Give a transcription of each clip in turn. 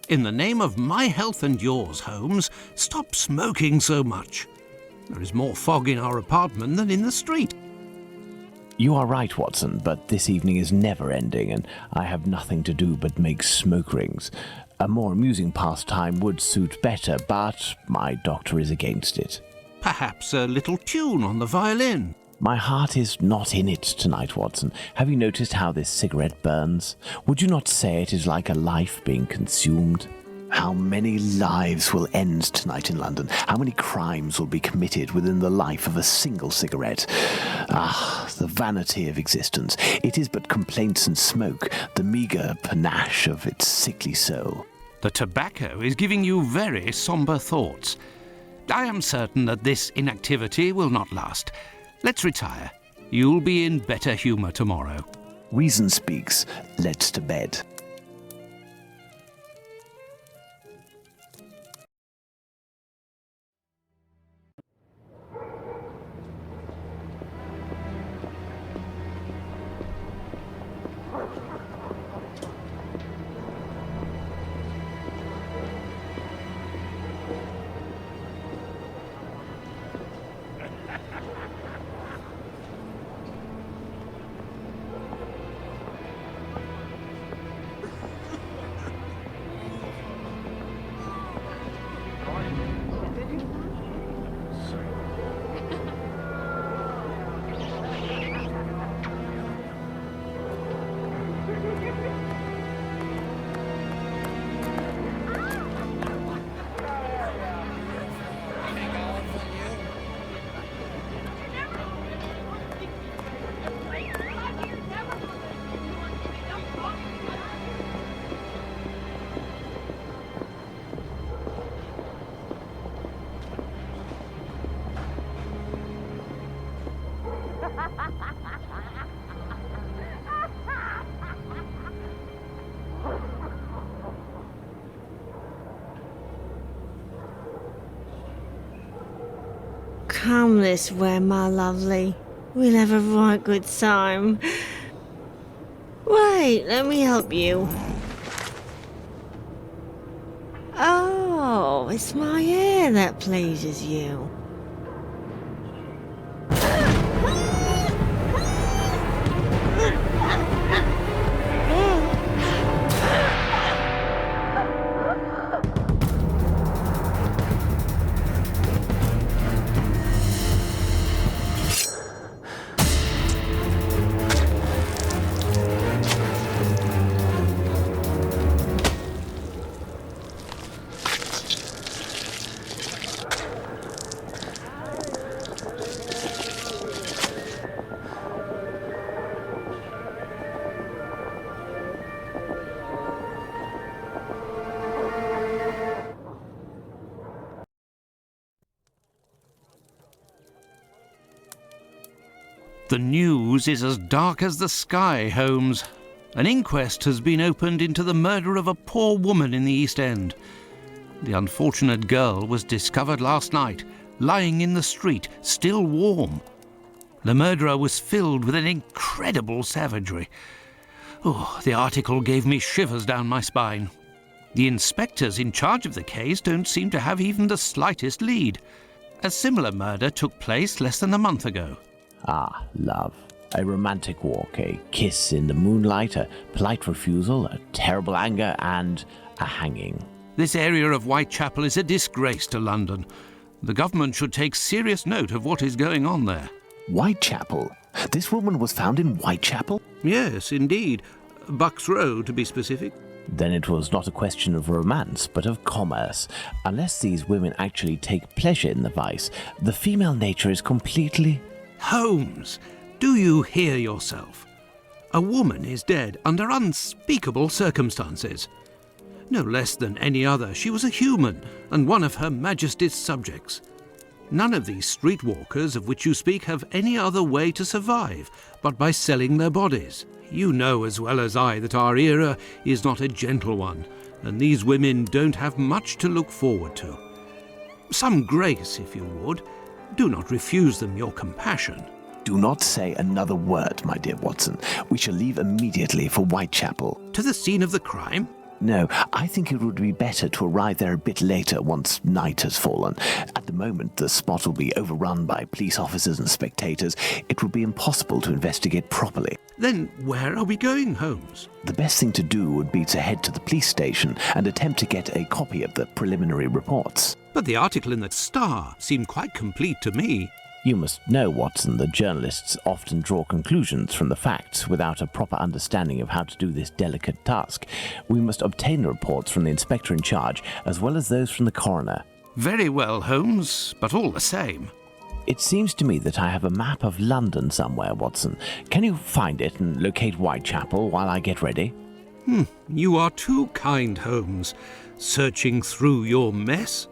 In the name of my health and yours, Holmes, stop smoking so much. There is more fog in our apartment than in the street. You are right, Watson, but this evening is never ending, and I have nothing to do but make smoke rings. A more amusing pastime would suit better, but my doctor is against it. Perhaps a little tune on the violin. My heart is not in it tonight, Watson. Have you noticed how this cigarette burns? Would you not say it is like a life being consumed? How many lives will end tonight in London? How many crimes will be committed within the life of a single cigarette? Ah, the vanity of existence. It is but complaints and smoke, the meagre panache of its sickly soul. The tobacco is giving you very sombre thoughts. I am certain that this inactivity will not last. Let's retire. You'll be in better humour tomorrow. Reason speaks. Let's to bed. Come this way, my lovely. We'll have a right good time. Wait, let me help you. Oh, it's my hair that pleases you. The news is as dark as the sky, Holmes. An inquest has been opened into the murder of a poor woman in the East End. The unfortunate girl was discovered last night, lying in the street, still warm. The murderer was filled with an incredible savagery. Oh, the article gave me shivers down my spine. The inspectors in charge of the case don't seem to have even the slightest lead. A similar murder took place less than a month ago. Ah, love. A romantic walk, a kiss in the moonlight, a polite refusal, a terrible anger, and a hanging. This area of Whitechapel is a disgrace to London. The government should take serious note of what is going on there. Whitechapel? This woman was found in Whitechapel? Yes, indeed. Bucks Row, to be specific. Then it was not a question of romance, but of commerce. Unless these women actually take pleasure in the vice, the female nature is completely... Holmes, do you hear yourself? A woman is dead under unspeakable circumstances. No less than any other, she was a human and one of Her Majesty's subjects. None of these streetwalkers of which you speak have any other way to survive but by selling their bodies. You know as well as I that our era is not a gentle one, and these women don't have much to look forward to. Some grace, if you would. Do not refuse them your compassion. Do not say another word, my dear Watson. We shall leave immediately for Whitechapel. To the scene of the crime? No, I think it would be better to arrive there a bit later once night has fallen. At the moment, the spot will be overrun by police officers and spectators. It would be impossible to investigate properly. Then where are we going, Holmes? The best thing to do would be to head to the police station and attempt to get a copy of the preliminary reports. But the article in the Star seemed quite complete to me. You must know, Watson, that journalists often draw conclusions from the facts without a proper understanding of how to do this delicate task. We must obtain the reports from the inspector in charge, as well as those from the coroner. Very well, Holmes, but all the same. It seems to me that I have a map of London somewhere, Watson. Can you find it and locate Whitechapel while I get ready? You are too kind, Holmes. Searching through your mess?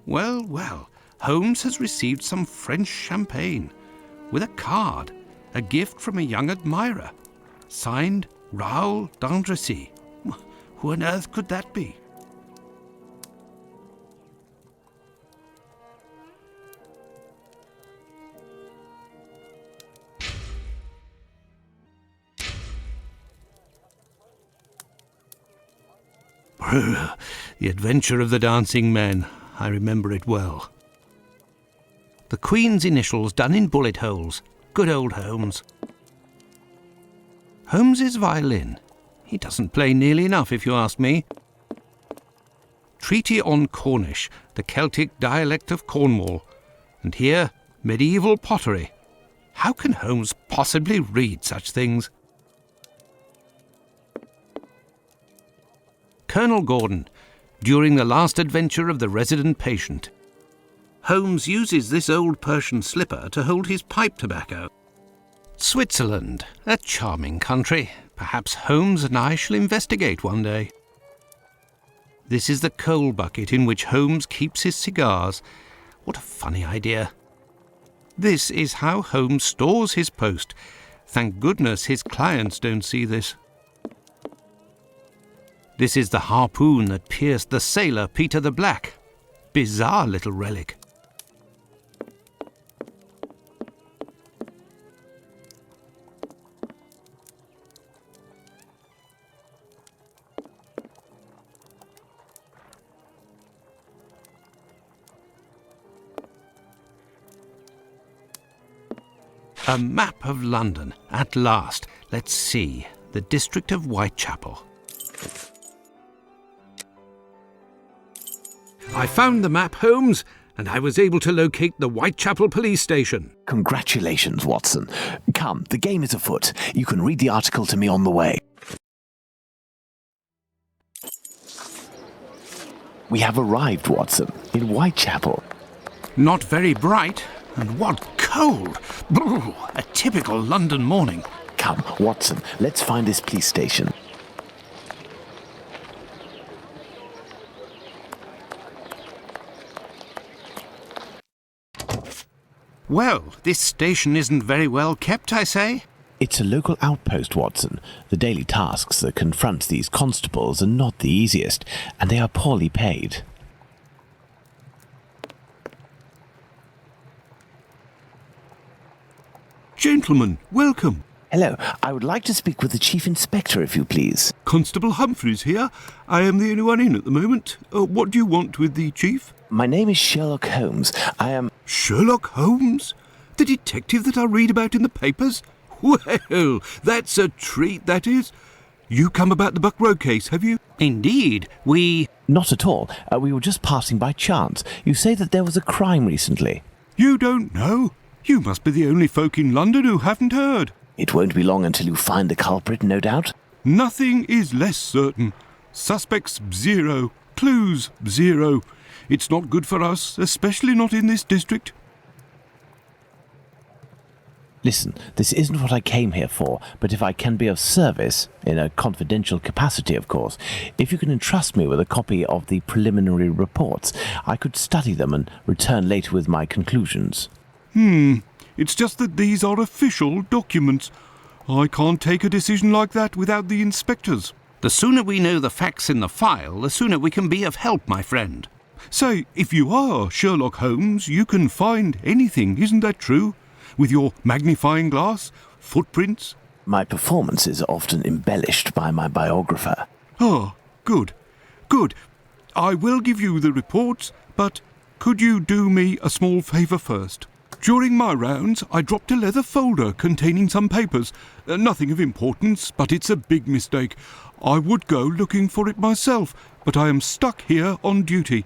Well, well, Holmes has received some French champagne, with a card, a gift from a young admirer, signed Raoul d'Andrecy. Who on earth could that be? The Adventure of the Dancing Men. I remember it well. The Queen's initials done in bullet holes. Good old Holmes. Holmes's violin. He doesn't play nearly enough, if you ask me. Treaty on Cornish, the Celtic dialect of Cornwall. And here, medieval pottery. How can Holmes possibly read such things? Colonel Gordon, during the last adventure of the resident patient. Holmes uses this old Persian slipper to hold his pipe tobacco. Switzerland, a charming country. Perhaps Holmes and I shall investigate one day. This is the coal bucket in which Holmes keeps his cigars. What a funny idea. This is how Holmes stores his post. Thank goodness his clients don't see this. This is the harpoon that pierced the sailor Peter the Black. Bizarre little relic. A map of London, at last. Let's see. The district of Whitechapel. I found the map, Holmes, and I was able to locate the Whitechapel police station. Congratulations, Watson. Come, the game is afoot. You can read the article to me on the way. We have arrived, Watson, in Whitechapel. Not very bright, and what cold! Brr, a typical London morning. Come, Watson, let's find this police station. Well, this station isn't very well kept, I say. It's a local outpost, Watson. The daily tasks that confront these constables are not the easiest, and they are poorly paid. Gentlemen, welcome. Hello, I would like to speak with the Chief Inspector, if you please. Constable Humphreys here. I am the only one in at the moment. What do you want with the Chief? My name is Sherlock Holmes. I am... Sherlock Holmes? The detective that I read about in the papers? Well, that's a treat, that is. You come about the Buck Road case, have you? Indeed, we... Not at all. We were just passing by chance. You say that there was a crime recently. You don't know? You must be the only folk in London who haven't heard. It won't be long until you find the culprit, no doubt. Nothing is less certain. Suspects 0. clues, 0. It's not good for us, especially not in this district. Listen, this isn't what I came here for, but if I can be of service, in a confidential capacity of course, if you can entrust me with a copy of the preliminary reports, I could study them and return later with my conclusions. It's just that these are official documents. I can't take a decision like that without the inspectors. The sooner we know the facts in the file, the sooner we can be of help, my friend. Say, if you are Sherlock Holmes, you can find anything, isn't that true? With your magnifying glass, footprints. My performance is often embellished by my biographer. Ah, good. Good. I will give you the reports, but could you do me a small favour first? During my rounds, I dropped a leather folder containing some papers. Nothing of importance, but it's a big mistake. I would go looking for it myself, but I am stuck here on duty.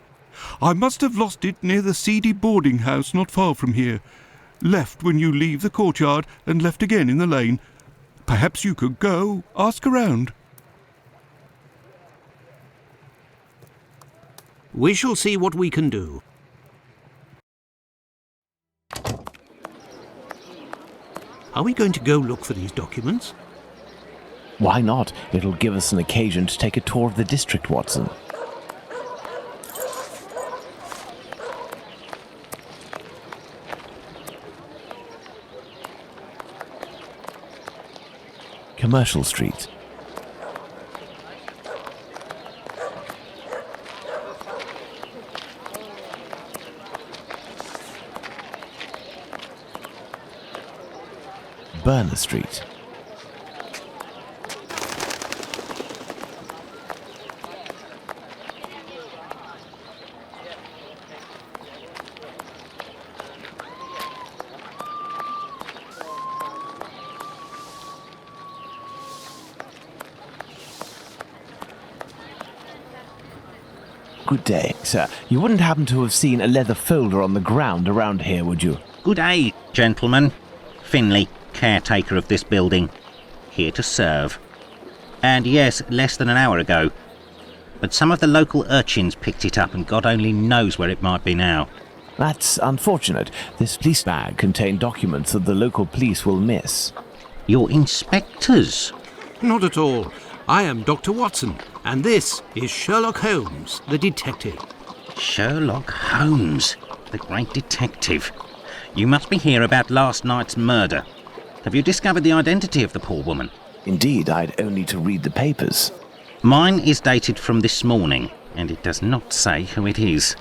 I must have lost it near the seedy boarding house not far from here. Left when you leave the courtyard and left again in the lane. Perhaps you could go ask around. We shall see what we can do. Are we going to go look for these documents? Why not? It'll give us an occasion to take a tour of the district, Watson. Commercial Street. Burner Street. Good day, sir. You wouldn't happen to have seen a leather folder on the ground around here, would you? Good day, gentlemen. Finley, caretaker of this building. Here to serve. And yes, less than an hour ago. But some of the local urchins picked it up and God only knows where it might be now. That's unfortunate. This police bag contained documents that the local police will miss. You're inspectors? Not at all. I am Dr. Watson, and this is Sherlock Holmes, the detective. Sherlock Holmes, the great detective. You must be here about last night's murder. Have you discovered the identity of the poor woman? Indeed, I'd only to read the papers. Mine is dated from this morning, and it does not say who it is.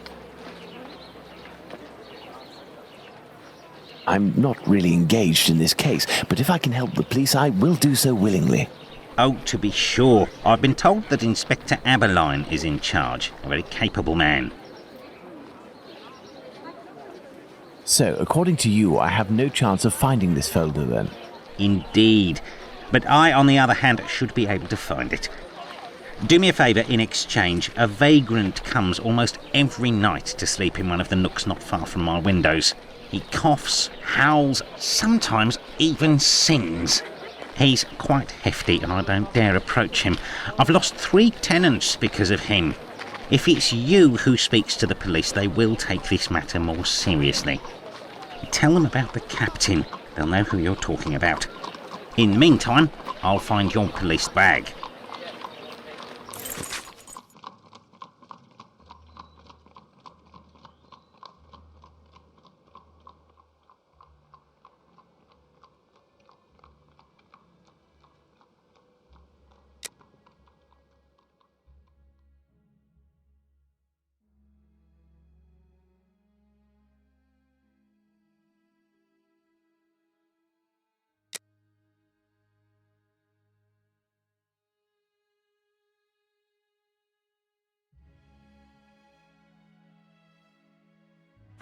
I'm not really engaged in this case, but if I can help the police, I will do so willingly. Oh, to be sure. I've been told that Inspector Aberline is in charge, a very capable man. So, according to you, I have no chance of finding this folder then? Indeed. But I, on the other hand, should be able to find it. Do me a favour in exchange. A vagrant comes almost every night to sleep in one of the nooks not far from my windows. He coughs, howls, sometimes even sings. He's quite hefty and I don't dare approach him. I've lost 3 tenants because of him. If it's you who speaks to the police, they will take this matter more seriously. Tell them about the captain. They'll know who you're talking about. In the meantime, I'll find your police bag.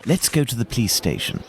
Let's go to the police station.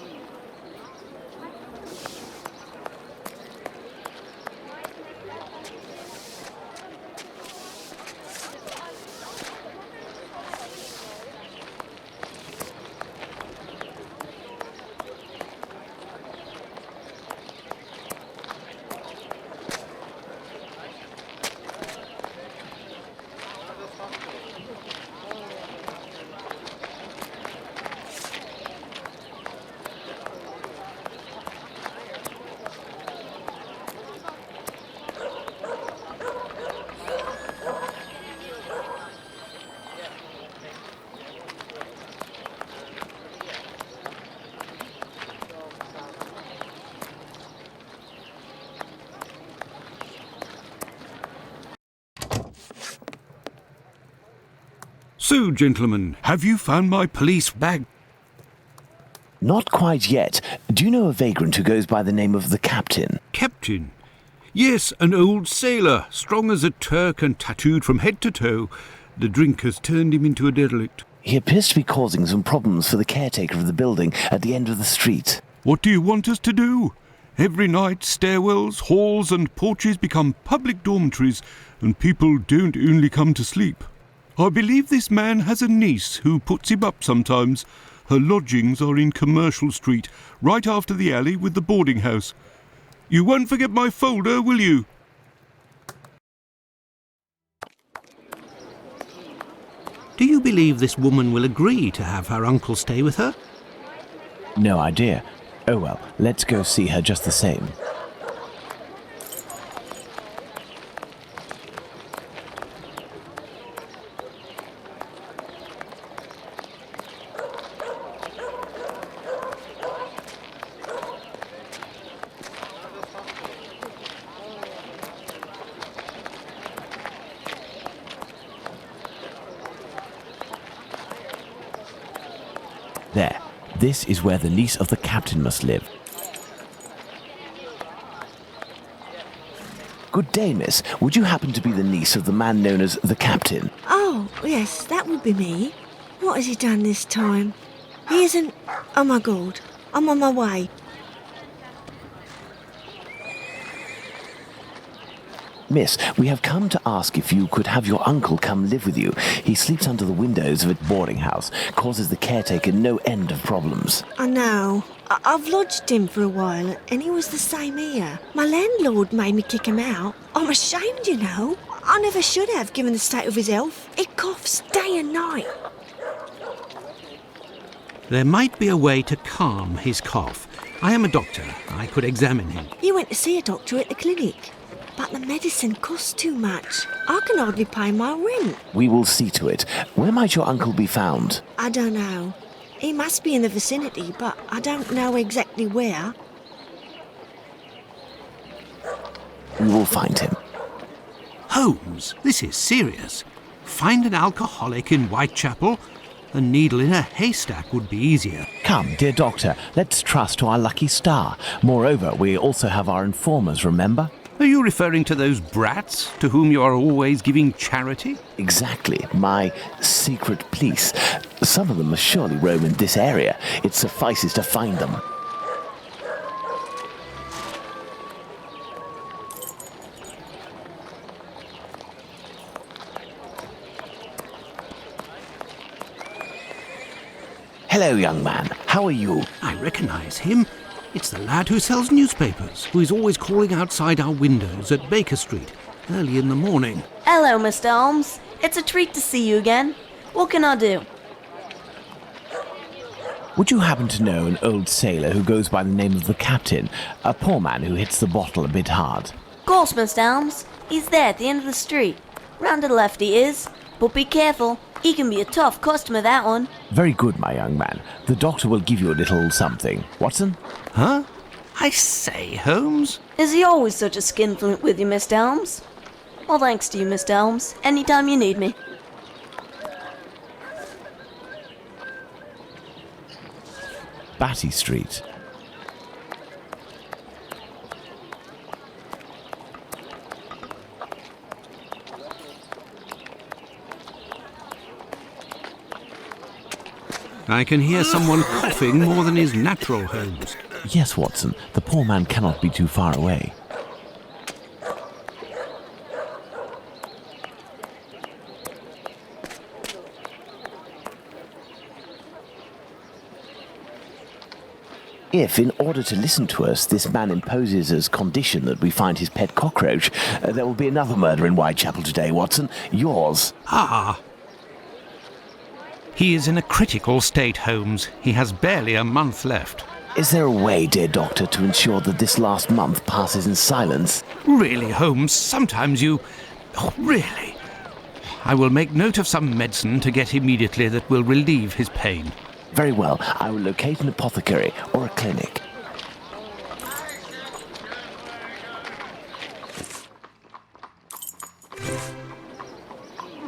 So, gentlemen, have you found my police bag? Not quite yet. Do you know a vagrant who goes by the name of the Captain? Captain? Yes, an old sailor, strong as a Turk and tattooed from head to toe. The drink has turned him into a derelict. He appears to be causing some problems for the caretaker of the building at the end of the street. What do you want us to do? Every night, stairwells, halls and porches become public dormitories, and people don't only come to sleep. I believe this man has a niece who puts him up sometimes. Her lodgings are in Commercial Street, right after the alley with the boarding house. You won't forget my folder, will you? Do you believe this woman will agree to have her uncle stay with her? No idea. Oh well, let's go see her just the same. There. This is where the niece of the captain must live. Good day, miss. Would you happen to be the niece of the man known as the Captain? Oh, yes, that would be me. What has he done this time? He isn't... Oh, my God. I'm on my way. Miss, we have come to ask if you could have your uncle come live with you. He sleeps under the windows of a boarding house, causes the caretaker no end of problems. I know. I've lodged him for a while, and he was the same here. My landlord made me kick him out. I'm ashamed, you know. I never should have, given the state of his health. He coughs day and night. There might be a way to calm his cough. I am a doctor. I could examine him. You went to see a doctor at the clinic. But the medicine costs too much. I can hardly pay my rent. We will see to it. Where might your uncle be found? I don't know. He must be in the vicinity, but I don't know exactly where. We will find him. Holmes, this is serious. Find an alcoholic in Whitechapel? A needle in a haystack would be easier. Come, dear doctor, let's trust to our lucky star. Moreover, we also have our informers, remember? Are you referring to those brats to whom you are always giving charity? Exactly, my secret police. Some of them must surely roam in this area. It suffices to find them. Hello, young man. How are you? I recognise him. It's the lad who sells newspapers, who is always calling outside our windows at Baker Street, early in the morning. Hello, Mr. Holmes. It's a treat to see you again. What can I do? Would you happen to know an old sailor who goes by the name of the Captain? A poor man who hits the bottle a bit hard. Of course, Mr. Holmes. He's there at the end of the street. Round to the left he is. But be careful. He can be a tough customer, that one. Very good, my young man. The doctor will give you a little something. Watson? Huh? I say, Holmes? Is he always such a skinflint with you, Mr. Holmes? Well, thanks to you, Mr. Holmes. Anytime you need me. Batty Street. I can hear someone coughing more than is natural, Holmes. Yes, Watson. The poor man cannot be too far away. If, in order to listen to us, this man imposes as condition that we find his pet cockroach, there will be another murder in Whitechapel today, Watson. Yours. Ah! He is in a critical state, Holmes. He has barely a month left. Is there a way, dear doctor, to ensure that this last month passes in silence? Really, Holmes, sometimes you... Oh, really? I will make note of some medicine to get immediately that will relieve his pain. Very well. I will locate an apothecary or a clinic.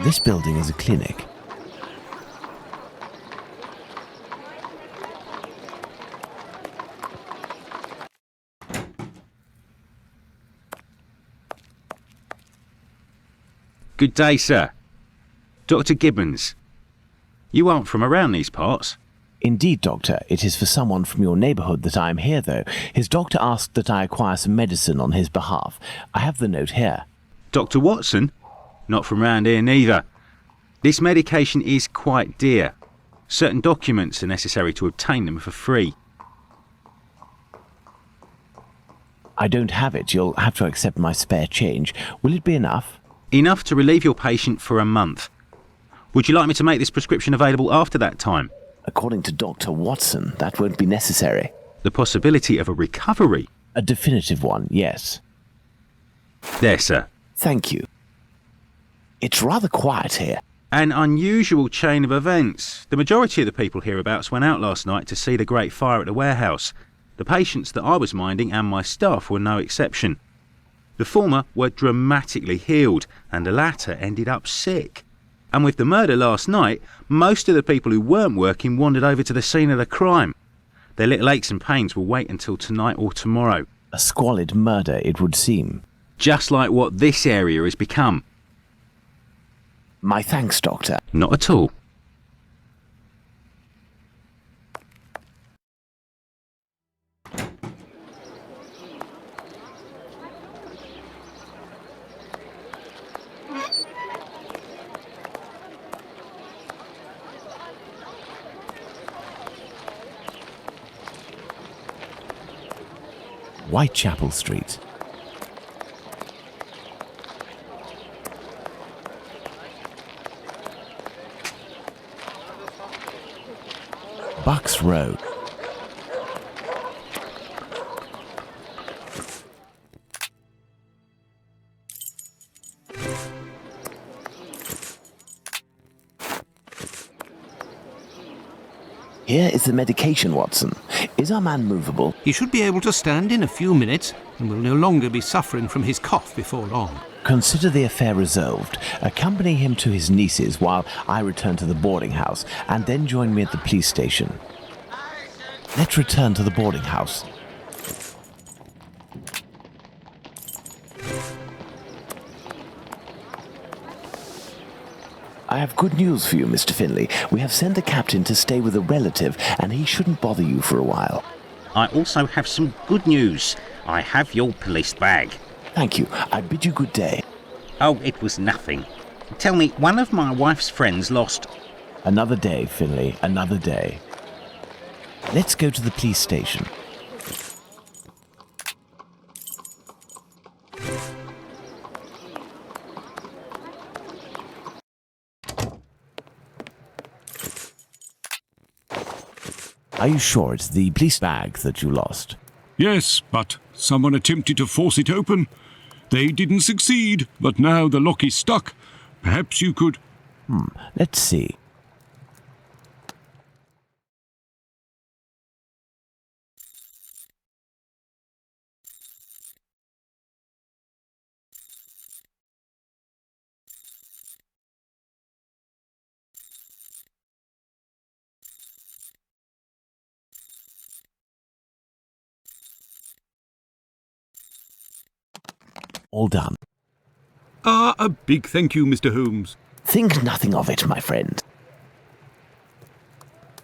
This building is a clinic. Good day, sir. Dr. Gibbons. You aren't from around these parts? Indeed, Doctor. It is for someone from your neighbourhood that I am here, though. His doctor asked that I acquire some medicine on his behalf. I have the note here. Dr. Watson? Not from round here neither. This medication is quite dear. Certain documents are necessary to obtain them for free. I don't have it. You'll have to accept my spare change. Will it be enough? Enough to relieve your patient for a month. Would you like me to make this prescription available after that time? According to Dr. Watson, that won't be necessary. The possibility of a recovery? A definitive one, yes. There, sir. Thank you. It's rather quiet here. An unusual chain of events. The majority of the people hereabouts went out last night to see the great fire at the warehouse. The patients that I was minding and my staff were no exception. The former were dramatically healed, and the latter ended up sick. And with the murder last night, most of the people who weren't working wandered over to the scene of the crime. Their little aches and pains will wait until tonight or tomorrow. A squalid murder, it would seem. Just like what this area has become. My thanks, Doctor. Not at all. Whitechapel Street. Bucks Row. Here is the medication, Watson. Is our man movable? He should be able to stand in a few minutes and will no longer be suffering from his cough before long. Consider the affair resolved. Accompany him to his niece's while I return to the boarding house, and then join me at the police station. Let's return to the boarding house. I have good news for you, Mr. Finlay. We have sent a captain to stay with a relative, and he shouldn't bother you for a while. I also have some good news. I have your police bag. Thank you. I bid you good day. Oh, it was nothing. Tell me, one of my wife's friends lost... Another day, Finlay, another day. Let's go to the police station. Are you sure it's the police bag that you lost? Yes, but someone attempted to force it open. They didn't succeed, but now the lock is stuck. Perhaps you could... Let's see. All done. A big thank you, Mr. Holmes. Think nothing of it, my friend.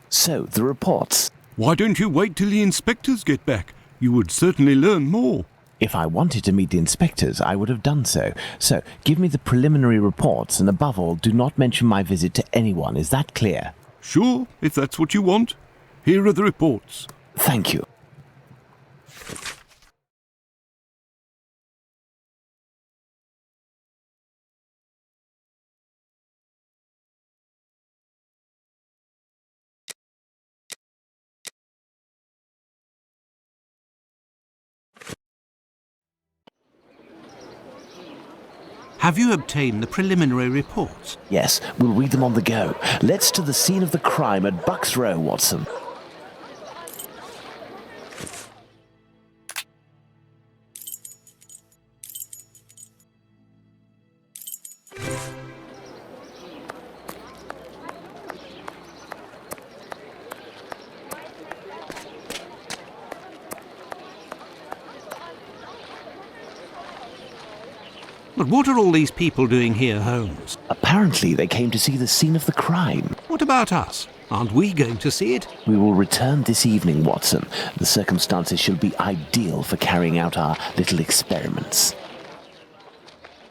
So, the reports. Why don't you wait till the inspectors get back? You would certainly learn more. If I wanted to meet the inspectors, I would have done so. So, give me the preliminary reports, and above all, do not mention my visit to anyone. Is that clear? Sure, if that's what you want. Here are the reports. Thank you. Have you obtained the preliminary reports? Yes, we'll read them on the go. Let's to the scene of the crime at Bucks Row, Watson. But what are all these people doing here, Holmes? Apparently, they came to see the scene of the crime. What about us? Aren't we going to see it? We will return this evening, Watson. The circumstances should be ideal for carrying out our little experiments.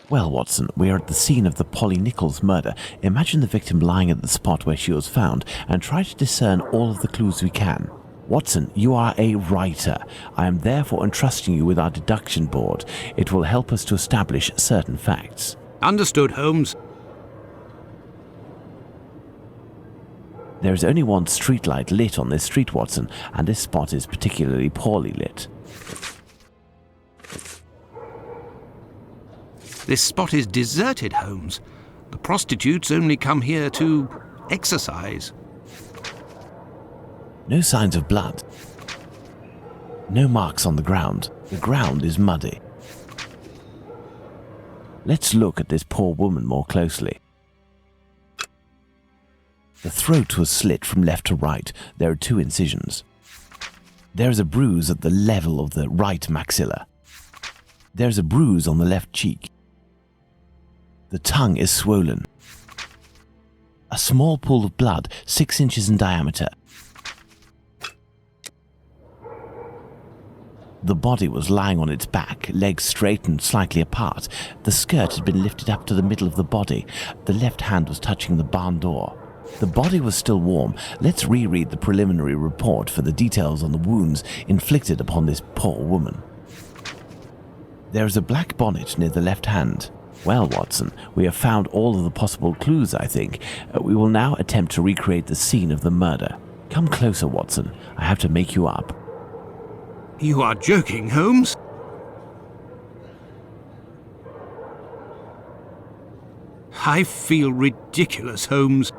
Well, Watson, we are at the scene of the Polly Nichols murder. Imagine the victim lying at the spot where she was found and try to discern all of the clues we can. Watson, you are a writer. I am therefore entrusting you with our deduction board. It will help us to establish certain facts. Understood, Holmes. There is only one streetlight lit on this street, Watson, and this spot is particularly poorly lit. This spot is deserted, Holmes. The prostitutes only come here to exercise. No signs of blood. No marks on the ground. The ground is muddy. Let's look at this poor woman more closely. The throat was slit from left to right. There are 2 incisions. There is a bruise at the level of the right maxilla. There is a bruise on the left cheek. The tongue is swollen. A small pool of blood, 6 inches in diameter. The body was lying on its back, legs straight and slightly apart. The skirt had been lifted up to the middle of the body. The left hand was touching the barn door. The body was still warm. Let's reread the preliminary report for the details on the wounds inflicted upon this poor woman. There is a black bonnet near the left hand. Well, Watson, we have found all of the possible clues, I think. We will now attempt to recreate the scene of the murder. Come closer, Watson. I have to make you up. You are joking, Holmes? I feel ridiculous, Holmes.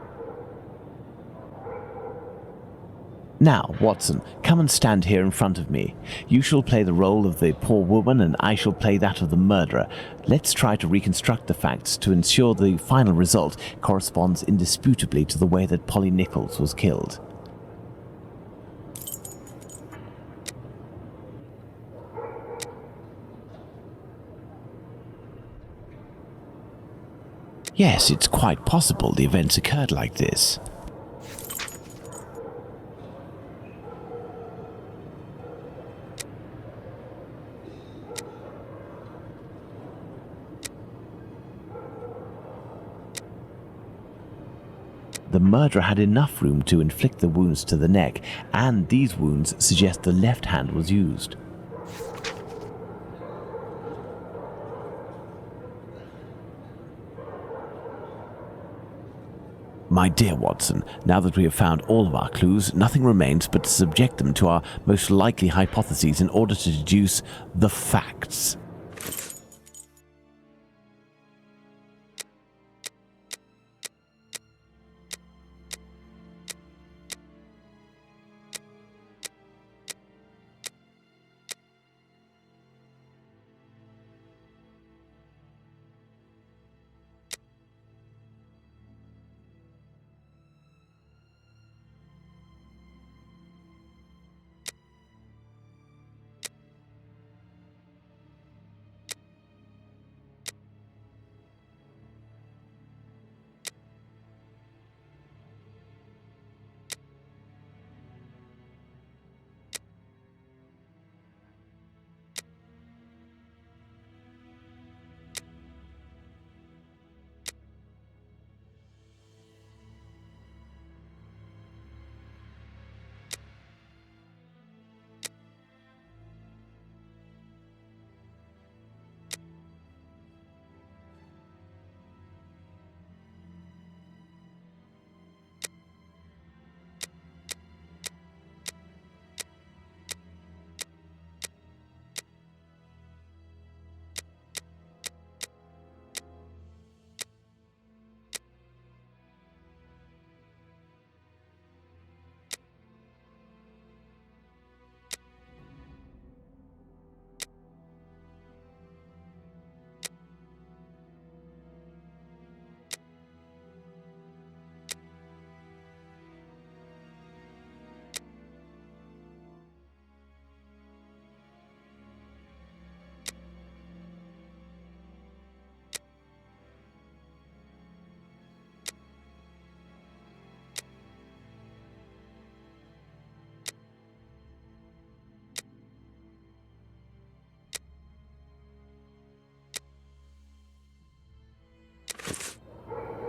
Now, Watson, come and stand here in front of me. You shall play the role of the poor woman and I shall play that of the murderer. Let's try to reconstruct the facts to ensure the final result corresponds indisputably to the way that Polly Nichols was killed. Yes, it's quite possible the events occurred like this. The murderer had enough room to inflict the wounds to the neck, and these wounds suggest the left hand was used. My dear Watson, now that we have found all of our clues, nothing remains but to subject them to our most likely hypotheses in order to deduce the facts.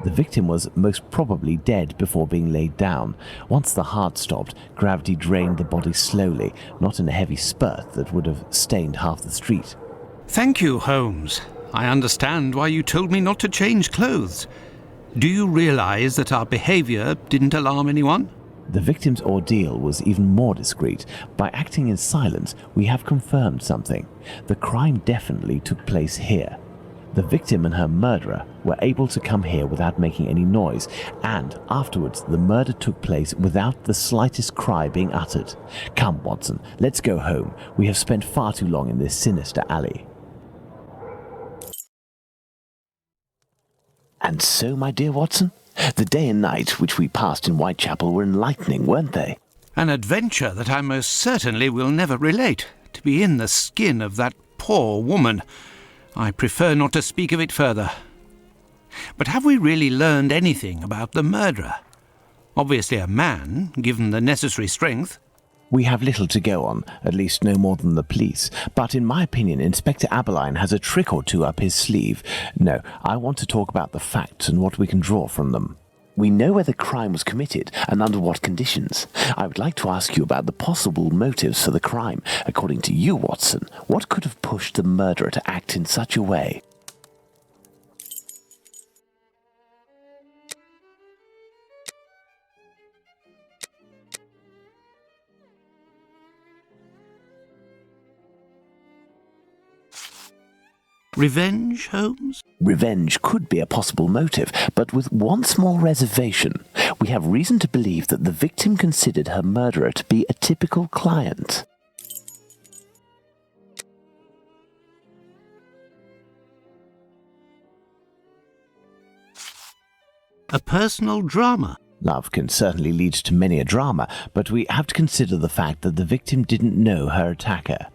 The victim was most probably dead before being laid down. Once the heart stopped, gravity drained the body slowly, not in a heavy spurt that would have stained half the street. Thank you, Holmes. I understand why you told me not to change clothes. Do you realize that our behavior didn't alarm anyone? The victim's ordeal was even more discreet. By acting in silence, we have confirmed something. The crime definitely took place here. The victim and her murderer were able to come here without making any noise, and afterwards the murder took place without the slightest cry being uttered. Come, Watson, let's go home. We have spent far too long in this sinister alley. And so, my dear Watson, the day and night which we passed in Whitechapel were enlightening, weren't they? An adventure that I most certainly will never relate. To be in the skin of that poor woman. I prefer not to speak of it further. But have we really learned anything about the murderer? Obviously a man, given the necessary strength. We have little to go on, at least no more than the police. But in my opinion, Inspector Aberline has a trick or two up his sleeve. No, I want to talk about the facts and what we can draw from them. We know where the crime was committed and under what conditions. I would like to ask you about the possible motives for the crime. According to you, Watson, what could have pushed the murderer to act in such a way? Revenge, Holmes? Revenge could be a possible motive, but with one small reservation. We have reason to believe that the victim considered her murderer to be a typical client. A personal drama? Love can certainly lead to many a drama, but we have to consider the fact that the victim didn't know her attacker.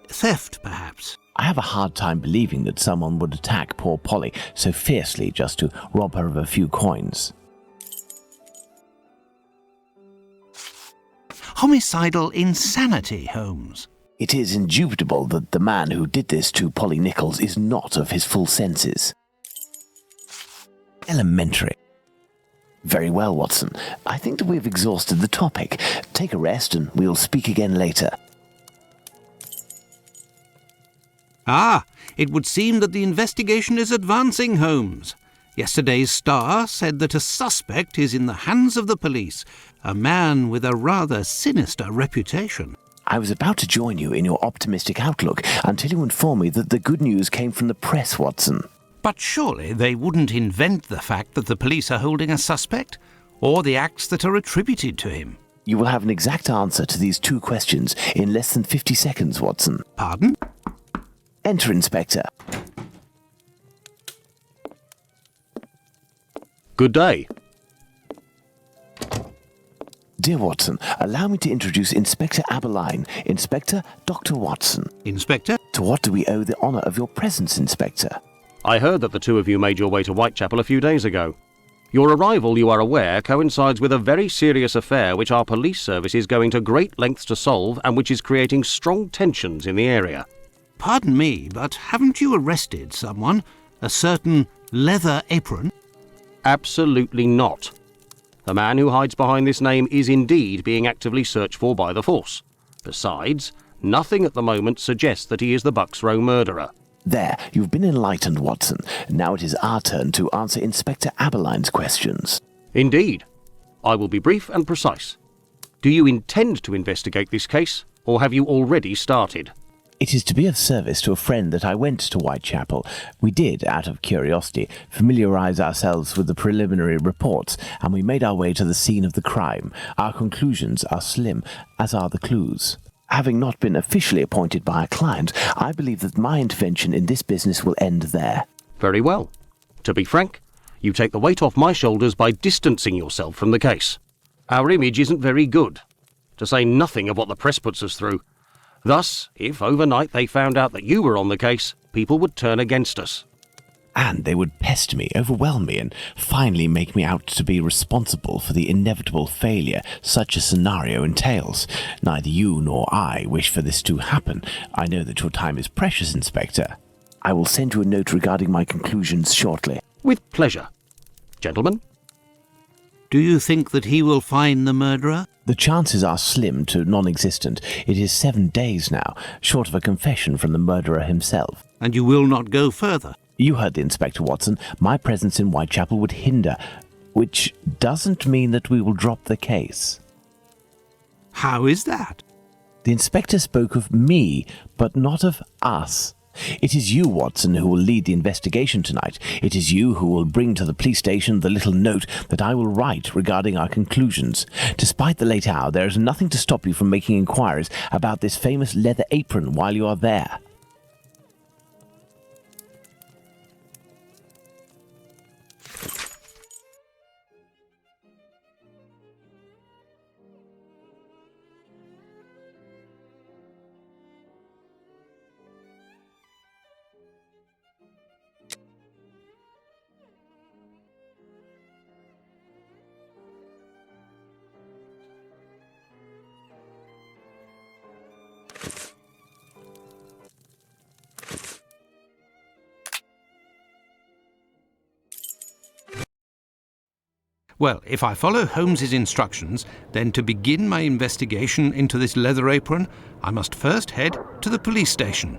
Theft, perhaps? I have a hard time believing that someone would attack poor Polly so fiercely just to rob her of a few coins. Homicidal insanity, Holmes. It is indubitable that the man who did this to Polly Nichols is not of his full senses. Elementary. Very well, Watson. I think that we've exhausted the topic. Take a rest and we'll speak again later. Ah, it would seem that the investigation is advancing, Holmes. Yesterday's Star said that a suspect is in the hands of the police, a man with a rather sinister reputation. I was about to join you in your optimistic outlook until you informed me that the good news came from the press, Watson. But surely they wouldn't invent the fact that the police are holding a suspect, or the acts that are attributed to him. You will have an exact answer to these two questions in less than 50 seconds, Watson. Pardon? Enter, Inspector. Good day. Dear Watson, allow me to introduce Inspector Aberline, Inspector Dr. Watson. Inspector? To what do we owe the honour of your presence, Inspector? I heard that the two of you made your way to Whitechapel a few days ago. Your arrival, you are aware, coincides with a very serious affair which our police service is going to great lengths to solve and which is creating strong tensions in the area. Pardon me, but haven't you arrested someone? A certain Leather Apron? Absolutely not. The man who hides behind this name is indeed being actively searched for by the force. Besides, nothing at the moment suggests that he is the Bucks Row murderer. There, you've been enlightened, Watson. Now it is our turn to answer Inspector Aberline's questions. Indeed. I will be brief and precise. Do you intend to investigate this case, or have you already started? It is to be of service to a friend that I went to Whitechapel. We did, out of curiosity, familiarise ourselves with the preliminary reports, and we made our way to the scene of the crime. Our conclusions are slim, as are the clues. Having not been officially appointed by a client, I believe that my intervention in this business will end there. Very well. To be frank, you take the weight off my shoulders by distancing yourself from the case. Our image isn't very good, to say nothing of what the press puts us through. Thus, if overnight they found out that you were on the case, people would turn against us. And they would pester me, overwhelm me, and finally make me out to be responsible for the inevitable failure such a scenario entails. Neither you nor I wish for this to happen. I know that your time is precious, Inspector. I will send you a note regarding my conclusions shortly. With pleasure. Gentlemen, Do you think that he will find the murderer? The chances are slim to non-existent. It is 7 days now, short of a confession from the murderer himself. And you will not go further? You heard the Inspector, Watson. My presence in Whitechapel would hinder, which doesn't mean that we will drop the case. How is that? The Inspector spoke of me, but not of us. It is you, Watson, who will lead the investigation tonight. It is you who will bring to the police station the little note that I will write regarding our conclusions. Despite the late hour, there is nothing to stop you from making inquiries about this famous leather apron while you are there. Well, if I follow Holmes's instructions, then to begin my investigation into this leather apron, I must first head to the police station.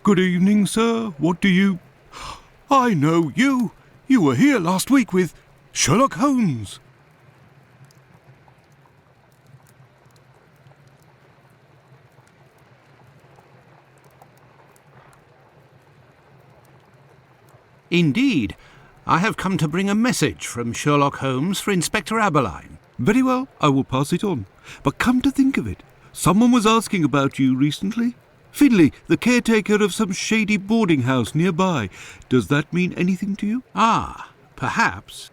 Good evening, sir. What do you... I know you. You were here last week with Sherlock Holmes. Indeed. I have come to bring a message from Sherlock Holmes for Inspector Aberline. Very well, I will pass it on. But come to think of it, someone was asking about you recently. Finlay, the caretaker of some shady boarding house nearby. Does that mean anything to you? Ah, perhaps.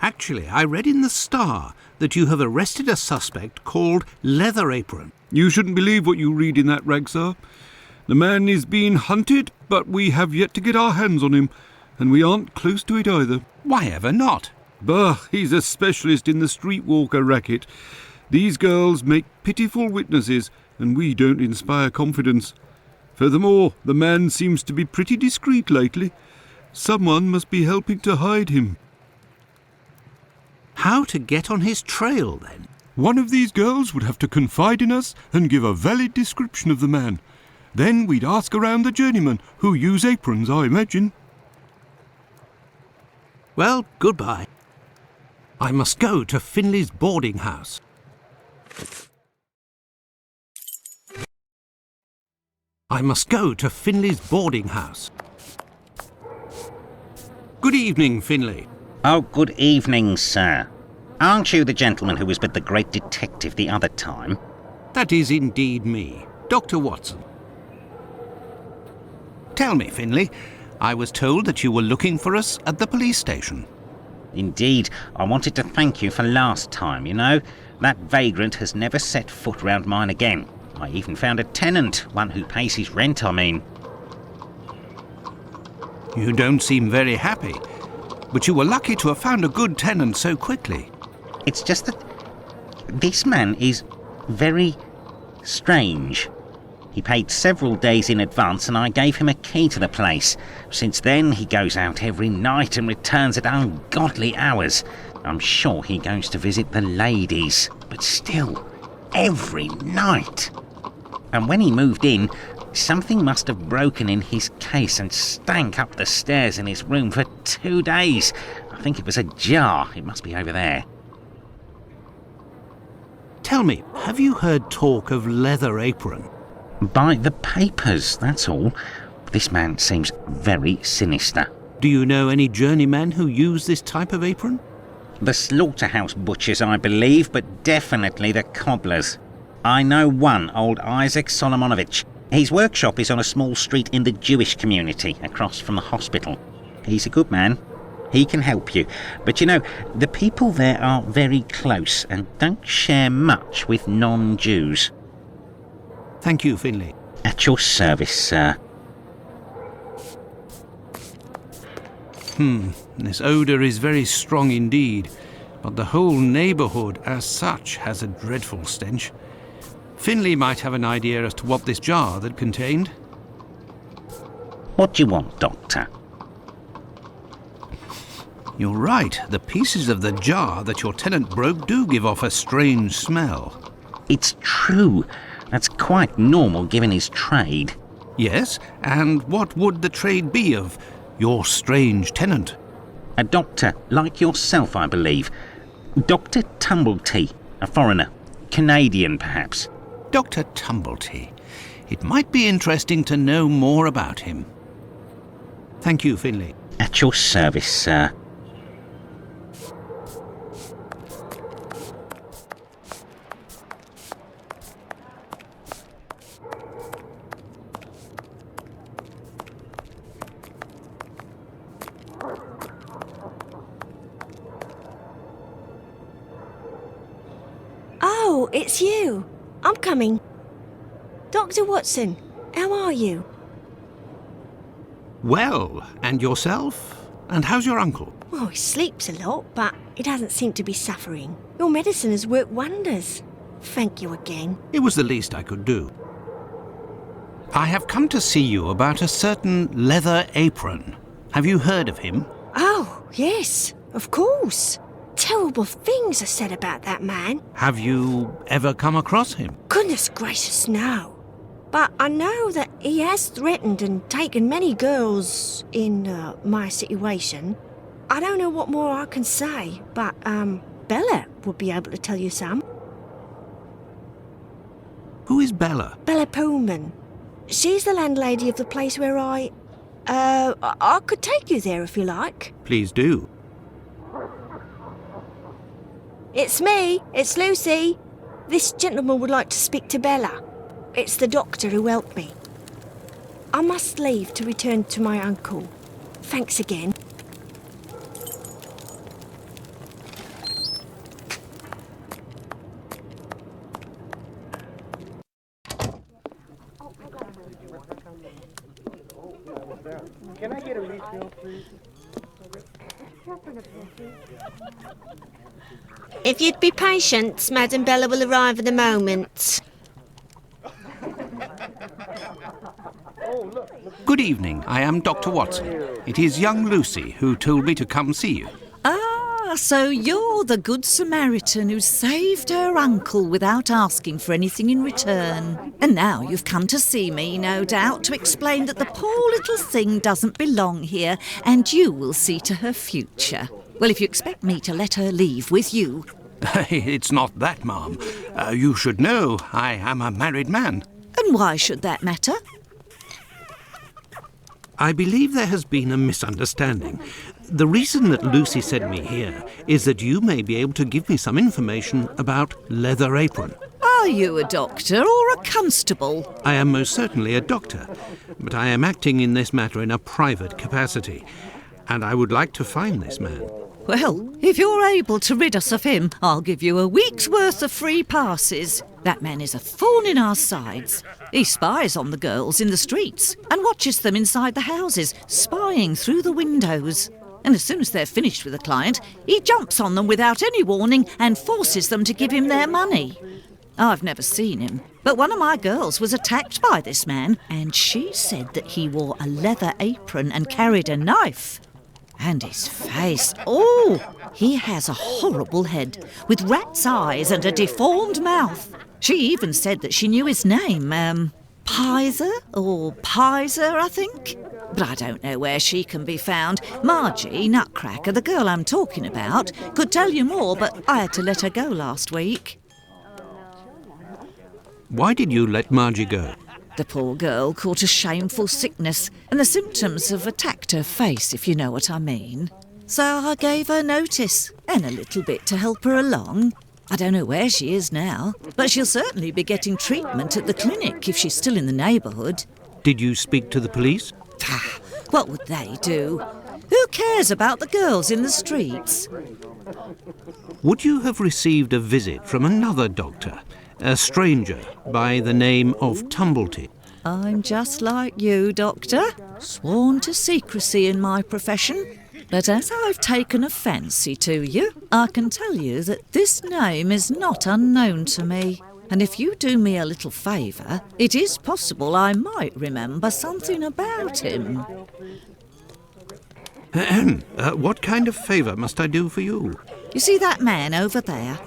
Actually, I read in the Star that you have arrested a suspect called Leather Apron. You shouldn't believe what you read in that rag, sir. The man is being hunted, but we have yet to get our hands on him, and we aren't close to it either. Why ever not? Bah, he's a specialist in the streetwalker racket. These girls make pitiful witnesses, and we don't inspire confidence. Furthermore, the man seems to be pretty discreet lately. Someone must be helping to hide him. How to get on his trail, then? One of these girls would have to confide in us and give a valid description of the man. Then we'd ask around the journeymen, who use aprons, I imagine. Well, goodbye. I must go to Finley's boarding house. I must go to Finley's boarding house. Good evening, Finley. Oh, good evening, sir. Aren't you the gentleman who was with the great detective the other time? That is indeed me, Dr. Watson. Tell me, Finley, I was told that you were looking for us at the police station. Indeed, I wanted to thank you for last time, you know. That vagrant has never set foot round mine again. I even found a tenant, one who pays his rent, I mean. You don't seem very happy, but you were lucky to have found a good tenant so quickly. It's just that this man is very strange. He paid several days in advance and I gave him a key to the place. Since then, he goes out every night and returns at ungodly hours. I'm sure he goes to visit the ladies, but still, every night. And when he moved in, something must have broken in his case and stank up the stairs in his room for 2 days. I think it was a jar. It must be over there. Tell me, have you heard talk of Leather Apron? By the papers, that's all. This man seems very sinister. Do you know any journeymen who use this type of apron? The slaughterhouse butchers, I believe, but definitely the cobblers. I know one, old Isaac Solomonovich. His workshop is on a small street in the Jewish community, across from the hospital. He's a good man. He can help you. But you know, the people there are very close and don't share much with non-Jews. Thank you, Finley. At your service, sir. This odour is very strong indeed, but the whole neighbourhood as such has a dreadful stench. Finley might have an idea as to what this jar that contained. What do you want, Doctor? You're right, the pieces of the jar that your tenant broke do give off a strange smell. It's true. That's quite normal given his trade. Yes, and what would the trade be of your strange tenant? A doctor, like yourself, I believe. Dr. Tumblety, a foreigner. Canadian, perhaps. Dr. Tumblety. It might be interesting to know more about him. Thank you, Finley. At your service, sir. Oh, it's you. I'm coming. Dr. Watson, how are you? Well, and yourself? And how's your uncle? Oh, he sleeps a lot, but he doesn't seem to be suffering. Your medicine has worked wonders. Thank you again. It was the least I could do. I have come to see you about a certain leather apron. Have you heard of him? Oh, yes, of course. Terrible things are said about that man. Have you ever come across him? Goodness gracious, no. But I know that he has threatened and taken many girls in my situation. I don't know what more I can say, but Bella would be able to tell you some. Who is Bella? Bella Pullman. She's the landlady of the place where I could take you there if you like. Please do. It's me. It's Lucy. This gentleman would like to speak to Bella. It's the doctor who helped me. I must leave to return to my uncle. Thanks again. Can I get a refill, please? If you'd be patient, Madam Bella will arrive in a moment. Good evening. I am Dr. Watson. It is young Lucy who told me to come see you. Ah, so you're the Good Samaritan who saved her uncle without asking for anything in return. And now you've come to see me, no doubt, to explain that the poor little thing doesn't belong here and you will see to her future. Well, if you expect me to let her leave with you... It's not that, ma'am. You should know I am a married man. And why should that matter? I believe there has been a misunderstanding. The reason that Lucy sent me here is that you may be able to give me some information about Leather Apron. Are you a doctor or a constable? I am most certainly a doctor, but I am acting in this matter in a private capacity, and I would like to find this man. Well, if you're able to rid us of him, I'll give you a week's worth of free passes. That man is a thorn in our sides. He spies on the girls in the streets and watches them inside the houses, spying through the windows. And as soon as they're finished with a client, he jumps on them without any warning and forces them to give him their money. I've never seen him, but one of my girls was attacked by this man, and she said that he wore a leather apron and carried a knife. And his face, oh, he has a horrible head with rat's eyes and a deformed mouth. She even said that she knew his name, Pizer or Pizer, I think. But I don't know where she can be found. Margie, Nutcracker, the girl I'm talking about, could tell you more, but I had to let her go last week. Why did you let Margie go? The poor girl caught a shameful sickness, and the symptoms have attacked her face, if you know what I mean. So I gave her notice, and a little bit to help her along. I don't know where she is now, but she'll certainly be getting treatment at the clinic if she's still in the neighbourhood. Did you speak to the police? What would they do? Who cares about the girls in the streets? Would you have received a visit from another doctor, a stranger by the name of Tumblety? I'm just like you, Doctor. Sworn to secrecy in my profession. But as I've taken a fancy to you, I can tell you that this name is not unknown to me. And if you do me a little favour, it is possible I might remember something about him. What kind of favour must I do for you? You see that man over there?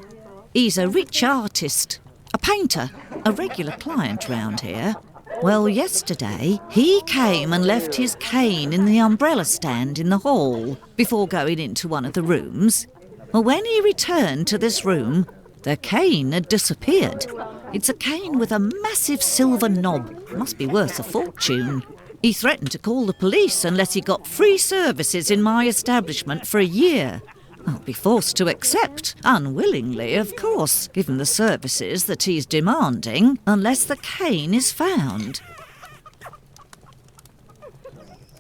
He's a rich artist, a painter, a regular client round here. Well, yesterday, he came and left his cane in the umbrella stand in the hall before going into one of the rooms. Well, when he returned to this room, the cane had disappeared. It's a cane with a massive silver knob. Must be worth a fortune. He threatened to call the police unless he got free services in my establishment for a year. I'll be forced to accept, unwillingly, of course, given the services that he's demanding, unless the cane is found.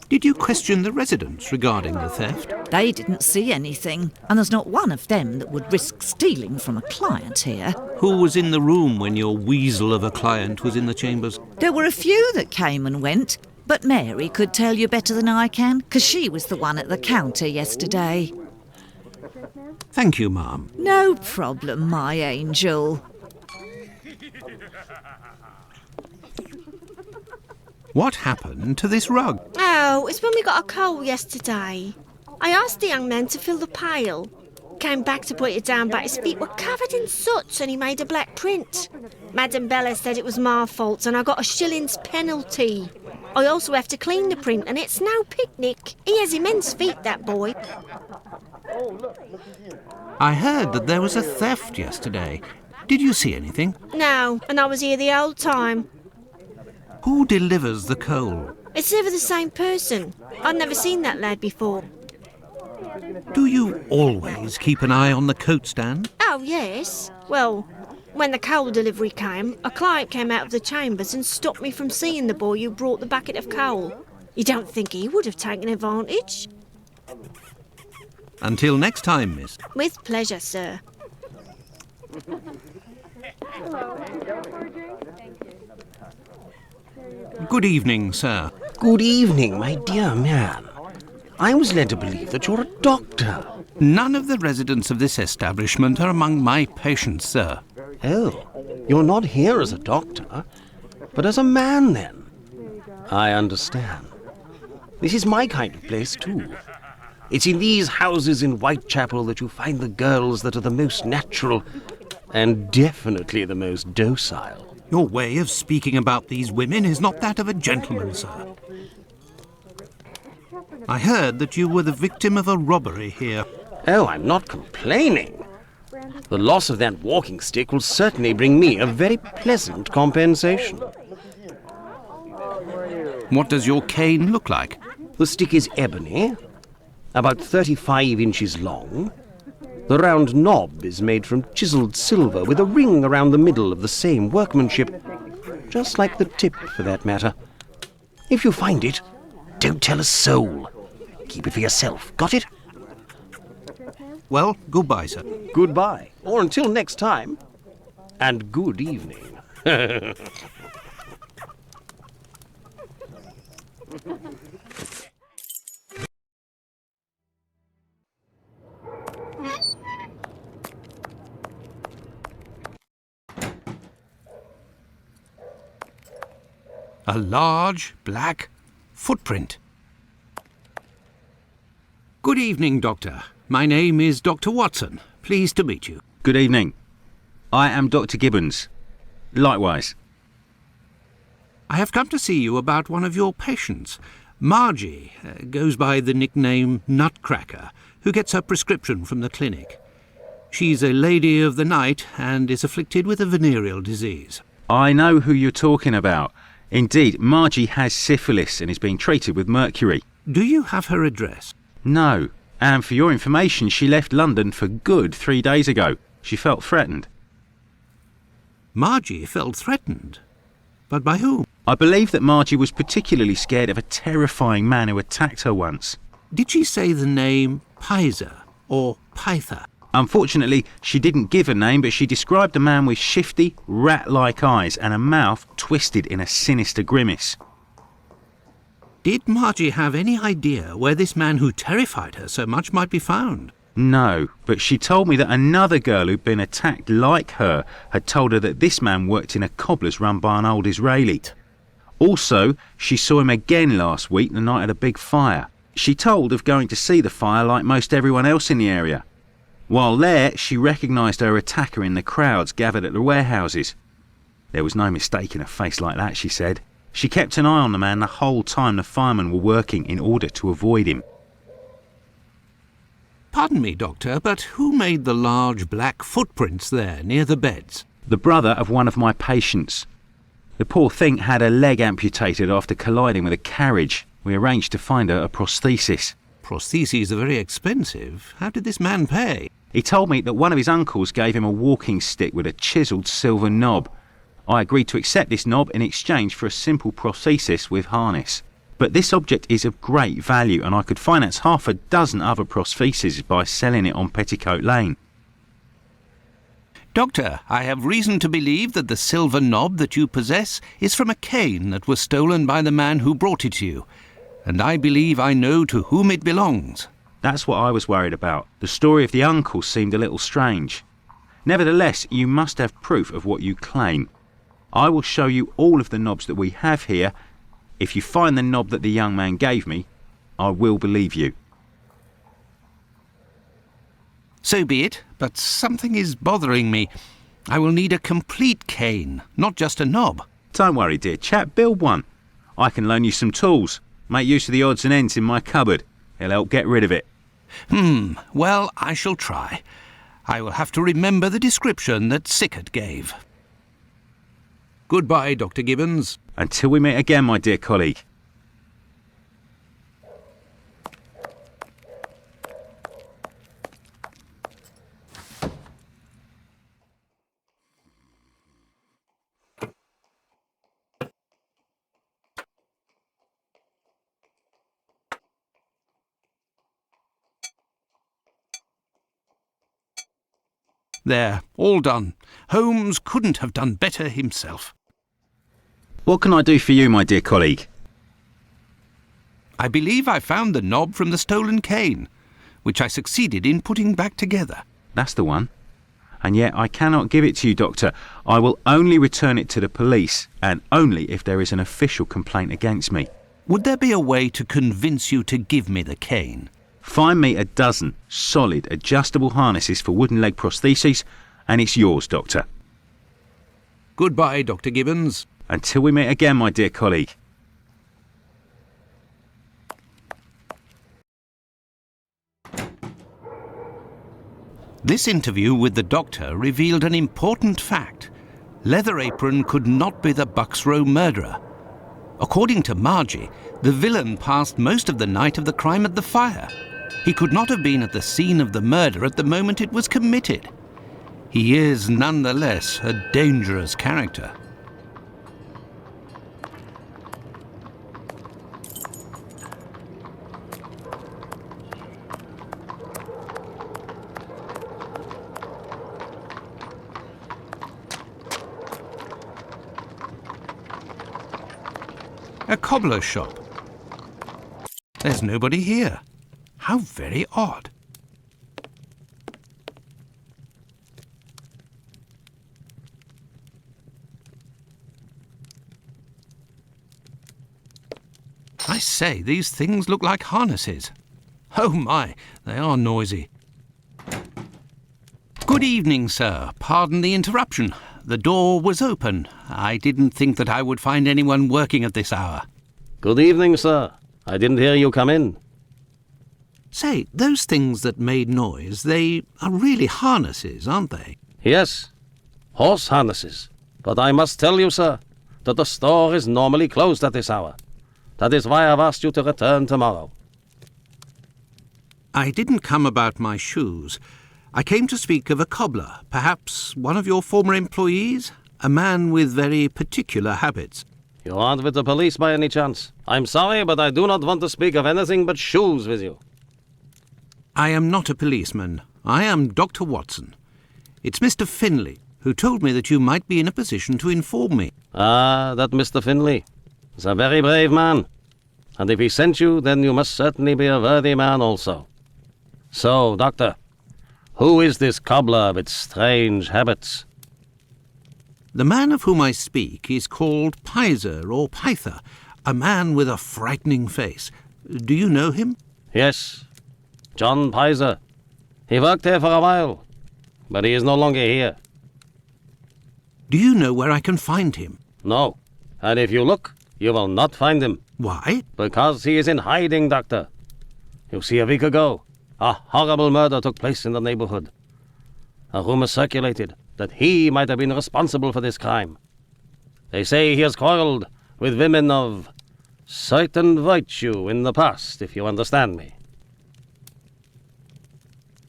Did you question the residents regarding the theft? They didn't see anything, and there's not one of them that would risk stealing from a client here. Who was in the room when your weasel of a client was in the chambers? There were a few that came and went, but Mary could tell you better than I can, 'cause she was the one at the counter yesterday. Thank you, ma'am. No problem, my angel. What happened to this rug? Oh, it's when we got a coal yesterday. I asked the young man to fill the pail. Came back to put it down, but his feet were covered in soot and he made a black print. Madam Bella said it was my fault and I got a shilling's penalty. I also have to clean the print and it's no picnic. He has immense feet, that boy. I heard that there was a theft yesterday. Did you see anything? No, and I was here the whole time. Who delivers the coal? It's never the same person. I'd never seen that lad before. Do you always keep an eye on the coat stand? Oh, yes. Well, when the coal delivery came, a client came out of the chambers and stopped me from seeing the boy who brought the bucket of coal. You don't think he would have taken advantage? Until next time, miss. With pleasure, sir. Good evening, sir. Good evening, my dear man. I was led to believe that you're a doctor. None of the residents of this establishment are among my patients, sir. Oh, you're not here as a doctor, but as a man, then. I understand. This is my kind of place, too. It's in these houses in Whitechapel that you find the girls that are the most natural and definitely the most docile. Your way of speaking about these women is not that of a gentleman, sir. I heard that you were the victim of a robbery here. Oh, I'm not complaining. The loss of that walking stick will certainly bring me a very pleasant compensation. What does your cane look like? The stick is ebony, about 35 inches long. The round knob is made from chiselled silver with a ring around the middle of the same workmanship, just like the tip, for that matter. If you find it, don't tell a soul. Keep it for yourself. Got it? Well, goodbye, sir. Goodbye, or until next time. And good evening. A large black footprint. Good evening, Doctor. My name is Dr. Watson. Pleased to meet you. Good evening. I am Dr. Gibbons. Likewise. I have come to see you about one of your patients. Margie goes by the nickname Nutcracker, who gets her prescription from the clinic. She's a lady of the night and is afflicted with a venereal disease. I know who you're talking about. Indeed, Margie has syphilis and is being treated with mercury. Do you have her address? No. And for your information, she left London for good 3 days ago. She felt threatened. Margie felt threatened? But by whom? I believe that Margie was particularly scared of a terrifying man who attacked her once. Did she say the name Pizer or Pyther? Unfortunately, she didn't give a name, but she described a man with shifty, rat-like eyes and a mouth twisted in a sinister grimace. Did Margie have any idea where this man who terrified her so much might be found? No, but she told me that another girl who'd been attacked like her had told her that this man worked in a cobbler's run by an old Israeli. Also, she saw him again last week, the night of the big fire. She told of going to see the fire like most everyone else in the area. While there, she recognised her attacker in the crowds gathered at the warehouses. There was no mistaking a face like that, she said. She kept an eye on the man the whole time the firemen were working in order to avoid him. Pardon me, Doctor, but who made the large black footprints there near the beds? The brother of one of my patients. The poor thing had a leg amputated after colliding with a carriage. We arranged to find her a prosthesis. Prostheses are very expensive. How did this man pay? He told me that one of his uncles gave him a walking stick with a chiselled silver knob. I agreed to accept this knob in exchange for a simple prosthesis with harness. But this object is of great value, and I could finance half a dozen other prostheses by selling it on Petticoat Lane. Doctor, I have reason to believe that the silver knob that you possess is from a cane that was stolen by the man who brought it to you, and I believe I know to whom it belongs. That's what I was worried about. The story of the uncle seemed a little strange. Nevertheless, you must have proof of what you claim. I will show you all of the knobs that we have here. If you find the knob that the young man gave me, I will believe you. So be it, but something is bothering me. I will need a complete cane, not just a knob. Don't worry, dear chap, build one. I can loan you some tools. Make use of the odds and ends in my cupboard. It'll help get rid of it. Well, I shall try. I will have to remember the description that Sickert gave. Goodbye, Dr. Gibbons. Until we meet again, my dear colleague. There, all done. Holmes couldn't have done better himself. What can I do for you, my dear colleague? I believe I found the knob from the stolen cane, which I succeeded in putting back together. That's the one. And yet I cannot give it to you, Doctor. I will only return it to the police, and only if there is an official complaint against me. Would there be a way to convince you to give me the cane? Find me a dozen solid adjustable harnesses for wooden leg prostheses, and it's yours, Doctor. Goodbye, Dr. Gibbons. Until we meet again, my dear colleague. This interview with the doctor revealed an important fact. Leather Apron could not be the Bucks Row murderer. According to Margie, the villain passed most of the night of the crime at the fire. He could not have been at the scene of the murder at the moment it was committed. He is nonetheless a dangerous character. A cobbler's shop. There's nobody here. How very odd. I say, these things look like harnesses. Oh my, they are noisy. Good evening, sir. Pardon the interruption. The door was open. I didn't think that I would find anyone working at this hour. Good evening, sir. I didn't hear you come in. Say, those things that made noise, they are really harnesses, aren't they? Yes, horse harnesses. But I must tell you, sir, that the store is normally closed at this hour. That is why I've asked you to return tomorrow. I didn't come about my shoes. I came to speak of a cobbler, perhaps one of your former employees, a man with very particular habits. You aren't with the police by any chance? I'm sorry, but I do not want to speak of anything but shoes with you. I am not a policeman. I am Dr. Watson. It's Mr. Finlay, who told me that you might be in a position to inform me. Ah, that Mr. Finlay is a very brave man. And if he sent you, then you must certainly be a worthy man also. So, Doctor, who is this cobbler with strange habits? The man of whom I speak is called Pizer or Pyther, a man with a frightening face. Do you know him? Yes, John Pizer. He worked here for a while, but he is no longer here. Do you know where I can find him? No, and if you look, you will not find him. Why? Because he is in hiding, Doctor. You see, a week ago, a horrible murder took place in the neighborhood. A rumor circulated that he might have been responsible for this crime. They say he has quarreled with women of certain virtue in the past, if you understand me.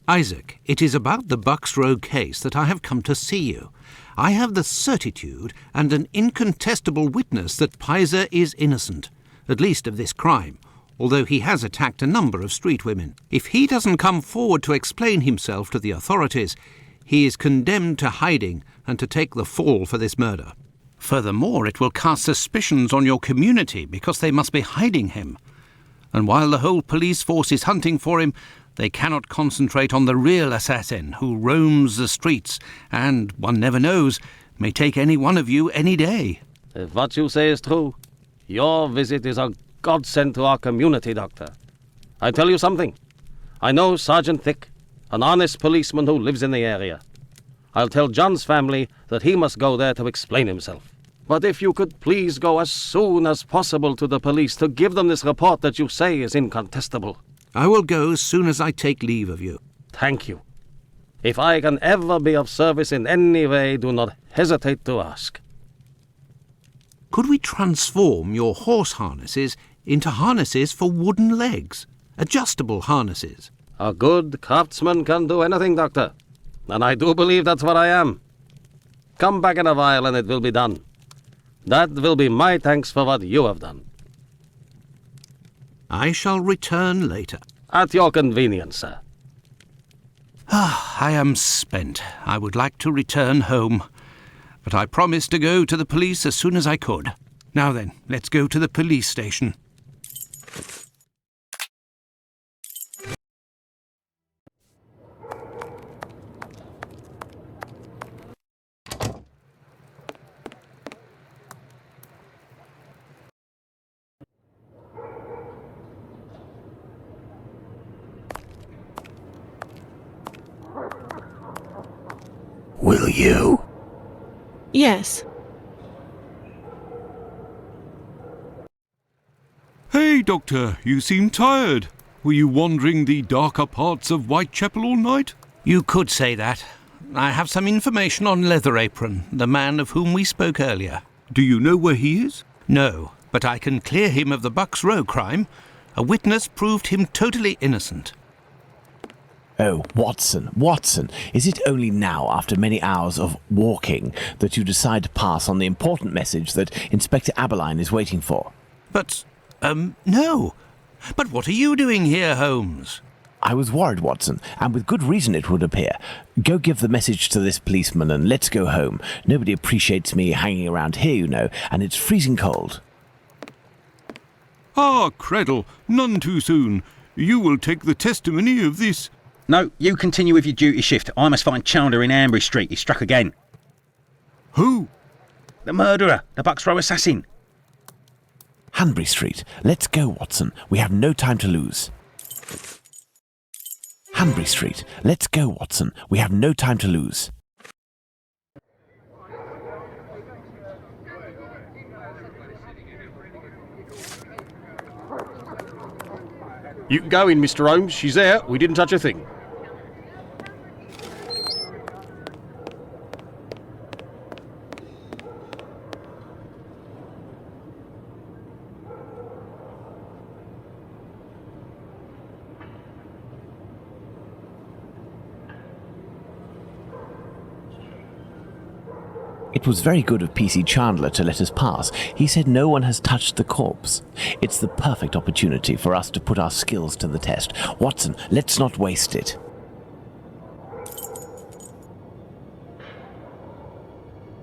Isaac, it is about the Bucks Row case that I have come to see you. I have the certitude and an incontestable witness that Pizer is innocent, at least of this crime, although he has attacked a number of street women. If he doesn't come forward to explain himself to the authorities, he is condemned to hiding and to take the fall for this murder. Furthermore, it will cast suspicions on your community because they must be hiding him. And while the whole police force is hunting for him, they cannot concentrate on the real assassin who roams the streets and, one never knows, may take any one of you any day. If what you say is true, your visit is a godsend to our community, Doctor. I tell you something. I know Sergeant Thick, an honest policeman who lives in the area. I'll tell John's family that he must go there to explain himself. But if you could please go as soon as possible to the police to give them this report that you say is incontestable. I will go as soon as I take leave of you. Thank you. If I can ever be of service in any way, do not hesitate to ask. Could we transform your horse harnesses into harnesses for wooden legs? Adjustable harnesses? A good craftsman can do anything, Doctor. And I do believe that's what I am. Come back in a while and it will be done. That will be my thanks for what you have done. I shall return later. At your convenience, sir. I am spent. I would like to return home, but I promised to go to the police as soon as I could. Now then, let's go to the police station. Will you? Yes. Hey, Doctor, you seem tired. Were you wandering the darker parts of Whitechapel all night? You could say that. I have some information on Leatherapron, the man of whom we spoke earlier. Do you know where he is? No, but I can clear him of the Bucks Row crime. A witness proved him totally innocent. Oh, Watson, is it only now, after many hours of walking, that you decide to pass on the important message that Inspector Aberline is waiting for? But, no. But what are you doing here, Holmes? I was worried, Watson, and with good reason it would appear. Go give the message to this policeman and let's go home. Nobody appreciates me hanging around here, you know, and it's freezing cold. Ah, Creddle, none too soon. You will take the testimony of this... No, you continue with your duty shift. I must find Chandler in Ambury Street. He's struck again. Who? The murderer, the Bucks Row assassin. Hanbury Street. Let's go, Watson. We have no time to lose. Hanbury Street. Let's go, Watson. We have no time to lose. You can go in, Mr. Holmes. She's there. We didn't touch a thing. It was very good of PC Chandler to let us pass. He said no one has touched the corpse. It's the perfect opportunity for us to put our skills to the test. Watson, let's not waste it.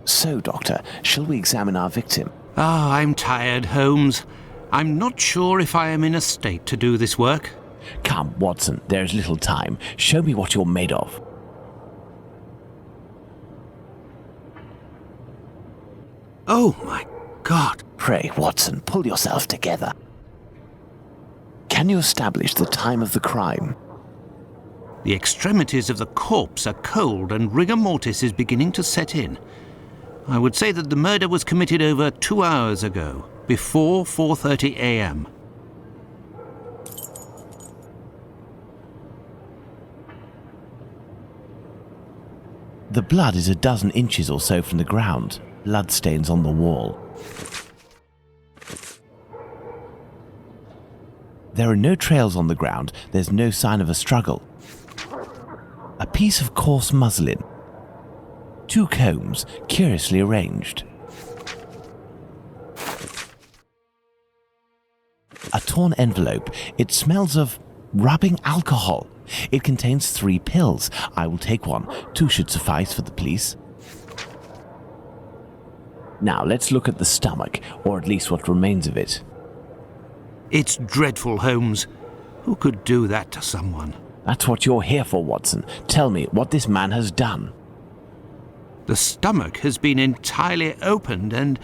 So, Doctor, shall we examine our victim? I'm tired, Holmes. I'm not sure if I am in a state to do this work. Come, Watson, there is little time. Show me what you're made of. Oh my God. Pray, Watson, pull yourself together. Can you establish the time of the crime? The extremities of the corpse are cold and rigor mortis is beginning to set in. I would say that the murder was committed over 2 hours ago, before 4:30 a.m. The blood is a dozen inches or so from the ground. Bloodstains on the wall. There are no trails on the ground. There's no sign of a struggle. A piece of coarse muslin. 2 combs, curiously arranged. A torn envelope. It smells of rubbing alcohol. It contains 3 pills. I will take one. 2 should suffice for the police. Now let's look at the stomach, or at least what remains of it. It's dreadful, Holmes. Who could do that to someone? That's what you're here for, Watson. Tell me what this man has done. The stomach has been entirely opened and...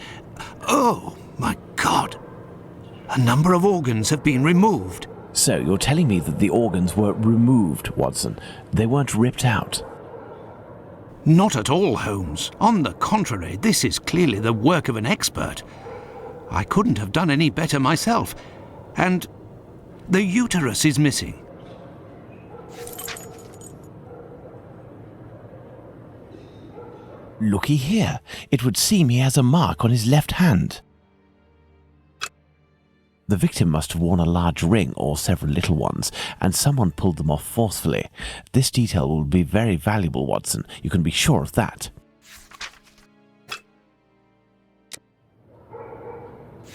oh, my God! A number of organs have been removed. So you're telling me that the organs were removed, Watson. They weren't ripped out. Not at all, Holmes. On the contrary, this is clearly the work of an expert. I couldn't have done any better myself. And the uterus is missing. Looky here. It would seem he has a mark on his left hand. The victim must have worn a large ring or several little ones, and someone pulled them off forcefully. This detail will be very valuable, Watson. You can be sure of that.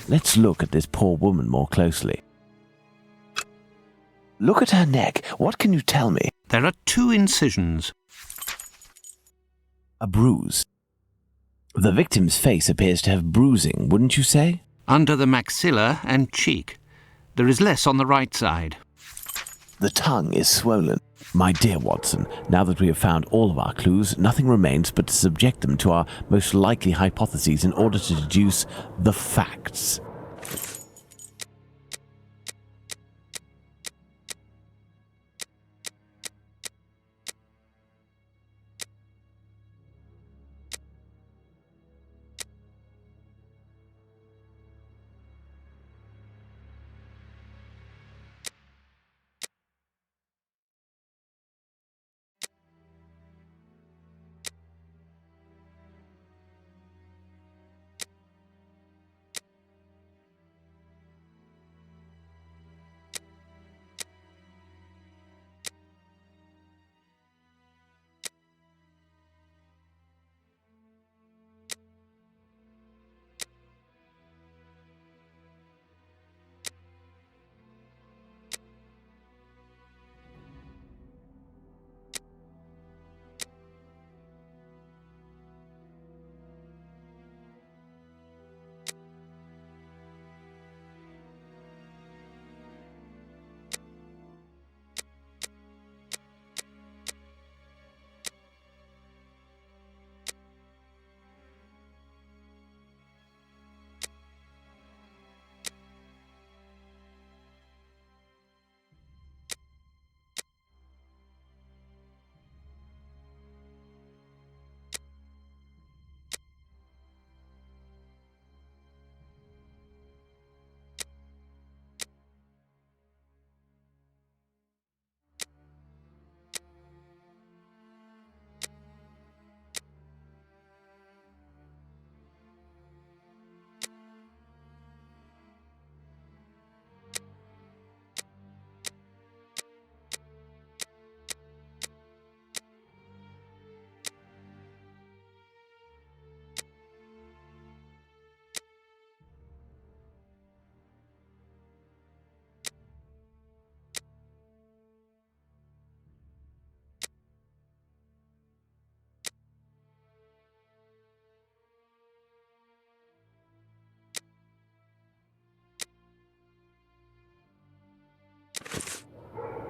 Let's look at this poor woman more closely. Look at her neck. What can you tell me? There are 2 incisions. A bruise. The victim's face appears to have bruising, wouldn't you say? Under the maxilla and cheek. There is less on the right side. The tongue is swollen. My dear Watson, now that we have found all of our clues, nothing remains but to subject them to our most likely hypotheses in order to deduce the facts.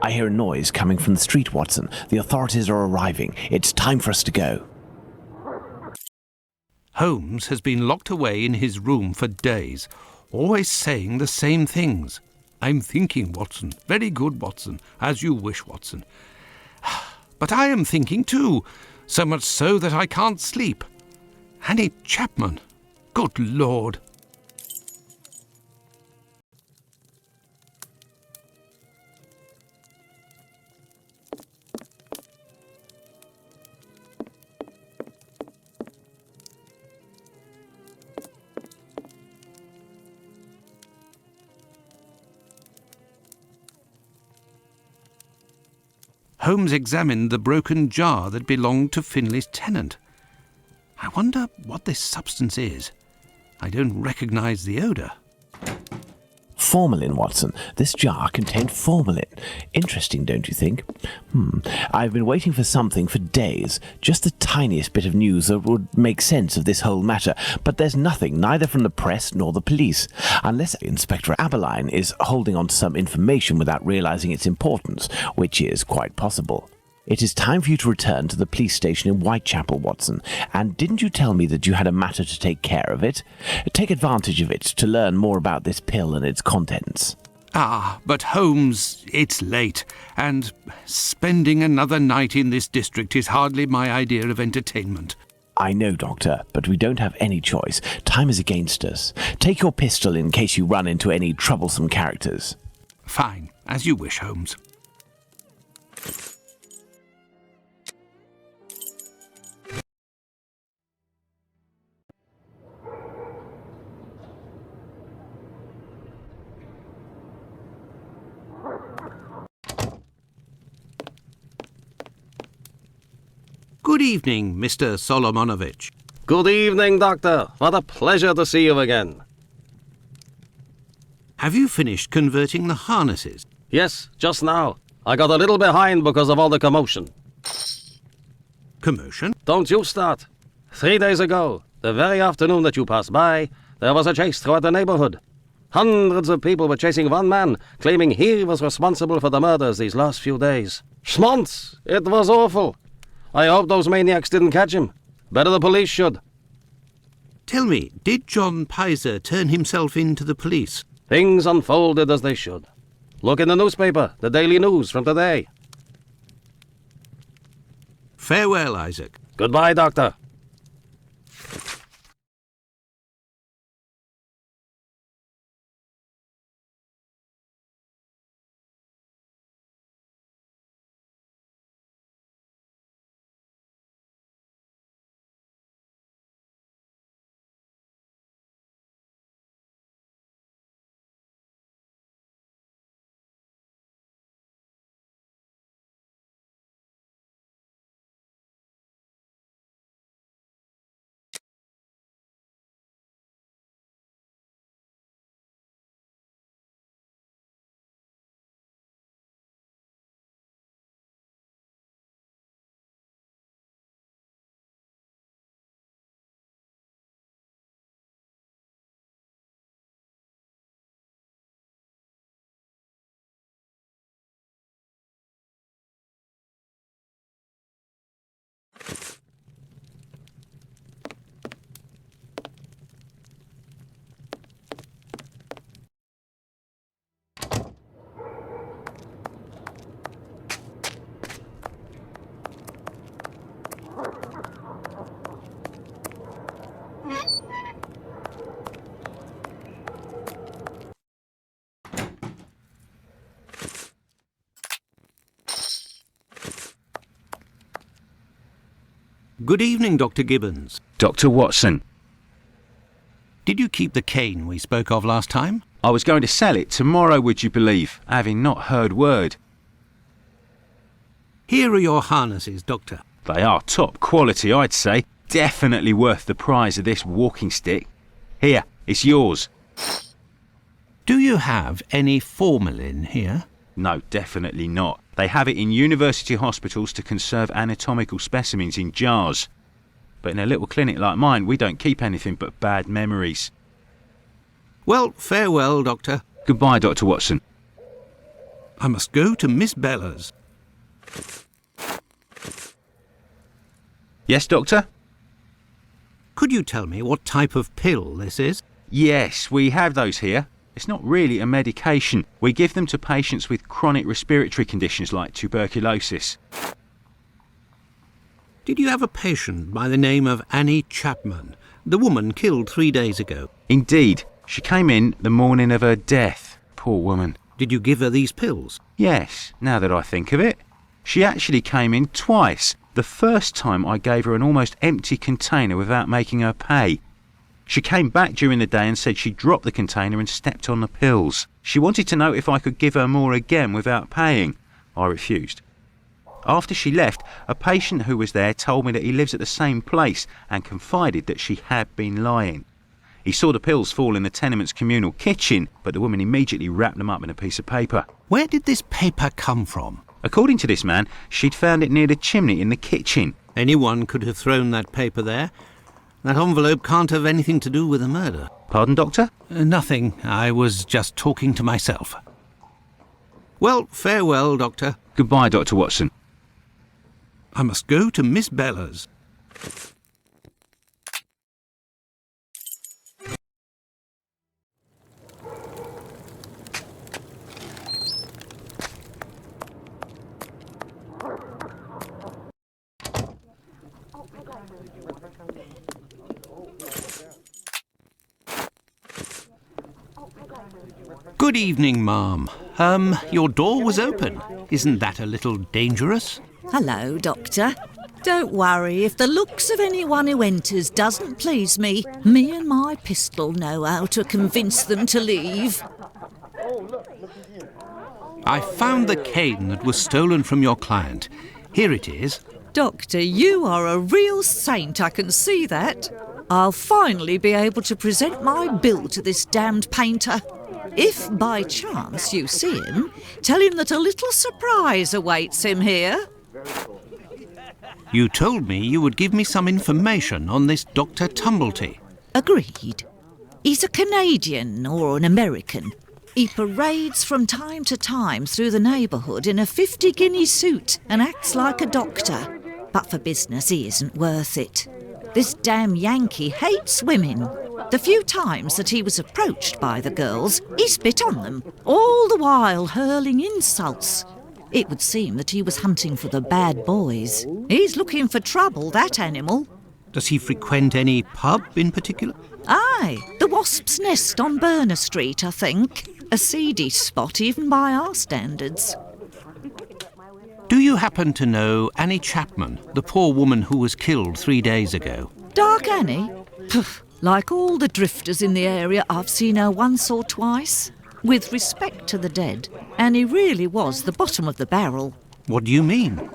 I hear a noise coming from the street, Watson. The authorities are arriving. It's time for us to go. Holmes has been locked away in his room for days, always saying the same things. I'm thinking, Watson. Very good, Watson. As you wish, Watson. But I am thinking too, so much so that I can't sleep. Annie Chapman. Good Lord. Holmes examined the broken jar that belonged to Finley's tenant. I wonder what this substance is. I don't recognize the odour. Formalin, Watson. This jar contained formalin. Interesting, don't you think? I've been waiting for something for days. Just the tiniest bit of news that would make sense of this whole matter. But there's nothing, neither from the press nor the police. Unless Inspector Aberline is holding on to some information without realizing its importance, which is quite possible. It is time for you to return to the police station in Whitechapel, Watson. And didn't you tell me that you had a matter to take care of it? Take advantage of it to learn more about this pill and its contents. Ah, but Holmes, it's late, and spending another night in this district is hardly my idea of entertainment. I know, Doctor, but we don't have any choice. Time is against us. Take your pistol in case you run into any troublesome characters. Fine, as you wish, Holmes. Good evening, Mr. Solomonovich. Good evening, Doctor. What a pleasure to see you again. Have you finished converting the harnesses? Yes, just now. I got a little behind because of all the commotion. Commotion? Don't you start. 3 days ago, the very afternoon that you passed by, there was a chase throughout the neighborhood. Hundreds of people were chasing one man, claiming he was responsible for the murders these last few days. Schmonz! It was awful. I hope those maniacs didn't catch him. Better the police should. Tell me, did John Pizer turn himself in to the police? Things unfolded as they should. Look in the newspaper, the Daily News from today. Farewell, Isaac. Goodbye, Doctor. Good evening, Dr. Gibbons. Dr. Watson. Did you keep the cane we spoke of last time? I was going to sell it tomorrow, would you believe, having not heard word. Here are your harnesses, Doctor. They are top quality, I'd say. Definitely worth the price of this walking stick. Here, it's yours. Do you have any formalin here? No, definitely not. They have it in university hospitals to conserve anatomical specimens in jars. But in a little clinic like mine, we don't keep anything but bad memories. Well, farewell, Doctor. Goodbye, Dr. Watson. I must go to Miss Bella's. Yes, Doctor? Could you tell me what type of pill this is? Yes, we have those here. It's not really a medication. We give them to patients with chronic respiratory conditions like tuberculosis. Did you have a patient by the name of Annie Chapman, the woman killed 3 days ago? Indeed. She came in the morning of her death. Poor woman. Did you give her these pills? Yes, now that I think of it. She actually came in twice. The first time I gave her an almost empty container without making her pay. She came back during the day and said she dropped the container and stepped on the pills. She wanted to know if I could give her more again without paying. I refused. After she left, a patient who was there told me that he lives at the same place and confided that she had been lying. He saw the pills fall in the tenement's communal kitchen, but the woman immediately wrapped them up in a piece of paper. Where did this paper come from? According to this man, she'd found it near the chimney in the kitchen. Anyone could have thrown that paper there. That envelope can't have anything to do with the murder. Pardon, Doctor? Nothing. I was just talking to myself. Well, farewell, Doctor. Goodbye, Dr. Watson. I must go to Miss Bella's. Good evening, ma'am. Your door was open. Isn't that a little dangerous? Hello, Doctor. Don't worry if the looks of anyone who enters doesn't please me. Me and my pistol know how to convince them to leave. I found the cane that was stolen from your client. Here it is. Doctor, you are a real saint, I can see that. I'll finally be able to present my bill to this damned painter. If by chance you see him, tell him that a little surprise awaits him here. You told me you would give me some information on this Dr. Tumblety. Agreed. He's a Canadian or an American. He parades from time to time through the neighbourhood in a 50-guinea suit and acts like a doctor. But for business, he isn't worth it. This damn Yankee hates women. The few times that he was approached by the girls, he spit on them, all the while hurling insults. It would seem that he was hunting for the bad boys. He's looking for trouble, that animal. Does he frequent any pub in particular? Aye, the Wasp's Nest on Burner Street, I think. A seedy spot even by our standards. Do you happen to know Annie Chapman, the poor woman who was killed 3 days ago? Dark Annie? Poof. Like all the drifters in the area, I've seen her once or twice. With respect to the dead, Annie really was the bottom of the barrel. What do you mean?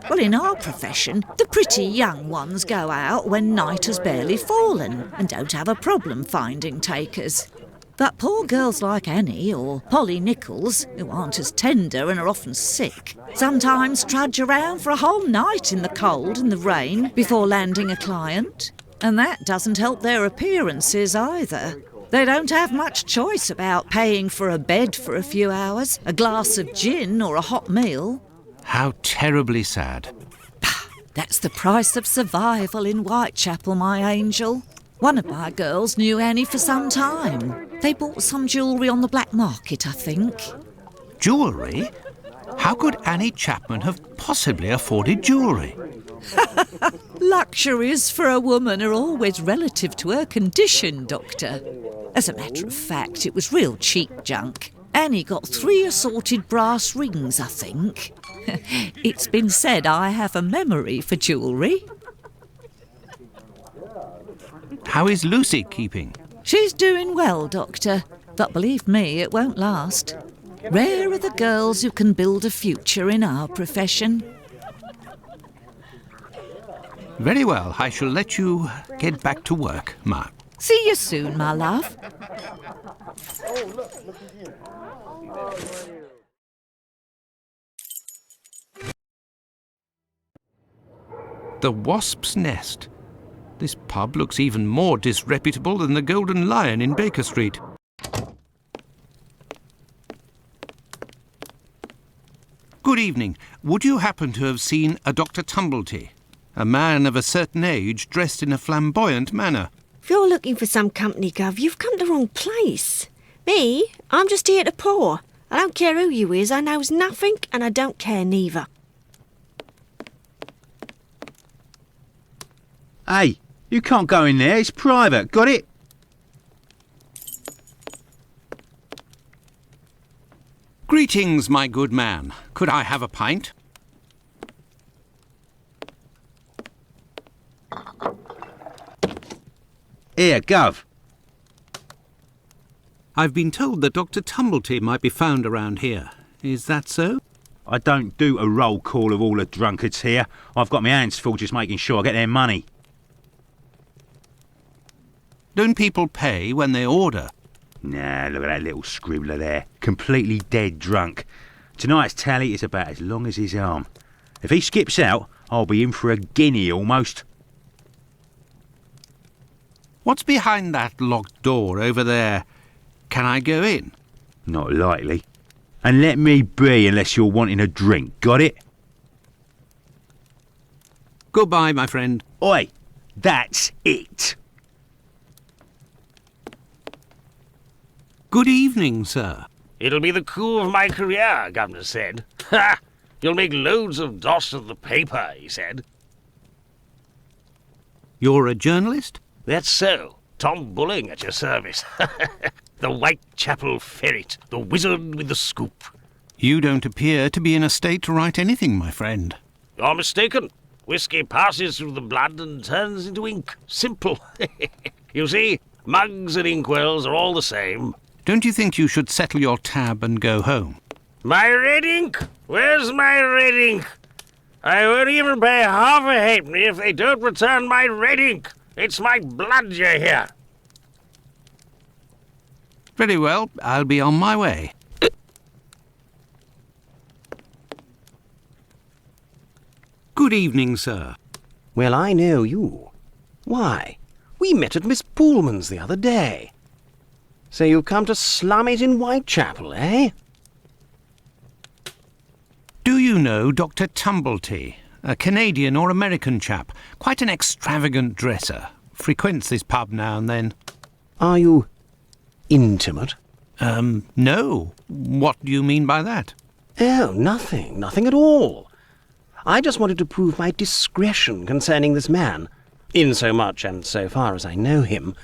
Well, in our profession, the pretty young ones go out when night has barely fallen and don't have a problem finding takers. But poor girls like Annie or Polly Nichols, who aren't as tender and are often sick, sometimes trudge around for a whole night in the cold and the rain before landing a client. And that doesn't help their appearances either. They don't have much choice about paying for a bed for a few hours, a glass of gin or a hot meal. How terribly sad. That's the price of survival in Whitechapel, my angel. One of my girls knew Annie for some time. They bought some jewellery on the black market, I think. Jewellery? How could Annie Chapman have possibly afforded jewellery? Luxuries for a woman are always relative to her condition, Doctor. As a matter of fact, it was real cheap junk. Annie got 3 assorted brass rings, I think. It's been said I have a memory for jewellery. How is Lucy keeping? She's doing well, Doctor, but believe me, it won't last. Rare are the girls who can build a future in our profession. Very well, I shall let you get back to work, Ma. See you soon, my love. The Wasp's Nest. This pub looks even more disreputable than the Golden Lion in Baker Street. Good evening. Would you happen to have seen a Dr. Tumblety? A man of a certain age dressed in a flamboyant manner. If you're looking for some company, Gov, you've come to the wrong place. Me, I'm just here to pour. I don't care who you is, I knows nothing and I don't care neither. Hey, you can't go in there. It's private. Got it? Greetings, my good man. Could I have a pint? Here, Gov. I've been told that Dr. Tumblety might be found around here. Is that so? I don't do a roll call of all the drunkards here. I've got my hands full just making sure I get their money. Don't people pay when they order? Nah, look at that little scribbler there. Completely dead drunk. Tonight's tally is about as long as his arm. If he skips out, I'll be in for a guinea almost. What's behind that locked door over there? Can I go in? Not likely. And let me be unless you're wanting a drink. Got it? Goodbye, my friend. Oi, that's it. Good evening, sir. It'll be the coup of my career, Governor said. Ha! You'll make loads of dots of the paper, he said. You're a journalist? That's so. Tom Bulling at your service. The Whitechapel ferret, the wizard with the scoop. You don't appear to be in a state to write anything, my friend. You're mistaken. Whiskey passes through the blood and turns into ink. Simple. You see, mugs and inkwells are all the same. Don't you think you should settle your tab and go home? My red ink? Where's my red ink? I won't even pay half a halfpenny if they don't return my red ink. It's my blood you hear. Very well, I'll be on my way. Good evening, sir. Well, I know you. Why, we met at Miss Poolman's the other day. So you've come to slum it in Whitechapel, eh? Do you know Dr. Tumblety, a Canadian or American chap, quite an extravagant dresser, frequents this pub now and then? Are you intimate? No. What do you mean by that? Oh, nothing at all. I just wanted to prove my discretion concerning this man, in so much and so far as I know him.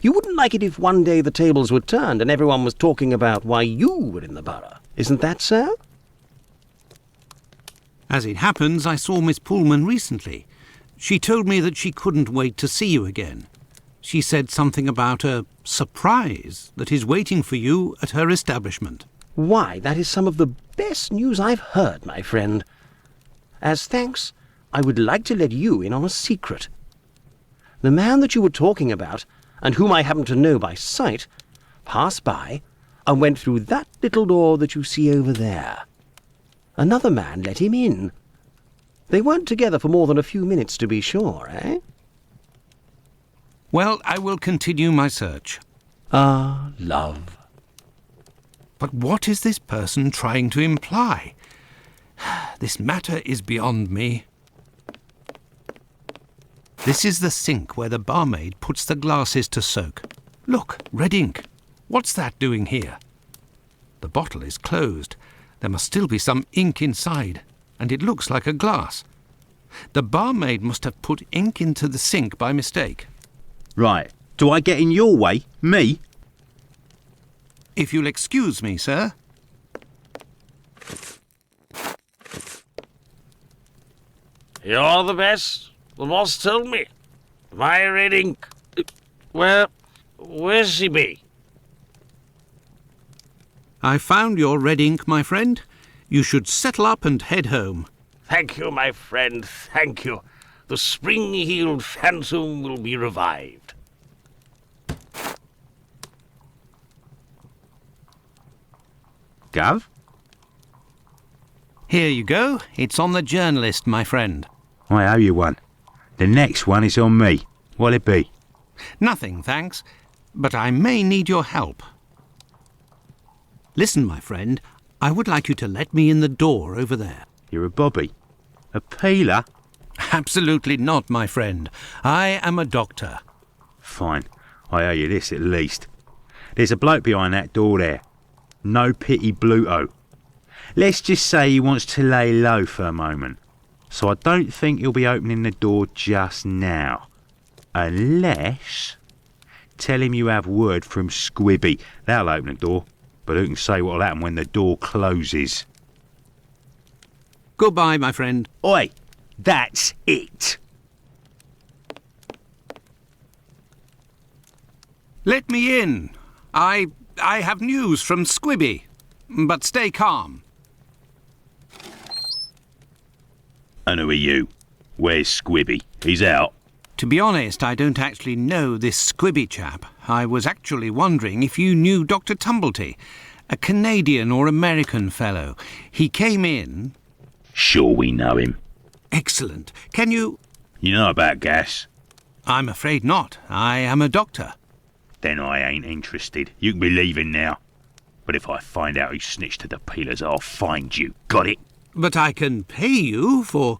You wouldn't like it if one day the tables were turned and everyone was talking about why you were in the borough. Isn't that so? As it happens, I saw Miss Poolman recently. She told me that she couldn't wait to see you again. She said something about a surprise that is waiting for you at her establishment. Why, that is some of the best news I've heard, my friend. As thanks, I would like to let you in on a secret. The man that you were talking about, and whom I happen to know by sight, passed by and went through that little door that you see over there. Another man let him in. They weren't together for more than a few minutes, to be sure, eh? Well, I will continue my search. Ah, love. But what is this person trying to imply? This matter is beyond me. This is the sink where the barmaid puts the glasses to soak. Look, red ink. What's that doing here? The bottle is closed. There must still be some ink inside, and it looks like a glass. The barmaid must have put ink into the sink by mistake. Right. Do I get in your way? Me? If you'll excuse me, sir. You're the best. The boss told me. My red ink. Where's she be? I found your red ink, my friend. You should settle up and head home. Thank you, my friend, thank you. The spring-heeled phantom will be revived. Gov? Here you go. It's on the journalist, my friend. I owe you one. The next one is on me. What'll it be? Nothing, thanks. But I may need your help. Listen, my friend, I would like you to let me in the door over there. You're a bobby. A peeler? Absolutely not, my friend. I am a doctor. Fine. I owe you this at least. There's a bloke behind that door there. No pity Bluto. Let's just say he wants to lay low for a moment. So I don't think he'll be opening the door just now. Unless... Tell him you have word from Squibby. They'll open the door. But who can say what'll happen when the door closes? Goodbye, my friend. Oi! That's it! Let me in. I have news from Squibby. But stay calm. And who are you? Where's Squibby? He's out. To be honest, I don't actually know this Squibby chap. I was actually wondering if you knew Dr. Tumblety, a Canadian or American fellow. He came in... Sure we know him. Excellent. Can you... You know about gas? I'm afraid not. I am a doctor. Then I ain't interested. You can be leaving now. But if I find out who snitched to the peelers, I'll find you. Got it? But I can pay you for...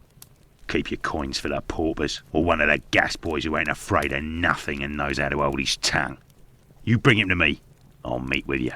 Keep your coins for the paupers, or one of the gas boys who ain't afraid of nothing and knows how to hold his tongue. You bring him to me. I'll meet with you.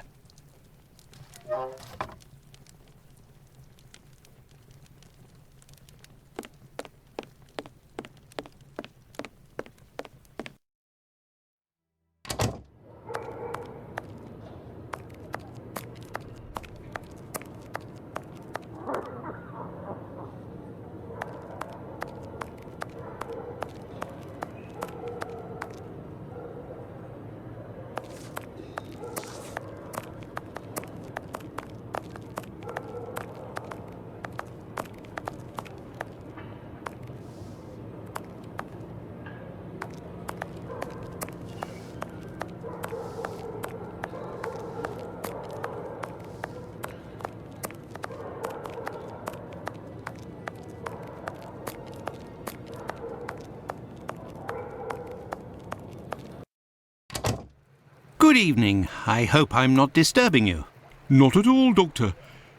Good evening. I hope I'm not disturbing you. Not at all, Doctor.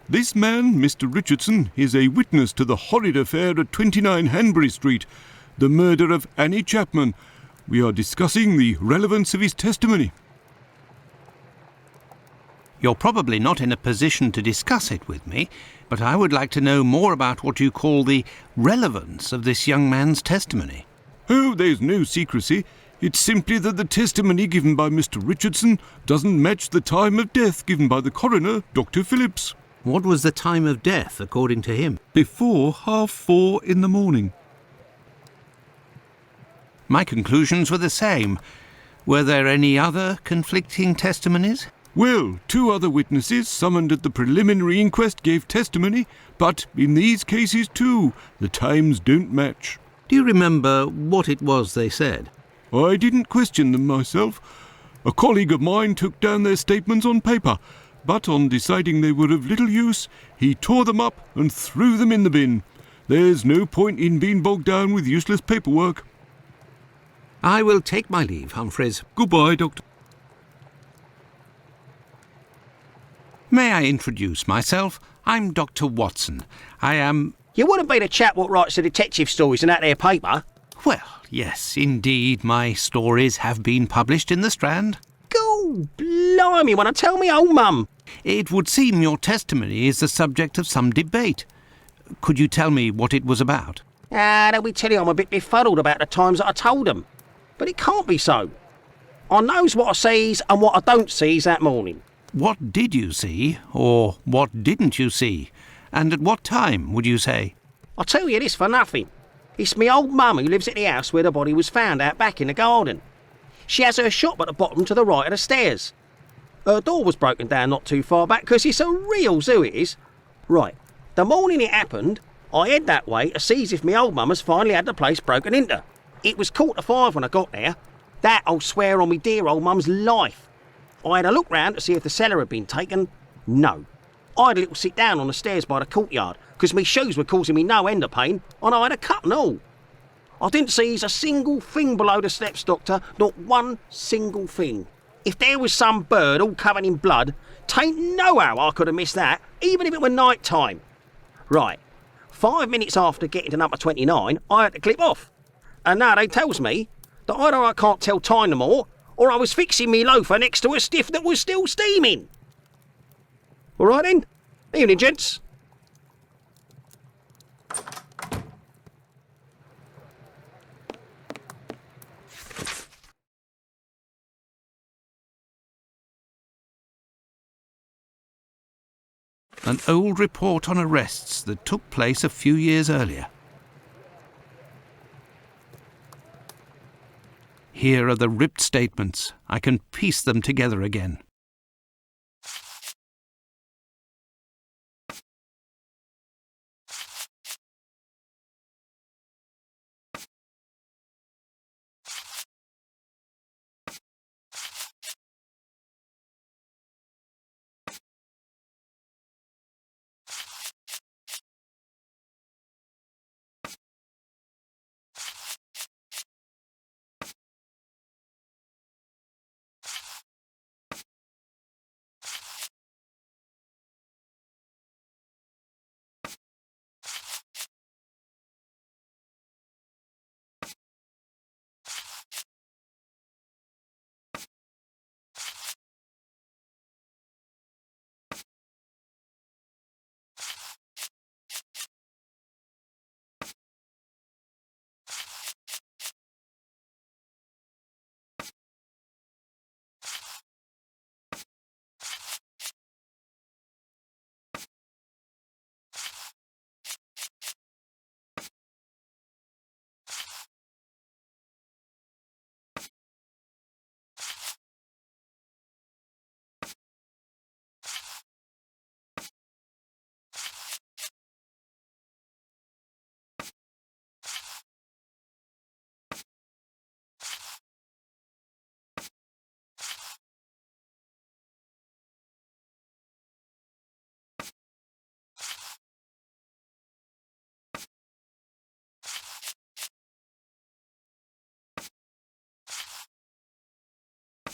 This man, Mr. Richardson, is a witness to the horrid affair at 29 Hanbury Street, the murder of Annie Chapman. We are discussing the relevance of his testimony. You're probably not in a position to discuss it with me, but I would like to know more about what you call the relevance of this young man's testimony. Oh, there's no secrecy. It's simply that the testimony given by Mr. Richardson doesn't match the time of death given by the coroner, Dr. Phillips. What was the time of death, according to him? Before 4:30 in the morning. My conclusions were the same. Were there any other conflicting testimonies? Well, 2 other witnesses summoned at the preliminary inquest gave testimony, but in these cases too, the times don't match. Do you remember what it was they said? I didn't question them myself. A colleague of mine took down their statements on paper, but on deciding they were of little use, he tore them up and threw them in the bin. There's no point in being bogged down with useless paperwork. I will take my leave, Humphreys. Goodbye, Doctor. May I introduce myself? I'm Dr. Watson. I am... You wouldn't be the chap what writes the detective stories in that there paper? Well, yes, indeed, my stories have been published in the Strand. Go blimey, wanna tell me old mum? It would seem your testimony is the subject of some debate. Could you tell me what it was about? They'll be telling I'm a bit befuddled about the times that I told them. But it can't be so. I knows what I sees and what I don't sees that morning. What did you see, or what didn't you see? And at what time, would you say? I'll tell you this for nothing. It's me old mum who lives at the house where the body was found out back in the garden. She has her shop at the bottom to the right of the stairs. Her door was broken down not too far back because it's a real zoo it is. Right, the morning it happened, I head that way to see if me old mum has finally had the place broken into. It was 4:45 when I got there. That I'll swear on me dear old mum's life. I had a look round to see if the cellar had been taken. No. I had a little sit down on the stairs by the courtyard because me shoes were causing me no end of pain and I had a cut and all. I didn't see a single thing below the steps, Doctor, not one single thing. If there was some bird all covered in blood, 'Tain't no how I could have missed that, even if it were night time. Right, 5 minutes after getting to number 29, I had to clip off. And now they tells me that either I can't tell time no more, or I was fixing me loafer next to a stiff that was still steaming. All right then. Evening, gents. An old report on arrests that took place a few years earlier. Here are the ripped statements. I can piece them together again.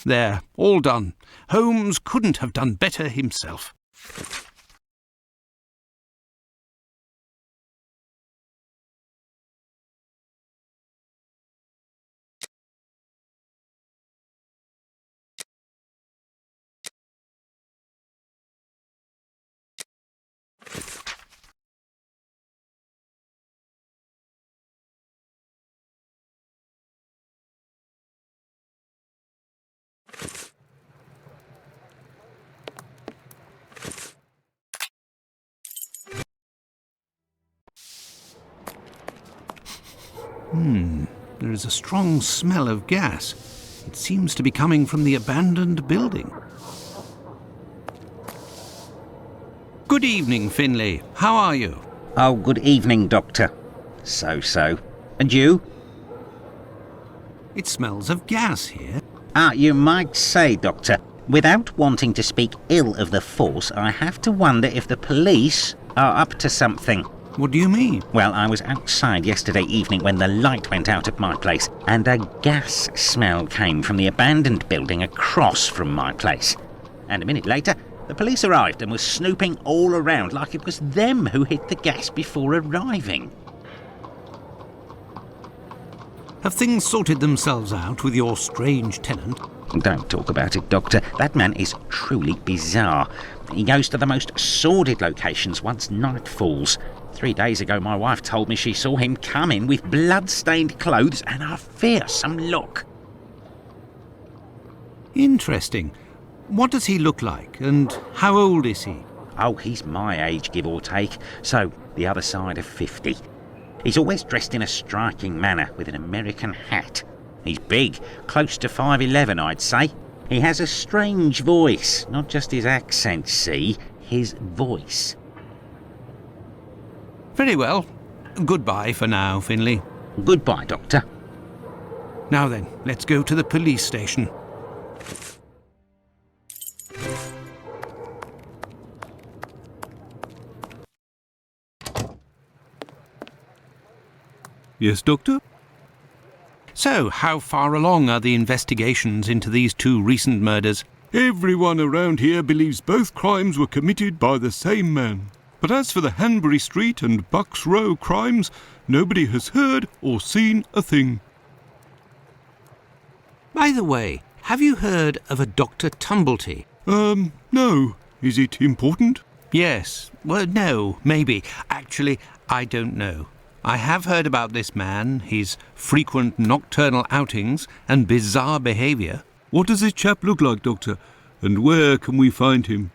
There, all done. Holmes couldn't have done better himself. There is a strong smell of gas. It seems to be coming from the abandoned building. Good evening, Finlay. How are you? Oh, good evening, Doctor. So. And you? It smells of gas here. You might say, Doctor. Without wanting to speak ill of the force, I have to wonder if the police are up to something. What do you mean? Well, I was outside yesterday evening when the light went out at my place, and a gas smell came from the abandoned building across from my place. And a minute later, the police arrived and was snooping all around like it was them who hit the gas before arriving. Have things sorted themselves out with your strange tenant? Don't talk about it, Doctor. That man is truly bizarre. He goes to the most sordid locations once night falls. 3 days ago, my wife told me she saw him come in with blood-stained clothes and a fearsome look. Interesting. What does he look like, and how old is he? Oh, he's my age, give or take, so the other side of 50. He's always dressed in a striking manner, with an American hat. He's big, close to 5'11", I'd say. He has a strange voice, not just his accent, see, his voice. Very well. Goodbye for now, Finlay. Goodbye, Doctor. Now then, let's go to the police station. Yes, Doctor? So, how far along are the investigations into these two recent murders? Everyone around here believes both crimes were committed by the same man. But as for the Hanbury Street and Bucks Row crimes, nobody has heard or seen a thing. By the way, have you heard of a Dr. Tumblety? No. Is it important? Yes. Well, no, maybe. Actually, I don't know. I have heard about this man, his frequent nocturnal outings and bizarre behaviour. What does this chap look like, Doctor? And where can we find him?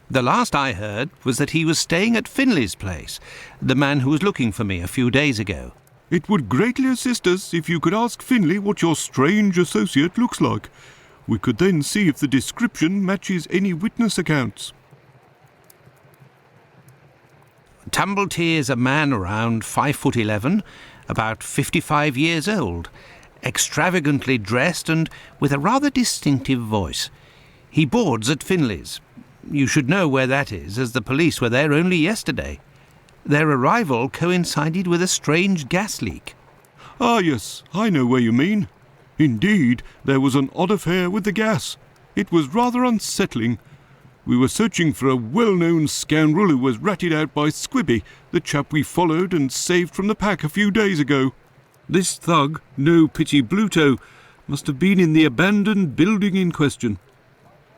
The last I heard was that he was staying at Finley's place, the man who was looking for me a few days ago. It would greatly assist us if you could ask Finley what your strange associate looks like. We could then see if the description matches any witness accounts. Tumblety is a man around 5'11", about 55 years old, extravagantly dressed and with a rather distinctive voice. He boards at Finley's. You should know where that is, as the police were there only yesterday. Their arrival coincided with a strange gas leak. Ah, yes, I know where you mean. Indeed, there was an odd affair with the gas. It was rather unsettling. We were searching for a well-known scoundrel who was ratted out by Squibby, the chap we followed and saved from the pack a few days ago. This thug, No Pity Bluto, must have been in the abandoned building in question.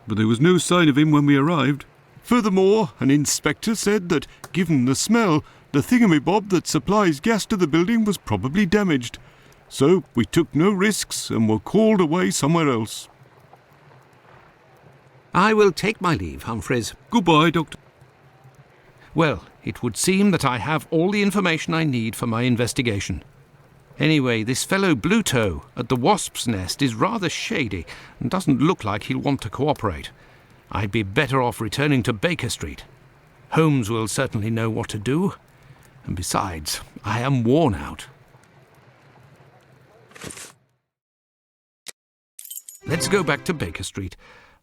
But there was no sign of him when we arrived. Furthermore, an inspector said that, given the smell, the thingamabob that supplies gas to the building was probably damaged. So we took no risks and were called away somewhere else. I will take my leave, Humphreys. Goodbye, Doctor. Well, it would seem that I have all the information I need for my investigation. Anyway, this fellow Bluto at the Wasp's Nest is rather shady and doesn't look like he'll want to cooperate. I'd be better off returning to Baker Street. Holmes will certainly know what to do. And besides, I am worn out. Let's go back to Baker Street.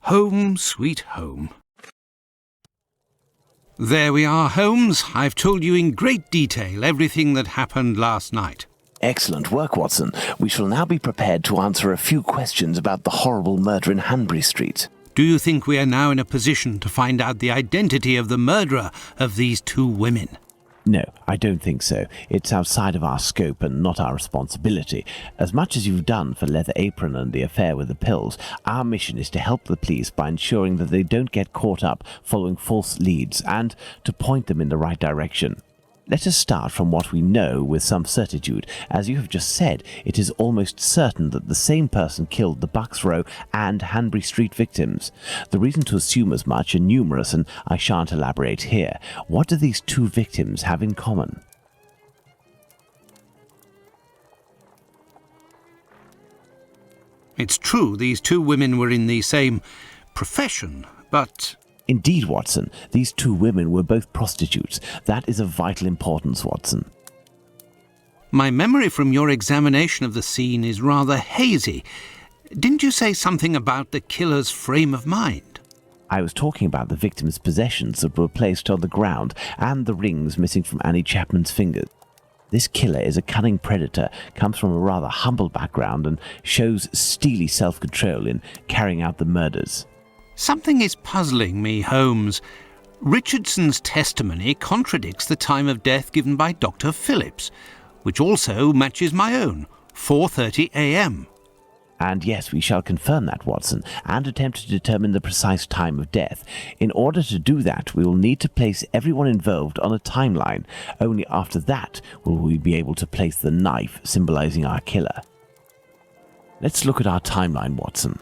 Home, sweet home. There we are, Holmes. I've told you in great detail everything that happened last night. Excellent work, Watson. We shall now be prepared to answer a few questions about the horrible murder in Hanbury Street. Do you think we are now in a position to find out the identity of the murderer of these two women? No, I don't think so. It's outside of our scope and not our responsibility. As much as you've done for Leather Apron and the affair with the pills, our mission is to help the police by ensuring that they don't get caught up following false leads and to point them in the right direction. Let us start from what we know with some certitude. As you have just said, it is almost certain that the same person killed the Bucks Row and Hanbury Street victims. The reason to assume as much are numerous, and I shan't elaborate here. What do these two victims have in common? It's true these two women were in the same profession, but... Indeed, Watson, these two women were both prostitutes. That is of vital importance, Watson. My memory from your examination of the scene is rather hazy. Didn't you say something about the killer's frame of mind? I was talking about the victim's possessions that were placed on the ground and the rings missing from Annie Chapman's fingers. This killer is a cunning predator, comes from a rather humble background and shows steely self-control in carrying out the murders. Something is puzzling me, Holmes. Richardson's testimony contradicts the time of death given by Dr. Phillips, which also matches my own, 4:30 a.m. And yes, we shall confirm that, Watson, and attempt to determine the precise time of death. In order to do that, we will need to place everyone involved on a timeline. Only after that will we be able to place the knife symbolizing our killer. Let's look at our timeline, Watson.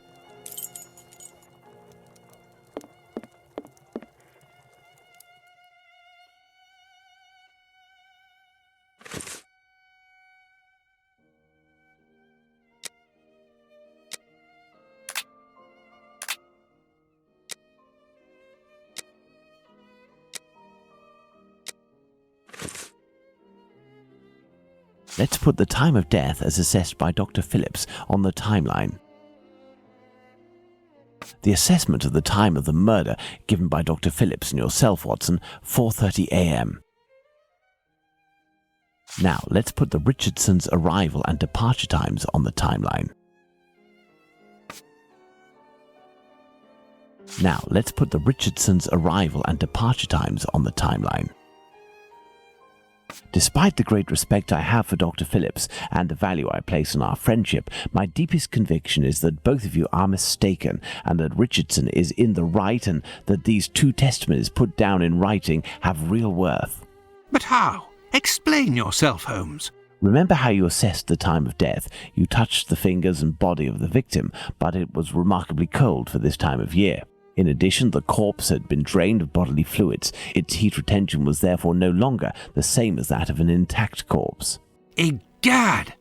Let's put the time of death as assessed by Dr. Phillips on the timeline. The assessment of the time of the murder given by Dr. Phillips and yourself, Watson, 4:30 a.m. Now, let's put the Richardsons' arrival and departure times on the timeline. Now, let's put the Richardsons' arrival and departure times on the timeline. Despite the great respect I have for Dr. Phillips and the value I place on our friendship, my deepest conviction is that both of you are mistaken and that Richardson is in the right and that these two testimonies put down in writing have real worth. But how? Explain yourself, Holmes. Remember how you assessed the time of death. You touched the fingers and body of the victim, but it was remarkably cold for this time of year. In addition, the corpse had been drained of bodily fluids. Its heat retention was therefore no longer the same as that of an intact corpse. Egad!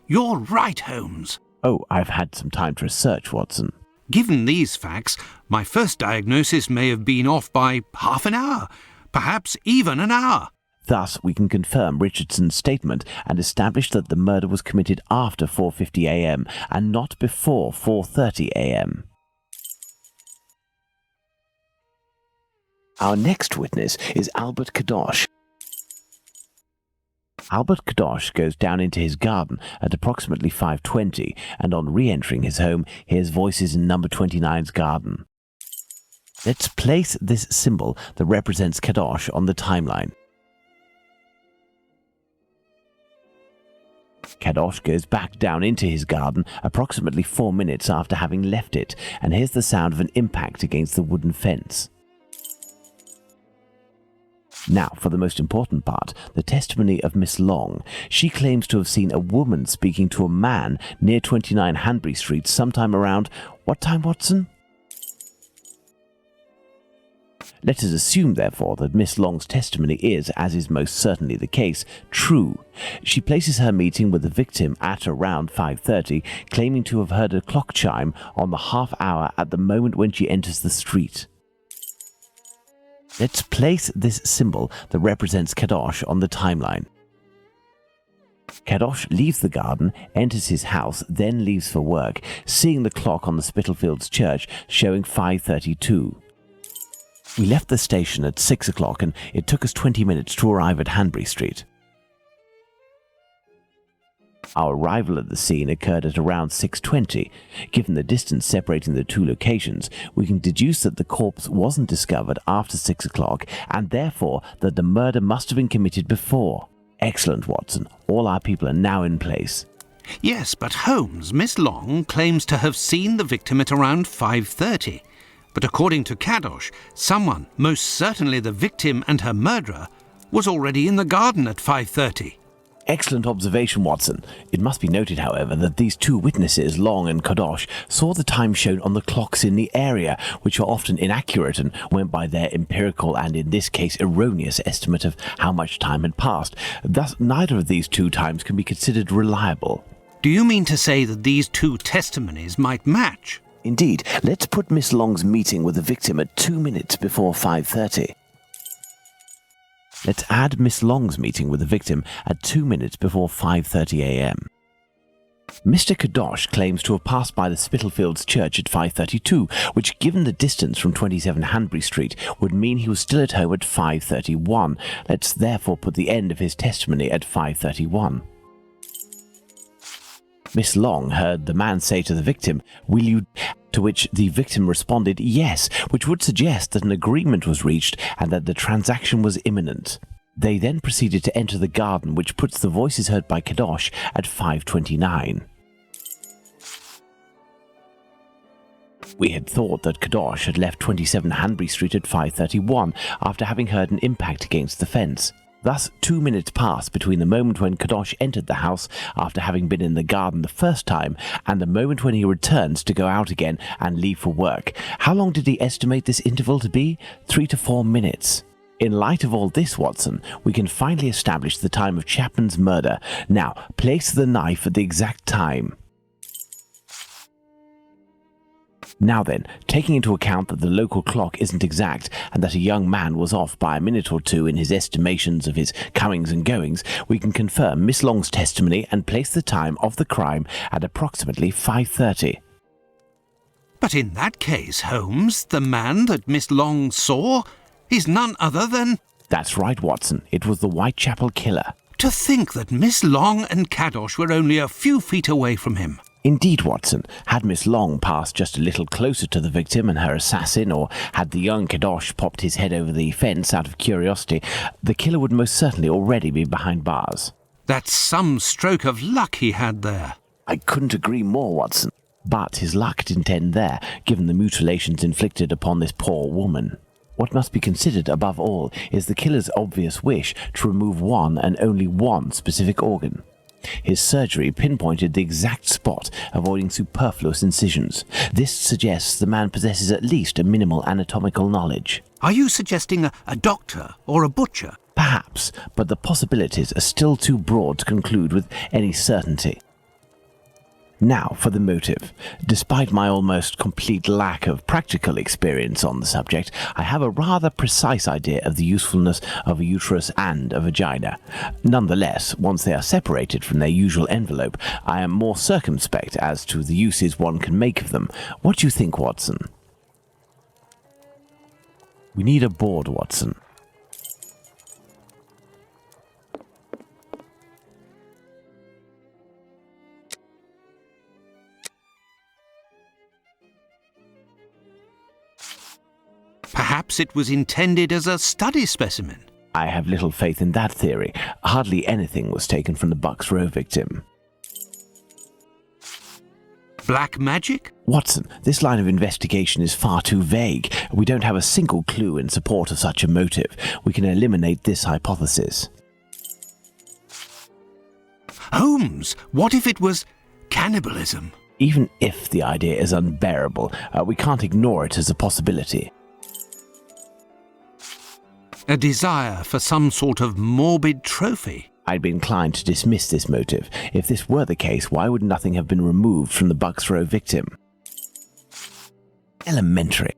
You're right, Holmes. Oh, I've had some time to research, Watson. Given these facts, my first diagnosis may have been off by half an hour, perhaps even an hour. Thus, we can confirm Richardson's statement and establish that the murder was committed after 4:50 a.m. and not before 4:30 a.m. Our next witness is Albert Kadosh. Albert Kadosh goes down into his garden at approximately 5:20 and on re-entering his home hears voices in number 29's garden. Let's place this symbol that represents Kadosh on the timeline. Kadosh goes back down into his garden approximately 4 minutes after having left it and hears the sound of an impact against the wooden fence. Now, for the most important part, the testimony of Miss Long. She claims to have seen a woman speaking to a man near 29 Hanbury Street sometime around... What time, Watson? Let us assume, therefore, that Miss Long's testimony is, as is most certainly the case, true. She places her meeting with the victim at around 5:30, claiming to have heard a clock chime on the half hour at the moment when she enters the street. Let's place this symbol that represents Kadosh on the timeline. Kadosh leaves the garden, enters his house, then leaves for work, seeing the clock on the Spitalfields church showing 5:32. We left the station at 6 o'clock and it took us 20 minutes to arrive at Hanbury Street. Our arrival at the scene occurred at around 6:20. Given the distance separating the two locations, we can deduce that the corpse wasn't discovered after 6 o'clock and therefore that the murder must have been committed before. Excellent, Watson. All our people are now in place. Yes, but Holmes, Miss Long claims to have seen the victim at around 5:30. But according to Kadosh, someone, most certainly the victim and her murderer, was already in the garden at 5:30. Excellent observation, Watson. It must be noted, however, that these two witnesses, Long and Kadosh, saw the time shown on the clocks in the area, which are often inaccurate and went by their empirical and, in this case, erroneous estimate of how much time had passed. Thus, neither of these two times can be considered reliable. Do you mean to say that these two testimonies might match? Indeed. Let's put Miss Long's meeting with the victim at 2 minutes before 5:30. Let's add Miss Long's meeting with the victim at 2 minutes before 5:30 a.m. Mr. Kadosh claims to have passed by the Spitalfields church at 5:32, which, given the distance from 27 Hanbury Street, would mean he was still at home at 5:31. Let's therefore put the end of his testimony at 5:31. Miss Long heard the man say to the victim, "Will you?" to which the victim responded, "Yes," which would suggest that an agreement was reached and that the transaction was imminent. They then proceeded to enter the garden, which puts the voices heard by Kadosh at 5:29. We had thought that Kadosh had left 27 Hanbury Street at 5:31 after having heard an impact against the fence. Thus, 2 minutes passed between the moment when Kadosh entered the house after having been in the garden the first time and the moment when he returns to go out again and leave for work. How long did he estimate this interval to be? 3 to 4 minutes. In light of all this, Watson, we can finally establish the time of Chapman's murder. Now, place the knife at the exact time. Now then, taking into account that the local clock isn't exact and that a young man was off by a minute or two in his estimations of his comings and goings, we can confirm Miss Long's testimony and place the time of the crime at approximately 5:30. But in that case, Holmes, the man that Miss Long saw is none other than... That's right, Watson. It was the Whitechapel killer. To think that Miss Long and Kadosh were only a few feet away from him. Indeed, Watson, had Miss Long passed just a little closer to the victim and her assassin, or had the young Kadosh popped his head over the fence out of curiosity, the killer would most certainly already be behind bars. That's some stroke of luck he had there. I couldn't agree more, Watson. But his luck didn't end there, given the mutilations inflicted upon this poor woman. What must be considered above all is the killer's obvious wish to remove one and only one specific organ. His surgery pinpointed the exact spot, avoiding superfluous incisions. This suggests the man possesses at least a minimal anatomical knowledge. Are you suggesting a doctor or a butcher? Perhaps, but the possibilities are still too broad to conclude with any certainty. Now for the motive. Despite my almost complete lack of practical experience on the subject, I have a rather precise idea of the usefulness of a uterus and a vagina. Nonetheless, once they are separated from their usual envelope, I am more circumspect as to the uses one can make of them. What do you think, Watson? We need a board, Watson. Perhaps it was intended as a study specimen. I have little faith in that theory. Hardly anything was taken from the Bucks Row victim. Black magic? Watson, this line of investigation is far too vague. We don't have a single clue in support of such a motive. We can eliminate this hypothesis. Holmes, what if it was cannibalism? Even if the idea is unbearable, we can't ignore it as a possibility. A desire for some sort of morbid trophy? I'd be inclined to dismiss this motive. If this were the case, why would nothing have been removed from the Bucks Row victim? Elementary.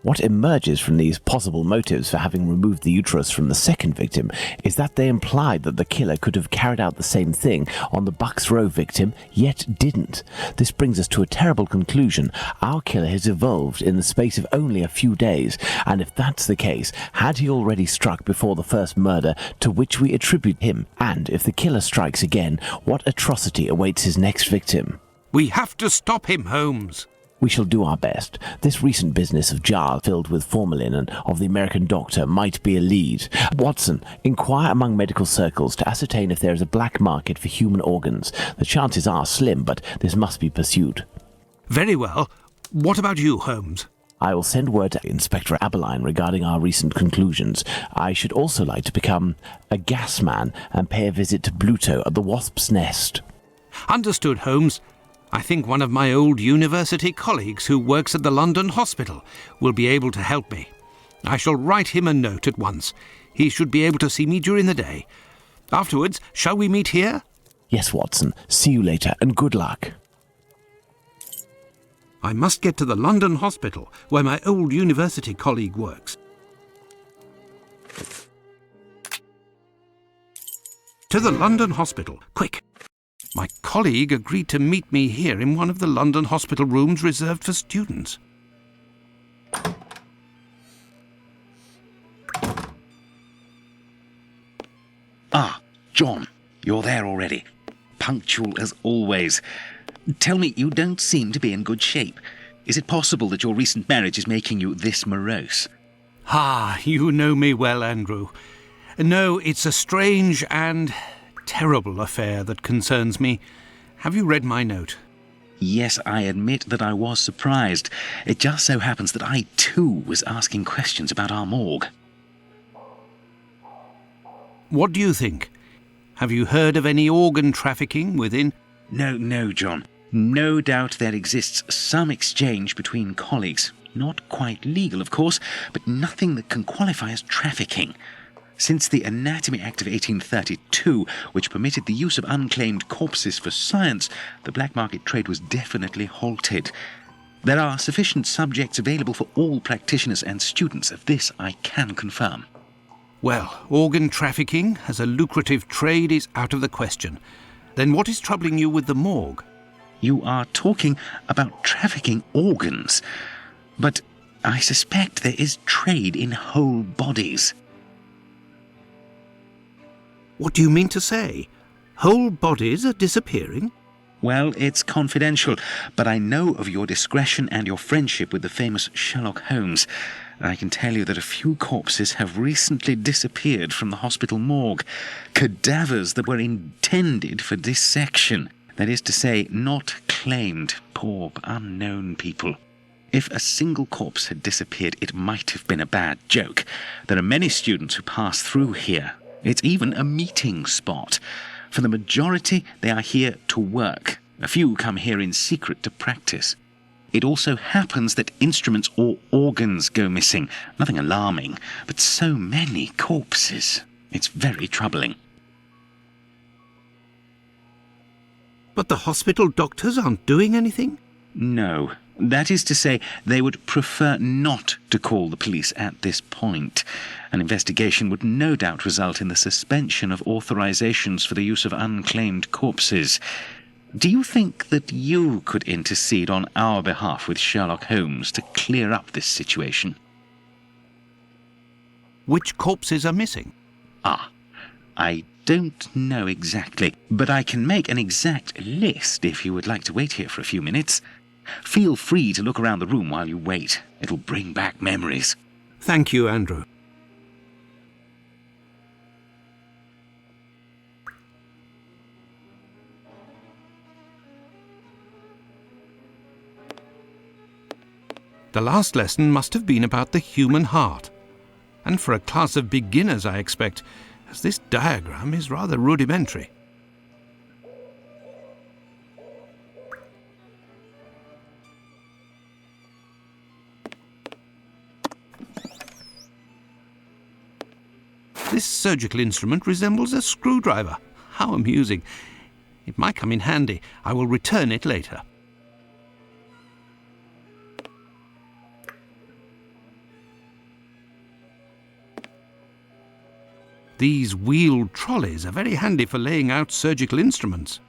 What emerges from these possible motives for having removed the uterus from the second victim is that they implied that the killer could have carried out the same thing on the Bucks Row victim, yet didn't. This brings us to a terrible conclusion. Our killer has evolved in the space of only a few days, and if that's the case, had he already struck before the first murder to which we attribute him? And if the killer strikes again, what atrocity awaits his next victim? We have to stop him, Holmes. We shall do our best. This recent business of jars filled with formalin and of the American doctor might be a lead. Watson, inquire among medical circles to ascertain if there is a black market for human organs. The chances are slim, but this must be pursued. Very well. What about you, Holmes? I will send word to Inspector Aberline regarding our recent conclusions. I should also like to become a gas man and pay a visit to Bluto at the Wasp's Nest. Understood, Holmes. I think one of my old university colleagues who works at the London hospital will be able to help me. I shall write him a note at once. He should be able to see me during the day. Afterwards, shall we meet here? Yes, Watson. See you later, and good luck. I must get to the London hospital, where my old university colleague works. To the London hospital, quick! My colleague agreed to meet me here in one of the London hospital rooms reserved for students. Ah, John, you're there already. Punctual as always. Tell me, you don't seem to be in good shape. Is it possible that your recent marriage is making you this morose? Ah, you know me well, Andrew. No, it's a strange and terrible affair that concerns me. Have you read my note? Yes, I admit that I was surprised. It just so happens that I, too, was asking questions about our morgue. What do you think? Have you heard of any organ trafficking within? No, John. No doubt there exists some exchange between colleagues. Not quite legal, of course, but nothing that can qualify as trafficking. Since the Anatomy Act of 1832, which permitted the use of unclaimed corpses for science, the black market trade was definitely halted. There are sufficient subjects available for all practitioners and students. Of this I can confirm. Well, organ trafficking as a lucrative trade is out of the question. Then what is troubling you with the morgue? You are talking about trafficking organs, but I suspect there is trade in whole bodies. What do you mean to say? Whole bodies are disappearing? Well, it's confidential, but I know of your discretion and your friendship with the famous Sherlock Holmes. I can tell you that a few corpses have recently disappeared from the hospital morgue. Cadavers that were intended for dissection. That is to say, not claimed. Poor, unknown people. If a single corpse had disappeared, it might have been a bad joke. There are many students who pass through here. It's even a meeting spot. For the majority, they are here to work. A few come here in secret to practice. It also happens that instruments or organs go missing. Nothing alarming, but so many corpses. It's very troubling. But the hospital doctors aren't doing anything? No. That is to say, they would prefer not to call the police at this point. An investigation would no doubt result in the suspension of authorizations for the use of unclaimed corpses. Do you think that you could intercede on our behalf with Sherlock Holmes to clear up this situation? Which corpses are missing? I don't know exactly, but I can make an exact list if you would like to wait here for a few minutes. Feel free to look around the room while you wait. It'll bring back memories. Thank you, Andrew. The last lesson must have been about the human heart. And for a class of beginners, I expect, as this diagram is rather rudimentary. This surgical instrument resembles a screwdriver. How amusing. It might come in handy. I will return it later. These wheeled trolleys are very handy for laying out surgical instruments.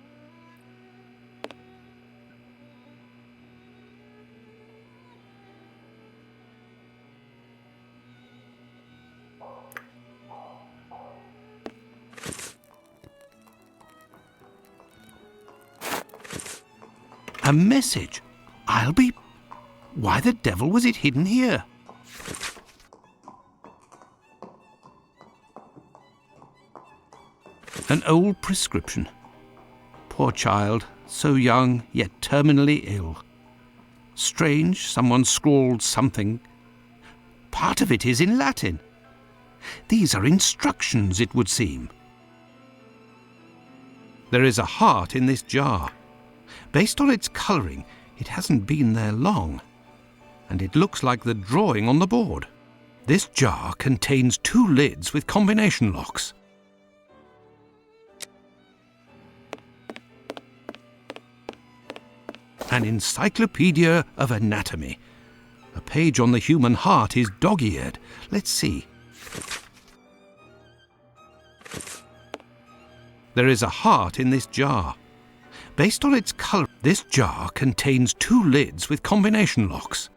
A message. Why the devil was it hidden here? An old prescription. Poor child, so young, yet terminally ill. Strange, someone scrawled something. Part of it is in Latin. These are instructions, it would seem. There is a heart in this jar. Based on its colouring, it hasn't been there long, and it looks like the drawing on the board. This jar contains 2 lids with combination locks. An encyclopedia of anatomy. A page on the human heart is dog-eared. Let's see. There is a heart in this jar. Based on its colour, this jar contains 2 lids with combination locks.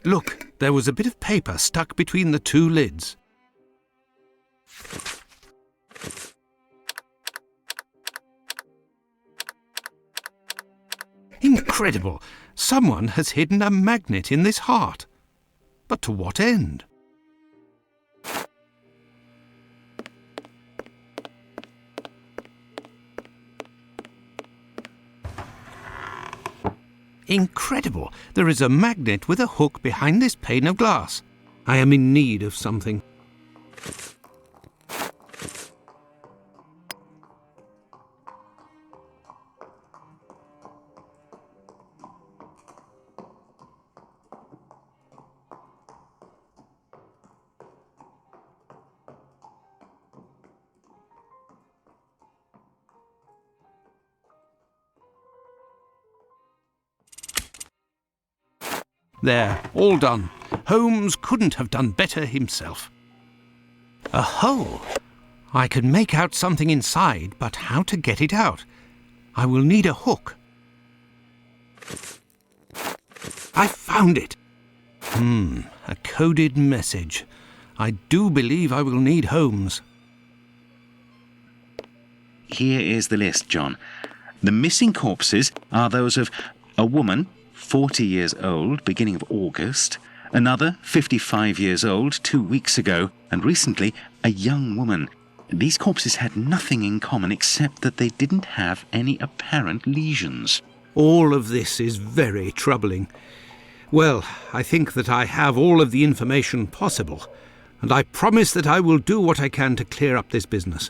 Look, there was a bit of paper stuck between the 2 lids. Incredible! Someone has hidden a magnet in this heart. But to what end? Incredible! There is a magnet with a hook behind this pane of glass. I am in need of something. There, all done. Holmes couldn't have done better himself. A hole. I can make out something inside, but how to get it out? I will need a hook. I found it. A coded message. I do believe I will need Holmes. Here is the list, John. The missing corpses are those of a woman, 40 years old, beginning of August, another, 55 years old, 2 weeks ago, and recently, a young woman. These corpses had nothing in common except that they didn't have any apparent lesions. All of this is very troubling. Well, I think that I have all of the information possible, and I promise that I will do what I can to clear up this business.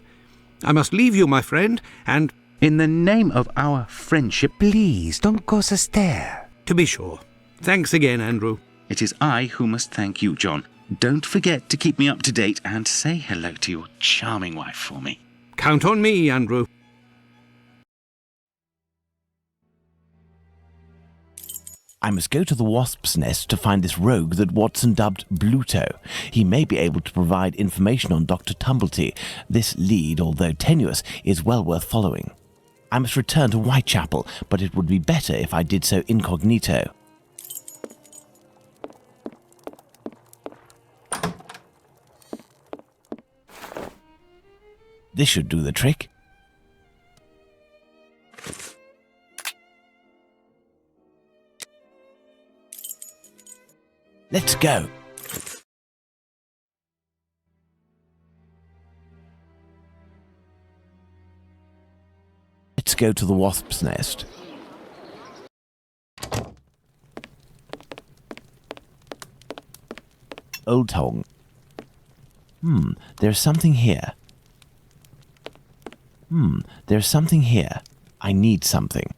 I must leave you, my friend, and... In the name of our friendship, Please, don't go so stare. To be sure. Thanks again, Andrew. it is I who must thank you, John. Don't forget to keep me up to date and say hello to your charming wife for me. Count on me, Andrew. I must go to the wasp's nest to find this rogue that Watson dubbed Bluto. He may be able to provide information on Dr. Tumblety. This lead, although tenuous, is well worth following. I must return to Whitechapel, but it would be better if I did so incognito. This should do the trick. Let's go. Let's go to the wasp's nest. Old Tong. There's something here. There's something here. I need something.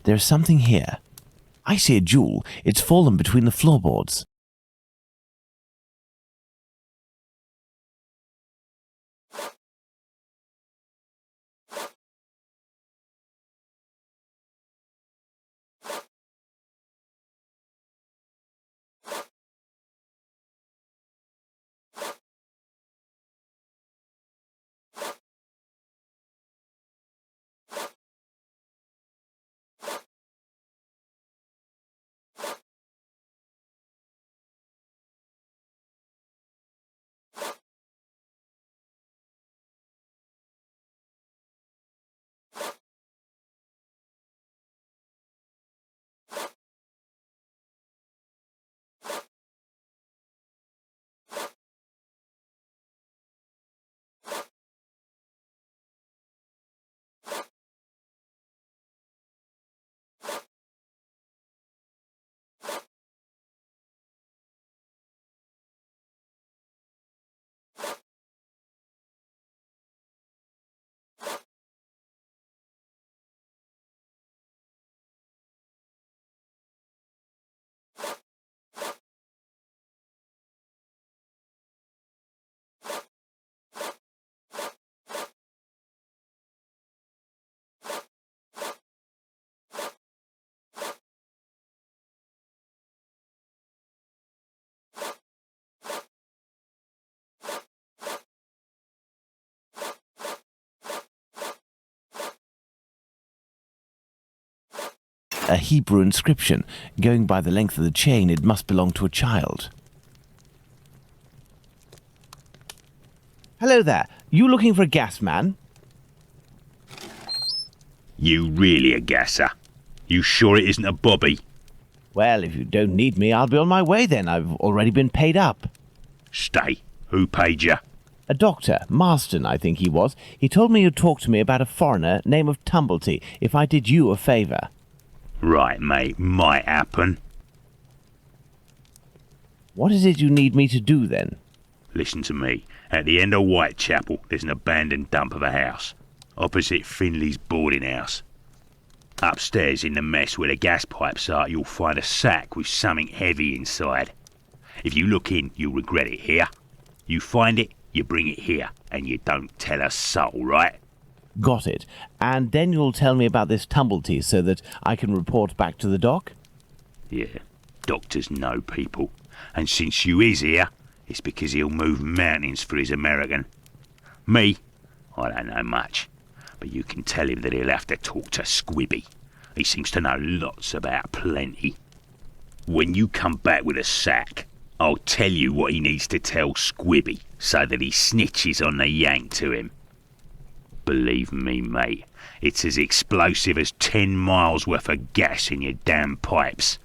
There's something here. I see a jewel. It's fallen between the floorboards. A Hebrew inscription. Going by the length of the chain, it must belong to a child. Hello there. You looking for a gas man? You really a gasser? You sure it isn't a bobby? Well, if you don't need me, I'll be on my way then. I've already been paid up. Stay. Who paid you? A doctor, Marston, I think he was. He told me you'd talk to me about a foreigner, name of Tumblety, if I did you a favour. Right, mate. Might happen. What is it you need me to do, then? Listen to me. At the end of Whitechapel, there's an abandoned dump of a house. Opposite Finley's boarding house. Upstairs in the mess where the gas pipes are, you'll find a sack with something heavy inside. If you look in, you'll regret it here. You find it, you bring it here, and you don't tell a soul, right? Got it. And then you'll tell me about this Tumblety so that I can report back to the doc? Yeah, doctors know people. And since you is here, it's because he'll move mountains for his American. Me, I don't know much, but you can tell him that he'll have to talk to Squibby. He seems to know lots about plenty. When you come back with a sack, I'll tell you what he needs to tell Squibby so that he snitches on the yank to him. Believe me, mate, it's as explosive as 10 miles worth of gas in your damn pipes.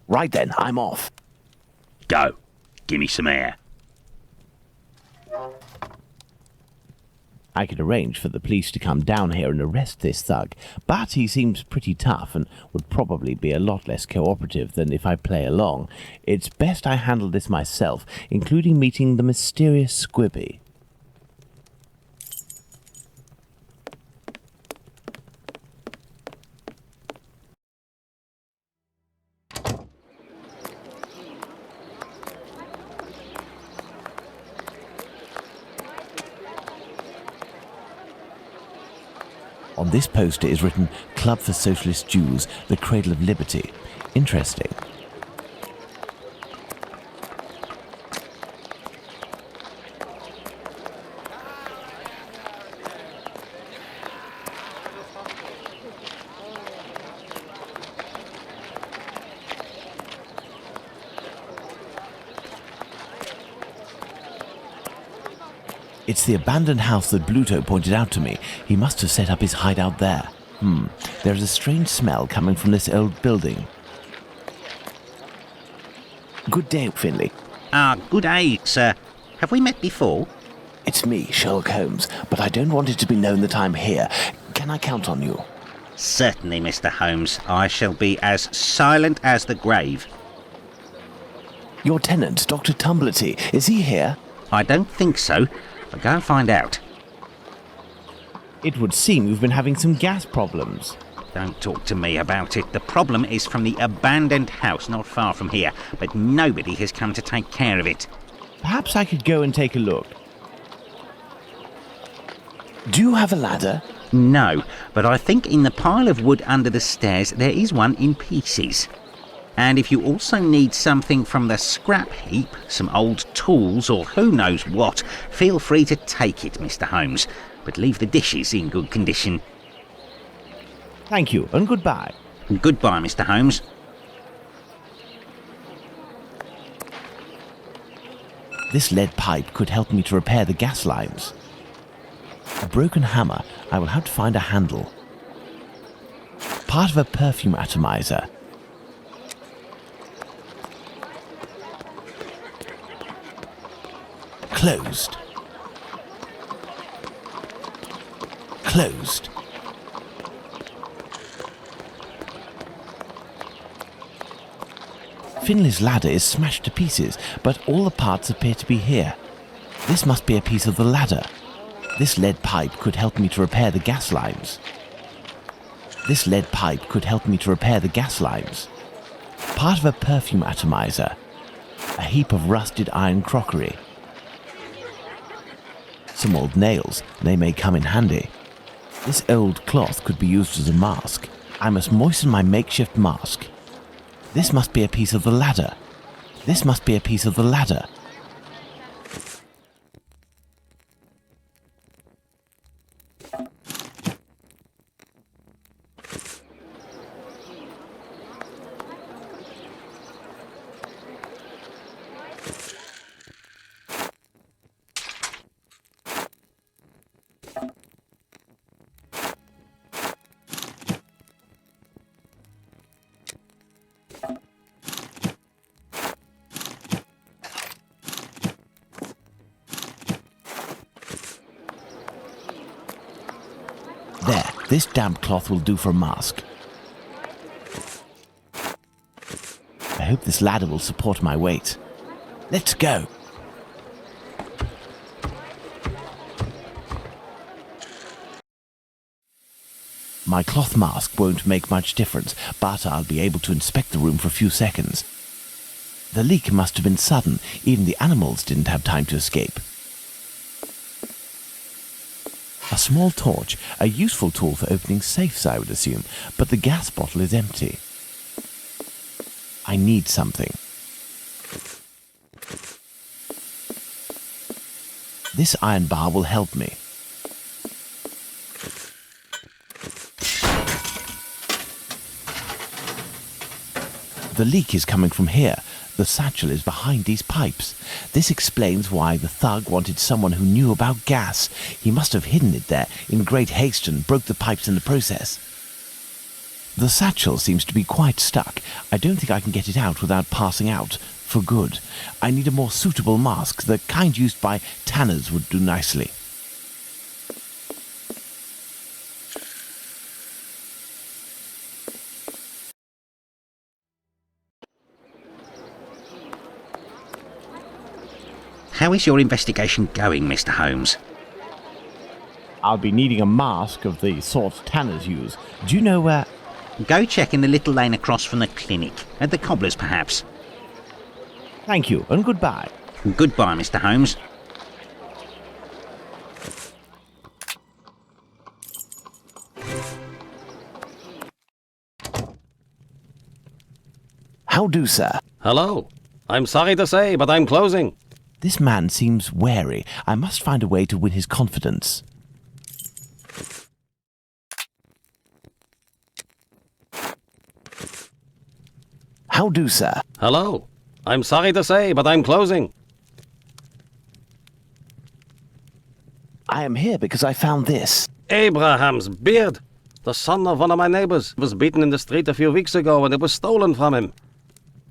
Right then, I'm off. Go. Give me some air. I could arrange for the police to come down here and arrest this thug, but he seems pretty tough and would probably be a lot less cooperative than if I play along. It's best I handle this myself, including meeting the mysterious Squibby. On this poster is written, Club for Socialist Jews, the Cradle of Liberty. Interesting. It's the abandoned house that Bluto pointed out to me. He must have set up his hideout there. There's a strange smell coming from this old building. Good day, Finley. Good day, sir. Have we met before? It's me, Sherlock Holmes, but I don't want it to be known that I'm here. Can I count on you? Certainly, Mr. Holmes. I shall be as silent as the grave. Your tenant, Dr. Tumblety, is he here? I don't think so, but go and find out. It would seem you've been having some gas problems. Don't talk to me about it. The problem is from the abandoned house not far from here, but nobody has come to take care of it. Perhaps I could go and take a look. Do you have a ladder? No, but I think in the pile of wood under the stairs there is one in pieces. And if you also need something from the scrap heap, some old tools or who knows what, feel free to take it, Mr. Holmes, but leave the dishes in good condition. Thank you, and goodbye. Goodbye, Mr. Holmes. This lead pipe could help me to repair the gas lines. A broken hammer, I will have to find a handle. Part of a perfume atomizer. Closed. Closed. Finley's ladder is smashed to pieces, but all the parts appear to be here. This must be a piece of the ladder. This lead pipe could help me to repair the gas lines. This lead pipe could help me to repair the gas lines. Part of a perfume atomizer. A heap of rusted iron crockery. Some old nails, they may come in handy. This old cloth could be used as a mask. I must moisten my makeshift mask. This must be a piece of the ladder. This must be a piece of the ladder. There, this damp cloth will do for a mask. I hope this ladder will support my weight. Let's go. My cloth mask won't make much difference, but I'll be able to inspect the room for a few seconds. The leak must have been sudden. Even the animals didn't have time to escape. A small torch, a useful tool for opening safes, I would assume, but the gas bottle is empty. I need something. This iron bar will help me. The leak is coming from here. The satchel is behind these pipes. This explains why the thug wanted someone who knew about gas. He must have hidden it there in great haste and broke the pipes in the process. The satchel seems to be quite stuck. I don't think I can get it out without passing out for good. I need a more suitable mask. The kind used by tanners would do nicely. How is your investigation going, Mr. Holmes? I'll be needing a mask of the sort tanners use. Do you know where... Go check in the little lane across from the clinic. At the cobbler's, perhaps. Thank you, and goodbye. Goodbye, Mr. Holmes. How do, sir? Hello. I'm sorry to say, but I'm closing. This man seems wary. I must find a way to win his confidence. How do, sir? Hello. I'm sorry to say, but I'm closing. I am here because I found this. Abraham's beard. The son of one of my neighbors was beaten in the street a few weeks ago and it was stolen from him.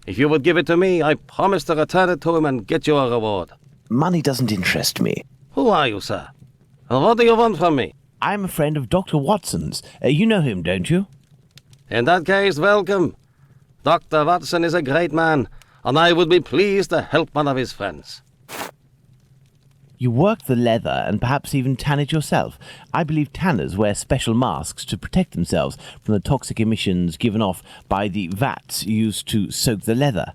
If you would give it to me, I promise to return it to him and get you a reward. Money doesn't interest me. Who are you, sir? And what do you want from me? I'm a friend of Dr. Watson's. You know him, don't you? In that case, welcome. Dr. Watson is a great man, and I would be pleased to help one of his friends. You work the leather and perhaps even tan it yourself. I believe tanners wear special masks to protect themselves from the toxic emissions given off by the vats used to soak the leather.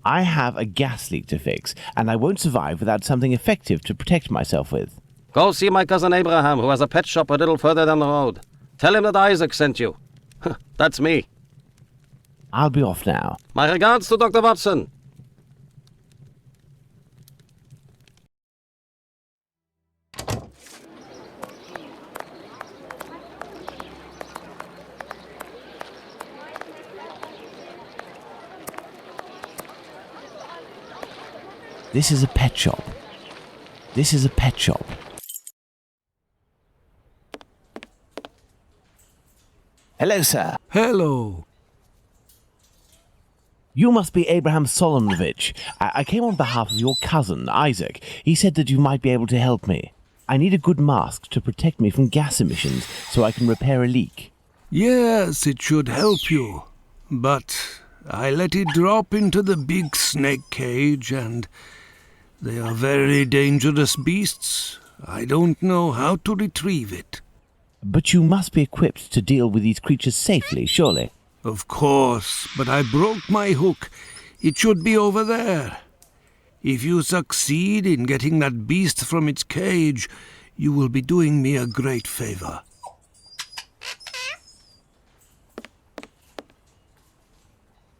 I have a gas leak to fix, and I won't survive without something effective to protect myself with. Go see my cousin Abraham, who has a pet shop a little further down the road. Tell him that Isaac sent you. That's me. I'll be off now. My regards to Dr. Watson. This is a pet shop. This is a pet shop. Hello, sir. Hello. You must be Abraham Solomonovich. I came on behalf of your cousin, Isaac. He said that you might be able to help me. I need a good mask to protect me from gas emissions so I can repair a leak. Yes, it should help you. But I let it drop into the big snake cage and they are very dangerous beasts. I don't know how to retrieve it. But you must be equipped to deal with these creatures safely, surely. Of course, but I broke my hook. It should be over there. If you succeed in getting that beast from its cage, you will be doing me a great favor.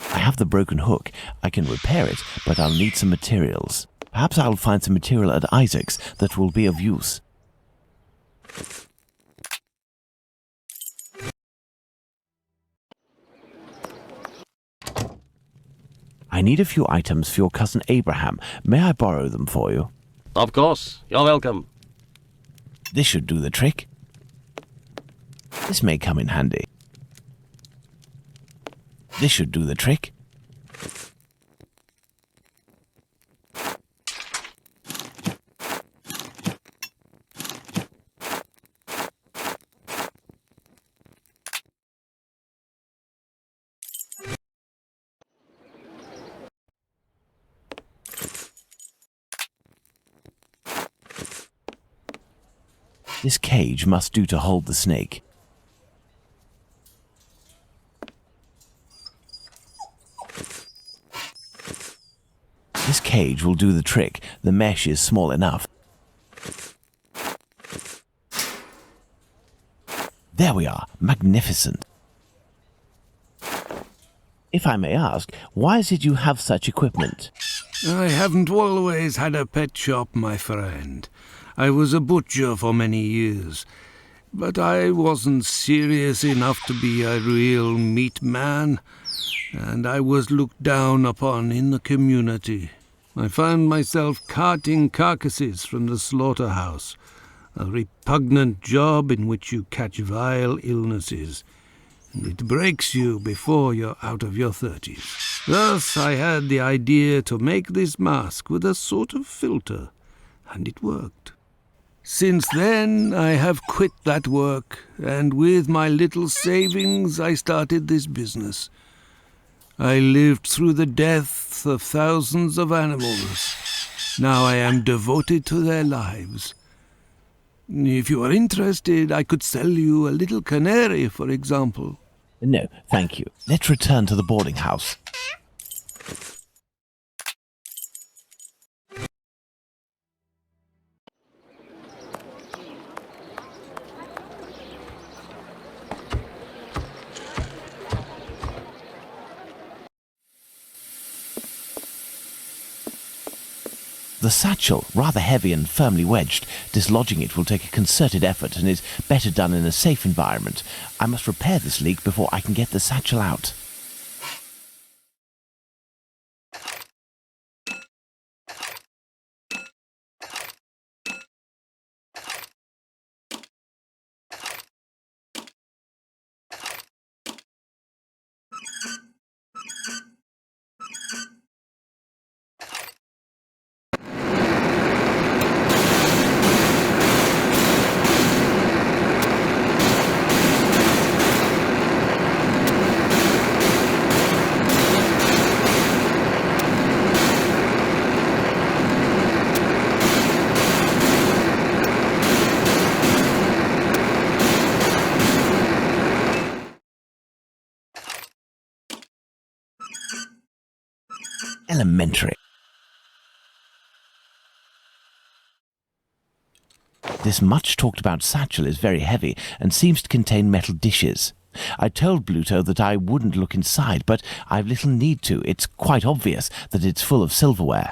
I have the broken hook. I can repair it, but I'll need some materials. Perhaps I'll find some material at Isaac's that will be of use. I need a few items for your cousin Abraham. May I borrow them for you? Of course. You're welcome. This should do the trick. This may come in handy. This should do the trick. This cage must do to hold the snake. This cage will do the trick. The mesh is small enough. There we are. Magnificent. If I may ask, why is it you have such equipment? I haven't always had a pet shop, my friend. I was a butcher for many years, but I wasn't serious enough to be a real meat man, and I was looked down upon in the community. I found myself carting carcasses from the slaughterhouse, a repugnant job in which you catch vile illnesses. It breaks you before you're out of your 30s. Thus I had the idea to make this mask with a sort of filter, and it worked. Since then I have quit that work, and with my little savings I started this business. I lived through the deaths of thousands of animals. Now I am devoted to their lives. If you are interested, I could sell you a little canary, for example. No, thank you. Let's return to the boarding house. The satchel, rather heavy and firmly wedged. Dislodging it will take a concerted effort and is better done in a safe environment. I must repair this leak before I can get the satchel out. Elementary. This much talked about satchel is very heavy and seems to contain metal dishes. I told Bluto that I wouldn't look inside, but I've little need to. It's quite obvious that it's full of silverware.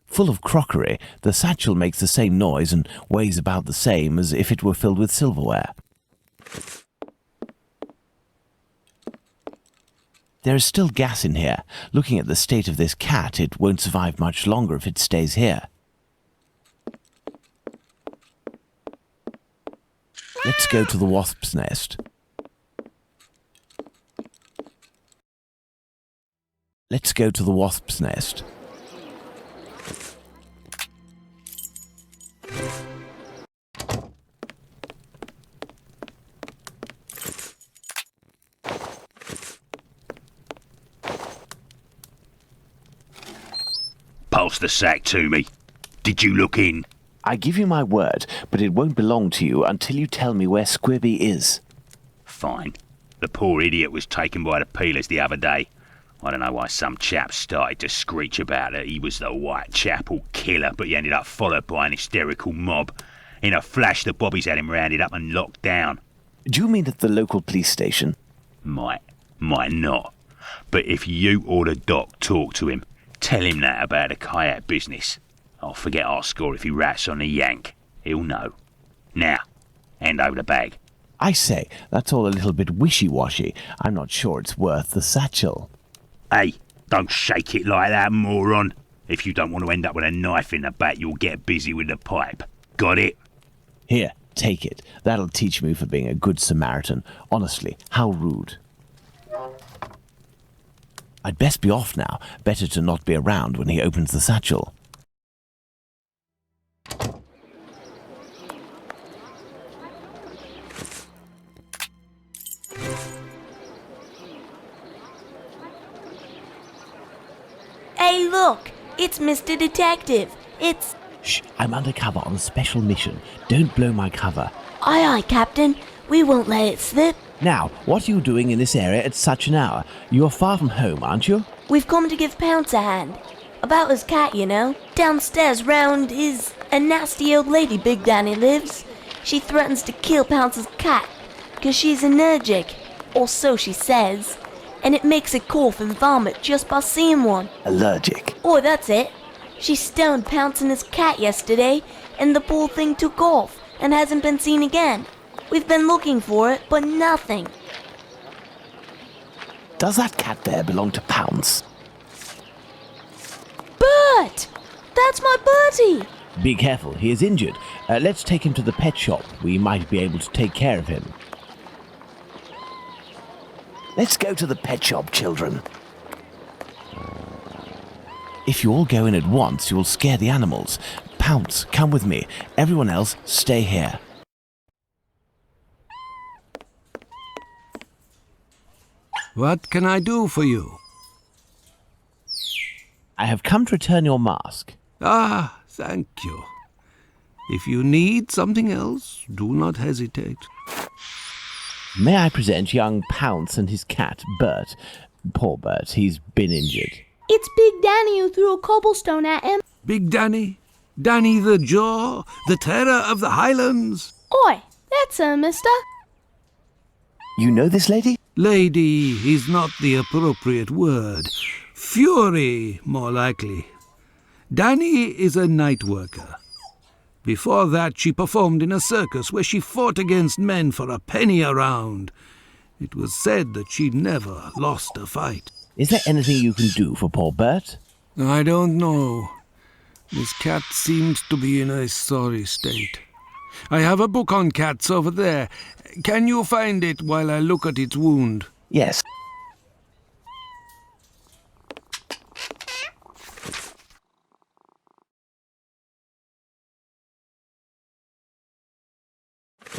Full of crockery, the satchel makes the same noise and weighs about the same as if it were filled with silverware. There is still gas in here. Looking at the state of this cat, it won't survive much longer if it stays here. Let's go to the wasp's nest. Let's go to the wasp's nest. Pass the sack to me. Did you look in? I give you my word, but it won't belong to you until you tell me where Squibby is. Fine. The poor idiot was taken by the peelers the other day. I don't know why some chap started to screech about it. He was the Whitechapel killer, but he ended up followed by an hysterical mob. In a flash, the bobbies had him rounded up and locked down. Do you mean at the local police station? Might not. But if you or the doc talk to him, tell him that about the kayak business. I'll forget our score if he rats on the yank. He'll know. Now, hand over the bag. I say, that's all a little bit wishy-washy. I'm not sure it's worth the satchel. Hey, don't shake it like that, moron. If you don't want to end up with a knife in the back, you'll get busy with the pipe. Got it? Here, take it. That'll teach me for being a good Samaritan. Honestly, how rude. I'd best be off now. Better to not be around when he opens the satchel. Hey, look! It's Mr. Detective. It's... Shh, I'm undercover on a special mission. Don't blow my cover. Aye, aye, Captain. We won't let it slip. Now, what are you doing in this area at such an hour? You're far from home, aren't you? We've come to give Pounce a hand. About his cat, you know. Downstairs round is a nasty old lady Big Danny lives. She threatens to kill Pounce's cat, 'cause she's allergic. or so she says, and it makes her cough and vomit just by seeing one. Allergic. Oh, that's it. She stoned Pounce and his cat yesterday, and the poor thing took off and hasn't been seen again. We've been looking for it, but nothing. Does that cat there belong to Pounce? Bert! That's my Bertie! Be careful, he is injured. Let's take him to the pet shop. We might be able to take care of him. Let's go to the pet shop, children. If you all go in at once, you will scare the animals. Pounce, come with me. Everyone else, stay here. What can I do for you? I have come to return your mask. Ah, thank you. If you need something else, do not hesitate. May I present young Pounce and his cat, Bert. Poor Bert, he's been injured. It's Big Danny who threw a cobblestone at him. Big Danny? Danny the Jaw? The terror of the Highlands? Oi, that's her, mister. You know this lady? Lady is not the appropriate word. Fury, more likely. Danny is a night worker. Before that, she performed in a circus where she fought against men for a penny a round. It was said that she never lost a fight. Is there anything you can do for poor Bert? I don't know. This cat seems to be in a sorry state. I have a book on cats over there. Can you find it while I look at its wound? Yes.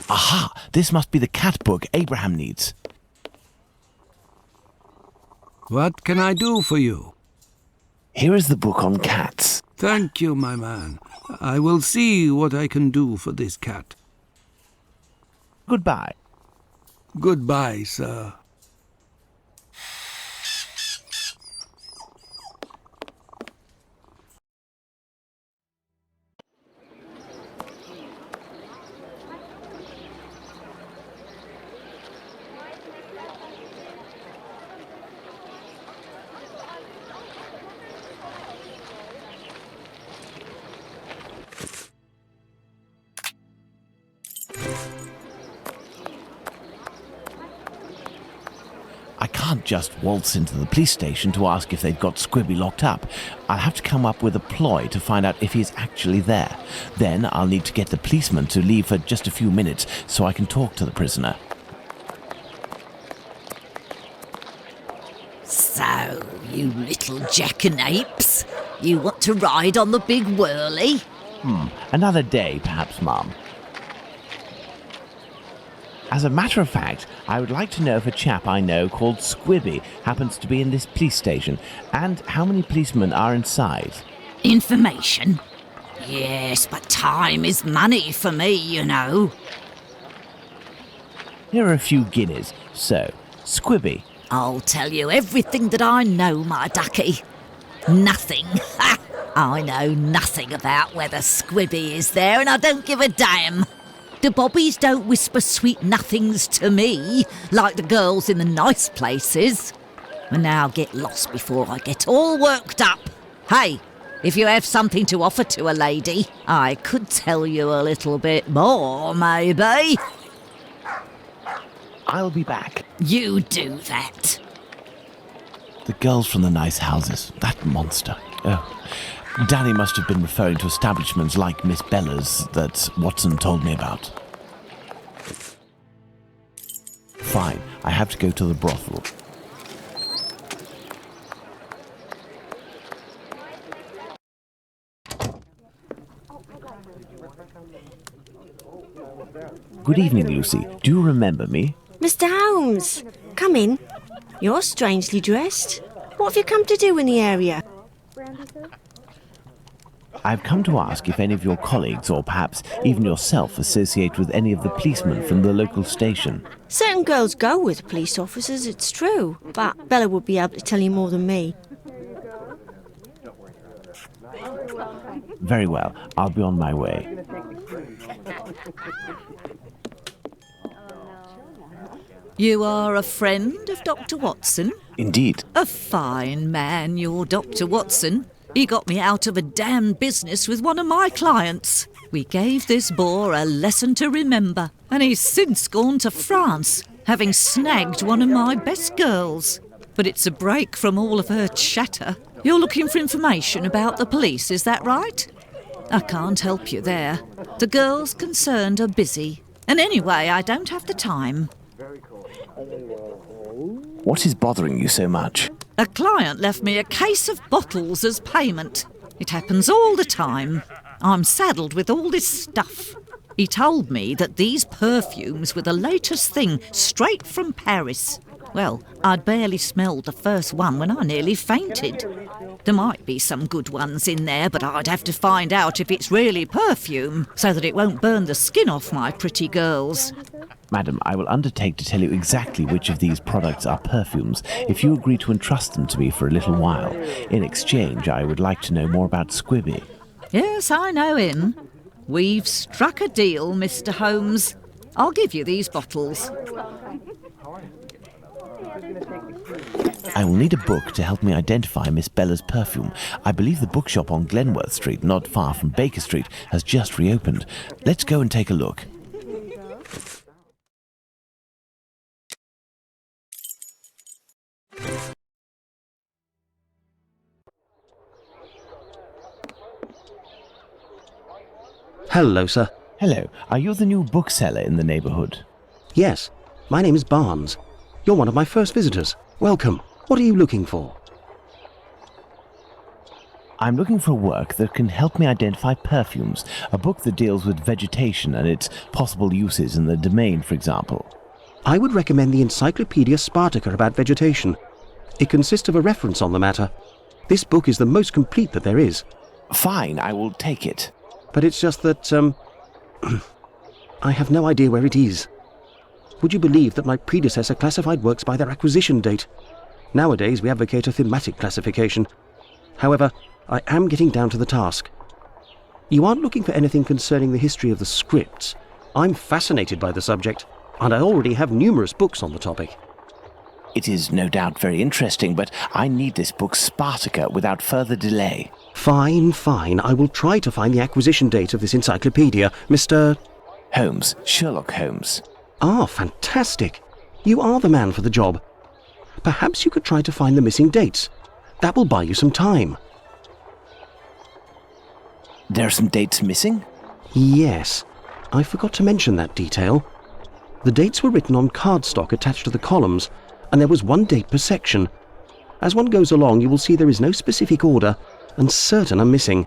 Aha! This must be the cat book Abraham needs. What can I do for you? Here is the book on cats. Thank you, my man. I will see what I can do for this cat. Goodbye. Goodbye, sir. I can't just waltz into the police station to ask if they've got Squibby locked up. I'll have to come up with a ploy to find out if he's actually there. Then I'll need to get the policeman to leave for just a few minutes so I can talk to the prisoner. So, you little jackanapes, you want to ride on the big whirly? Another day, perhaps, Mum. As a matter of fact, I would like to know if a chap I know called Squibby happens to be in this police station, and how many policemen are inside. Information? Yes, but time is money for me, you know. Here are a few guineas. So, Squibby. I'll tell you everything that I know, my ducky. Nothing. Ha! I know nothing about whether Squibby is there, and I don't give a damn. The bobbies don't whisper sweet nothings to me, like the girls in the nice places. And now get lost before I get all worked up. Hey, if you have something to offer to a lady, I could tell you a little bit more, maybe. I'll be back. You do that. The girls from the nice houses. That monster. Oh. Danny must have been referring to establishments like Miss Bella's that Watson told me about. Fine, I have to go to the brothel. Good evening, Lucy. Do you remember me? Mr. Holmes, come in. You're strangely dressed. What have you come to do in the area? I've come to ask if any of your colleagues, or perhaps even yourself, associate with any of the policemen from the local station. Certain girls go with police officers, it's true, but Bella would be able to tell you more than me. Very well, I'll be on my way. You are a friend of Dr. Watson? Indeed. A fine man, your Dr. Watson. He got me out of a damn business with one of my clients. We gave this boor a lesson to remember, and he's since gone to France, having snagged one of my best girls. But it's a break from all of her chatter. You're looking for information about the police, is that right? I can't help you there. The girls concerned are busy. And anyway, I don't have the time. What is bothering you so much? A client left me a case of bottles as payment. It happens all the time. I'm saddled with all this stuff. He told me that these perfumes were the latest thing, straight from Paris. Well, I'd barely smelled the first one when I nearly fainted. There might be some good ones in there, but I'd have to find out if it's really perfume, so that it won't burn the skin off my pretty girls. Madam, I will undertake to tell you exactly which of these products are perfumes if you agree to entrust them to me for a little while. In exchange, I would like to know more about Squibby. Yes, I know him. We've struck a deal, Mr. Holmes. I'll give you these bottles. I will need a book to help me identify Miss Bella's perfume. I believe the bookshop on Glenworth Street, not far from Baker Street, has just reopened. Let's go and take a look. Hello, sir. Hello. Are you the new bookseller in the neighbourhood? Yes, my name is Barnes. You're one of my first visitors. Welcome. What are you looking for? I'm looking for work that can help me identify perfumes, a book that deals with vegetation and its possible uses in the domain, for example. I would recommend the Encyclopedia Spartica about vegetation. It consists of a reference on the matter. This book is the most complete that there is. Fine, I will take it. But it's just that, I have no idea where it is. Would you believe that my predecessor classified works by their acquisition date? Nowadays we advocate a thematic classification. However, I am getting down to the task. You aren't looking for anything concerning the history of the scripts. I'm fascinated by the subject, and I already have numerous books on the topic. It is no doubt very interesting, but I need this book Spartica without further delay. Fine, fine. I will try to find the acquisition date of this encyclopedia, Mr. Holmes, Sherlock Holmes. Ah, fantastic. You are the man for the job. Perhaps you could try to find the missing dates. That will buy you some time. There are some dates missing? Yes. I forgot to mention that detail. The dates were written on cardstock attached to the columns, and there was one date per section. As one goes along, you will see there is no specific order, and certain are missing.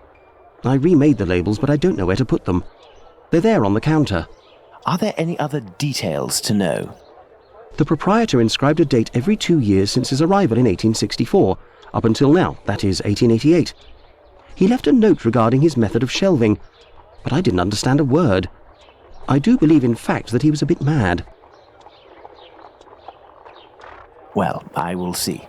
I remade the labels, but I don't know where to put them. They're there on the counter. Are there any other details to know? The proprietor inscribed a date every 2 years since his arrival in 1864, up until now, that is 1888. He left a note regarding his method of shelving, but I didn't understand a word. I do believe, in fact, that he was a bit mad. Well, I will see.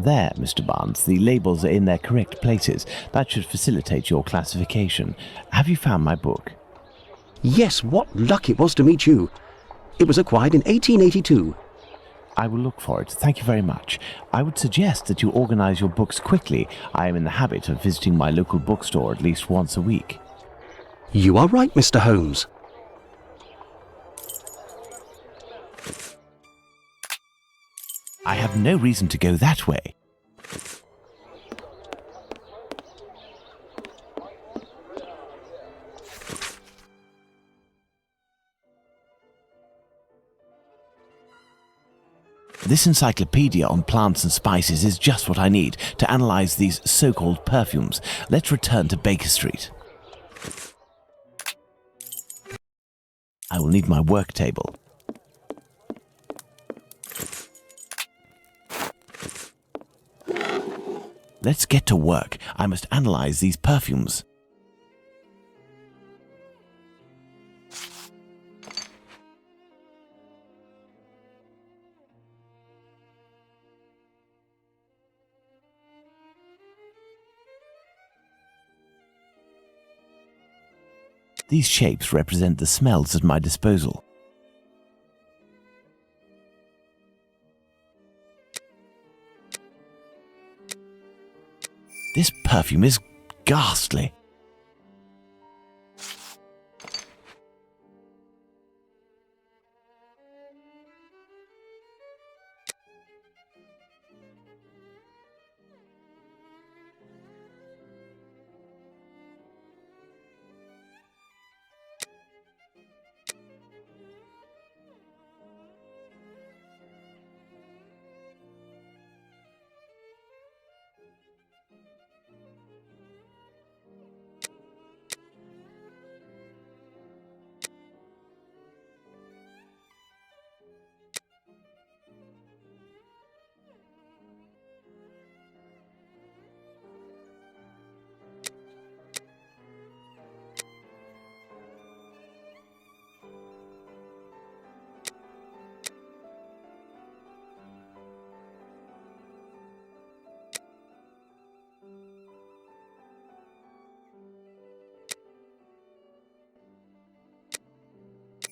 There, Mr. Barnes, the labels are in their correct places. That should facilitate your classification. Have you found my book? Yes, what luck it was to meet you. It was acquired in 1882. I will look for it. Thank you very much. I would suggest that you organize your books quickly. I am in the habit of visiting my local bookstore at least once a week. You are right, Mr. Holmes. I have no reason to go that way. This encyclopedia on plants and spices is just what I need to analyze these so-called perfumes. Let's return to Baker Street. I will need my work table. Let's get to work. I must analyze these perfumes. These shapes represent the smells at my disposal. This perfume is ghastly.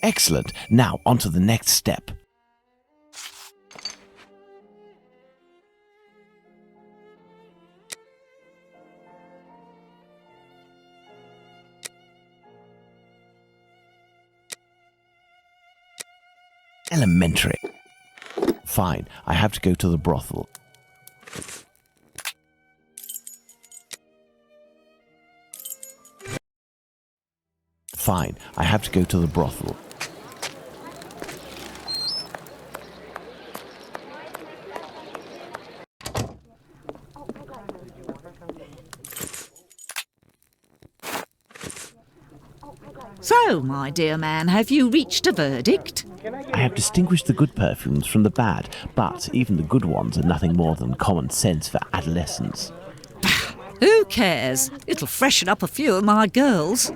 Excellent. Now on to the next step. Elementary. Fine, I have to go to the brothel. Fine, I have to go to the brothel. So, my dear man, have you reached a verdict? I have distinguished the good perfumes from the bad, but even the good ones are nothing more than common sense for adolescents. Who cares? It'll freshen up a few of my girls.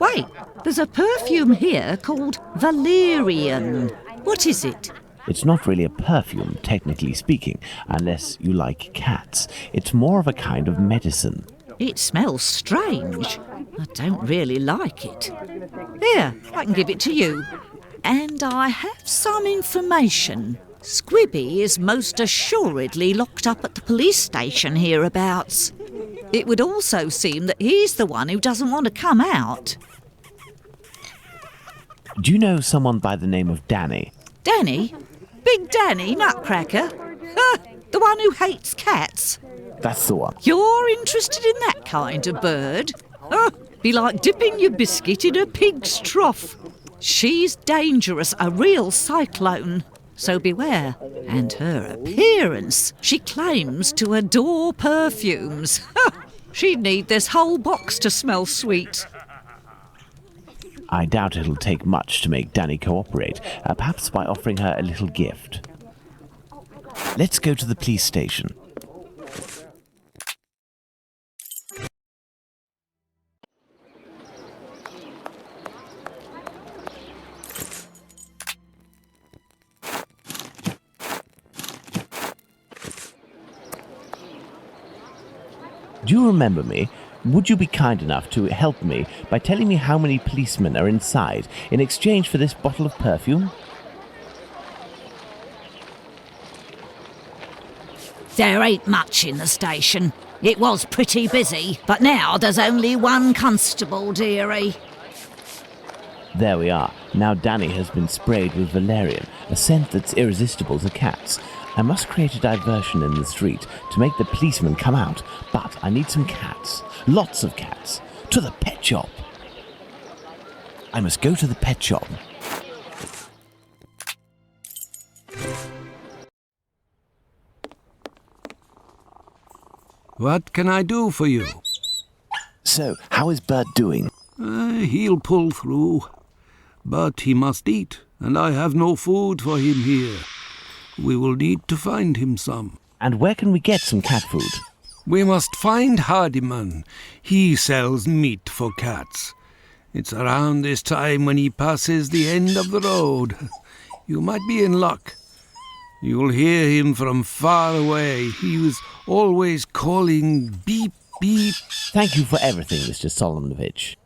Wait, there's a perfume here called Valerian. What is it? It's not really a perfume, technically speaking, unless you like cats. It's more of a kind of medicine. It smells strange. I don't really like it. Here, I can give it to you. And I have some information. Squibby is most assuredly locked up at the police station hereabouts. It would also seem that he's the one who doesn't want to come out. Do you know someone by the name of Danny? Danny? Big Danny, Nutcracker? The one who hates cats? That's the one. You're interested in that kind of bird? Be like dipping your biscuit in a pig's trough. She's dangerous, a real cyclone. So beware. And her appearance. She claims to adore perfumes. She'd need this whole box to smell sweet. I doubt it'll take much to make Danny cooperate, perhaps by offering her a little gift. Let's go to the police station. Do you remember me? Would you be kind enough to help me by telling me how many policemen are inside in exchange for this bottle of perfume? There ain't much in the station. It was pretty busy, but now there's only one constable, dearie. There we are. Now Danny has been sprayed with valerian, a scent that's irresistible to cats. I must create a diversion in the street to make the policemen come out, but I need some cats. Lots of cats. To the pet shop. I must go to the pet shop. What can I do for you? So, how is Bert doing? He'll pull through. But he must eat, and I have no food for him here. We will need to find him some. And where can we get some cat food? We must find Hardiman. He sells meat for cats. It's around this time when he passes the end of the road. You might be in luck. You'll hear him from far away. He was always calling beep, beep. Thank you for everything, Mr. Solomonovich.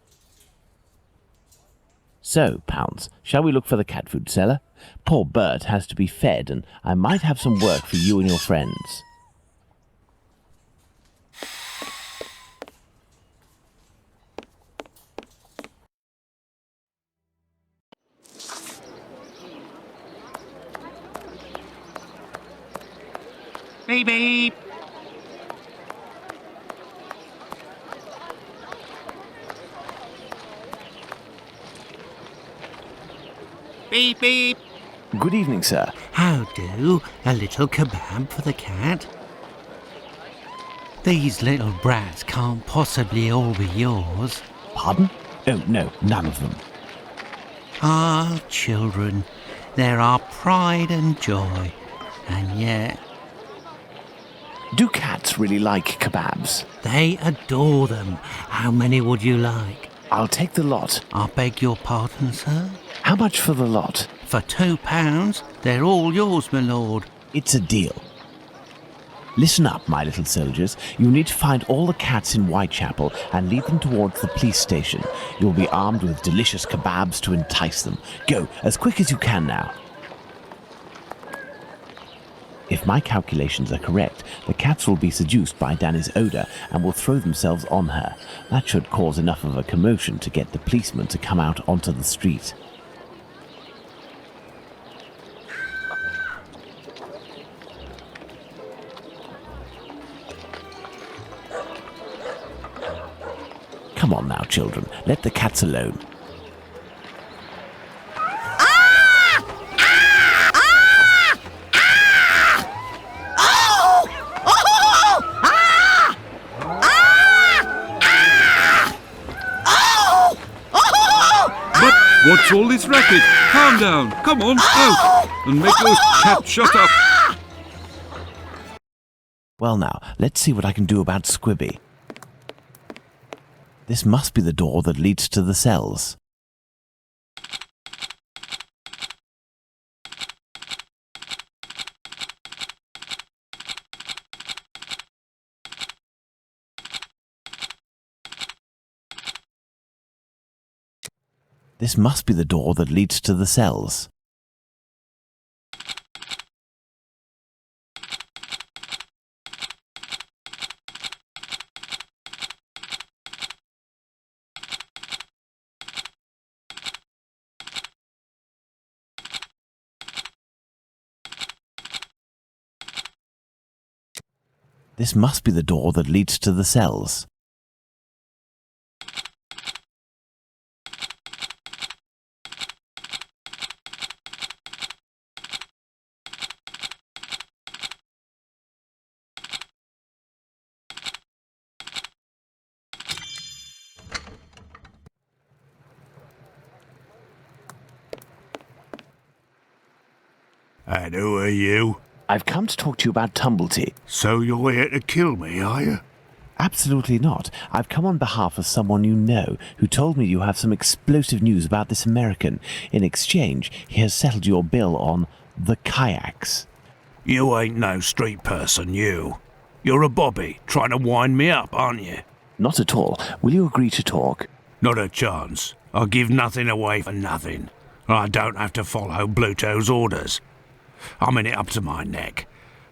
So, Pounds, shall we look for the cat food seller? Poor Bert has to be fed, and I might have some work for you and your friends. Beep beep. Beep beep. Good evening, sir. How do? A little kebab for the cat? These little brats can't possibly all be yours. Pardon? Oh, no, none of them. Ah, children, they're our pride and joy, and yet... Do cats really like kebabs? They adore them. How many would you like? I'll take the lot. I beg your pardon, sir? How much for the lot? For £2, they're all yours, my lord. It's a deal. Listen up, my little soldiers. You need to find all the cats in Whitechapel and lead them towards the police station. You'll be armed with delicious kebabs to entice them. Go, as quick as you can now. If my calculations are correct, the cats will be seduced by Danny's odour and will throw themselves on her. That should cause enough of a commotion to get the policeman to come out onto the street. Come on now, children. Let the cats alone. What's all this racket? Calm down. Come on, out. And make those cats shut up. Well now, let's see what I can do about Squibby. This must be the door that leads to the cells. This must be the door that leads to the cells. This must be the door that leads to the cells. And who are you? I've come to talk to you about Tumblety. So you're here to kill me, are you? Absolutely not. I've come on behalf of someone you know, who told me you have some explosive news about this American. In exchange, he has settled your bill on the kayaks. You ain't no street person, you. You're a bobby, trying to wind me up, aren't you? Not at all. Will you agree to talk? Not a chance. I'll give nothing away for nothing. I don't have to follow Bluto's orders. I'm in it up to my neck,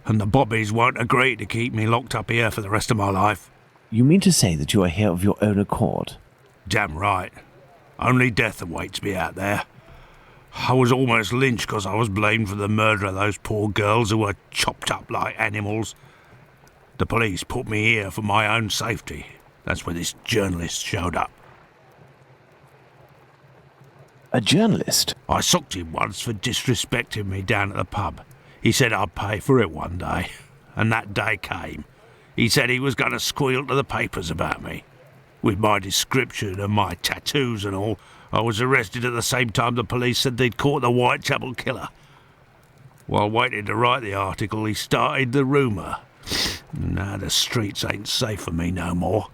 and the bobbies won't agree to keep me locked up here for the rest of my life. You mean to say that you are here of your own accord? Damn right. Only death awaits me out there. I was almost lynched because I was blamed for the murder of those poor girls who were chopped up like animals. The police put me here for my own safety. That's when this journalist showed up. A journalist? I socked him once for disrespecting me down at the pub. He said I'd pay for it one day, and that day came. He said he was going to squeal to the papers about me. With my description and my tattoos and all, I was arrested at the same time the police said they'd caught the Whitechapel killer. While waiting to write the article, he started the rumour. Now the streets ain't safe for me no more.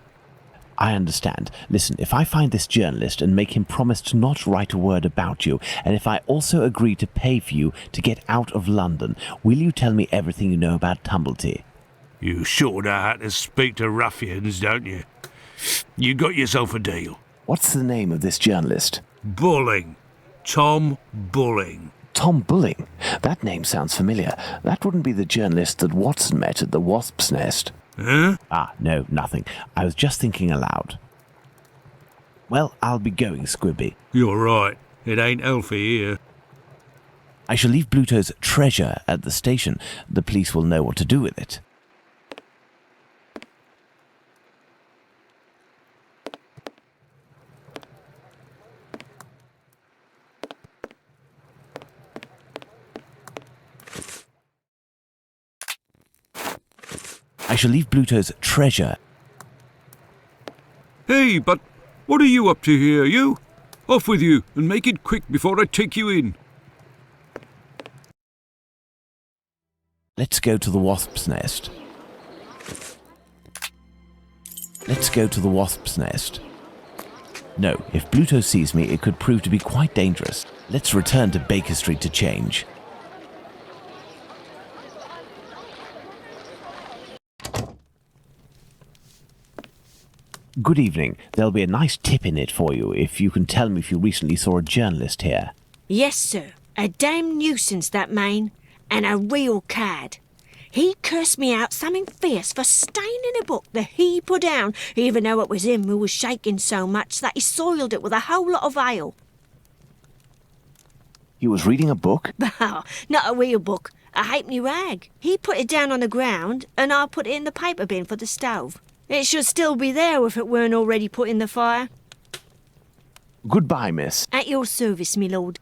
I understand. Listen, if I find this journalist and make him promise to not write a word about you, and if I also agree to pay for you to get out of London, will you tell me everything you know about Tumblety? You sure know how to speak to ruffians, don't you? You got yourself a deal. What's the name of this journalist? Bulling. Tom Bulling. Tom Bulling? That name sounds familiar. That wouldn't be the journalist that Watson met at the Wasp's Nest. Huh? Ah, no, nothing. I was just thinking aloud. Well, I'll be going, Squibby. You're right. It ain't healthy here. I shall leave Bluto's treasure at the station. The police will know what to do with it. I shall leave Bluto's treasure. Hey, but what are you up to here, you? Off with you, and make it quick before I take you in. Let's go to the Wasp's Nest. Let's go to the Wasp's Nest. No, if Bluto sees me, it could prove to be quite dangerous. Let's return to Baker Street to change. Good evening. There'll be a nice tip in it for you if you can tell me if you recently saw a journalist here. Yes, sir. A damn nuisance, that man. And a real cad. He cursed me out something fierce for staining a book that he put down, even though it was him who was shaking so much that he soiled it with a whole lot of ale. He was reading a book? Oh, not a real book. A halfpenny rag. He put it down on the ground, and I put it in the paper bin for the stove. It should still be there if it weren't already put in the fire. Goodbye, miss. At your service, me lord.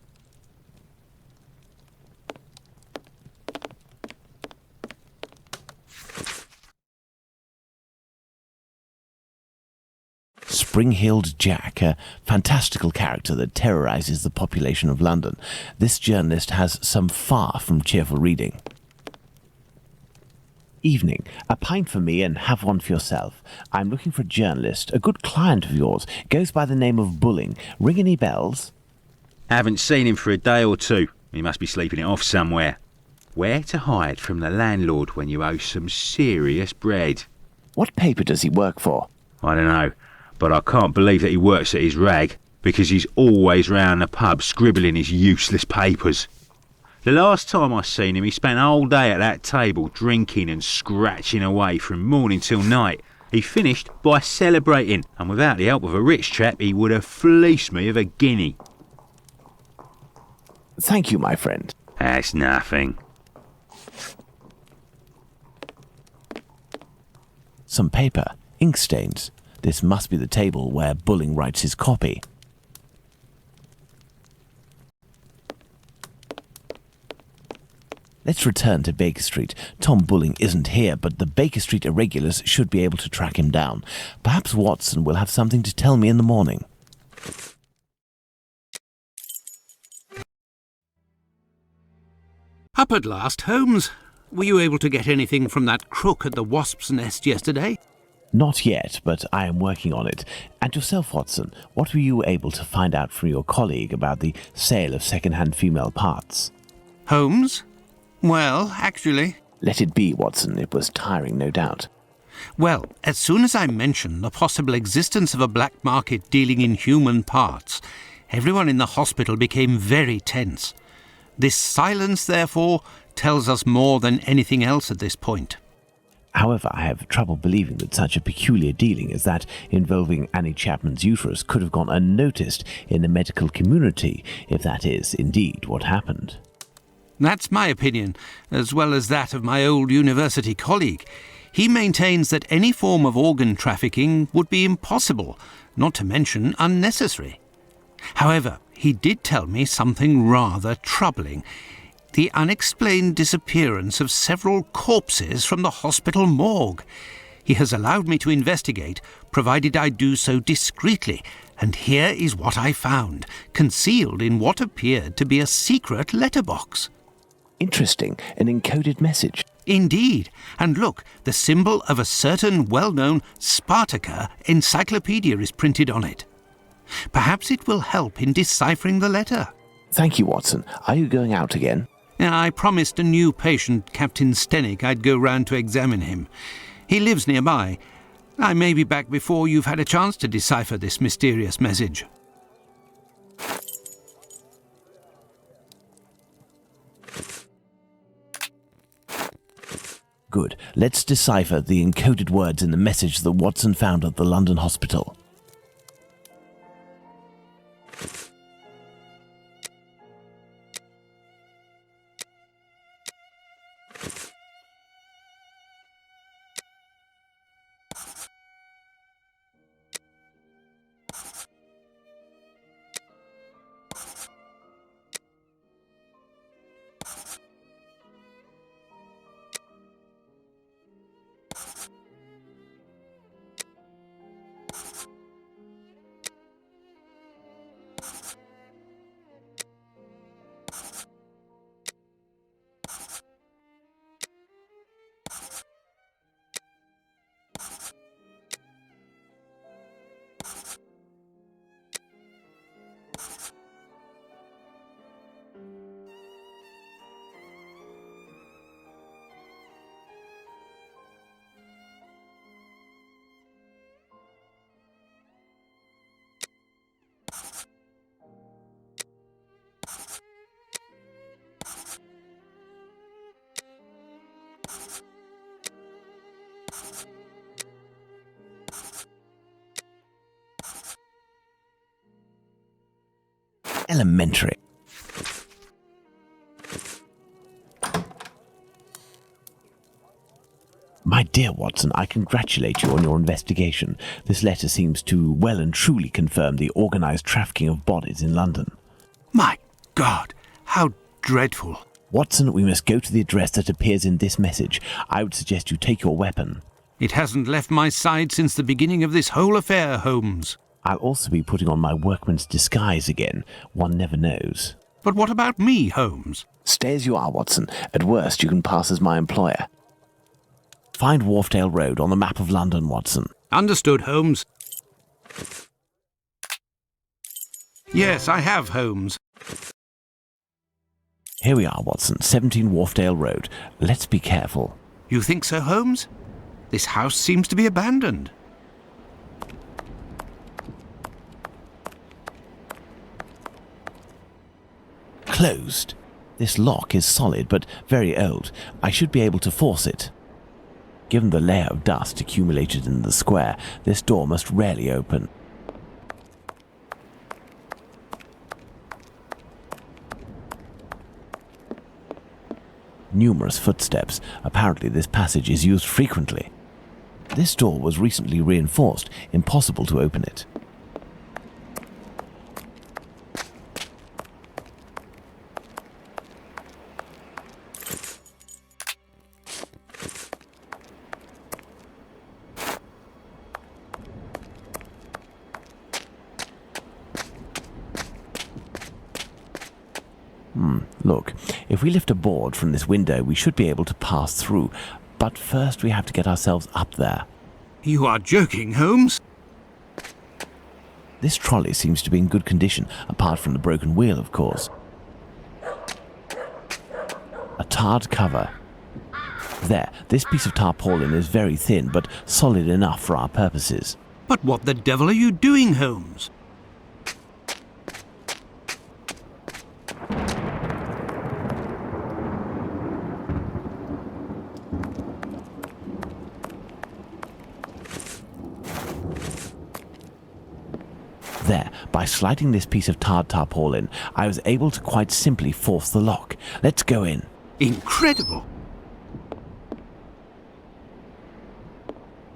Spring-heeled Jack, a fantastical character that terrorizes the population of London. This journalist has some far from cheerful reading. Evening. A pint for me and have one for yourself. I'm looking for a journalist, a good client of yours. Goes by the name of Bulling. Ring any bells? Haven't seen him for a day or two. He must be sleeping it off somewhere. Where to hide from the landlord when you owe some serious bread? What paper does he work for? I don't know, but I can't believe that he works at his rag, because he's always round the pub scribbling his useless papers. The last time I seen him, he spent a whole day at that table drinking and scratching away from morning till night. He finished by celebrating, and without the help of a rich chap, he would have fleeced me of a guinea. Thank you, my friend. That's nothing. Some paper, ink stains. This must be the table where Bulling writes his copy. Let's return to Baker Street. Tom Bulling isn't here, but the Baker Street irregulars should be able to track him down. Perhaps Watson will have something to tell me in the morning. Up at last, Holmes. Were you able to get anything from that crook at the Wasp's Nest yesterday? Not yet, but I am working on it. And yourself, Watson, what were you able to find out from your colleague about the sale of second-hand female parts? Holmes? Well, actually... Let it be, Watson. It was tiring, no doubt. Well, as soon as I mentioned the possible existence of a black market dealing in human parts, everyone in the hospital became very tense. This silence, therefore, tells us more than anything else at this point. However, I have trouble believing that such a peculiar dealing as that involving Annie Chapman's uterus could have gone unnoticed in the medical community, if that is indeed what happened. That's my opinion, as well as that of my old university colleague. He maintains that any form of organ trafficking would be impossible, not to mention unnecessary. However, he did tell me something rather troubling. The unexplained disappearance of several corpses from the hospital morgue. He has allowed me to investigate, provided I do so discreetly, and here is what I found, concealed in what appeared to be a secret letterbox. Interesting, an encoded message. Indeed, and look, the symbol of a certain well-known Spartaca encyclopedia is printed on it. Perhaps it will help in deciphering the letter. Thank you, Watson. Are you going out again? I promised a new patient, Captain Stenick, I'd go round to examine him. He lives nearby. I may be back before you've had a chance to decipher this mysterious message. Good. Let's decipher the encoded words in the message that Watson found at the London hospital. Elementary. My dear Watson, I congratulate you on your investigation. This letter seems to well and truly confirm the organised trafficking of bodies in London. My God, how dreadful. Watson, we must go to the address that appears in this message. I would suggest you take your weapon. It hasn't left my side since the beginning of this whole affair, Holmes. I'll also be putting on my workman's disguise again. One never knows. But what about me, Holmes? Stay as you are, Watson. At worst, you can pass as my employer. Find Wharfdale Road on the map of London, Watson. Understood, Holmes. Yes, I have, Holmes. Here we are, Watson. 17 Wharfdale Road. Let's be careful. You think so, Holmes? This house seems to be abandoned. Closed. This lock is solid, but very old. I should be able to force it. Given the layer of dust accumulated in the square, this door must rarely open. Numerous footsteps. Apparently this passage is used frequently. This door was recently reinforced. Impossible to open it. Look, if we lift a board from this window, we should be able to pass through. But first we have to get ourselves up there. You are joking, Holmes? This trolley seems to be in good condition, apart from the broken wheel, of course. A tarred cover. There, this piece of tarpaulin is very thin, but solid enough for our purposes. But what the devil are you doing, Holmes? There, by sliding this piece of tarred tarpaulin, I was able to quite simply force the lock. Let's go in. Incredible!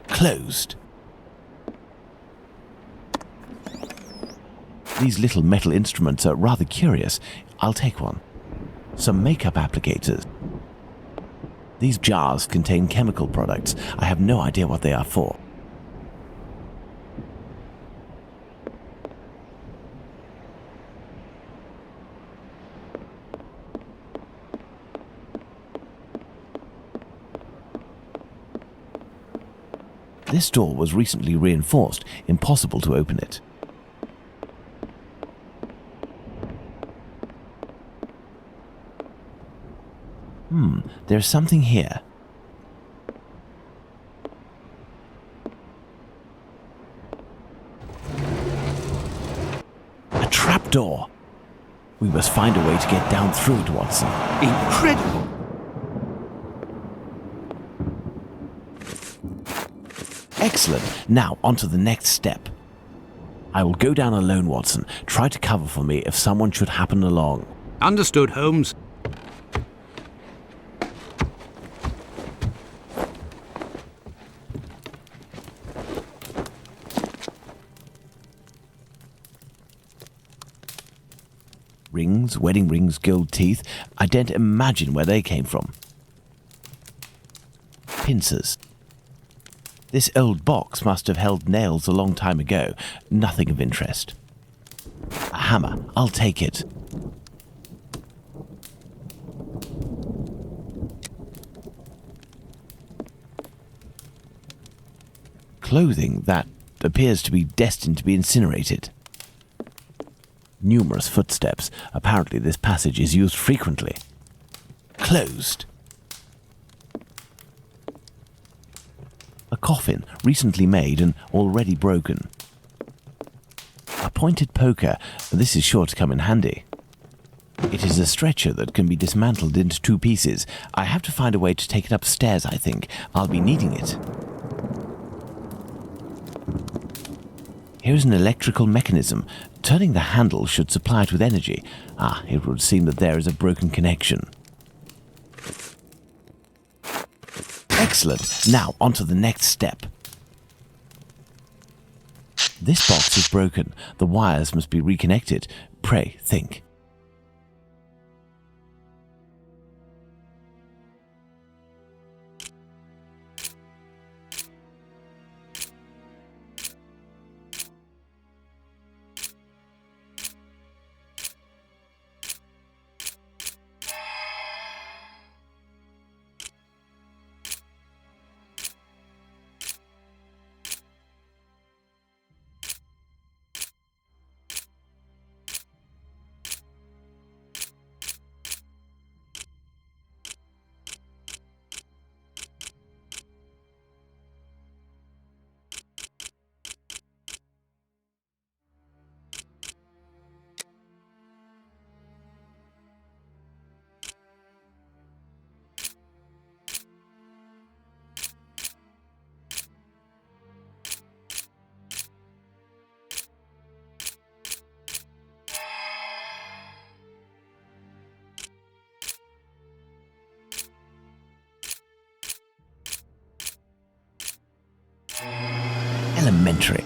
Closed. These little metal instruments are rather curious. I'll take one. Some makeup applicators. These jars contain chemical products. I have no idea what they are for. This door was recently reinforced. Impossible to open it. There's something here. A trapdoor. We must find a way to get down through it, Watson. Incredible! Excellent. Now, on to the next step. I will go down alone, Watson. Try to cover for me if someone should happen along. Understood, Holmes. Rings, wedding rings, gold teeth. I daren't imagine where they came from. Pincers. This old box must have held nails a long time ago. Nothing of interest. A hammer. I'll take it. Clothing that appears to be destined to be incinerated. Numerous footsteps. Apparently this passage is used frequently. Closed. A coffin, recently made and already broken. A pointed poker. This is sure to come in handy. It is a stretcher that can be dismantled into 2 pieces. I have to find a way to take it upstairs, I think. I'll be needing it. Here's an electrical mechanism. Turning the handle should supply it with energy. It would seem that there is a broken connection. Excellent. Now, on to the next step. This box is broken. The wires must be reconnected. Pray, think. Elementary.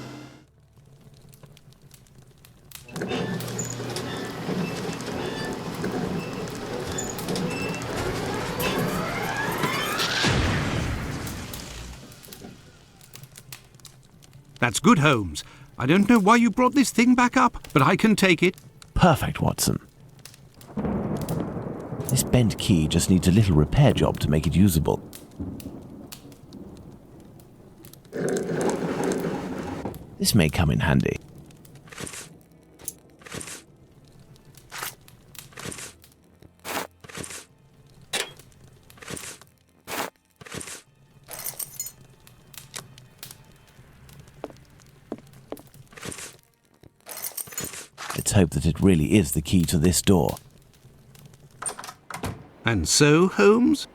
That's good, Holmes. I don't know why you brought this thing back up, but I can take it. Perfect, Watson. This bent key just needs a little repair job to make it usable. This may come in handy. Let's hope that it really is the key to this door. And so, Holmes?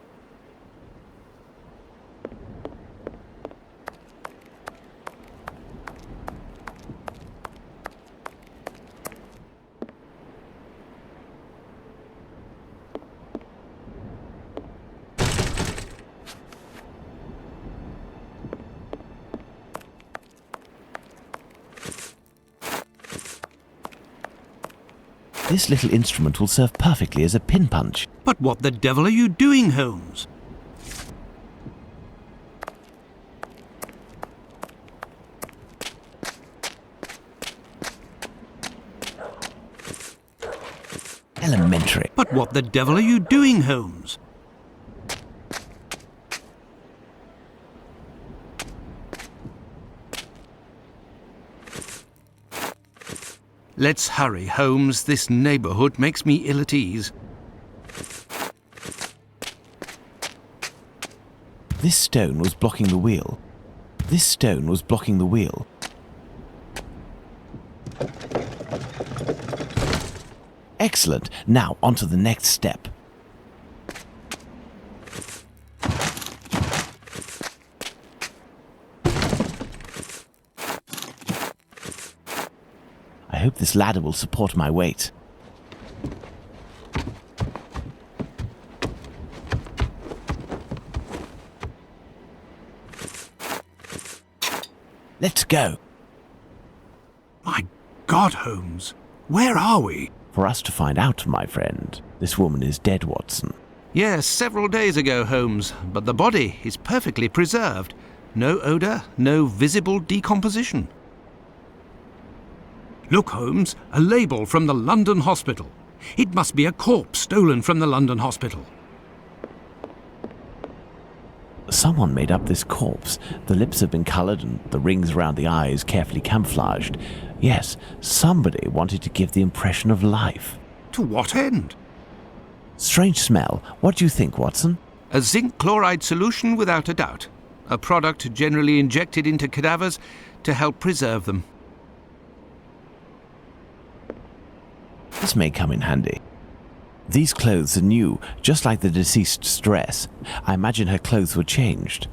This little instrument will serve perfectly as a pin punch. But what the devil are you doing, Holmes? elementary. But what the devil are you doing, Holmes? Let's hurry, Holmes. This neighbourhood makes me ill at ease. This stone was blocking the wheel. This stone was blocking the wheel. Excellent. Now on to the next step. I hope this ladder will support my weight. Let's go. My God, Holmes, where are we? For us to find out, my friend. This woman is dead, Watson. Yes, several days ago, Holmes, but the body is perfectly preserved. No odour, no visible decomposition. Look, Holmes, a label from the London hospital. It must be a corpse stolen from the London hospital. Someone made up this corpse. The lips have been coloured and the rings around the eyes carefully camouflaged. Yes, somebody wanted to give the impression of life. To what end? Strange smell. What do you think, Watson? A zinc chloride solution without a doubt. A product generally injected into cadavers to help preserve them. This may come in handy. These clothes are new, just like the deceased's dress. I imagine her clothes were changed.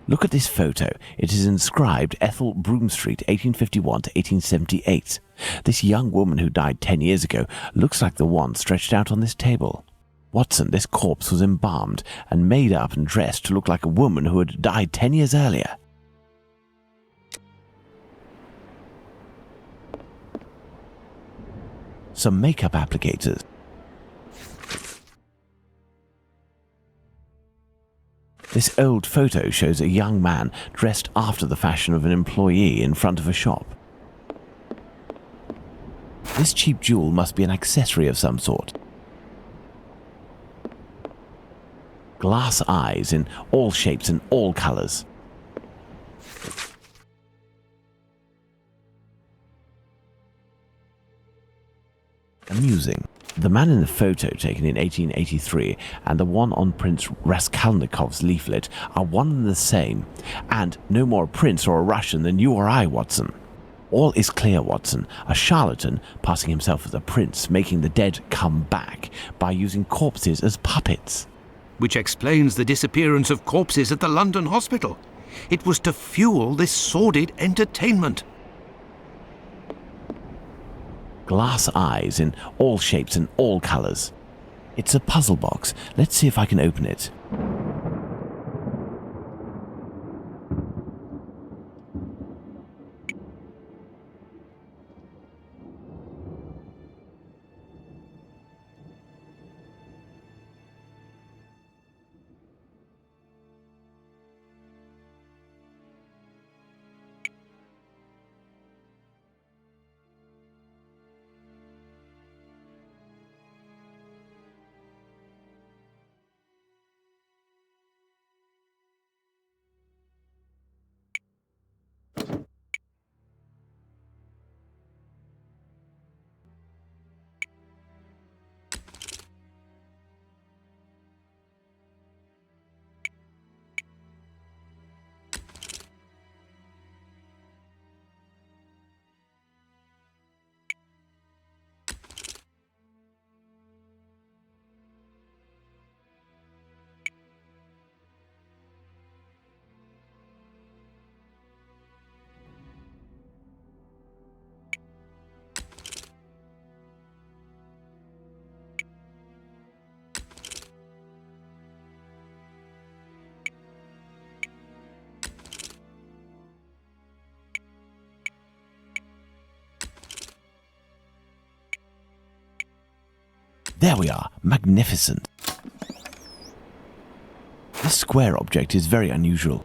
Look at this photo. It is inscribed Ethel Broomstreet, 1851 to 1878. This young woman who died 10 years ago looks like the one stretched out on this table. Watson, this corpse was embalmed and made up and dressed to look like a woman who had died 10 years earlier. Some makeup applicators. This old photo shows a young man dressed after the fashion of an employee in front of a shop. This cheap jewel must be an accessory of some sort. Glass eyes in all shapes and all colours. Amusing. The man in the photo taken in 1883 and the one on Prince Raskolnikov's leaflet are one and the same, and no more a prince or a Russian than you or I, Watson. All is clear, Watson. A charlatan passing himself as a prince, making the dead come back by using corpses as puppets. Which explains the disappearance of corpses at the London hospital. It was to fuel this sordid entertainment. Glass eyes in all shapes and all colours. It's a puzzle box. Let's see if I can open it. There we are. Magnificent. This square object is very unusual.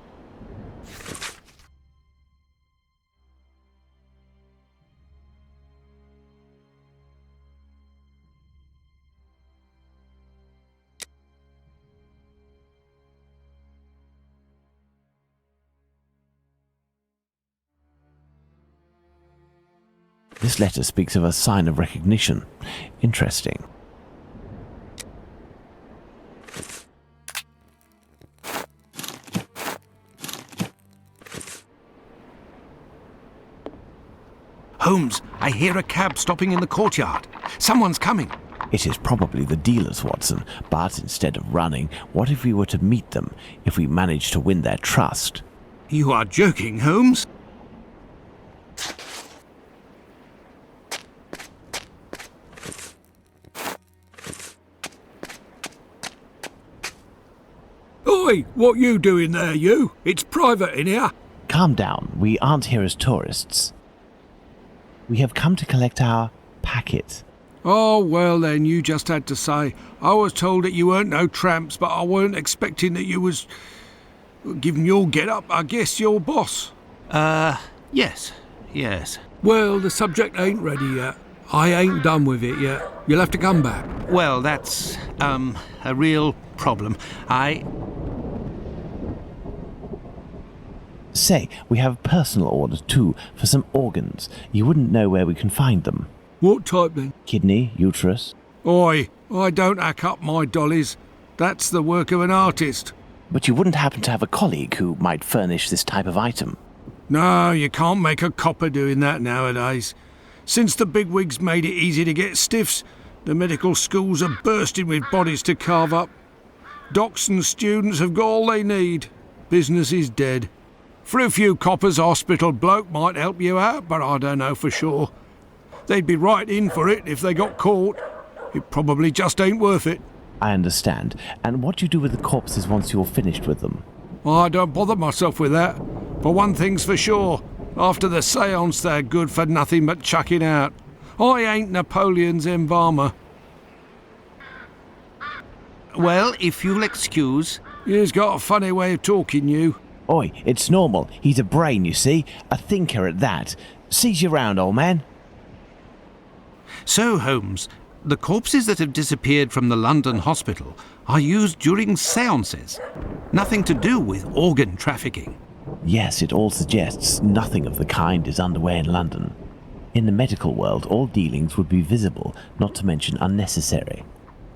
This letter speaks of a sign of recognition. Interesting. Holmes, I hear a cab stopping in the courtyard. Someone's coming. It is probably the dealers, Watson, but instead of running, what if we were to meet them, if we managed to win their trust? You are joking, Holmes? Oi, what you doing there, you? It's private in here. Calm down, we aren't here as tourists. We have come to collect our packet. Oh, well then, you just had to say. I was told that you weren't no tramps, but I weren't expecting that you was... Given your get-up, I guess your boss. Yes. Well, the subject ain't ready yet. I ain't done with it yet. You'll have to come back. Well, that's, a real problem. Say, we have a personal order too, for some organs. You wouldn't know where we can find them. What type then? Kidney, uterus. Oi, I don't hack up my dollies. That's the work of an artist. But you wouldn't happen to have a colleague who might furnish this type of item? No, you can't make a copper doing that nowadays. Since the bigwigs made it easy to get stiffs, the medical schools are bursting with bodies to carve up. Docs and students have got all they need. Business is dead. For a few coppers, hospital bloke might help you out, but I don't know for sure. They'd be right in for it if they got caught. It probably just ain't worth it. I understand. And what do you do with the corpses once you're finished with them? I don't bother myself with that. For one thing's for sure, after the séance they're good for nothing but chucking out. I ain't Napoleon's embalmer. Well, if you'll excuse... He's got a funny way of talking, you. Oi, it's normal. He's a brain, you see. A thinker at that. Seize you round, old man. So, Holmes, the corpses that have disappeared from the London hospital are used during séances. Nothing to do with organ trafficking. Yes, it all suggests nothing of the kind is underway in London. In the medical world, all dealings would be visible, not to mention unnecessary.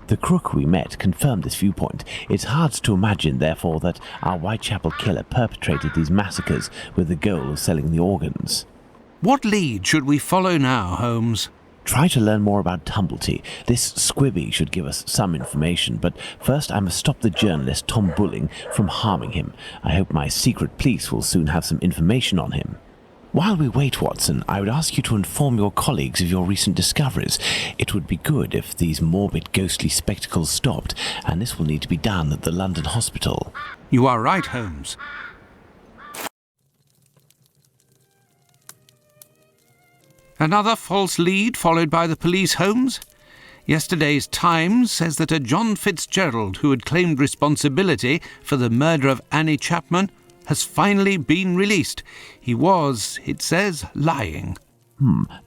The crook we met confirmed this viewpoint. It's hard to imagine, therefore, that our Whitechapel killer perpetrated these massacres with the goal of selling the organs. What lead should we follow now, Holmes? Try to learn more about Tumblety. This squibby should give us some information, but first I must stop the journalist Tom Bulling from harming him. I hope my secret police will soon have some information on him. While we wait, Watson, I would ask you to inform your colleagues of your recent discoveries. It would be good if these morbid, ghostly spectacles stopped, and this will need to be done at the London hospital. You are right, Holmes. Another false lead followed by the police, Holmes? Yesterday's Times says that a John Fitzgerald, who had claimed responsibility for the murder of Annie Chapman, has finally been released. He was, it says, lying.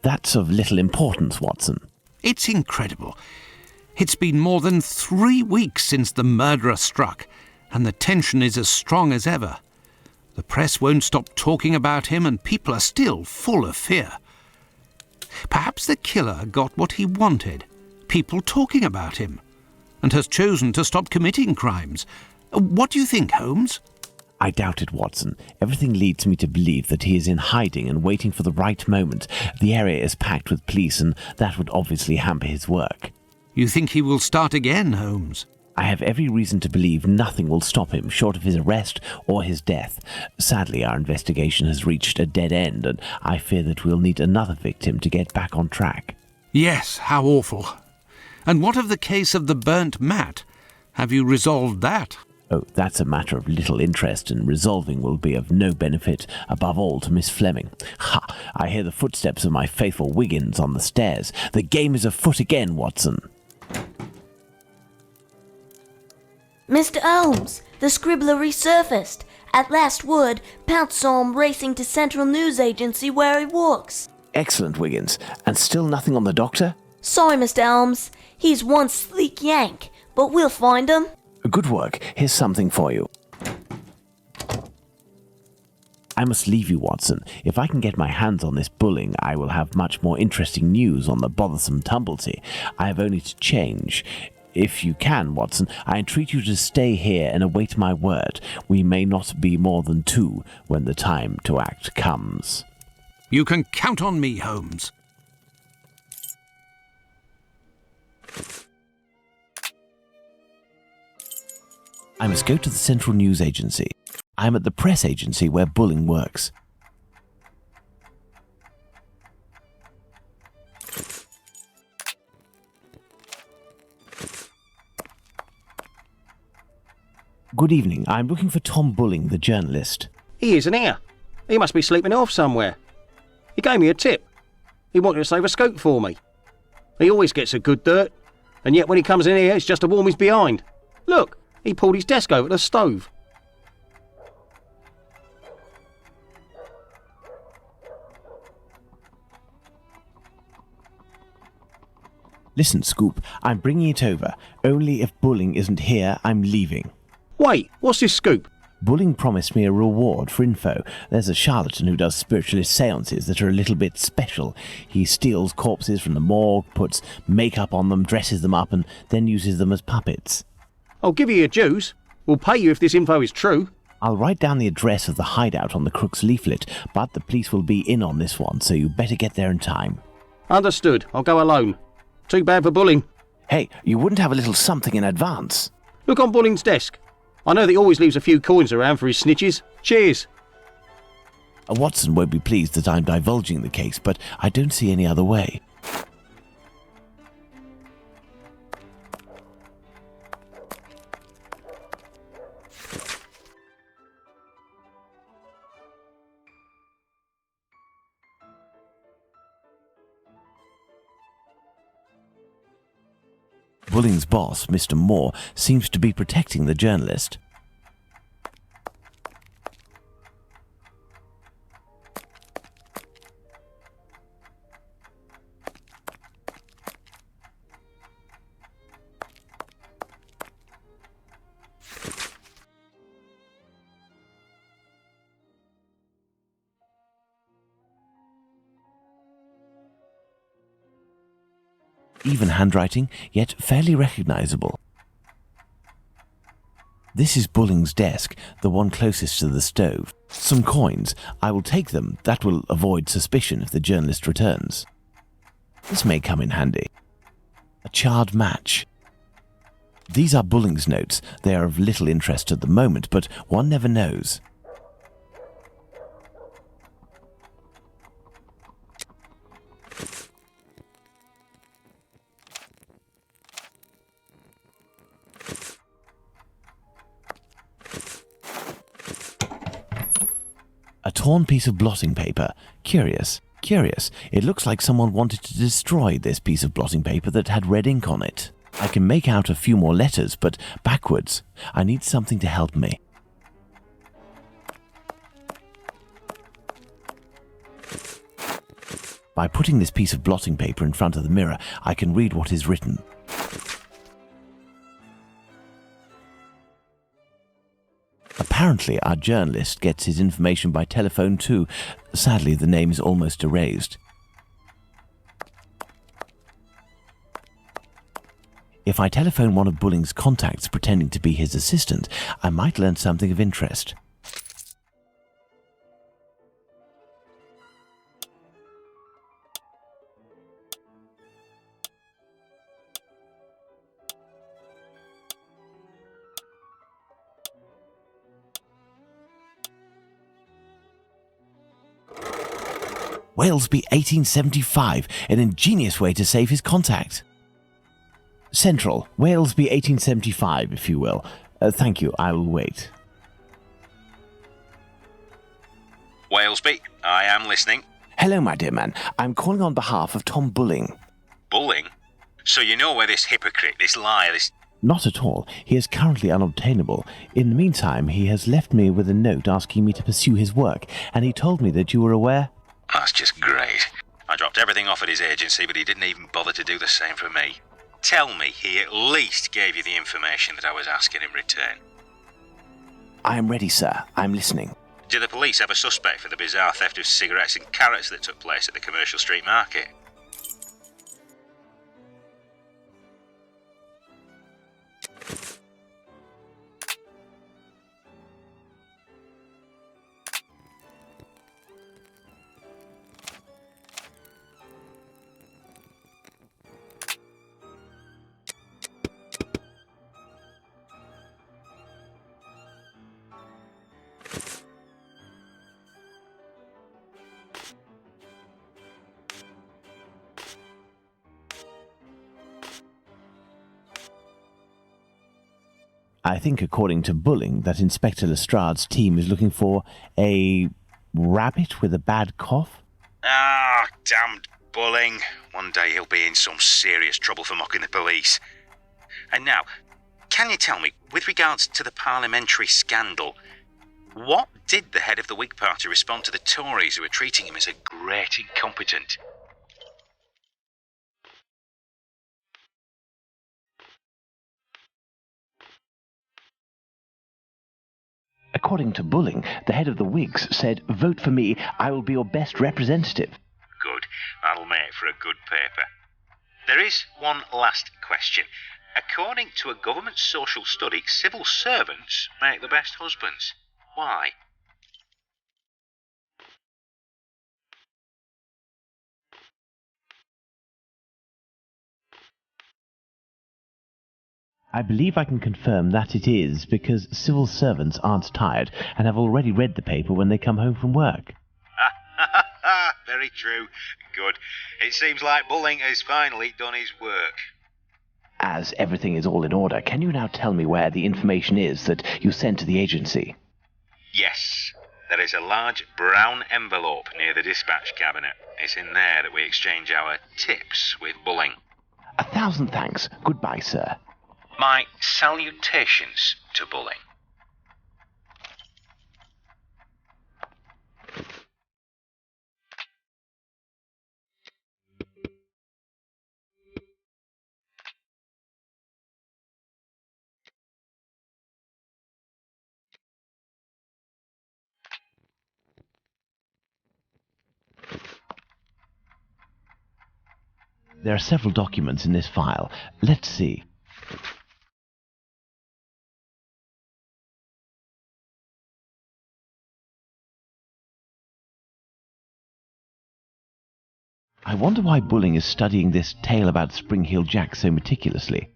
That's of little importance, Watson. It's incredible. It's been more than 3 weeks since the murderer struck, and the tension is as strong as ever. The press won't stop talking about him, and people are still full of fear. Perhaps the killer got what he wanted, people talking about him, and has chosen to stop committing crimes. What do you think, Holmes? I doubt it, Watson. Everything leads me to believe that he is in hiding and waiting for the right moment. The area is packed with police, and that would obviously hamper his work. You think he will start again, Holmes? I have every reason to believe nothing will stop him short of his arrest or his death. Sadly, our investigation has reached a dead end, and I fear that we'll need another victim to get back on track. Yes, how awful. And what of the case of the burnt mat? Have you resolved that? Oh, that's a matter of little interest, and resolving will be of no benefit, above all to Miss Fleming. Ha! I hear the footsteps of my faithful Wiggins on the stairs. The game is afoot again, Watson. Mr. Holmes, the scribbler resurfaced. At last word, Pounce saw him racing to Central News Agency where he works. Excellent, Wiggins. And still nothing on the doctor? Sorry, Mr. Holmes. He's one sleek yank, but we'll find him. Good work. Here's something for you. I must leave you, Watson. If I can get my hands on this bulling, I will have much more interesting news on the bothersome Tumblety. I have only to change. If you can, Watson, I entreat you to stay here and await my word. We may not be more than two when the time to act comes. You can count on me, Holmes. I must go to the Central News Agency. I am at the press agency where bulling works. Good evening. I'm looking for Tom Bulling, the journalist. He isn't here. He must be sleeping off somewhere. He gave me a tip. He wanted to save a scope for me. He always gets a good dirt, and yet when he comes in here, it's just to warm his behind. Look, he pulled his desk over the stove. Listen, Scoop, I'm bringing it over. Only if Bulling isn't here, I'm leaving. Wait, what's this scoop? Bulling promised me a reward for info. There's a charlatan who does spiritualist seances that are a little bit special. He steals corpses from the morgue, puts makeup on them, dresses them up, and then uses them as puppets. I'll give you your dues. We'll pay you if this info is true. I'll write down the address of the hideout on the crook's leaflet, but the police will be in on this one, so you better get there in time. Understood. I'll go alone. Too bad for Bulling. Hey, you wouldn't have a little something in advance? Look on Bulling's desk. I know that he always leaves a few coins around for his snitches. Cheers. Watson won't be pleased that I'm divulging the case, but I don't see any other way. Bulling's boss, Mr. Moore, seems to be protecting the journalist. Even handwriting, yet fairly recognizable. This is Bulling's desk, the one closest to the stove. Some coins. I will take them. That will avoid suspicion if the journalist returns. This may come in handy. A charred match. These are Bulling's notes. They are of little interest at the moment, but one never knows. A torn piece of blotting paper. Curious. It looks like someone wanted to destroy this piece of blotting paper that had red ink on it. I can make out a few more letters, but backwards. I need something to help me. By putting this piece of blotting paper in front of the mirror, I can read what is written. Apparently, our journalist gets his information by telephone too. Sadly, the name is almost erased. If I telephone one of Bulling's contacts pretending to be his assistant, I might learn something of interest. Walesby 1875, an ingenious way to save his contact. Central, Walesby 1875, if you will. Thank you, I will wait. Walesby, I am listening. Hello, my dear man. I'm calling on behalf of Tom Bulling. Bulling? So you know where this hypocrite, this liar, this... Not at all. He is currently unobtainable. In the meantime, he has left me with a note asking me to pursue his work, and he told me that you were aware... That's just great. I dropped everything off at his agency, but he didn't even bother to do the same for me. Tell me he at least gave you the information that I was asking in return. I am ready, sir. I'm listening. Do the police have a suspect for the bizarre theft of cigarettes and carrots that took place at the Commercial Street Market? I think, according to Bulling, that Inspector Lestrade's team is looking for a rabbit with a bad cough. Ah, damned Bulling. One day he'll be in some serious trouble for mocking the police. And now, can you tell me, with regards to the parliamentary scandal, what did the head of the Whig Party respond to the Tories who were treating him as a great incompetent? According to Bulling, the head of the Whigs said, "Vote for me, I will be your best representative." Good. That'll make for a good paper. There is one last question. According to a government social study, civil servants make the best husbands. Why? I believe I can confirm that it is because civil servants aren't tired and have already read the paper when they come home from work. Very true. Good. It seems like Bulling has finally done his work. As everything is all in order, can you now tell me where the information is that you sent to the agency? Yes. There is a large brown envelope near the dispatch cabinet. It's in there that we exchange our tips with Bulling. 1,000 thanks. Goodbye, sir. My salutations to Bulling. There are several documents in this file. Let's see. I wonder why Bulling is studying this tale about Spring Hill Jack so meticulously.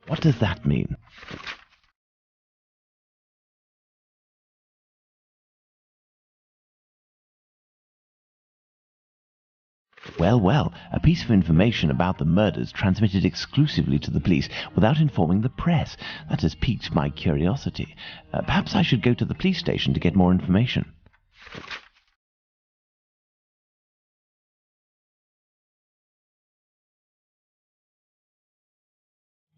What does that mean? Well, a piece of information about the murders transmitted exclusively to the police without informing the press. That has piqued my curiosity. Perhaps I should go to the police station to get more information.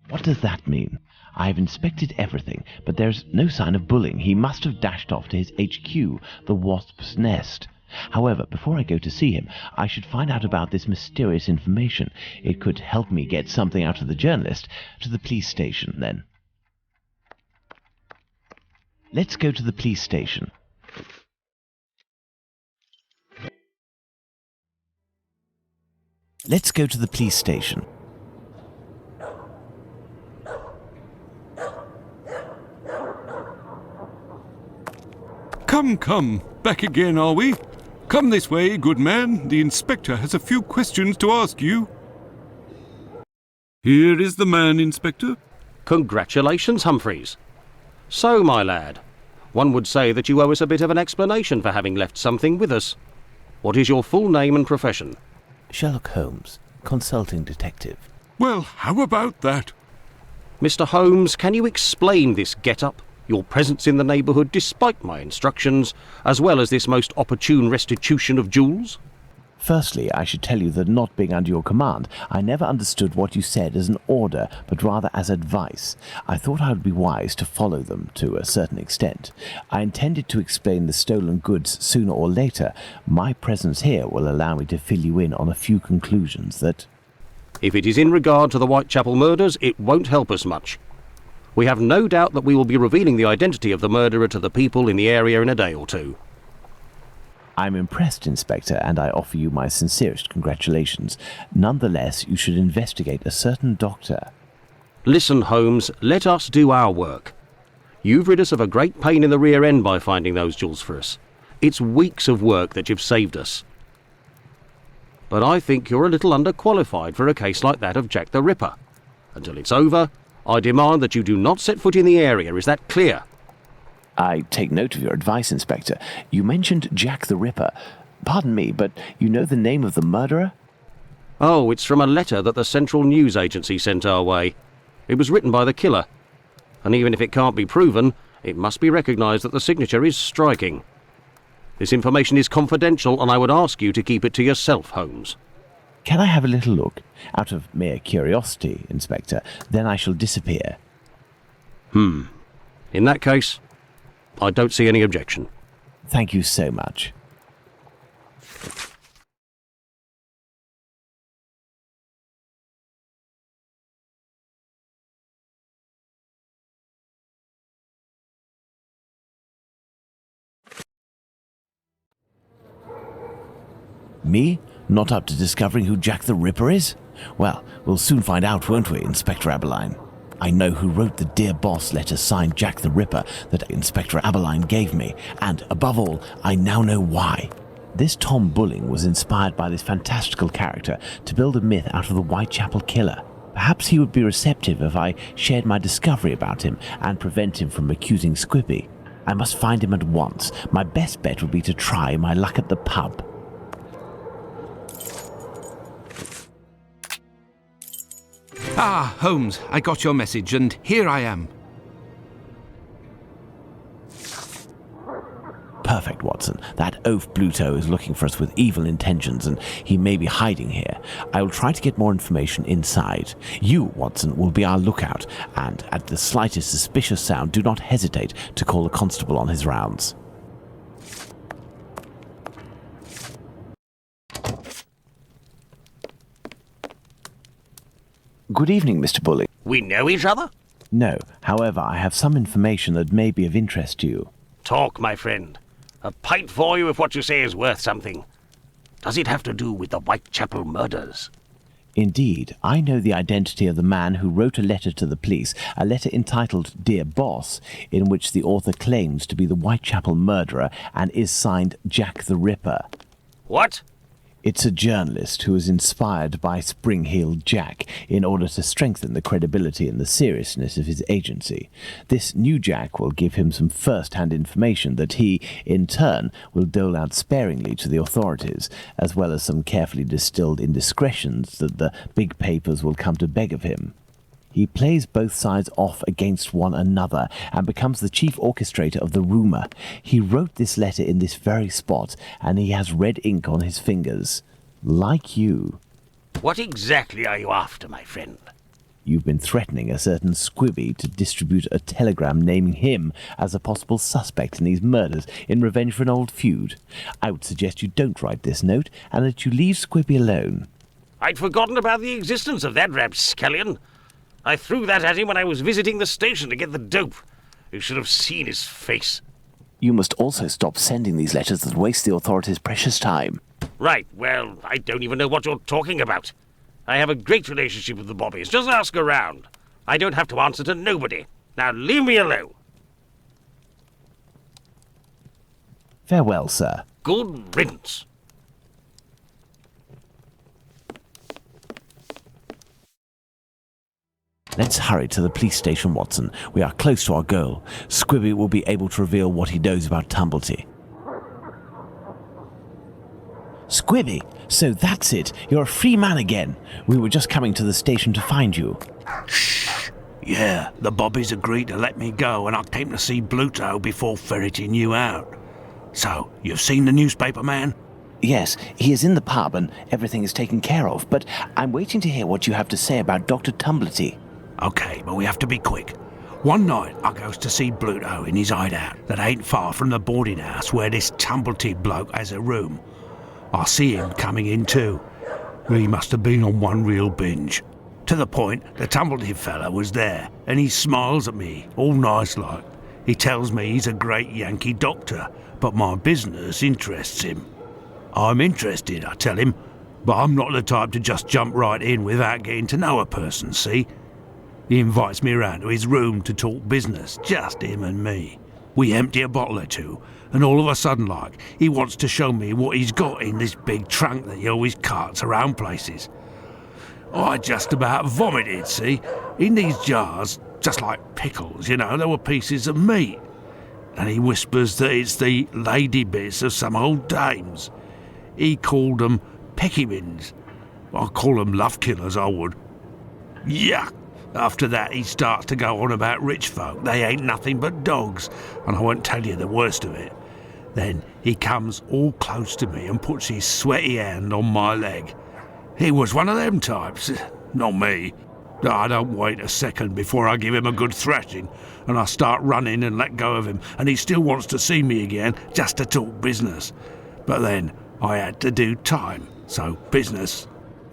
What does that mean? I've inspected everything, but there's no sign of Bulling. He must have dashed off to his HQ, the Wasp's Nest. However, before I go to see him, I should find out about this mysterious information. It could help me get something out of the journalist. To the police station, then. Let's go to the police station. Let's go to the police station. Come, back again, are we? Come this way, good man. The inspector has a few questions to ask you. Here is the man, Inspector. Congratulations, Humphreys. So, my lad, one would say that you owe us a bit of an explanation for having left something with us. What is your full name and profession? Sherlock Holmes, consulting detective. Well, how about that? Mr. Holmes, can you explain this get-up? Your presence in the neighbourhood despite my instructions, as well as this most opportune restitution of jewels? Firstly, I should tell you that not being under your command, I never understood what you said as an order, but rather as advice. I thought I would be wise to follow them to a certain extent. I intended to explain the stolen goods sooner or later. My presence here will allow me to fill you in on a few conclusions that... If it is in regard to the Whitechapel murders, it won't help us much. We have no doubt that we will be revealing the identity of the murderer to the people in the area in a day or two. I'm impressed, Inspector, and I offer you my sincerest congratulations. Nonetheless, you should investigate a certain doctor. Listen, Holmes, let us do our work. You've rid us of a great pain in the rear end by finding those jewels for us. It's weeks of work that you've saved us. But I think you're a little underqualified for a case like that of Jack the Ripper. Until it's over, I demand that you do not set foot in the area. Is that clear? I take note of your advice, Inspector. You mentioned Jack the Ripper. Pardon me, but you know the name of the murderer? Oh, it's from a letter that the Central News Agency sent our way. It was written by the killer. And even if it can't be proven, it must be recognised that the signature is striking. This information is confidential, and I would ask you to keep it to yourself, Holmes. Can I have a little look? Out of mere curiosity, Inspector. Then I shall disappear. In that case, I don't see any objection. Thank you so much. Me? Not up to discovering who Jack the Ripper is? Well, we'll soon find out, won't we, Inspector Aberline? I know who wrote the Dear Boss letter signed Jack the Ripper that Inspector Aberline gave me, and, above all, I now know why. This Tom Bulling was inspired by this fantastical character to build a myth out of the Whitechapel killer. Perhaps he would be receptive if I shared my discovery about him and prevent him from accusing Squibbie. I must find him at once. My best bet would be to try my luck at the pub. Ah, Holmes, I got your message, and here I am. Perfect, Watson. That oaf Bluto is looking for us with evil intentions, and he may be hiding here. I will try to get more information inside. You, Watson, will be our lookout, and at the slightest suspicious sound, do not hesitate to call the constable on his rounds. Good evening, Mr. Bulling. We know each other? No. However, I have some information that may be of interest to you. Talk, my friend. A pint for you if what you say is worth something. Does it have to do with the Whitechapel murders? Indeed, I know the identity of the man who wrote a letter to the police, a letter entitled Dear Boss, in which the author claims to be the Whitechapel murderer and is signed Jack the Ripper. What? It's a journalist who was inspired by Spring-Heeled Jack in order to strengthen the credibility and the seriousness of his agency. This new Jack will give him some first-hand information that he, in turn, will dole out sparingly to the authorities, as well as some carefully distilled indiscretions that the big papers will come to beg of him. He plays both sides off against one another and becomes the chief orchestrator of the rumour. He wrote this letter in this very spot, and he has red ink on his fingers. Like you. What exactly are you after, my friend? You've been threatening a certain Squibbie to distribute a telegram naming him as a possible suspect in these murders in revenge for an old feud. I would suggest you don't write this note, and that you leave Squibbie alone. I'd forgotten about the existence of that rapscallion. I threw that at him when I was visiting the station to get the dope. You should have seen his face. You must also stop sending these letters that waste the authorities' precious time. Right, well, I don't even know what you're talking about. I have a great relationship with the Bobbies. Just ask around. I don't have to answer to nobody. Now leave me alone. Farewell, sir. Good riddance. Let's hurry to the police station, Watson. We are close to our goal. Squibbie will be able to reveal what he knows about Tumblety. Squibbie, so that's it. You're a free man again. We were just coming to the station to find you. Shh. Yeah, the Bobbies agreed to let me go, and I came to see Bluto before ferreting you out. So, you've seen the newspaper man? Yes, he is in the pub and everything is taken care of, but I'm waiting to hear what you have to say about Dr. Tumblety. Okay, but we have to be quick. One night, I goes to see Bluto in his hideout that ain't far from the boarding house where this Tumblety bloke has a room. I see him coming in too. He must have been on one real binge. To the point, the Tumbleton fella was there, and he smiles at me, all nice like. He tells me he's a great Yankee doctor, but my business interests him. I'm interested, I tell him, but I'm not the type to just jump right in without getting to know a person, see? He invites me around to his room to talk business, just him and me. We empty a bottle or two, and all of a sudden, like, he wants to show me what he's got in this big trunk that he always carts around places. I just about vomited, see? In these jars, just like pickles, you know, there were pieces of meat. And he whispers that it's the lady bits of some old dames. He called them peckymins. I call them love killers, I would. Yuck! After that, he starts to go on about rich folk. They ain't nothing but dogs, and I won't tell you the worst of it. Then he comes all close to me and puts his sweaty hand on my leg. He was one of them types, not me. I don't wait a second before I give him a good thrashing, and I start running and let go of him, and he still wants to see me again just to talk business. But then I had to do time, so business.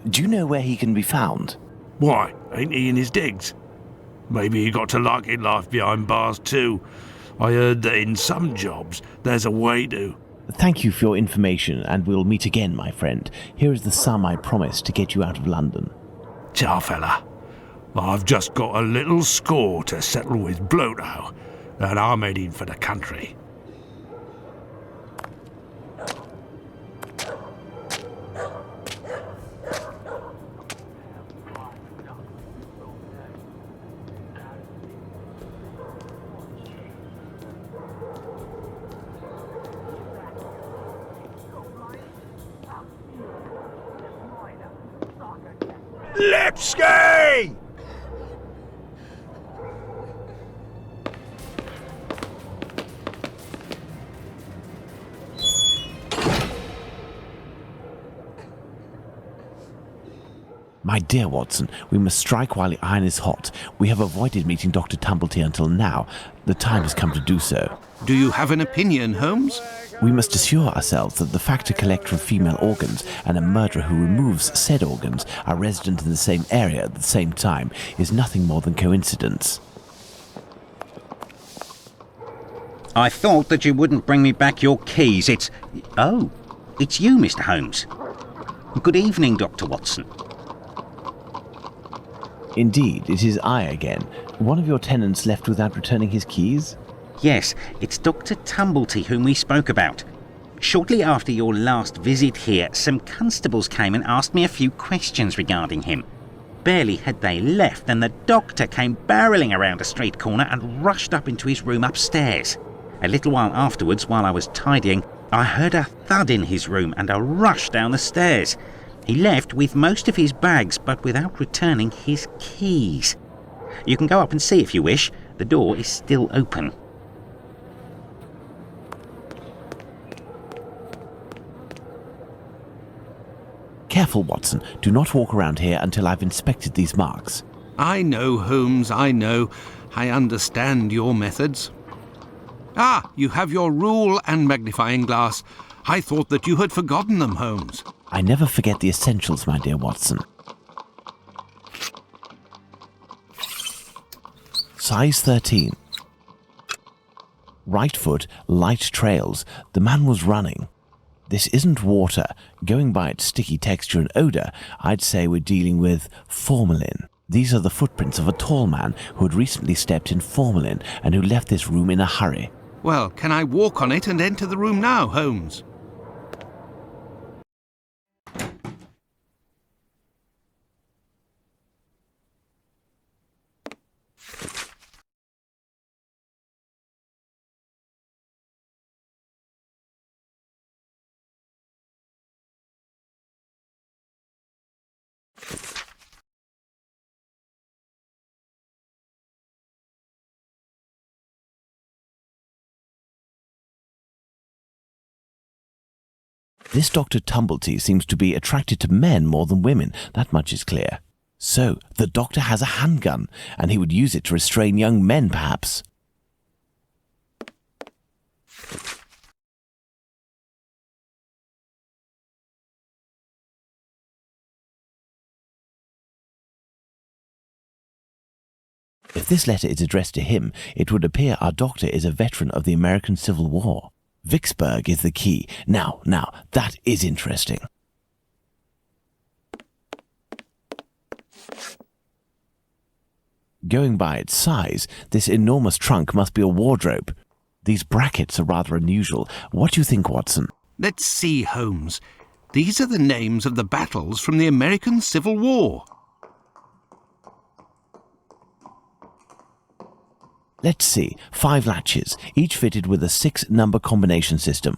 Do you know where he can be found? Why, ain't he in his digs? Maybe he got to liking life behind bars too. I heard that in some jobs there's a way to. Thank you for your information, and we'll meet again, my friend. Here is the sum I promised to get you out of London. Ciao, fella. I've just got a little score to settle with Bluto, and I'm heading for the country. Lipsky! My dear Watson, we must strike while the iron is hot. We have avoided meeting Dr. Tumbleton until now. The time has come to do so. Do you have an opinion, Holmes? We must assure ourselves that the factor collector of female organs and a murderer who removes said organs are resident in the same area at the same time is nothing more than coincidence. I thought that you wouldn't bring me back your keys. Oh, it's you, Mr. Holmes. Good evening, Dr. Watson. Indeed, it is I again. One of your tenants left without returning his keys? Yes, it's Dr. Tumblety whom we spoke about. Shortly after your last visit here, some constables came and asked me a few questions regarding him. Barely had they left than the doctor came barreling around a street corner and rushed up into his room upstairs. A little while afterwards, while I was tidying, I heard a thud in his room and a rush down the stairs. He left with most of his bags, but without returning his keys. You can go up and see if you wish. The door is still open. Careful, Watson. Do not walk around here until I've inspected these marks. I know, Holmes, I know. I understand your methods. Ah, you have your rule and magnifying glass. I thought that you had forgotten them, Holmes. I never forget the essentials, my dear Watson. Size 13. Right foot, light trails. The man was running. This isn't water. Going by its sticky texture and odour, I'd say we're dealing with formalin. These are the footprints of a tall man who had recently stepped in formalin and who left this room in a hurry. Well, can I walk on it and enter the room now, Holmes? This Dr. Tumblety seems to be attracted to men more than women, that much is clear. So, the doctor has a handgun, and he would use it to restrain young men, perhaps. If this letter is addressed to him, it would appear our doctor is a veteran of the American Civil War. Vicksburg is the key. Now, that is interesting. Going by its size, this enormous trunk must be a wardrobe. These brackets are rather unusual. What do you think, Watson? Let's see, Holmes. These are the names of the battles from the American Civil War. Let's see. 5 latches, each fitted with a 6-number combination system.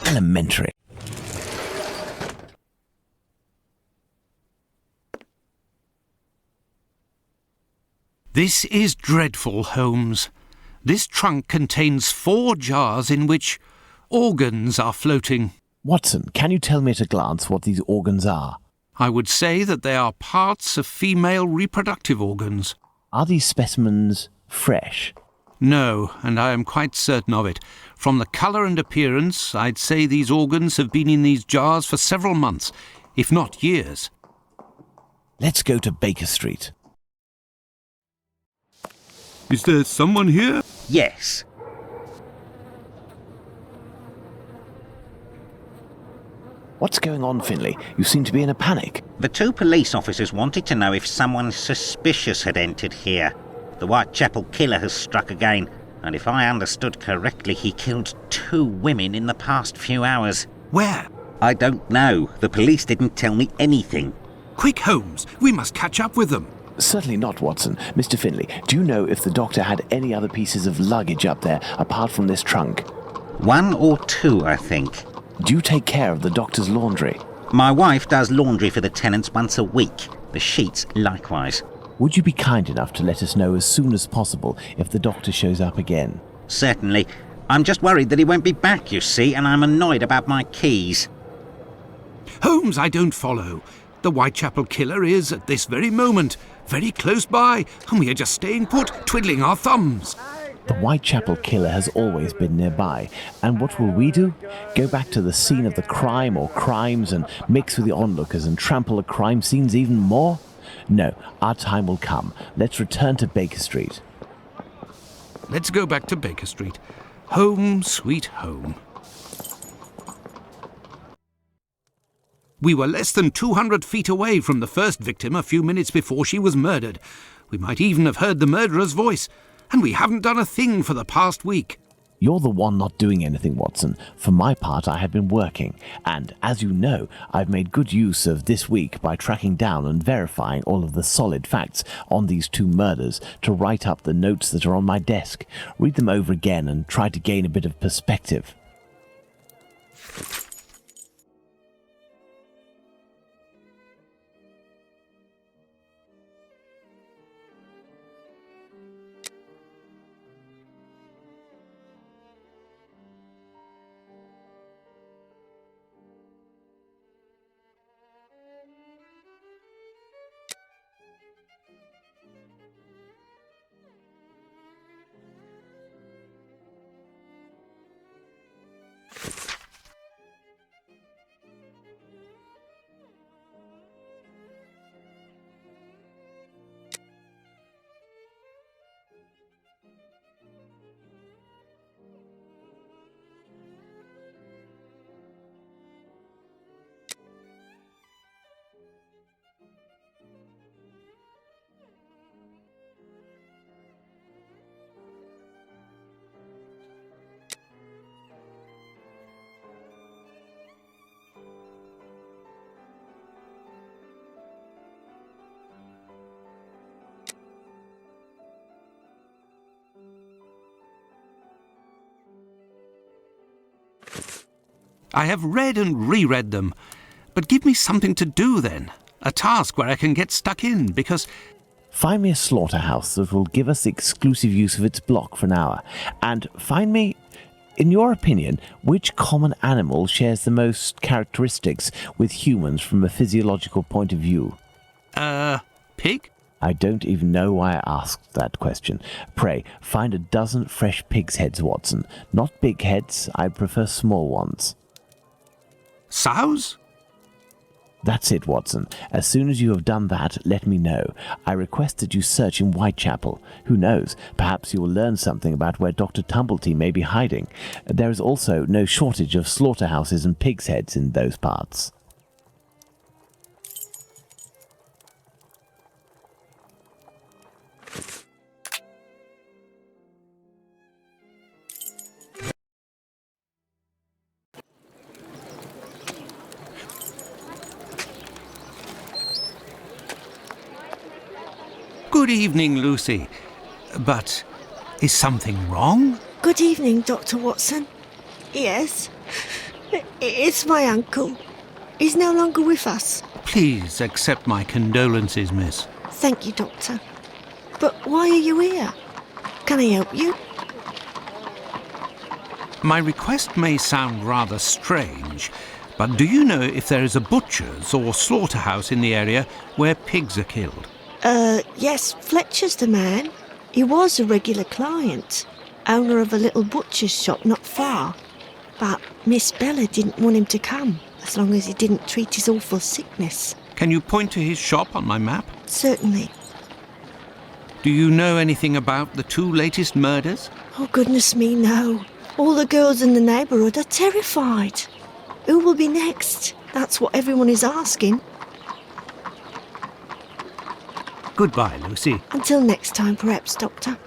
Elementary. This is dreadful, Holmes. This trunk contains 4 jars in which organs are floating. Watson, can you tell me at a glance what these organs are? I would say that they are parts of female reproductive organs. Are these specimens fresh? No, and I am quite certain of it. From the colour and appearance, I'd say these organs have been in these jars for several months, if not years. Let's go to Baker Street. Is there someone here? Yes. What's going on, Finlay? You seem to be in a panic. The 2 police officers wanted to know if someone suspicious had entered here. The Whitechapel killer has struck again, and if I understood correctly, he killed 2 women in the past few hours. Where? I don't know. The police didn't tell me anything. Quick, Holmes. We must catch up with them. Certainly not, Watson. Mr. Finlay, do you know if the doctor had any other pieces of luggage up there apart from this trunk? 1 or 2, I think. Do you take care of the doctor's laundry? My wife does laundry for the tenants once a week. The sheets likewise. Would you be kind enough to let us know as soon as possible if the doctor shows up again? Certainly. I'm just worried that he won't be back, you see, and I'm annoyed about my keys. Holmes, I don't follow. The Whitechapel killer is, at this very moment, very close by, and we are just staying put, twiddling our thumbs. The Whitechapel killer has always been nearby, and what will we do? Go back to the scene of the crime or crimes and mix with the onlookers and trample the crime scenes even more? No, our time will come. Let's return to Baker Street. Let's go back to Baker Street. Home, sweet home. We were less than 200 feet away from the first victim a few minutes before she was murdered. We might even have heard the murderer's voice, and we haven't done a thing for the past week. You're the one not doing anything, Watson. For my part, I have been working, and as you know, I've made good use of this week by tracking down and verifying all of the solid facts on these 2 murders to write up the notes that are on my desk, read them over again and try to gain a bit of perspective. I have read and reread them. But give me something to do then. A task where I can get stuck in, because... Find me a slaughterhouse that will give us exclusive use of its block for an hour. And find me, in your opinion, which common animal shares the most characteristics with humans from a physiological point of view? Pig? I don't even know why I asked that question. Pray, find a dozen fresh pig's heads, Watson. Not big heads, I prefer small ones. Sows? That's it, Watson. As soon as you have done that, let me know. I request that you search in Whitechapel. Who knows, perhaps you will learn something about where Dr. Tumblety may be hiding. There is also no shortage of slaughterhouses and pig's heads in those parts. Good evening, Lucy. But is something wrong? Good evening, Dr. Watson. Yes, it's my uncle. He's no longer with us. Please accept my condolences, miss. Thank you, Doctor. But why are you here? Can I help you? My request may sound rather strange, but do you know if there is a butcher's or slaughterhouse in the area where pigs are killed? Yes, Fletcher's the man. He was a regular client, owner of a little butcher's shop not far. But Miss Bella didn't want him to come, as long as he didn't treat his awful sickness. Can you point to his shop on my map? Certainly. Do you know anything about the 2 latest murders? Oh, goodness me, no. All the girls in the neighbourhood are terrified. Who will be next? That's what everyone is asking. Goodbye, Lucy. Until next time, perhaps, Doctor.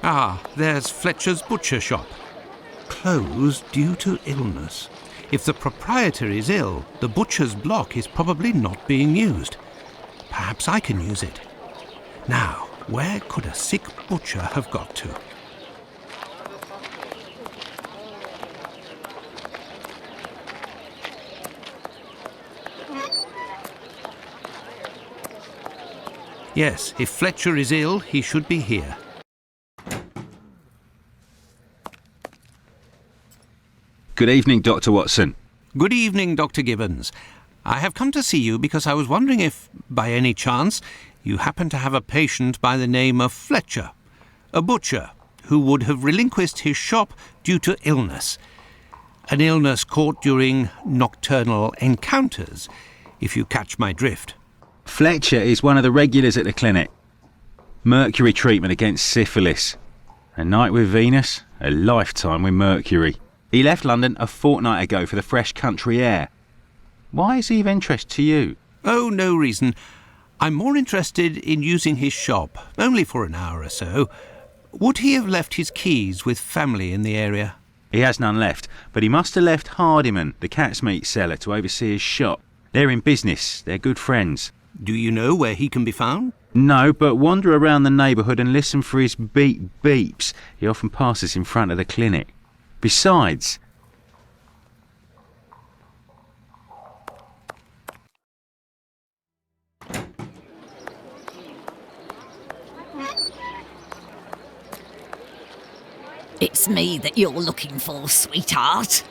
Ah, there's Fletcher's butcher shop. Closed due to illness. If the proprietor is ill, the butcher's block is probably not being used. Perhaps I can use it. Now, where could a sick butcher have got to? Yes, if Fletcher is ill, he should be here. Good evening, Dr. Watson. Good evening, Dr. Gibbons. I have come to see you because I was wondering if, by any chance, you happen to have a patient by the name of Fletcher, a butcher who would have relinquished his shop due to illness. An illness caught during nocturnal encounters, if you catch my drift. Fletcher is one of the regulars at the clinic. Mercury treatment against syphilis. A night with Venus, a lifetime with Mercury. He left London a fortnight ago for the fresh country air. Why is he of interest to you? Oh, no reason. I'm more interested in using his shop, only for an hour or so. Would he have left his keys with family in the area? He has none left, but he must have left Hardiman, the cat's meat seller, to oversee his shop. They're in business. They're good friends. Do you know where he can be found? No, but wander around the neighbourhood and listen for his beeps. He often passes in front of the clinic. Besides, It's me that you're looking for, sweetheart.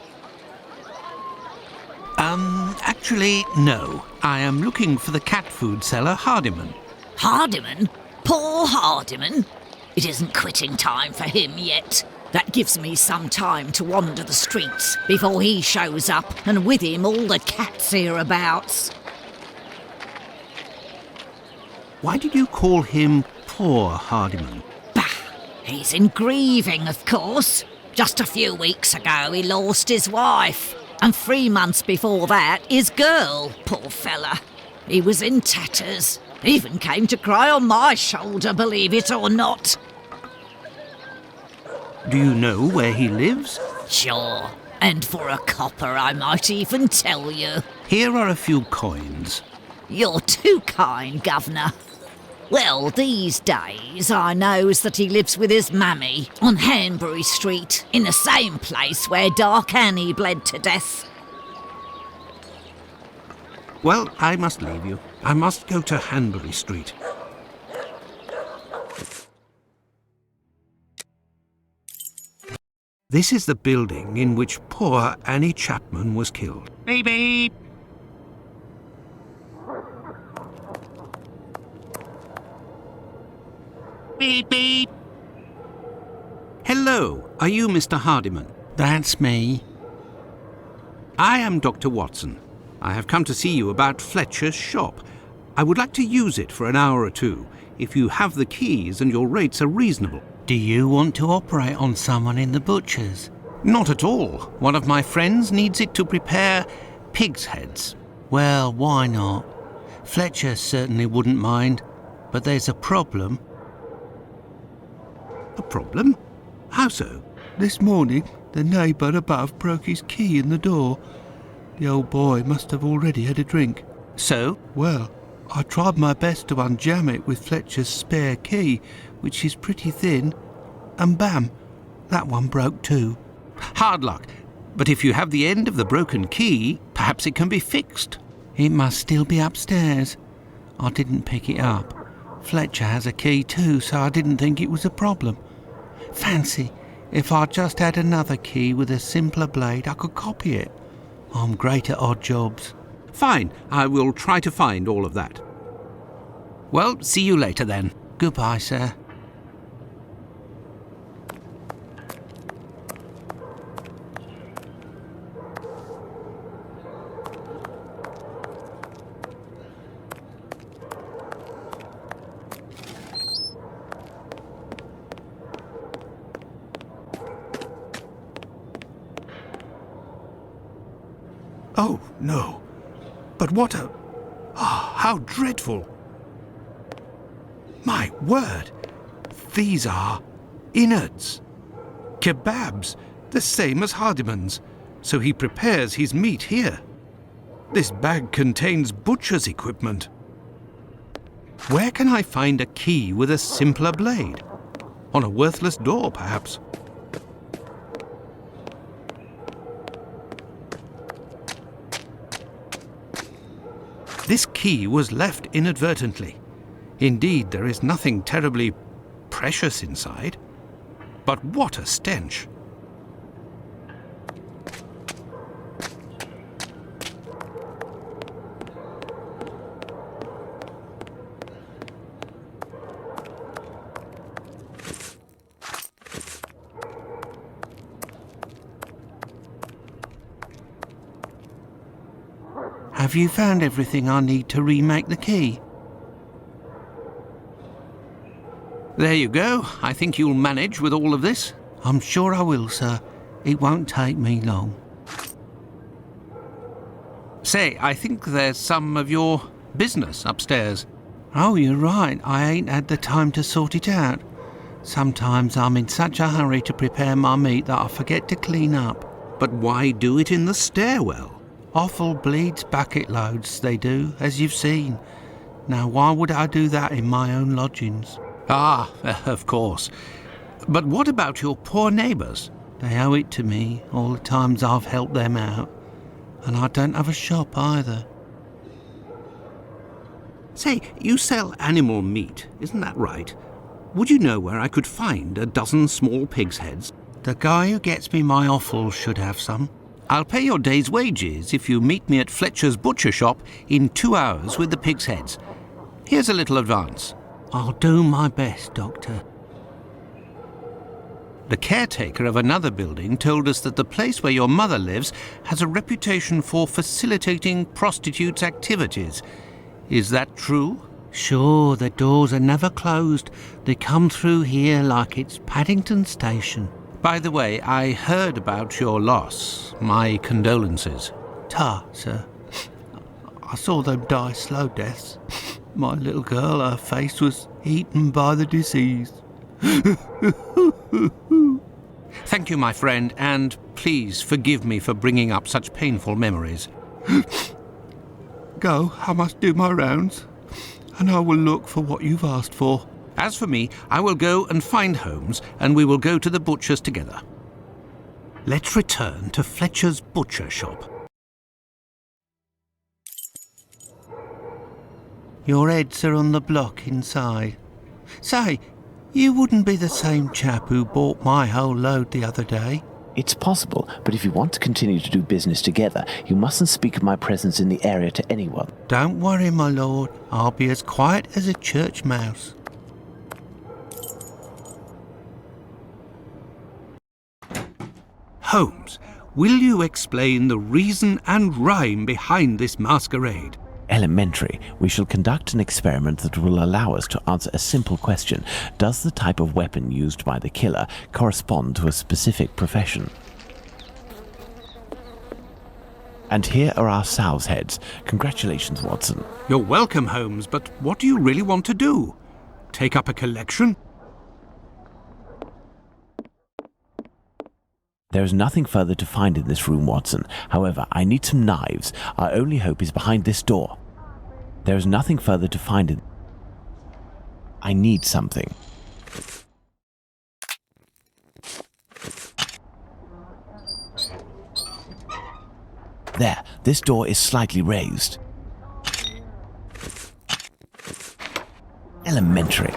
Actually, no. I am looking for the cat food seller, Hardiman. Hardiman? Poor Hardiman. It isn't quitting time for him yet. That gives me some time to wander the streets before he shows up, and with him all the cats hereabouts. Why did you call him poor Hardiman? Bah! He's in grieving, of course. Just a few weeks ago he lost his wife. And 3 months before that, his girl, poor fella. He was in tatters. Even came to cry on my shoulder, believe it or not. Do you know where he lives? Sure. And for a copper, I might even tell you. Here are a few coins. You're too kind, Governor. Well, these days I knows that he lives with his mammy on Hanbury Street, in the same place where Dark Annie bled to death. Well, I must leave you. I must go to Hanbury Street. This is the building in which poor Annie Chapman was killed. Beep beep. Beep beep. Hello, are you Mr. Hardiman? That's me. I am Dr. Watson. I have come to see you about Fletcher's shop. I would like to use it for an hour or two, if you have the keys and your rates are reasonable. Do you want to operate on someone in the butcher's? Not at all. One of my friends needs it to prepare pig's heads. Well, why not? Fletcher certainly wouldn't mind, but there's a problem. A problem? How so? This morning, the neighbour above broke his key in the door. The old boy must have already had a drink. So? Well, I tried my best to unjam it with Fletcher's spare key, which is pretty thin, and bam, that one broke too. Hard luck. But if you have the end of the broken key, perhaps it can be fixed. It must still be upstairs. I didn't pick it up. Fletcher has a key too, so I didn't think it was a problem. Fancy, if I just had another key with a simpler blade, I could copy it. I'm great at odd jobs. Fine, I will try to find all of that. Well, see you later then. Goodbye, sir. Oh, no. But what a... how dreadful. My word. These are innards. Kebabs, the same as Hardiman's. So he prepares his meat here. This bag contains butcher's equipment. Where can I find a key with a simpler blade? On a worthless door, perhaps. This key was left inadvertently. Indeed, there is nothing terribly precious inside. But what a stench! Have you found everything I need to remake the key? There you go. I think you'll manage with all of this. I'm sure I will, sir. It won't take me long. Say, I think there's some of your business upstairs. Oh, you're right. I ain't had the time to sort it out. Sometimes I'm in such a hurry to prepare my meat that I forget to clean up. But why do it in the stairwell? Offal bleeds bucket loads, they do, as you've seen. Now, why would I do that in my own lodgings? Ah, of course. But what about your poor neighbours? They owe it to me, all the times I've helped them out. And I don't have a shop either. Say, you sell animal meat, isn't that right? Would you know where I could find a dozen small pig's heads? The guy who gets me my offal should have some. I'll pay your day's wages if you meet me at Fletcher's butcher shop in 2 hours with the pig's heads. Here's a little advance. I'll do my best, Doctor. The caretaker of another building told us that the place where your mother lives has a reputation for facilitating prostitutes' activities. Is that true? Sure, the doors are never closed. They come through here like it's Paddington Station. By the way, I heard about your loss. My condolences. Ta, sir. I saw them die slow deaths. My little girl, her face was eaten by the disease. Thank you, my friend, and please forgive me for bringing up such painful memories. Go, I must do my rounds, and I will look for what you've asked for. As for me, I will go and find Holmes, and we will go to the butcher's together. Let's return to Fletcher's butcher shop. Your heads are on the block inside. Say, you wouldn't be the same chap who bought my whole load the other day? It's possible, but if you want to continue to do business together, you mustn't speak of my presence in the area to anyone. Don't worry, my lord. I'll be as quiet as a church mouse. Holmes, will you explain the reason and rhyme behind this masquerade? Elementary. We shall conduct an experiment that will allow us to answer a simple question. Does the type of weapon used by the killer correspond to a specific profession? And here are our sow's heads. Congratulations, Watson. You're welcome, Holmes, but what do you really want to do? Take up a collection? There is nothing further to find in this room, Watson. However, I need some knives. Our only hope is behind this door. There is nothing further to find in... I need something. There, this door is slightly raised. Elementary.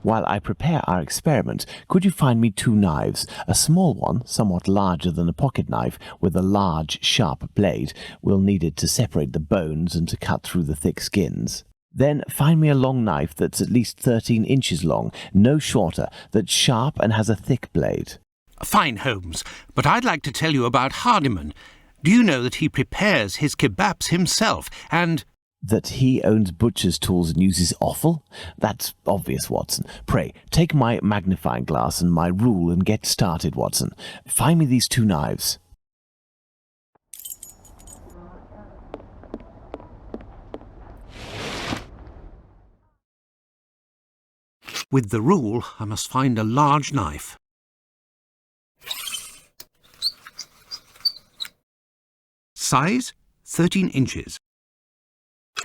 While I prepare our experiment, could you find me 2 knives? A small one, somewhat larger than a pocket knife, with a large, sharp blade. We'll need it to separate the bones and to cut through the thick skins. Then find me a long knife that's at least 13 inches long, no shorter, that's sharp and has a thick blade. Fine, Holmes, but I'd like to tell you about Hardiman. Do you know that he prepares his kebabs himself, and... That he owns butcher's tools and uses offal? That's obvious, Watson. Pray, take my magnifying glass and my rule and get started, Watson. Find me these 2 knives. With the rule, I must find a large knife. Size, 13 inches.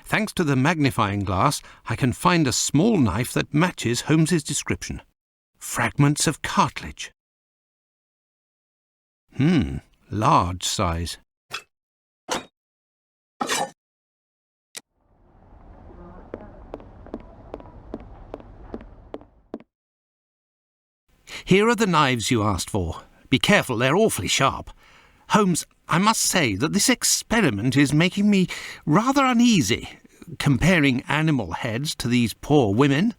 Thanks to the magnifying glass, I can find a small knife that matches Holmes's description. Fragments of cartilage. Large size. Here are the knives you asked for. Be careful, they're awfully sharp. Holmes, I must say that this experiment is making me rather uneasy, comparing animal heads to these poor women.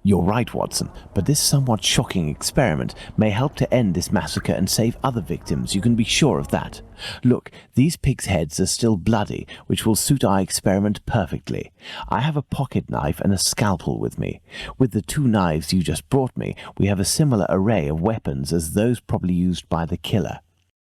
You're right, Watson, but this somewhat shocking experiment may help to end this massacre and save other victims, you can be sure of that. Look, these pigs' heads are still bloody, which will suit our experiment perfectly. I have a pocket knife and a scalpel with me. With the 2 knives you just brought me, we have a similar array of weapons as those probably used by the killer.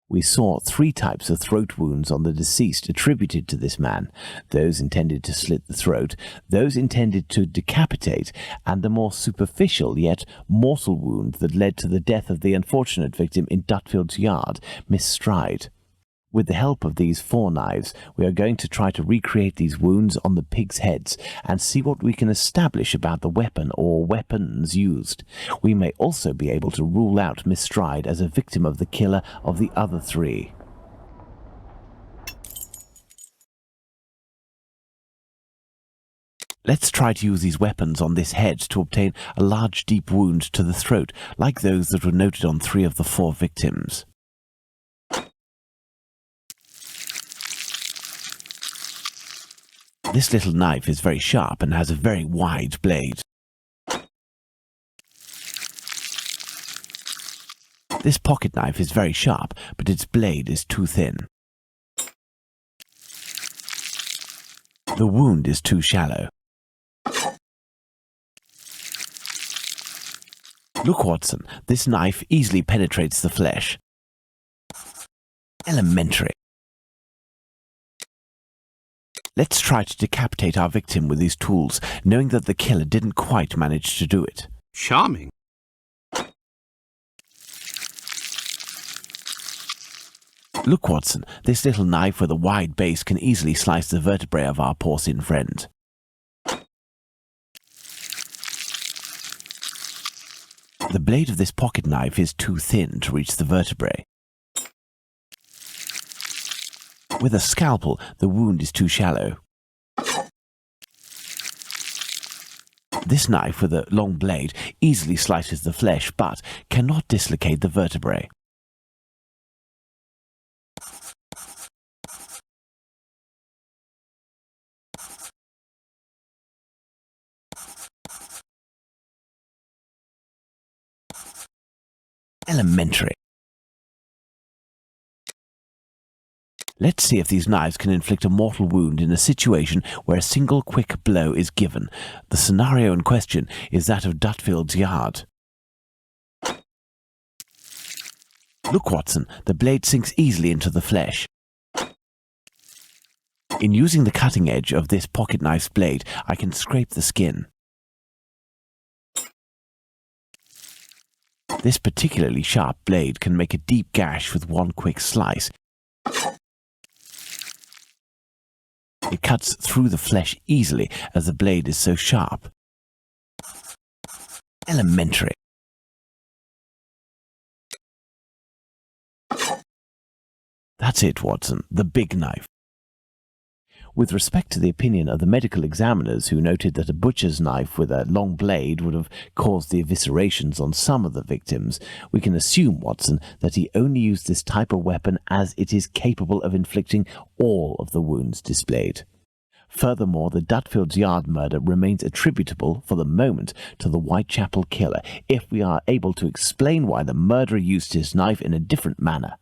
We saw 3 types of throat wounds on the deceased attributed to this man, those intended to slit the throat, those intended to decapitate, and the more superficial yet mortal wound that led to the death of the unfortunate victim in Dutfield's yard, Miss Stride. With the help of these 4 knives, we are going to try to recreate these wounds on the pigs' heads and see what we can establish about the weapon or weapons used. We may also be able to rule out Miss Stride as a victim of the killer of the other 3. Let's try to use these weapons on this head to obtain a large deep wound to the throat, like those that were noted on 3 of the 4 victims. This little knife is very sharp and has a very wide blade. This pocket knife is very sharp, but its blade is too thin. The wound is too shallow. Look, Watson, this knife easily penetrates the flesh. Elementary. Let's try to decapitate our victim with these tools, knowing that the killer didn't quite manage to do it. Charming. Look, Watson, this little knife with a wide base can easily slice the vertebrae of our porcine friend. The blade of this pocket knife is too thin to reach the vertebrae. With a scalpel, the wound is too shallow. This knife with a long blade easily slices the flesh, but cannot dislocate the vertebrae. Elementary. Let's see if these knives can inflict a mortal wound in a situation where a single quick blow is given. The scenario in question is that of Dutfield's yard. Look, Watson, the blade sinks easily into the flesh. In using the cutting edge of this pocket knife's blade, I can scrape the skin. This particularly sharp blade can make a deep gash with one quick slice. It cuts through the flesh easily as the blade is so sharp. Elementary. That's it, Watson, the big knife. With respect to the opinion of the medical examiners who noted that a butcher's knife with a long blade would have caused the eviscerations on some of the victims, we can assume, Watson, that he only used this type of weapon as it is capable of inflicting all of the wounds displayed. Furthermore, the Dutfield's Yard murder remains attributable, for the moment, to the Whitechapel killer, if we are able to explain why the murderer used his knife in a different manner.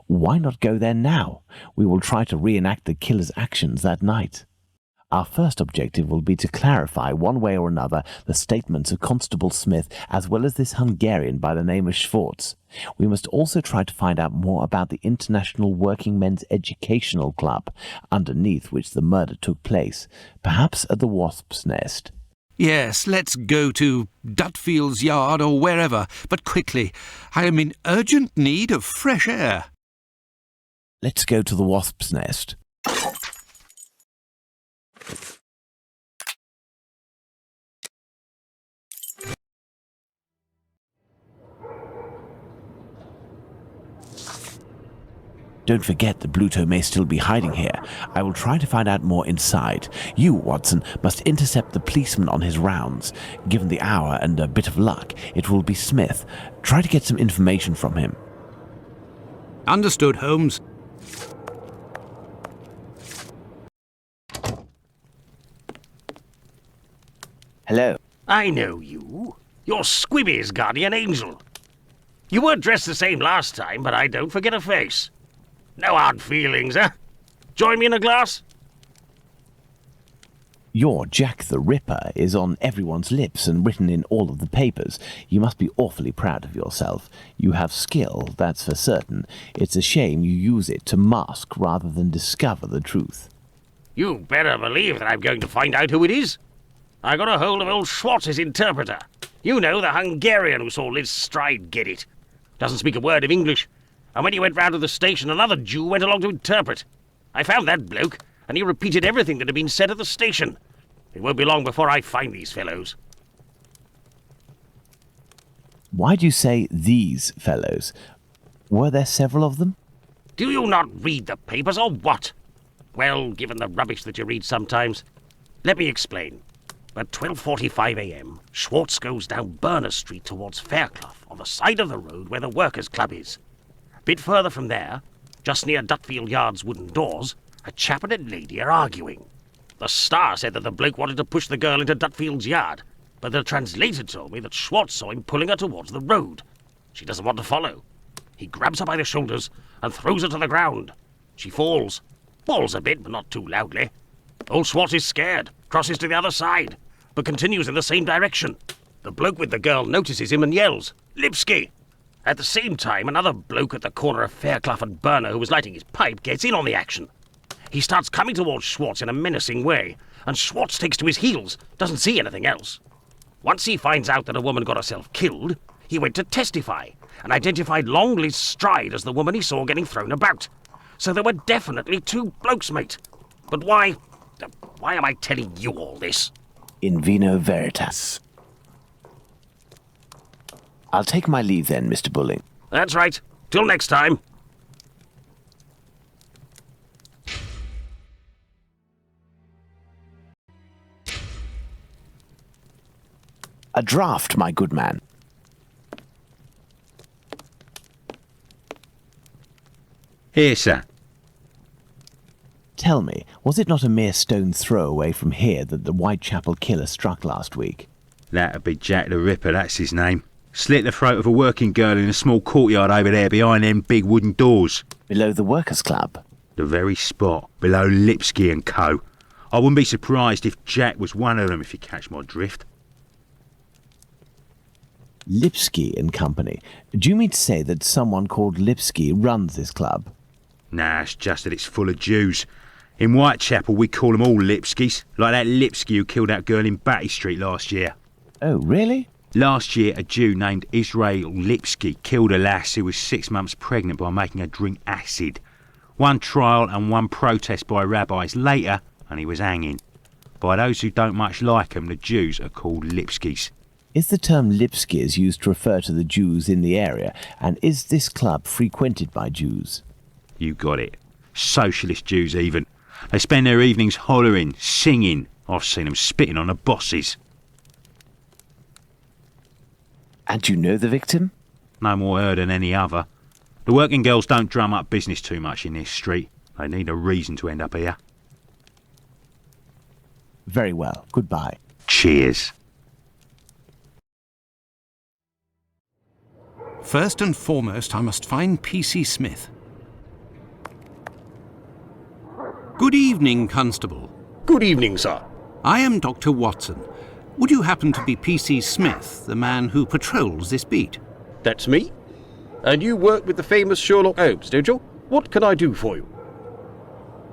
Why not go there now? We will try to reenact the killer's actions that night. Our first objective will be to clarify, one way or another, the statements of Constable Smith as well as this Hungarian by the name of Schwartz. We must also try to find out more about the International Working Men's Educational Club, underneath which the murder took place, perhaps at the Wasp's Nest. Yes, let's go to Dutfield's Yard or wherever, but quickly. I am in urgent need of fresh air. Let's go to the Wasp's Nest. Don't forget that Bluto may still be hiding here. I will try to find out more inside. You, Watson, must intercept the policeman on his rounds. Given the hour and a bit of luck, it will be Smith. Try to get some information from him. Understood, Holmes. Hello. I know you. You're Squibby's guardian angel. You weren't dressed the same last time, but I don't forget a face. No hard feelings, eh? Join me in a glass? Your Jack the Ripper is on everyone's lips and written in all of the papers. You must be awfully proud of yourself. You have skill, that's for certain. It's a shame you use it to mask rather than discover the truth. You better believe that I'm going to find out who it is. I got a hold of old Schwartz's interpreter. You know, the Hungarian who saw Liz Stride get it. Doesn't speak a word of English. And when he went round to the station, another Jew went along to interpret. I found that bloke, and he repeated everything that had been said at the station. It won't be long before I find these fellows. Why do you say these fellows? Were there several of them? Do you not read the papers, or what? Well, given the rubbish that you read sometimes. Let me explain. At 12:45 a.m., Schwartz goes down Burner Street towards Fairclough, on the side of the road where the Workers' Club is. A bit further from there, just near Dutfield Yard's wooden doors, a chap and a lady are arguing. The Star said that the bloke wanted to push the girl into Dutfield's Yard, but the translator told me that Schwartz saw him pulling her towards the road. She doesn't want to follow. He grabs her by the shoulders and throws her to the ground. She falls a bit, but not too loudly. Old Schwartz is scared, crosses to the other side, but continues in the same direction. The bloke with the girl notices him and yells, "Lipsky!" At the same time, another bloke at the corner of Fairclough and Burner who was lighting his pipe gets in on the action. He starts coming towards Schwartz in a menacing way, and Schwartz takes to his heels, doesn't see anything else. Once he finds out that a woman got herself killed, he went to testify and identified Longley's stride as the woman he saw getting thrown about. So there were definitely two blokes, mate. But why am I telling you all this? In vino veritas. I'll take my leave then, Mr. Bulling. That's right. Till next time. A draft, my good man. Here, sir. Tell me, was it not a mere stone's throw away from here that the Whitechapel killer struck last week? That'd be Jack the Ripper, that's his name. Slit the throat of a working girl in a small courtyard over there behind them big wooden doors. Below the Workers' Club? The very spot, below Lipsky and Co. I wouldn't be surprised if Jack was one of them, if you catch my drift. Lipsky and Company. Do you mean to say that someone called Lipsky runs this club? Nah, it's just that it's full of Jews. In Whitechapel, we call them all Lipskys, like that Lipsky who killed that girl in Batty Street last year. Oh, really? Last year, a Jew named Israel Lipsky killed a lass who was 6 months pregnant by making her drink acid. One trial and one protest by rabbis later, and he was hanging. By those who don't much like him, the Jews are called Lipskys. Is the term Lipskys used to refer to the Jews in the area, and is this club frequented by Jews? You got it. Socialist Jews even. They spend their evenings hollering, singing. I've seen them spitting on the bosses. And you know the victim? No more her than any other. The working girls don't drum up business too much in this street. They need a reason to end up here. Very well. Goodbye. Cheers. First and foremost, I must find P.C. Smith. Good evening, Constable. Good evening, sir. I am Dr. Watson. Would you happen to be P.C. Smith, the man who patrols this beat? That's me. And you work with the famous Sherlock Holmes, don't you? What can I do for you?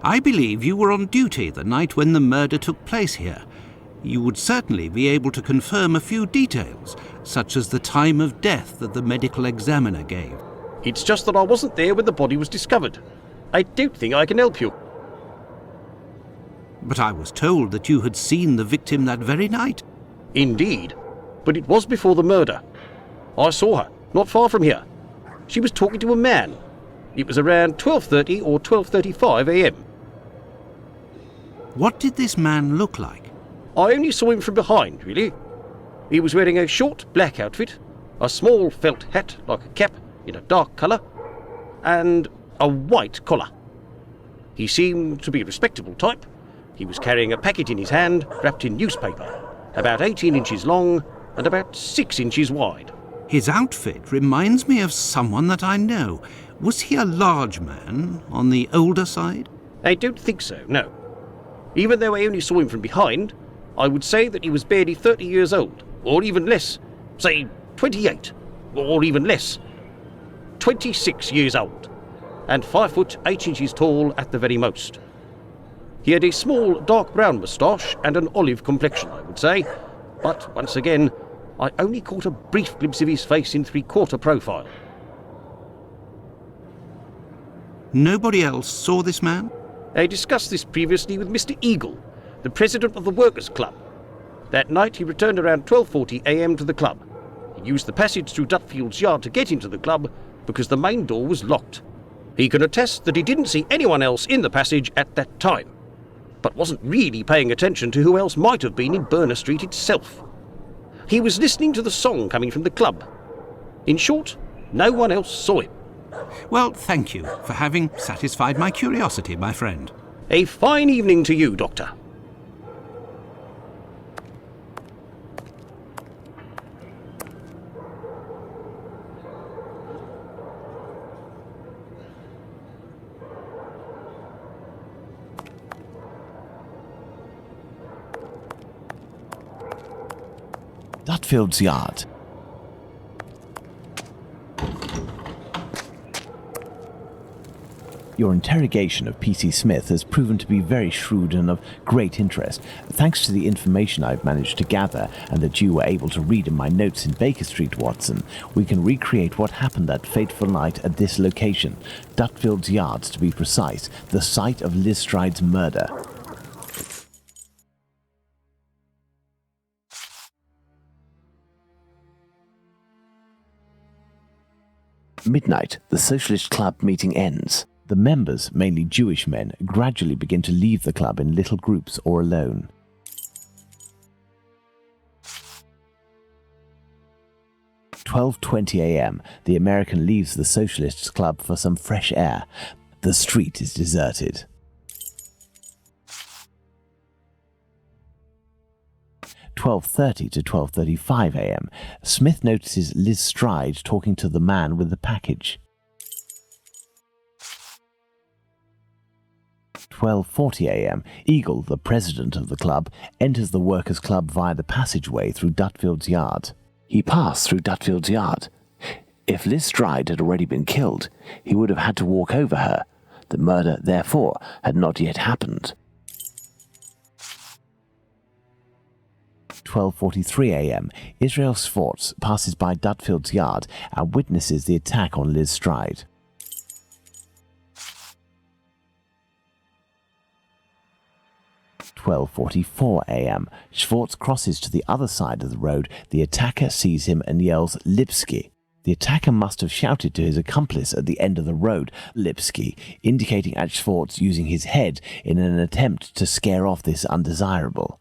I believe you were on duty the night when the murder took place here. You would certainly be able to confirm a few details, such as the time of death that the medical examiner gave. It's just that I wasn't there when the body was discovered. I don't think I can help you. But I was told that you had seen the victim that very night. Indeed, but it was before the murder. I saw her, not far from here. She was talking to a man. It was around 12:30 or 12:35 a.m. What did this man look like? I only saw him from behind, really. He was wearing a short black outfit, a small felt hat like a cap in a dark colour, and a white collar. He seemed to be a respectable type. He was carrying a packet in his hand, wrapped in newspaper, about 18 inches long and about 6 inches wide. His outfit reminds me of someone that I know. Was he a large man, on the older side? I don't think so, no. Even though I only saw him from behind, I would say that he was barely 30 years old, or even less. Say 28, or even less. 26 years old, and 5 foot 8 inches tall at the very most. He had a small dark brown moustache and an olive complexion, I would say, but once again, I only caught a brief glimpse of his face in three-quarter profile. Nobody else saw this man? I discussed this previously with Mr. Eagle, the president of the Workers' Club. That night he returned around 12:40 a.m. to the club. He used the passage through Dutfield's yard to get into the club because the main door was locked. He can attest that he didn't see anyone else in the passage at that time, but wasn't really paying attention to who else might have been in Burner Street itself. He was listening to the song coming from the club. In short, no one else saw him. Well, thank you for having satisfied my curiosity, my friend. A fine evening to you, Doctor. Dutfield's Yard. Your interrogation of P.C. Smith has proven to be very shrewd and of great interest. Thanks to the information I've managed to gather and that you were able to read in my notes in Baker Street, Watson, we can recreate what happened that fateful night at this location, Dutfield's Yards to be precise, the site of Liz Stride's murder. Midnight, the Socialist Club meeting ends. The members, mainly Jewish men, gradually begin to leave the club in little groups or alone. At 12:20 a.m., the American leaves the Socialists Club for some fresh air. The street is deserted. 12:30 to 12:35 a.m., Smith notices Liz Stride talking to the man with the package. 12:40 a.m., Eagle, the president of the club, enters the workers' club via the passageway through Dutfield's Yard. He passed through Dutfield's Yard. If Liz Stride had already been killed, he would have had to walk over her. The murder, therefore, had not yet happened. 12:43 a.m., Israel Swartz passes by Dutfield's Yard and witnesses the attack on Liz Stride. 12:44 a.m., Schwartz crosses to the other side of the road. The attacker sees him and yells, "Lipsky." The attacker must have shouted to his accomplice at the end of the road, "Lipsky," indicating at Schwartz using his head in an attempt to scare off this undesirable.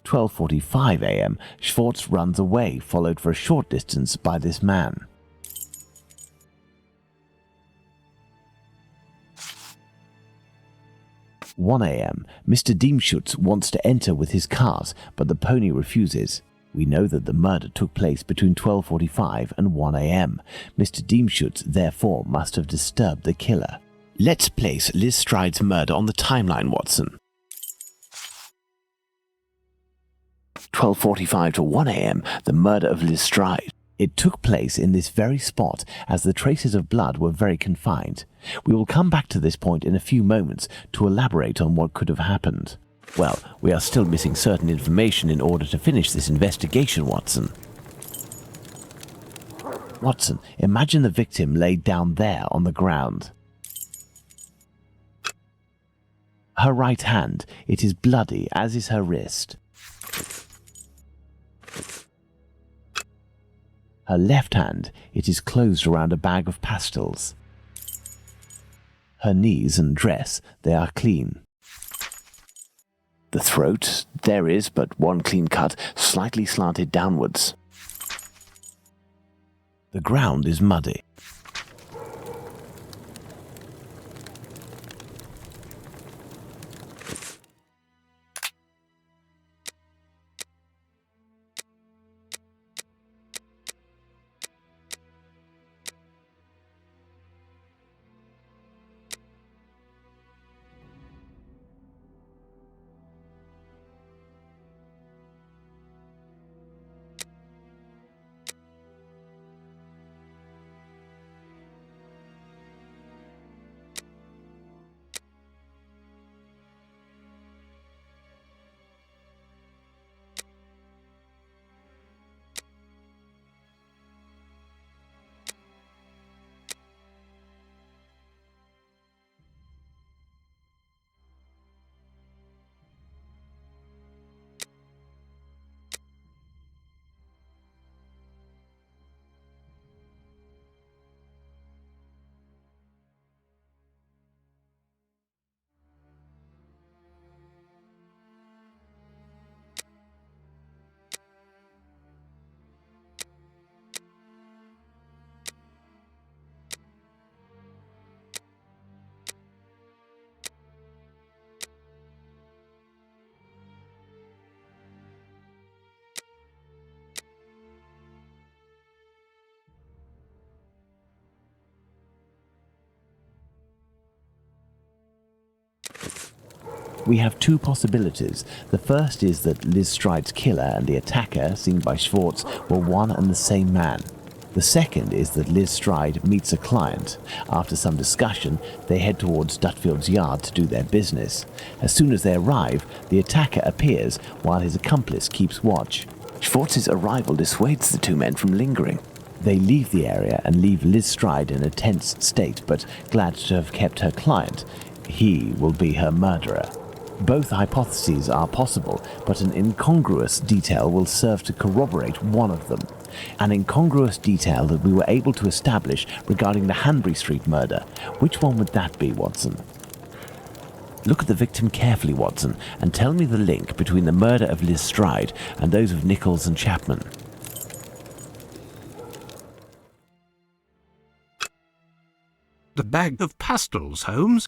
12:45 a.m., Schwartz runs away, followed for a short distance by this man. 1 a.m., Mr. Diemschutz wants to enter with his cart, but the pony refuses. We know that the murder took place between 12:45 and 1 a.m. Mr. Diemschutz, therefore, must have disturbed the killer. Let's place Liz Stride's murder on the timeline, Watson. 12:45 to 1 a.m., the murder of Liz Stride. It took place in this very spot, as the traces of blood were very confined. We will come back to this point in a few moments to elaborate on what could have happened. Well, we are still missing certain information in order to finish this investigation, Watson. Watson, imagine the victim laid down there on the ground. Her right hand, it is bloody, as is her wrist. Her left hand, it is closed around a bag of pastils. Her knees and dress, they are clean. The throat, there is but one clean cut, slightly slanted downwards. The ground is muddy. We have two possibilities. The first is that Liz Stride's killer and the attacker, seen by Schwartz, were one and the same man. The second is that Liz Stride meets a client. After some discussion, they head towards Dutfield's yard to do their business. As soon as they arrive, the attacker appears while his accomplice keeps watch. Schwartz's arrival dissuades the two men from lingering. They leave the area and leave Liz Stride in a tense state, but glad to have kept her client. He will be her murderer. Both hypotheses are possible, but an incongruous detail will serve to corroborate one of them. An incongruous detail that we were able to establish regarding the Hanbury Street murder. Which one would that be, Watson? Look at the victim carefully, Watson, and tell me the link between the murder of Liz Stride and those of Nichols and Chapman. The bag of pastels, Holmes.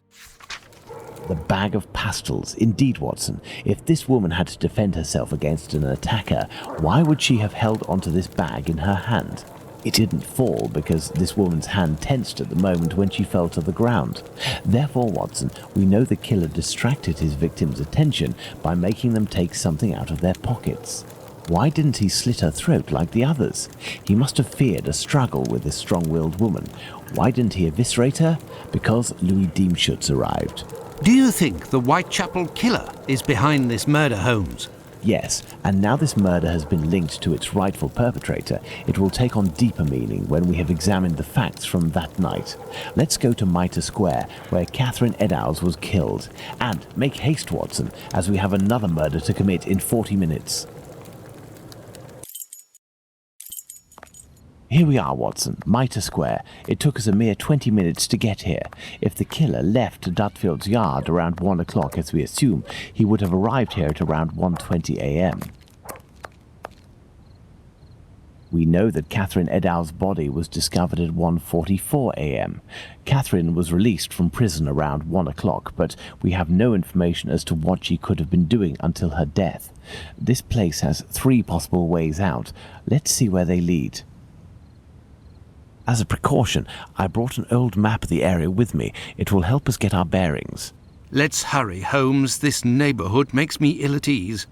The bag of pastels. Indeed, Watson. If this woman had to defend herself against an attacker, why would she have held onto this bag in her hand? It didn't fall because this woman's hand tensed at the moment when she fell to the ground. Therefore, Watson, we know the killer distracted his victim's attention by making them take something out of their pockets. Why didn't he slit her throat like the others? He must have feared a struggle with this strong-willed woman. Why didn't he eviscerate her? Because Louis Diemschutz arrived. Do you think the Whitechapel killer is behind this murder, Holmes? Yes, and now this murder has been linked to its rightful perpetrator, it will take on deeper meaning when we have examined the facts from that night. Let's go to Mitre Square, where Catherine Eddowes was killed. And make haste, Watson, as we have another murder to commit in 40 minutes. Here we are, Watson, Mitre Square. It took us a mere 20 minutes to get here. If the killer left Dutfield's yard around 1 o'clock, as we assume, he would have arrived here at around 1:20 a.m. We know that Catherine Eddowes' body was discovered at 1:44 a.m. Catherine was released from prison around 1 o'clock, but we have no information as to what she could have been doing until her death. This place has 3 possible ways out. Let's see where they lead. As a precaution, I brought an old map of the area with me. It will help us get our bearings. Let's hurry, Holmes. This neighbourhood makes me ill at ease.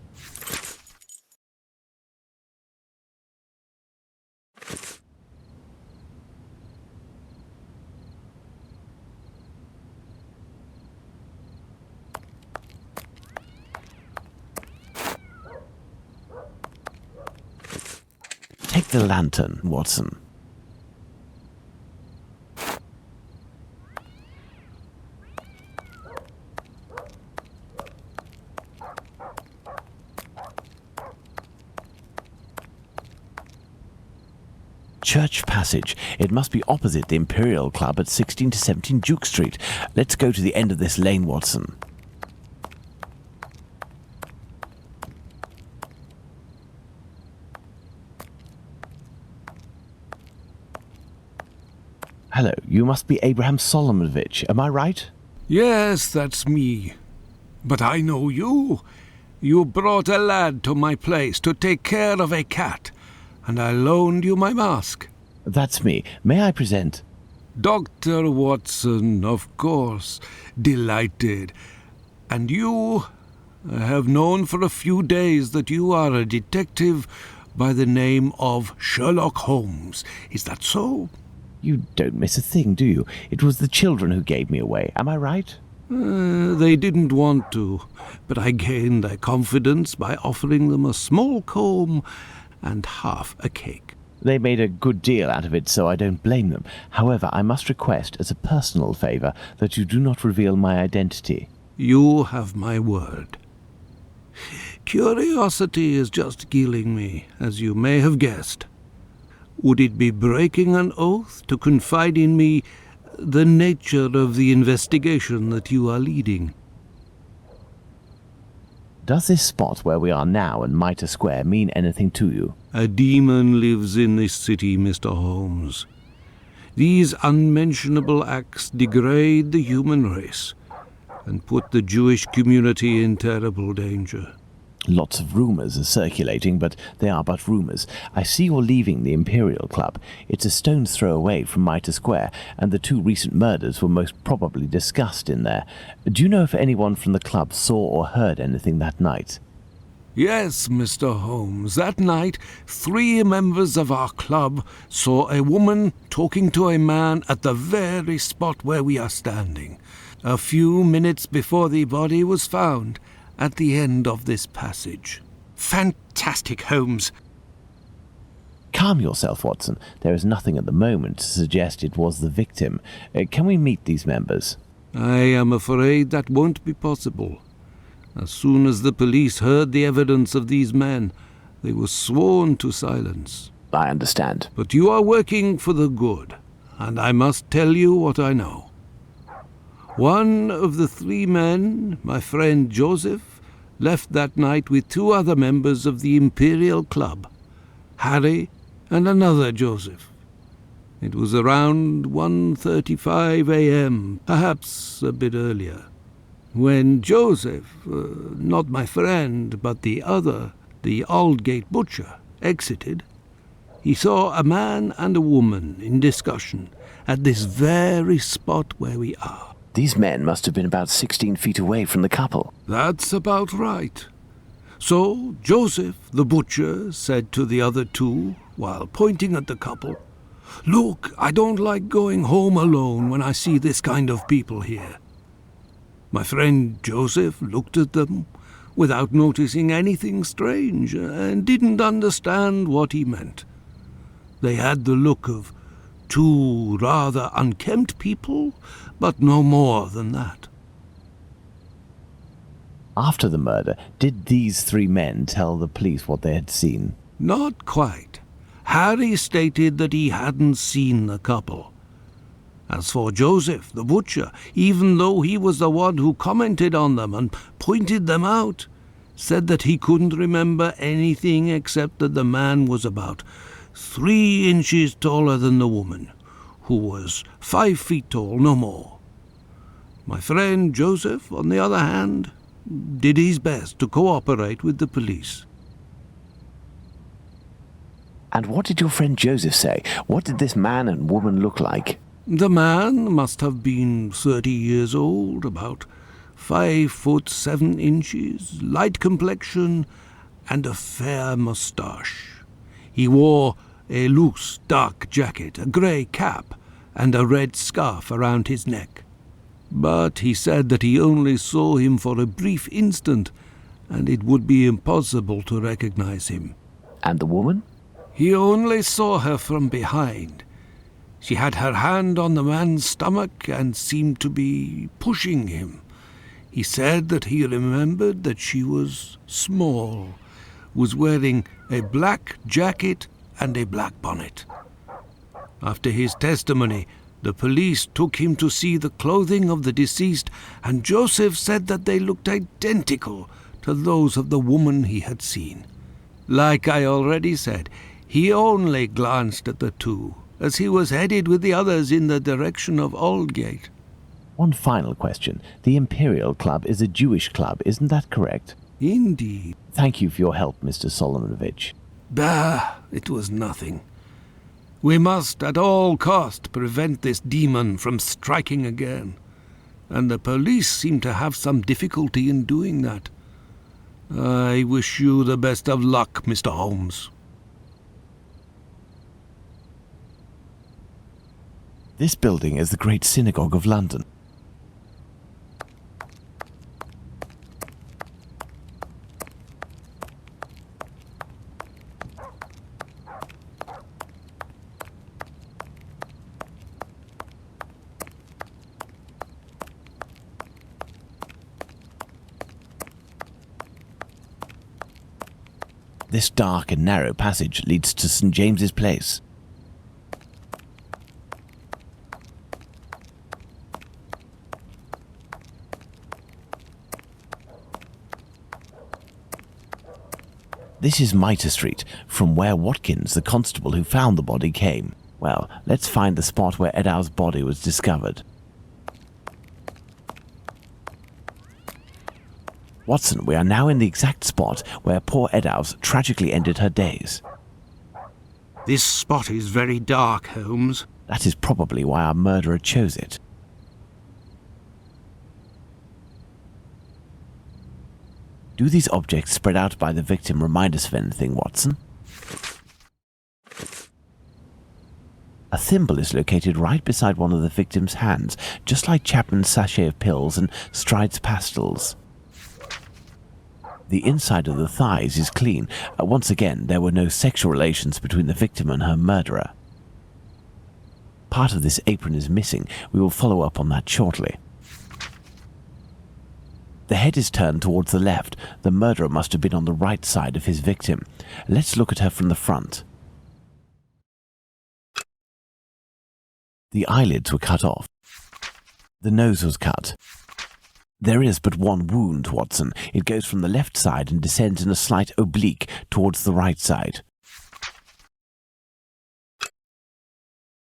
Take the lantern, Watson. Church Passage. It must be opposite the Imperial Club at 16 to 17 Duke Street. Let's go to the end of this lane, Watson. Hello, you must be Abraham Solomonovich, am I right? Yes, that's me. But I know you. You brought a lad to my place to take care of a cat, and I loaned you my mask. That's me. May I present? Dr. Watson, of course. Delighted. And you? I have known for a few days that you are a detective by the name of Sherlock Holmes. Is that so? You don't miss a thing, do you? It was the children who gave me away. Am I right? They didn't want to, but I gained their confidence by offering them a small comb and half a cake. They made a good deal out of it, so I don't blame them. However, I must request, as a personal favour, that you do not reveal my identity. You have my word. Curiosity is just killing me, as you may have guessed. Would it be breaking an oath to confide in me the nature of the investigation that you are leading? Does this spot where we are now in Mitre Square mean anything to you? A demon lives in this city, Mr. Holmes. These unmentionable acts degrade the human race and put the Jewish community in terrible danger. Lots of rumours are circulating, but they are but rumours. I see you're leaving the Imperial Club. It's a stone's throw away from Mitre Square, and the 2 recent murders were most probably discussed in there. Do you know if anyone from the club saw or heard anything that night? Yes, Mr. Holmes. That night, 3 members of our club saw a woman talking to a man at the very spot where we are standing, a few minutes before the body was found, at the end of this passage. Fantastic, Holmes. Calm yourself, Watson. There is nothing at the moment to suggest it was the victim. Can we meet these members? I am afraid that won't be possible. As soon as the police heard the evidence of these men, they were sworn to silence. I understand. But you are working for the good, and I must tell you what I know. One of the 3 men, my friend Joseph, left that night with 2 other members of the Imperial Club, Harry and another Joseph. It was around 1:35 a.m., perhaps a bit earlier. When Joseph, not my friend, but the other, the Aldgate butcher, exited, he saw a man and a woman in discussion at this very spot where we are. These men must have been about 16 feet away from the couple. That's about right. So Joseph, the butcher, said to the other 2, while pointing at the couple, "Look, I don't like going home alone when I see this kind of people here." My friend Joseph looked at them without noticing anything strange and didn't understand what he meant. They had the look of 2 rather unkempt people, but no more than that. After the murder, did these 3 men tell the police what they had seen? Not quite. Harry stated that he hadn't seen the couple. As for Joseph, the butcher, even though he was the one who commented on them and pointed them out, said that he couldn't remember anything except that the man was about 3 inches taller than the woman, who was 5 feet tall, no more. My friend Joseph, on the other hand, did his best to cooperate with the police. And what did your friend Joseph say? What did this man and woman look like? The man must have been 30 years old, about 5 foot 7 inches, light complexion, and a fair moustache. He wore a loose, dark jacket, a grey cap, and a red scarf around his neck. But he said that he only saw him for a brief instant, and it would be impossible to recognize him. And the woman? He only saw her from behind. She had her hand on the man's stomach and seemed to be pushing him. He said that he remembered that she was small, was wearing a black jacket and a black bonnet. After his testimony, the police took him to see the clothing of the deceased, and Joseph said that they looked identical to those of the woman he had seen. Like I already said, he only glanced at the 2, as he was headed with the others in the direction of Aldgate. One final question. The Imperial Club is a Jewish club, isn't that correct? Indeed. Thank you for your help, Mr. Solomonovich. Bah, it was nothing. We must at all cost prevent this demon from striking again, and the police seem to have some difficulty in doing that. I wish you the best of luck, Mr. Holmes. This building is the Great Synagogue of London. This dark and narrow passage leads to St. James's Place. This is Mitre Street, from where Watkins, the constable who found the body, came. Well, let's find the spot where Edow's body was discovered. Watson, we are now in the exact spot where poor Eddowes tragically ended her days. This spot is very dark, Holmes. That is probably why our murderer chose it. Do these objects spread out by the victim remind us of anything, Watson? A thimble is located right beside one of the victim's hands, just like Chapman's sachet of pills and Stride's pastils. The inside of the thighs is clean. Once again, there were no sexual relations between the victim and her murderer. Part of this apron is missing. We will follow up on that shortly. The head is turned towards the left. The murderer must have been on the right side of his victim. Let's look at her from the front. The eyelids were cut off. The nose was cut. There is but one wound, Watson. It goes from the left side and descends in a slight oblique towards the right side.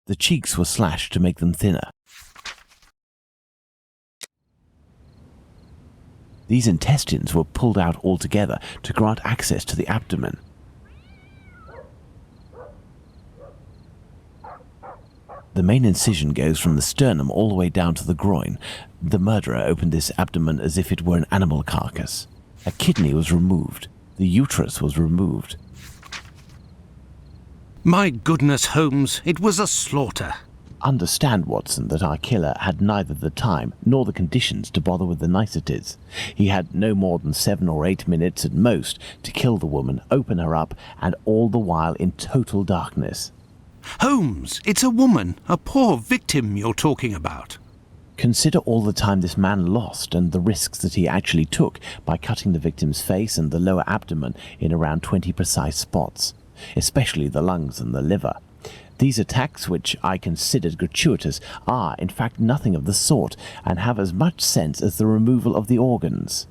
The cheeks were slashed to make them thinner. These intestines were pulled out altogether to grant access to the abdomen. The main incision goes from the sternum all the way down to the groin. The murderer opened this abdomen as if it were an animal carcass. A kidney was removed. The uterus was removed. My goodness, Holmes, it was a slaughter. Understand, Watson, that our killer had neither the time nor the conditions to bother with the niceties. He had no more than 7 or 8 minutes at most to kill the woman, open her up, and all the while in total darkness. Holmes, it's a woman, a poor victim you're talking about. Consider all the time this man lost and the risks that he actually took by cutting the victim's face and the lower abdomen in around 20 precise spots, especially the lungs and the liver. These attacks, which I considered gratuitous, are in fact nothing of the sort and have as much sense as the removal of the organs.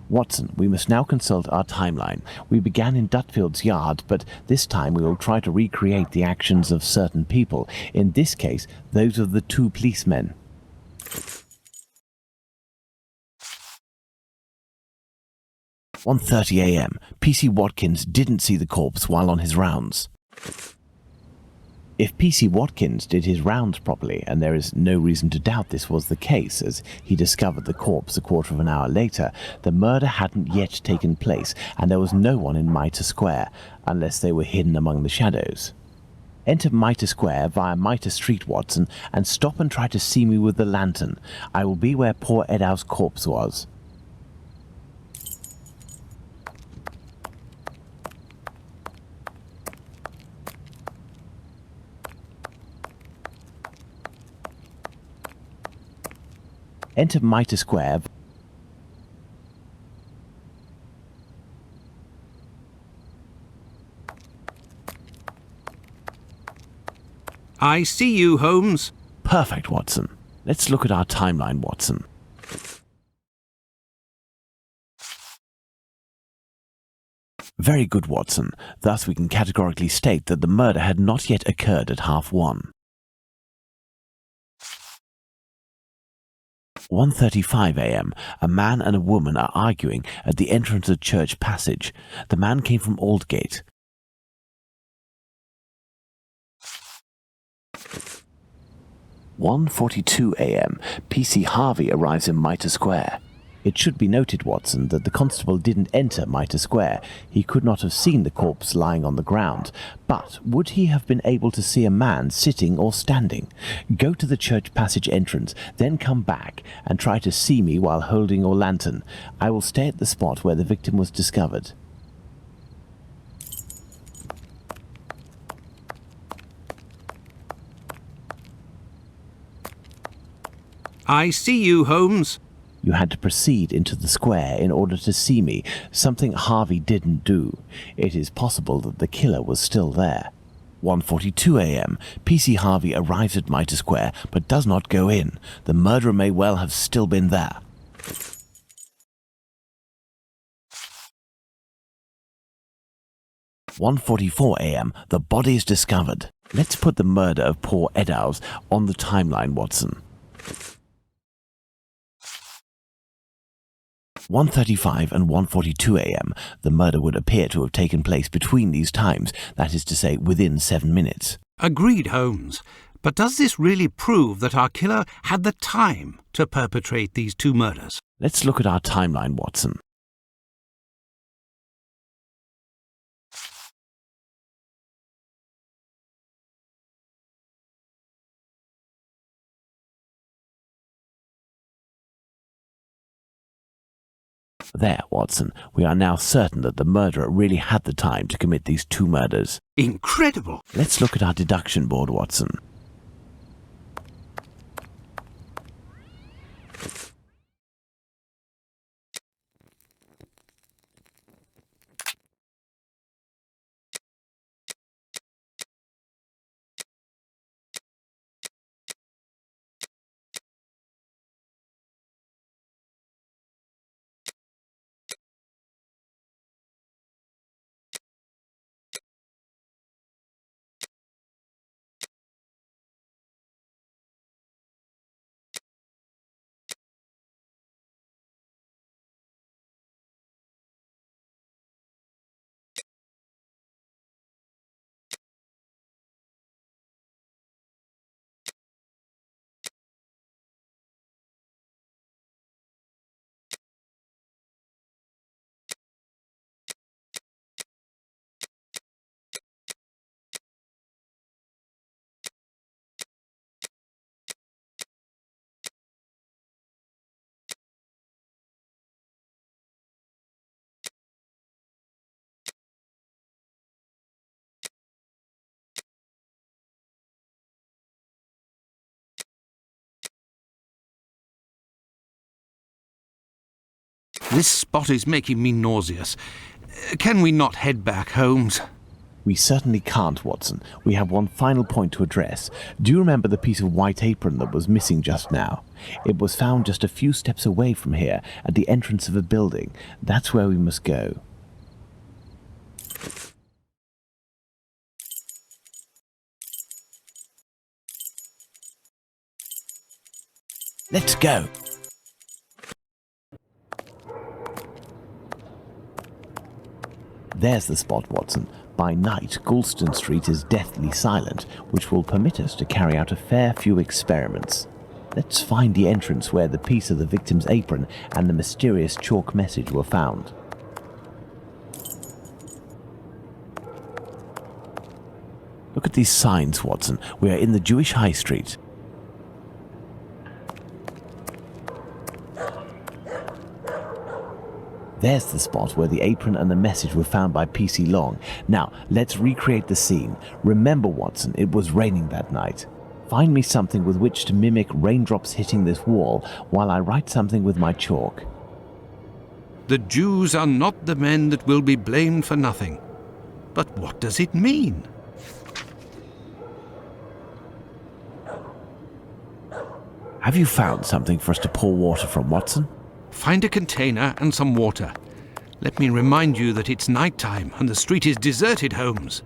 Watson, we must now consult our timeline. We began in Dutfield's yard, but this time we will try to recreate the actions of certain people, in this case, those of the 2 policemen. – 1:30 a.m. P.C. Watkins didn't see the corpse while on his rounds. If P.C. Watkins did his rounds properly, and there is no reason to doubt this was the case, as he discovered the corpse a quarter of an hour later, the murder hadn't yet taken place, and there was no one in Mitre Square, unless they were hidden among the shadows. Enter Mitre Square via Mitre Street, Watson, and stop and try to see me with the lantern. I will be where poor Eddowes' corpse was. Enter Mitre Square. I see you, Holmes. Perfect, Watson. Let's look at our timeline, Watson. Very good, Watson. Thus we can categorically state that the murder had not yet occurred at 1:30. 1:35 a.m. A man and a woman are arguing at the entrance of Church Passage. The man came from Aldgate. 1:42 a.m. P.C. Harvey arrives in Mitre Square. It should be noted, Watson, that the constable didn't enter Mitre Square. He could not have seen the corpse lying on the ground. But would he have been able to see a man sitting or standing? Go to the Church Passage entrance, then come back and try to see me while holding your lantern. I will stay at the spot where the victim was discovered. I see you, Holmes. You had to proceed into the square in order to see me, something Harvey didn't do. It is possible that the killer was still there. 1:42 a.m. P.C. Harvey arrives at Mitre Square, but does not go in. The murderer may well have still been there. (1:44 a.m. The body is discovered. Let's put the murder of poor Eddowes on the timeline, Watson. 1:35 and 1:42 a.m. The murder would appear to have taken place between these times, that is to say, within 7 minutes. Agreed, Holmes. But does this really prove that our killer had the time to perpetrate these two murders? Let's look at our timeline, Watson. There, Watson, we are now certain that the murderer really had the time to commit these two murders. Incredible! Let's look at our deduction board, Watson. This spot is making me nauseous. Can we not head back, Holmes? We certainly can't, Watson. We have one final point to address. Do you remember the piece of white apron that was missing just now? It was found just a few steps away from here, at the entrance of a building. That's where we must go. Let's go! There's the spot, Watson. By night, Goulston Street is deathly silent, which will permit us to carry out a fair few experiments. Let's find the entrance where the piece of the victim's apron and the mysterious chalk message were found. Look at these signs, Watson. We are in the Jewish High Street. There's the spot where the apron and the message were found by P.C. Long. Now, let's recreate the scene. Remember, Watson, it was raining that night. Find me something with which to mimic raindrops hitting this wall while I write something with my chalk. The Jews are not the men that will be blamed for nothing. But what does it mean? Have you found something for us to pour water from, Watson? Find a container and some water. Let me remind you that it's night time and the street is deserted, Holmes.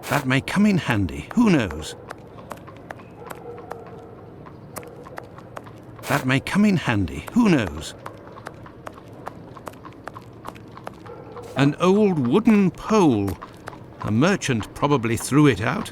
That may come in handy. Who knows? That may come in handy. Who knows? An old wooden pole. A merchant probably threw it out.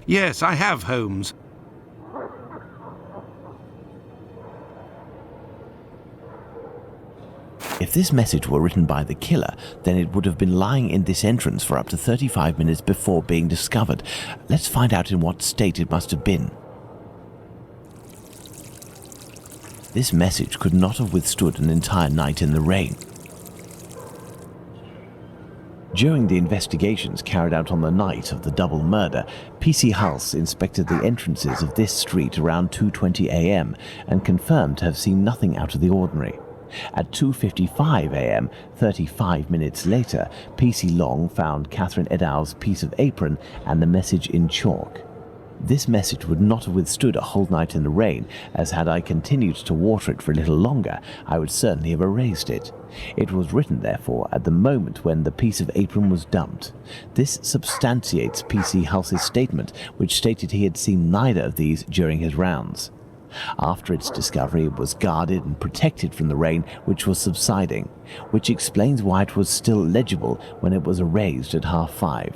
Yes, I have, Holmes. If If this message were written by the killer, then it would have been lying in this entrance for up to 35 minutes before being discovered. Let's find out in what state it must have been. This message could not have withstood an entire night in the rain. During the investigations carried out on the night of the double murder, PC Hulse inspected the entrances of this street around 2:20 a.m. and confirmed to have seen nothing out of the ordinary. At 2:55 a.m., 35 minutes later, PC Long found Catherine Edow's piece of apron and the message in chalk. This message would not have withstood a whole night in the rain, as had I continued to water it for a little longer, I would certainly have erased it. It was written, therefore, at the moment when the piece of apron was dumped. This substantiates PC Hulse's statement, which stated he had seen neither of these during his rounds. After its discovery, it was guarded and protected from the rain, which was subsiding, which explains why it was still legible when it was erased at 5:30.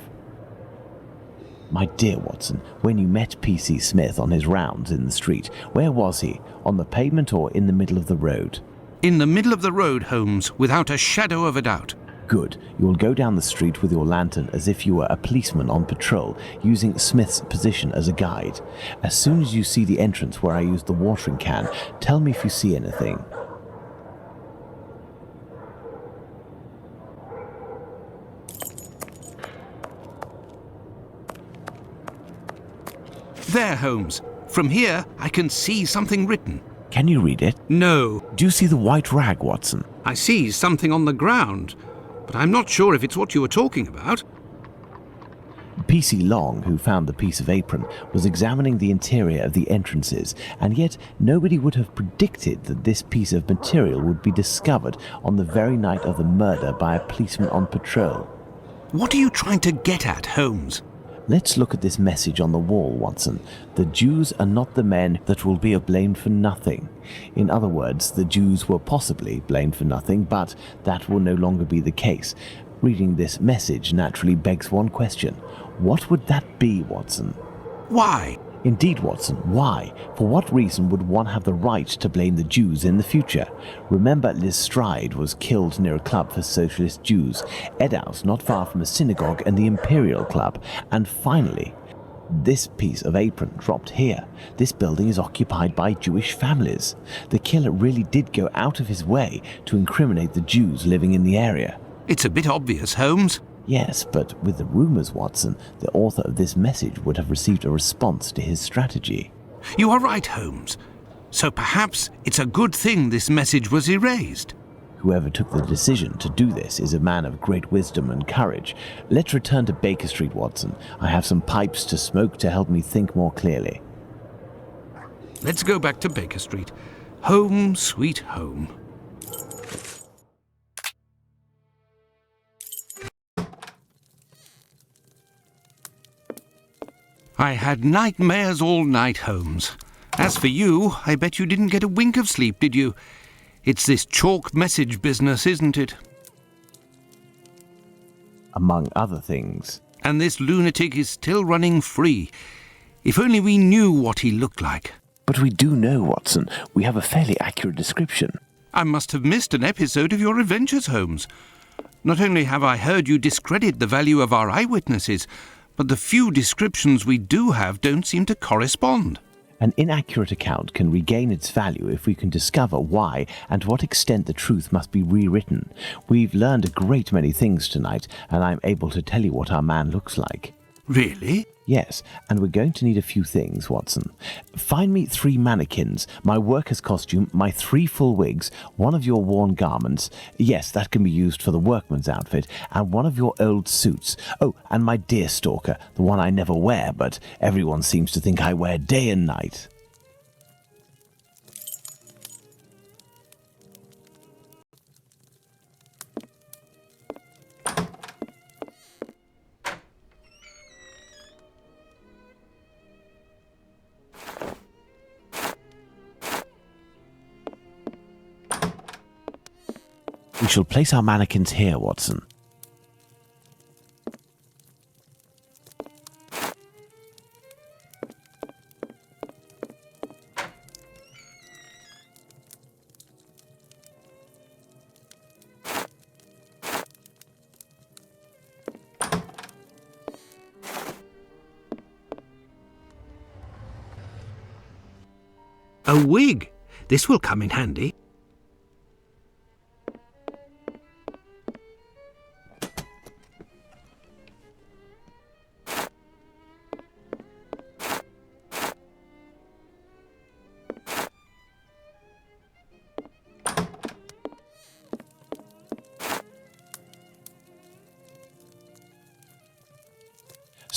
My dear Watson, when you met P.C. Smith on his rounds in the street, where was he? On the pavement or in the middle of the road? In the middle of the road, Holmes, without a shadow of a doubt. Good. You will go down the street with your lantern as if you were a policeman on patrol, using Smith's position as a guide. As soon as you see the entrance where I used the watering can, tell me if you see anything. There, Holmes. From here, I can see something written. Can you read it? No. Do you see the white rag, Watson? I see something on the ground, but I'm not sure if it's what you were talking about. PC Long, who found the piece of apron, was examining the interior of the entrances, and yet nobody would have predicted that this piece of material would be discovered on the very night of the murder by a policeman on patrol. What are you trying to get at, Holmes? Let's look at this message on the wall, Watson. The Jews are not the men that will be blamed for nothing. In other words, the Jews were possibly blamed for nothing, but that will no longer be the case. Reading this message naturally begs one question. What would that be, Watson? Why? Indeed, Watson, why? For what reason would one have the right to blame the Jews in the future? Remember, Lestrade was killed near a club for socialist Jews, Edow's not far from a synagogue and the Imperial Club, and finally, this piece of apron dropped here. This building is occupied by Jewish families. The killer really did go out of his way to incriminate the Jews living in the area. It's a bit obvious, Holmes. Yes, but with the rumours, Watson, the author of this message would have received a response to his strategy. You are right, Holmes. So perhaps it's a good thing this message was erased. Whoever took the decision to do this is a man of great wisdom and courage. Let's return to Baker Street, Watson. I have some pipes to smoke to help me think more clearly. Let's go back to Baker Street. Home, sweet home. I had nightmares all night, Holmes. As for you, I bet you didn't get a wink of sleep, did you? It's this chalk message business, isn't it? Among other things. And this lunatic is still running free. If only we knew what he looked like. But we do know, Watson. We have a fairly accurate description. I must have missed an episode of your adventures, Holmes. Not only have I heard you discredit the value of our eyewitnesses, but the few descriptions we do have don't seem to correspond. An inaccurate account can regain its value if we can discover why and to what extent the truth must be rewritten. We've learned a great many things tonight, and I'm able to tell you what our man looks like. Really? Yes, and we're going to need a few things, Watson. Find me 3 mannequins, my worker's costume, my 3 full wigs, one of your worn garments, yes, that can be used for the workman's outfit, and one of your old suits. Oh, and my deer stalker, the one I never wear, but everyone seems to think I wear day and night. We shall place our mannequins here, Watson. A wig! This will come in handy.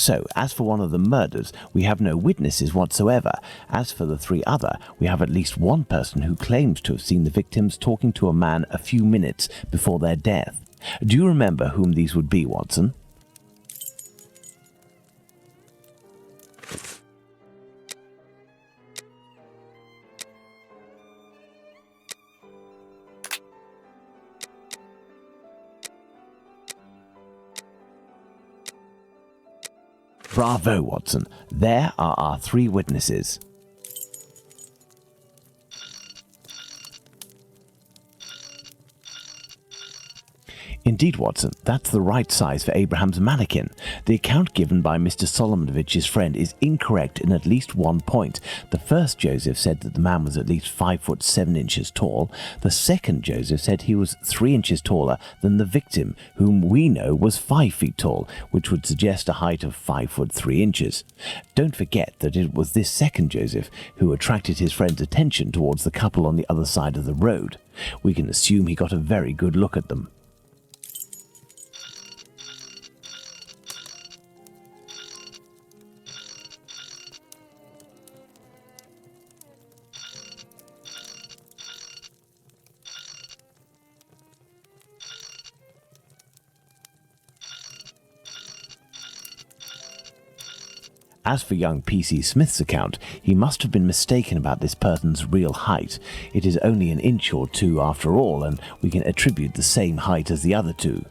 So, as for one of the murders, we have no witnesses whatsoever. As for the three other, we have at least one person who claims to have seen the victims talking to a man a few minutes before their death. Do you remember whom these would be, Watson? Bravo, Watson. There are our three witnesses. Indeed, Watson, that's the right size for Abraham's mannequin. The account given by Mr. Solomonovich's friend is incorrect in at least one point. The first Joseph said that the man was at least 5 foot 7 inches tall. The second Joseph said he was 3 inches taller than the victim, whom we know was 5 feet tall, which would suggest a height of 5 foot 3 inches. Don't forget that it was this second Joseph who attracted his friend's attention towards the couple on the other side of the road. We can assume he got a very good look at them. As for young P.C. Smith's account, he must have been mistaken about this person's real height. It is only an inch or two after all, and we can attribute the same height as the other two.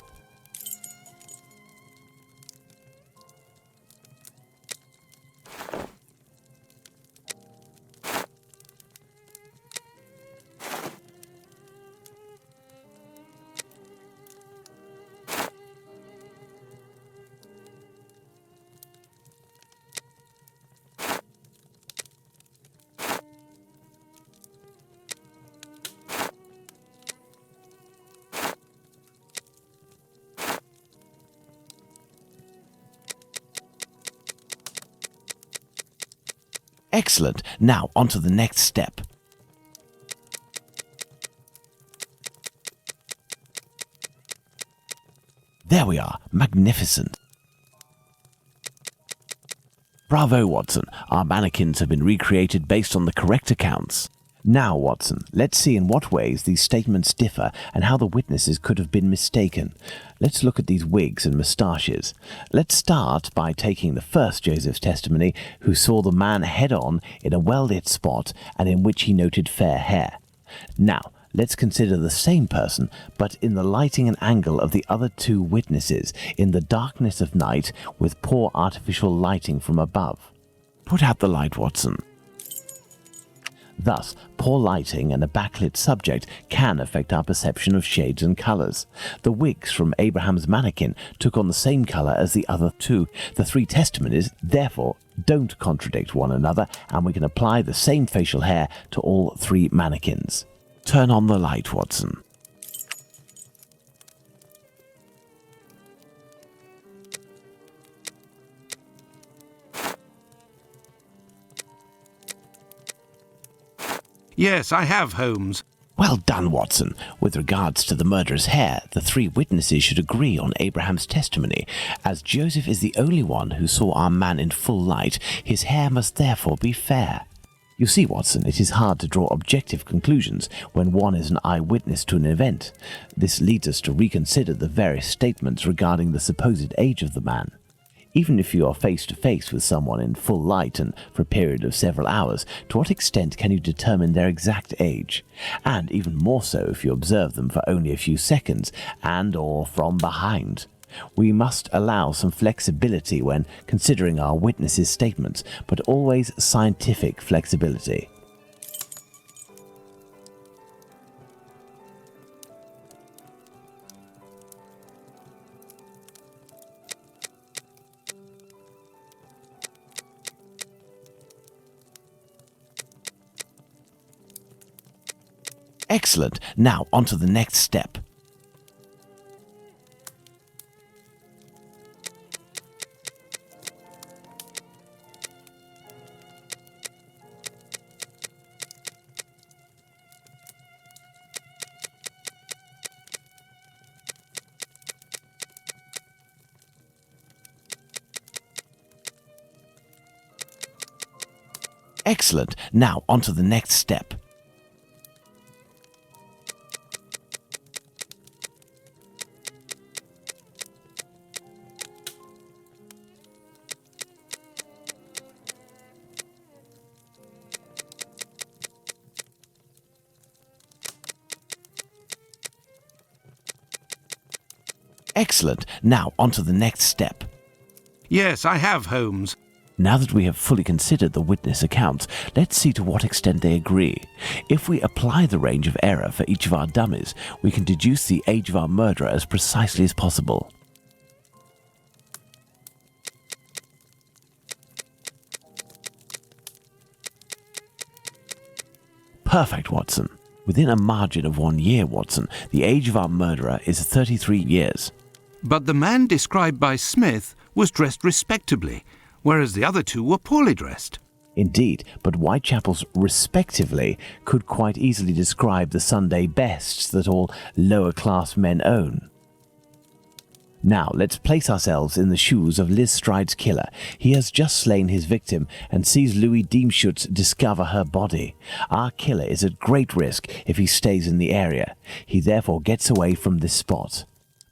Excellent. Now, on to the next step. There we are. Magnificent. Bravo, Watson. Our mannequins have been recreated based on the correct accounts. Now, Watson, let's see in what ways these statements differ and how the witnesses could have been mistaken. Let's look at these wigs and moustaches. Let's start by taking the first Joseph's testimony, who saw the man head-on in a well-lit spot and in which he noted fair hair. Now, let's consider the same person, but in the lighting and angle of the other two witnesses, in the darkness of night with poor artificial lighting from above. Put out the light, Watson. Thus, poor lighting and a backlit subject can affect our perception of shades and colours. The wigs from Abraham's mannequin took on the same colour as the other two. The three testimonies, therefore, don't contradict one another, and we can apply the same facial hair to all three mannequins. Turn on the light, Watson. Yes, I have, Holmes. Well done, Watson. With regards to the murderer's hair, the three witnesses should agree on Abraham's testimony. As Joseph is the only one who saw our man in full light, his hair must therefore be fair. You see, Watson, it is hard to draw objective conclusions when one is an eyewitness to an event. This leads us to reconsider the various statements regarding the supposed age of the man. Even if you are face to face with someone in full light and for a period of several hours, to what extent can you determine their exact age? And even more so if you observe them for only a few seconds and or from behind. We must allow some flexibility when considering our witnesses' statements, but always scientific flexibility. Excellent. Now, on to the next step. Excellent. Now, on to the next step. Excellent. Now, on to the next step. Yes, I have, Holmes. Now that we have fully considered the witness accounts, let's see to what extent they agree. If we apply the range of error for each of our dummies, we can deduce the age of our murderer as precisely as possible. Perfect, Watson. Within a margin of 1 year, Watson, the age of our murderer is 33 years. But the man described by Smith was dressed respectably, whereas the other two were poorly dressed. Indeed, but Whitechapel's respectively could quite easily describe the Sunday bests that all lower-class men own. Now, let's place ourselves in the shoes of Liz Stride's killer. He has just slain his victim and sees Louis Diemschutz discover her body. Our killer is at great risk if he stays in the area. He therefore gets away from this spot.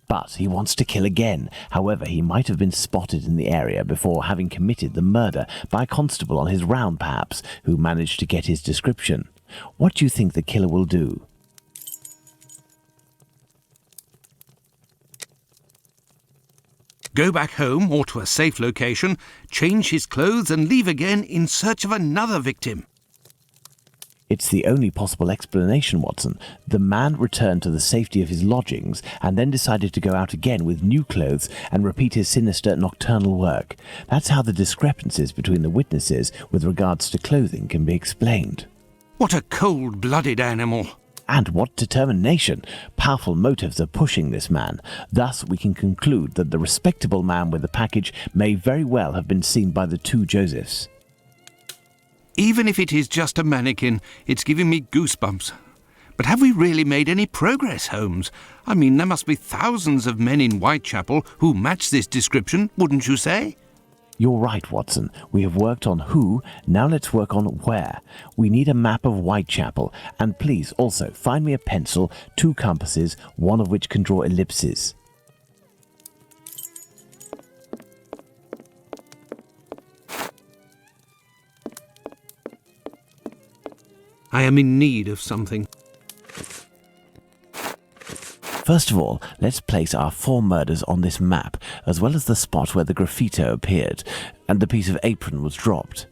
But he wants to kill again. However, he might have been spotted in the area before having committed the murder by a constable on his round, perhaps, who managed to get his description. What do you think the killer will do? Go back home or to a safe location, change his clothes and leave again in search of another victim. It's the only possible explanation, Watson. The man returned to the safety of his lodgings and then decided to go out again with new clothes and repeat his sinister nocturnal work. That's how the discrepancies between the witnesses with regards to clothing can be explained. What a cold-blooded animal! And what determination! Powerful motives are pushing this man. Thus, we can conclude that the respectable man with the package may very well have been seen by the two Josephs. Even if it is just a mannequin, it's giving me goosebumps. But have we really made any progress, Holmes? I mean, there must be thousands of men in Whitechapel who match this description, wouldn't you say? You're right, Watson. We have worked on who, now let's work on where. We need a map of Whitechapel, and please also find me a pencil, 2 compasses, one of which can draw ellipses. I am in need of something. First of all, let's place our 4 murders on this map, as well as the spot where the graffito appeared, and the piece of apron was dropped.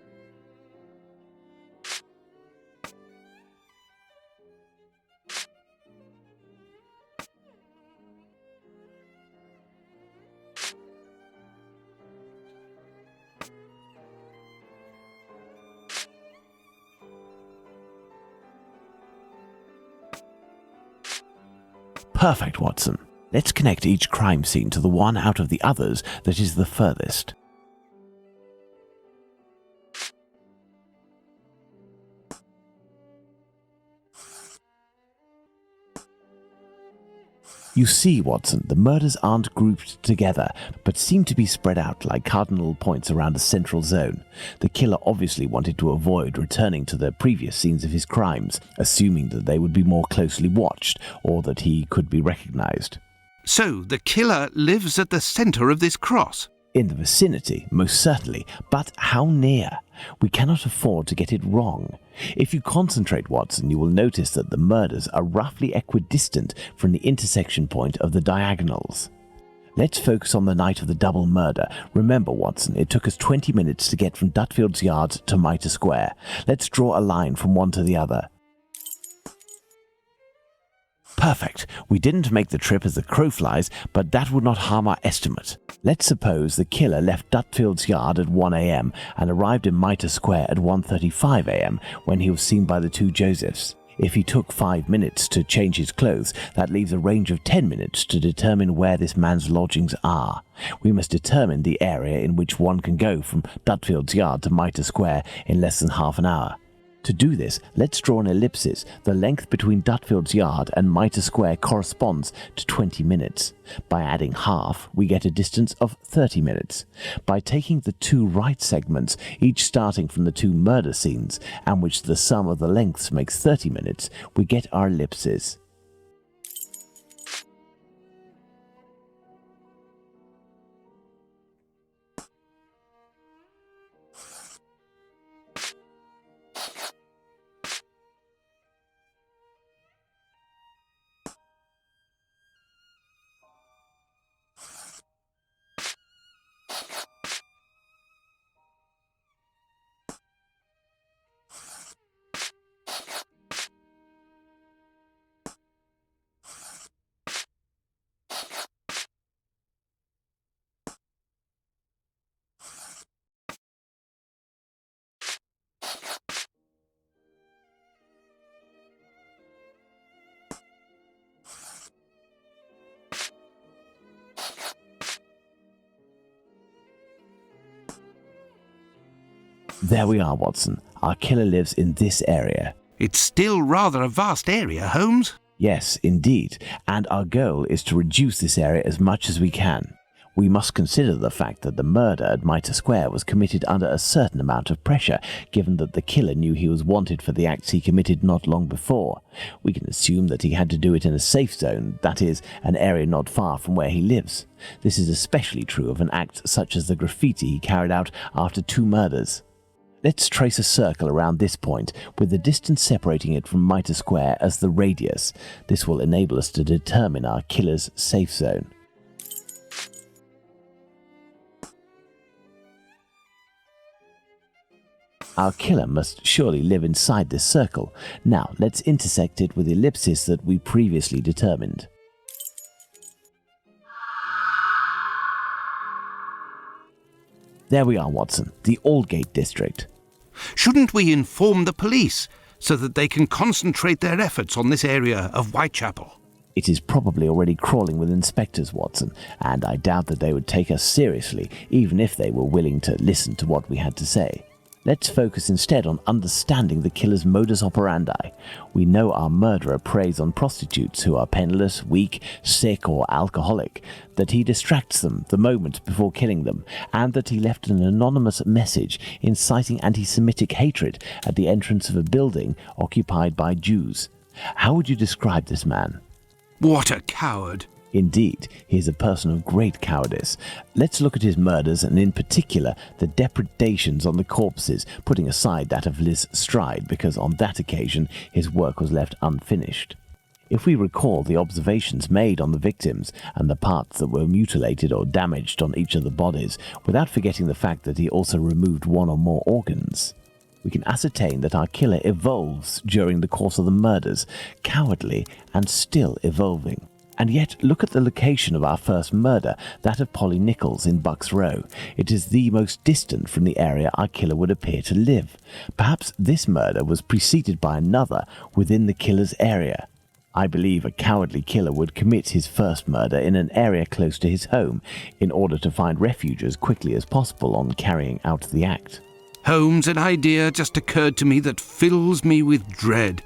Perfect, Watson. Let's connect each crime scene to the one out of the others that is the furthest. You see, Watson, the murders aren't grouped together, but seem to be spread out like cardinal points around a central zone. The killer obviously wanted to avoid returning to the previous scenes of his crimes, assuming that they would be more closely watched, or that he could be recognized. So, the killer lives at the centre of this cross? In the vicinity, most certainly, but how near? We cannot afford to get it wrong. If you concentrate, Watson, you will notice that the murders are roughly equidistant from the intersection point of the diagonals. Let's focus on the night of the double murder. Remember, Watson, it took us 20 minutes to get from Dutfield's Yard to Mitre Square. Let's draw a line from one to the other. Perfect. We didn't make the trip as the crow flies, but that would not harm our estimate. Let's suppose the killer left Dutfield's Yard at 1 a.m. and arrived in Mitre Square at 1:35 a.m. when he was seen by the two Josephs. If he took 5 minutes to change his clothes, that leaves a range of 10 minutes to determine where this man's lodgings are. We must determine the area in which one can go from Dutfield's Yard to Mitre Square in less than half an hour. To do this, let's draw an ellipsis. The length between Dutfield's Yard and Mitre Square corresponds to 20 minutes. By adding half, we get a distance of 30 minutes. By taking the two right segments, each starting from the two murder scenes, and which the sum of the lengths makes 30 minutes, we get our ellipses. There we are, Watson. Our killer lives in this area. It's still rather a vast area, Holmes. Yes, indeed, and our goal is to reduce this area as much as we can. We must consider the fact that the murder at Mitre Square was committed under a certain amount of pressure, given that the killer knew he was wanted for the acts he committed not long before. We can assume that he had to do it in a safe zone, that is, an area not far from where he lives. This is especially true of an act such as the graffiti he carried out after 2 murders. Let's trace a circle around this point, with the distance separating it from Mitre Square as the radius. This will enable us to determine our killer's safe zone. Our killer must surely live inside this circle. Now, let's intersect it with the ellipsis that we previously determined. There we are, Watson, the Aldgate district. Shouldn't we inform the police so that they can concentrate their efforts on this area of Whitechapel? It is probably already crawling with inspectors, Watson, and I doubt that they would take us seriously, even if they were willing to listen to what we had to say. Let's focus instead on understanding the killer's modus operandi. We know our murderer preys on prostitutes who are penniless, weak, sick, or alcoholic, that he distracts them the moment before killing them, and that he left an anonymous message inciting anti-Semitic hatred at the entrance of a building occupied by Jews. How would you describe this man? What a coward! Indeed, he is a person of great cowardice. Let's look at his murders, and in particular the depredations on the corpses, putting aside that of Liz Stride, because on that occasion his work was left unfinished. If we recall the observations made on the victims and the parts that were mutilated or damaged on each of the bodies, without forgetting the fact that he also removed one or more organs, we can ascertain that our killer evolves during the course of the murders, cowardly and still evolving. And yet, look at the location of our first murder, that of Polly Nichols in Bucks Row. It is the most distant from the area our killer would appear to live. Perhaps this murder was preceded by another within the killer's area. I believe a cowardly killer would commit his first murder in an area close to his home, in order to find refuge as quickly as possible on carrying out the act. Holmes, an idea just occurred to me that fills me with dread.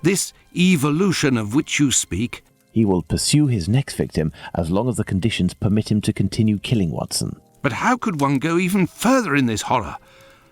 This evolution of which you speak. He will pursue his next victim as long as the conditions permit him to continue killing, Watson. But how could one go even further in this horror?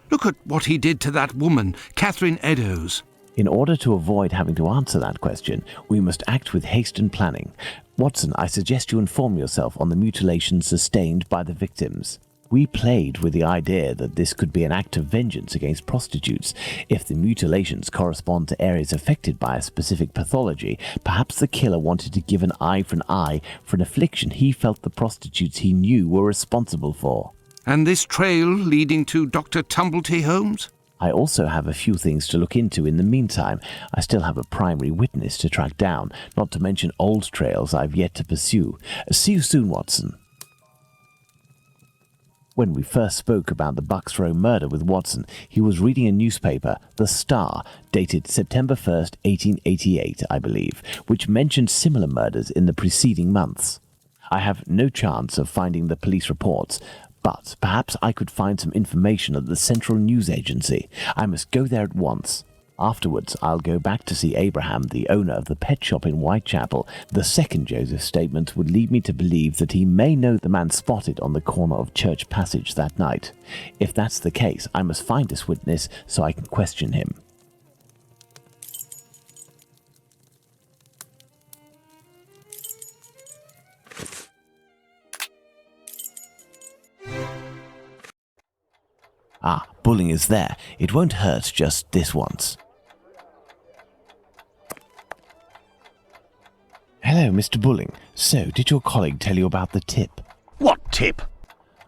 Look at what he did to that woman, Catherine Eddowes. In order to avoid having to answer that question, we must act with haste and planning. Watson, I suggest you inform yourself on the mutilations sustained by the victims. We played with the idea that this could be an act of vengeance against prostitutes. If the mutilations correspond to areas affected by a specific pathology, perhaps the killer wanted to give an eye for an affliction he felt the prostitutes he knew were responsible for. And this trail leading to Dr. Tumblety, Holmes? I also have a few things to look into in the meantime. I still have a primary witness to track down, not to mention old trails I've yet to pursue. See you soon, Watson. When we first spoke about the Bucks Row murder with Watson, he was reading a newspaper, The Star, dated September 1st, 1888, I believe, which mentioned similar murders in the preceding months. I have no chance of finding the police reports, but perhaps I could find some information at the Central News Agency. I must go there at once. Afterwards, I'll go back to see Abraham, the owner of the pet shop in Whitechapel. The second Joseph's statement would lead me to believe that he may know the man spotted on the corner of Church Passage that night. If that's the case, I must find this witness so I can question him. Ah, Bulling is there. It won't hurt just this once. Hello, Mr. Bulling. So, did your colleague tell you about the tip? What tip?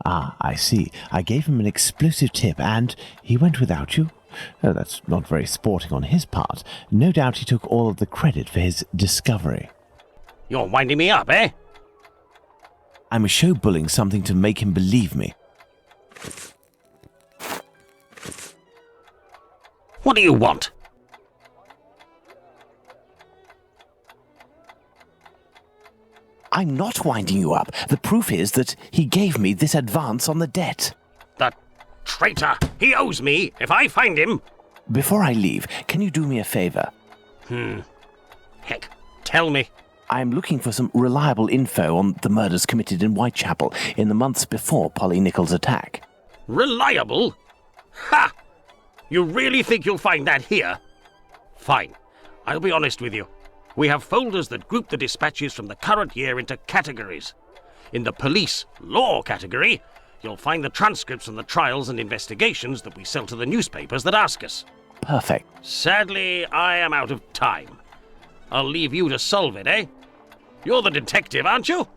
Ah, I see. I gave him an explosive tip and he went without you? Oh, that's not very sporting on his part. No doubt he took all of the credit for his discovery. You're winding me up, eh? I must show Bulling something to make him believe me. What do you want? I'm not winding you up. The proof is that he gave me this advance on the debt. The traitor! He owes me, if I find him! Before I leave, can you do me a favor? Heck, tell me. I'm looking for some reliable info on the murders committed in Whitechapel in the months before Polly Nichols' attack. Reliable? Ha! You really think you'll find that here? Fine. I'll be honest with you. We have folders that group the dispatches from the current year into categories. In the police law category, you'll find the transcripts from the trials and investigations that we sell to the newspapers that ask us. Perfect. Sadly, I am out of time. I'll leave you to solve it, eh? You're the detective, aren't you?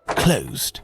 Closed.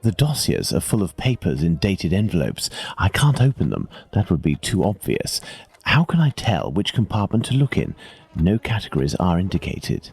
The dossiers are full of papers in dated envelopes. I can't open them. That would be too obvious. How can I tell which compartment to look in? No categories are indicated.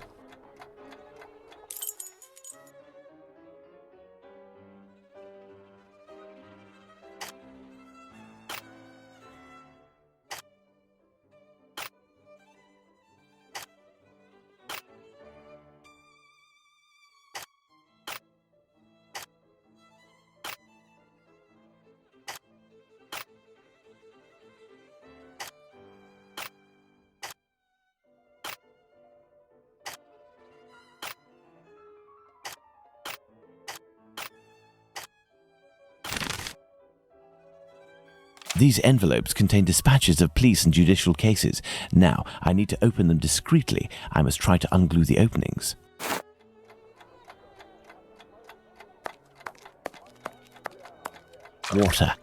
These envelopes contain dispatches of police and judicial cases. Now, I need to open them discreetly. I must try to unglue the openings. Water.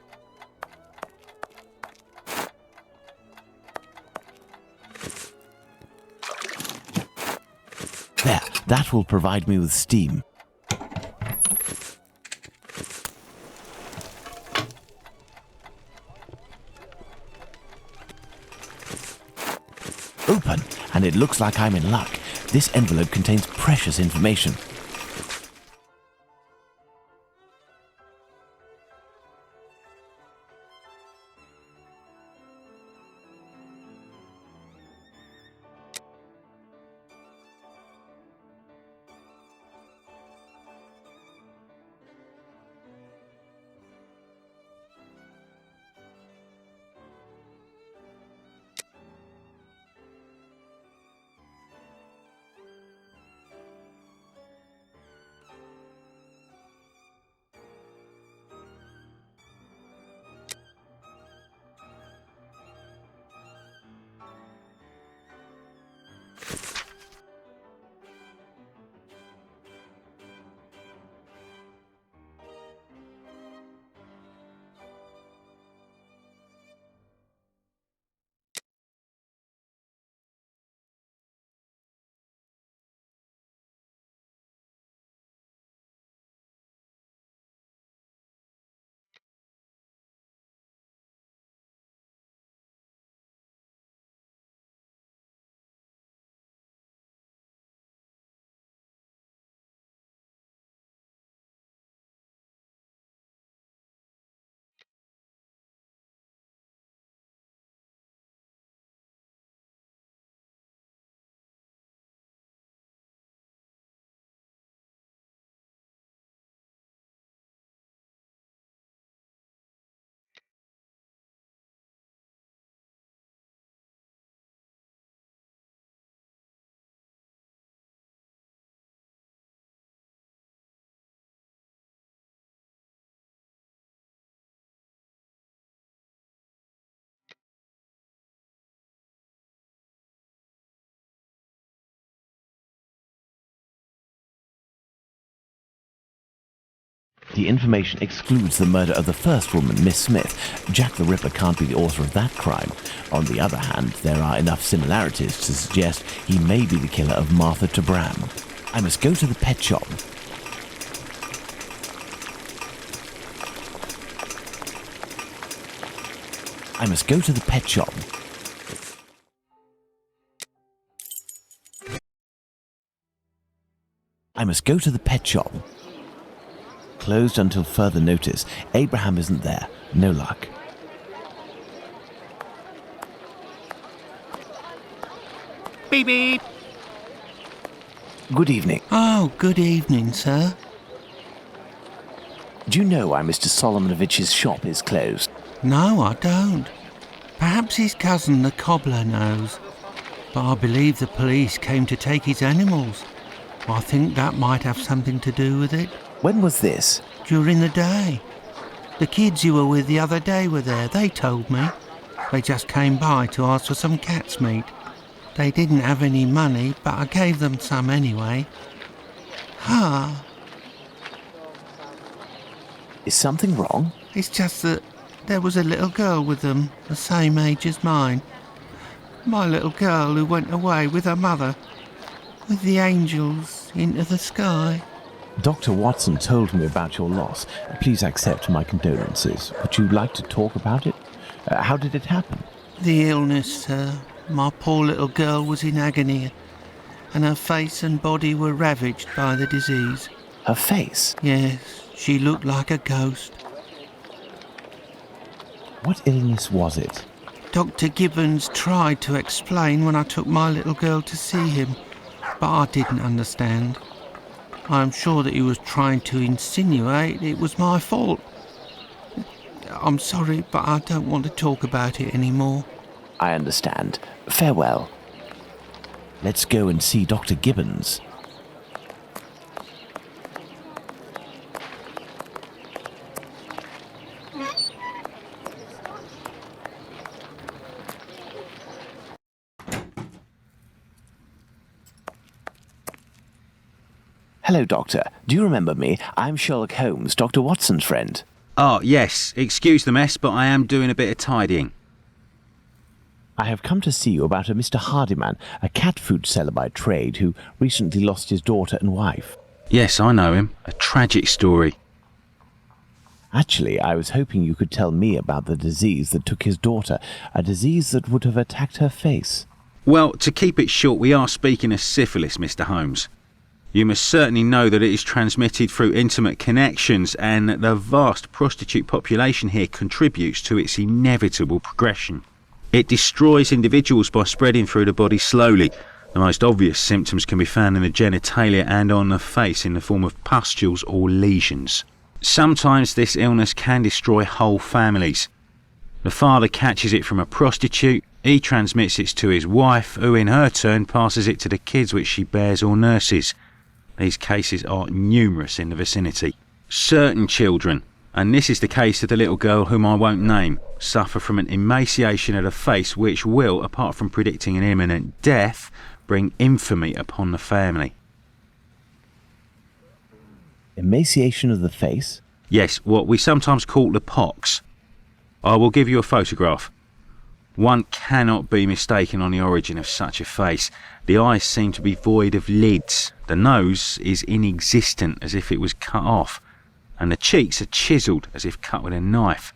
There, that will provide me with steam. and it looks like I'm in luck. This envelope contains precious information. The information excludes the murder of the first woman, Miss Smith. Jack the Ripper can't be the author of that crime. On the other hand, there are enough similarities to suggest he may be the killer of Martha Tabram. I must go to the pet shop. I must go to the pet shop. I must go to the pet shop. Closed until further notice. Abraham isn't there. No luck. Beep beep. Good evening. Oh, good evening, sir. Do you know why Mr. Solomonovich's shop is closed? No, I don't. Perhaps his cousin, the cobbler, knows. But I believe the police came to take his animals. I think that might have something to do with it. When was this? During the day. The kids you were with the other day were there, they told me. They just came by to ask for some cat's meat. They didn't have any money, but I gave them some anyway. Ah. Is something wrong? It's just that there was a little girl with them, the same age as mine. My little girl who went away with her mother, with the angels into the sky. Dr. Watson told me about your loss. Please accept my condolences. Would you like to talk about it? How did it happen? The illness, sir. My poor little girl was in agony, and her face and body were ravaged by the disease. Her face? Yes, she looked like a ghost. What illness was it? Dr. Gibbons tried to explain when I took my little girl to see him, but I didn't understand. I'm sure that he was trying to insinuate it was my fault. I'm sorry, but I don't want to talk about it anymore. I understand. Farewell. Let's go and see Dr. Gibbons. Hello, Doctor. Do you remember me? I'm Sherlock Holmes, Dr. Watson's friend. Oh, yes. Excuse the mess, but I am doing a bit of tidying. I have come to see you about a Mr. Hardyman, a cat food seller by trade, who recently lost his daughter and wife. Yes, I know him. A tragic story. Actually, I was hoping you could tell me about the disease that took his daughter, a disease that would have attacked her face. Well, to keep it short, we are speaking of syphilis, Mr. Holmes. You must certainly know that it is transmitted through intimate connections and that the vast prostitute population here contributes to its inevitable progression. It destroys individuals by spreading through the body slowly. The most obvious symptoms can be found in the genitalia and on the face in the form of pustules or lesions. Sometimes this illness can destroy whole families. The father catches it from a prostitute, he transmits it to his wife, who in her turn passes it to the kids which she bears or nurses. These cases are numerous in the vicinity. Certain children, and this is the case of the little girl whom I won't name, suffer from an emaciation of the face which will, apart from predicting an imminent death, bring infamy upon the family. Emaciation of the face? Yes, what we sometimes call the pox. I will give you a photograph. One cannot be mistaken on the origin of such a face. The eyes seem to be void of lids, the nose is inexistent as if it was cut off, and the cheeks are chiselled as if cut with a knife.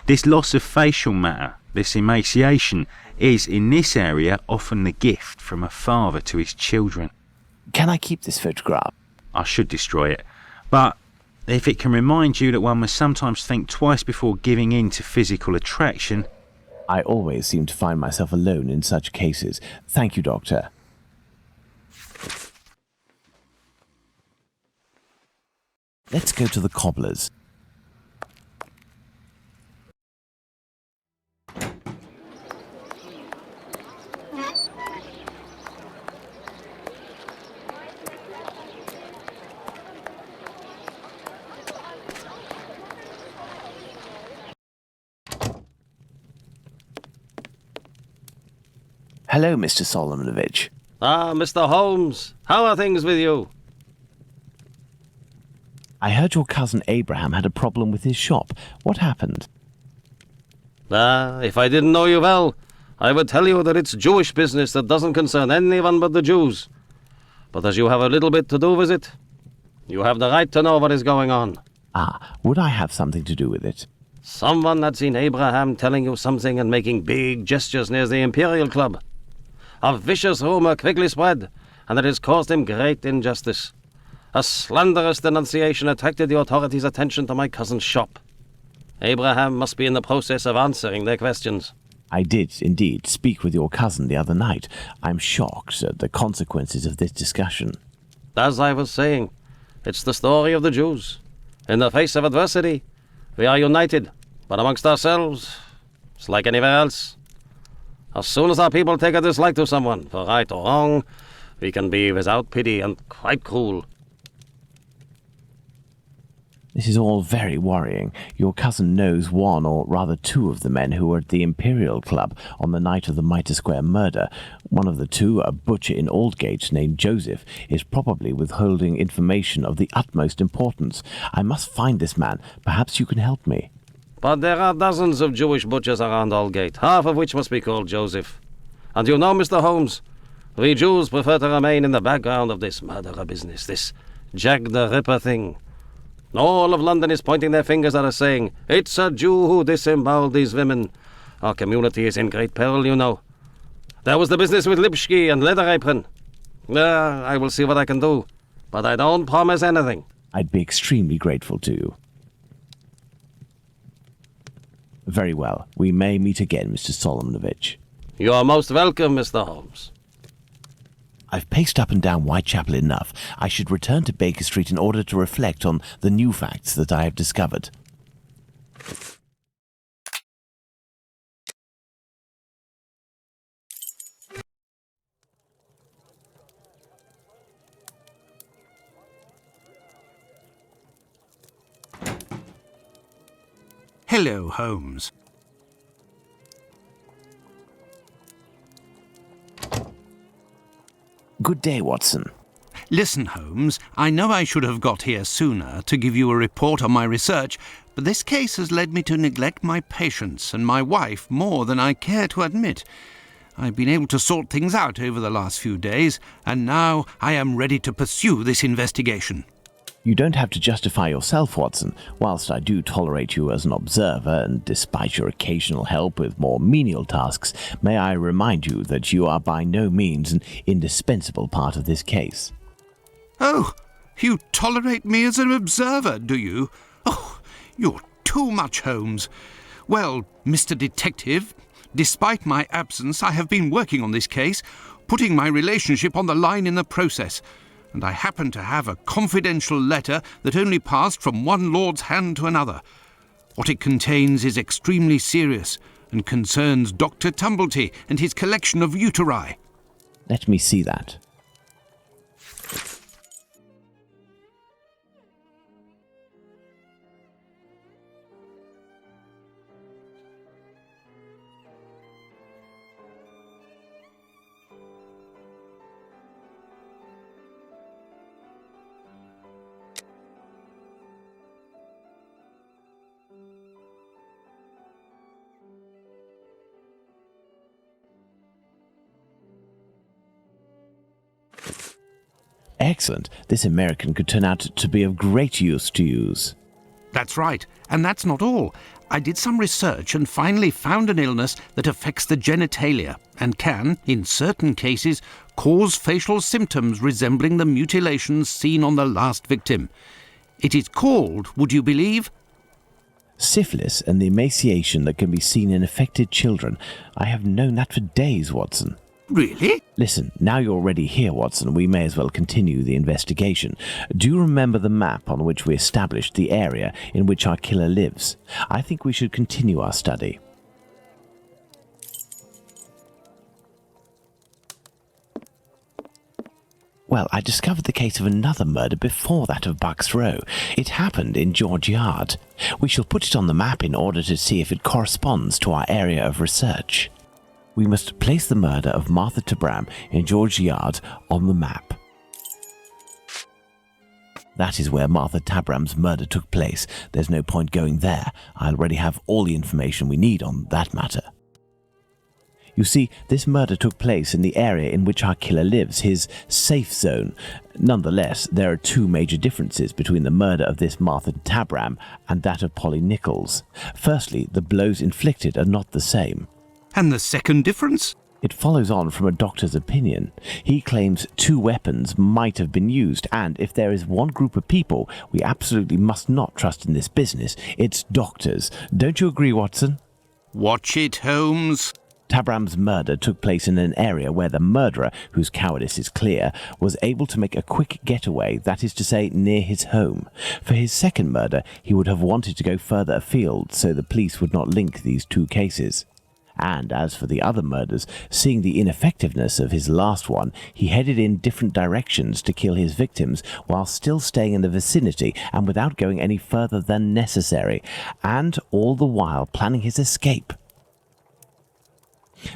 This loss of facial matter, this emaciation, is in this area often the gift from a father to his children. Can I keep this photograph? I should destroy it, but if it can remind you that one must sometimes think twice before giving in to physical attraction. I always seem to find myself alone in such cases. Thank you, Doctor. Let's go to the cobbler's. Hello, Mr. Solomonovich. Ah, Mr. Holmes, how are things with you? I heard your cousin Abraham had a problem with his shop. What happened? Ah, if I didn't know you well, I would tell you that it's Jewish business that doesn't concern anyone but the Jews. But as you have a little bit to do with it, you have the right to know what is going on. Ah, would I have something to do with it? Someone had seen Abraham telling you something and making big gestures near the Imperial Club. A vicious rumor quickly spread, and it has caused him great injustice. A slanderous denunciation attracted the authorities' attention to my cousin's shop. Abraham must be in the process of answering their questions. I did, indeed, speak with your cousin the other night. I'm shocked at the consequences of this discussion. As I was saying, it's the story of the Jews. In the face of adversity, we are united, but amongst ourselves, it's like anywhere else. As soon as our people take a dislike to someone, for right or wrong, we can be without pity and quite cruel. This is all very worrying. Your cousin knows one, or rather two, of the men who were at the Imperial Club on the night of the Mitre Square murder. One of the two, a butcher in Aldgate named Joseph, is probably withholding information of the utmost importance. I must find this man. Perhaps you can help me. But there are dozens of Jewish butchers around Aldgate, half of which must be called Joseph. And you know, Mr. Holmes, we Jews prefer to remain in the background of this murderer business, this Jack the Ripper thing. All of London is pointing their fingers at us, saying, it's a Jew who disemboweled these women. Our community is in great peril, you know. There was the business with Lipski and Leather Apron. I will see what I can do, but I don't promise anything. I'd be extremely grateful to you. Very well. We may meet again, Mr. Solomonovich. You are most welcome, Mr. Holmes. I've paced up and down Whitechapel enough. I should return to Baker Street in order to reflect on the new facts that I have discovered. Hello, Holmes. Good day, Watson. Listen, Holmes, I know I should have got here sooner to give you a report on my research, but this case has led me to neglect my patients and my wife more than I care to admit. I've been able to sort things out over the last few days, and now I am ready to pursue this investigation. You don't have to justify yourself, Watson. Whilst I do tolerate you as an observer, and despite your occasional help with more menial tasks, may I remind you that you are by no means an indispensable part of this case. Oh, you tolerate me as an observer, do you? Oh, you're too much, Holmes. Well, Mr. Detective, despite my absence, I have been working on this case, putting my relationship on the line in the process, and I happen to have a confidential letter that only passed from one lord's hand to another. What it contains is extremely serious and concerns Dr. Tumblety and his collection of uteri. Let me see that. Excellent. This American could turn out to be of great use to use. That's right, and that's not all. I did some research and finally found an illness that affects the genitalia and can, in certain cases, cause facial symptoms resembling the mutilations seen on the last victim. It is called, would you believe? Syphilis and the emaciation that can be seen in affected children. I have known that for days, Watson. Really? Listen, now you're already here, Watson, we may as well continue the investigation. Do you remember the map on which we established the area in which our killer lives? I think we should continue our study. Well, I discovered the case of another murder before that of Bucks Row. It happened in George Yard. We shall put it on the map in order to see if it corresponds to our area of research. We must place the murder of Martha Tabram in George Yard on the map. That is where Martha Tabram's murder took place. There's no point going there. I already have all the information we need on that matter. You see, this murder took place in the area in which our killer lives, his safe zone. Nonetheless, there are two major differences between the murder of this Martha Tabram and that of Polly Nichols. Firstly, the blows inflicted are not the same. And the second difference? It follows on from a doctor's opinion. He claims two weapons might have been used, and if there is one group of people we absolutely must not trust in this business, it's doctors. Don't you agree, Watson? Watch it, Holmes. Tabram's murder took place in an area where the murderer, whose cowardice is clear, was able to make a quick getaway, that is to say, near his home. For his second murder, he would have wanted to go further afield, so the police would not link these two cases. And as for the other murders, seeing the ineffectiveness of his last one, he headed in different directions to kill his victims while still staying in the vicinity and without going any further than necessary, and all the while planning his escape.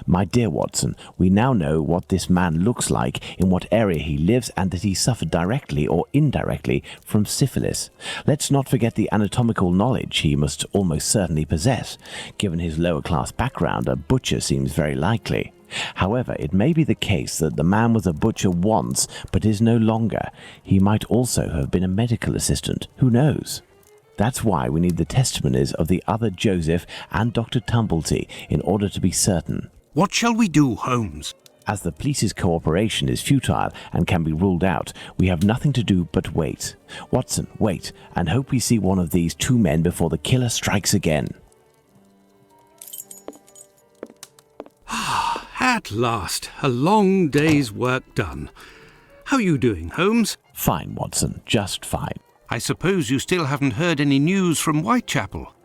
My dear Watson, we now know what this man looks like, in what area he lives, and that he suffered directly or indirectly from syphilis. Let's not forget the anatomical knowledge he must almost certainly possess. Given his lower-class background, a butcher seems very likely. However, it may be the case that the man was a butcher once, but is no longer. He might also have been a medical assistant. Who knows? That's why we need the testimonies of the other Joseph and Dr. Tumblety in order to be certain. What shall we do, Holmes? As the police's cooperation is futile and can be ruled out, we have nothing to do but wait. Watson, wait, and hope we see one of these two men before the killer strikes again. At last, a long day's work done. How are you doing, Holmes? Fine, Watson, just fine. I suppose you still haven't heard any news from Whitechapel?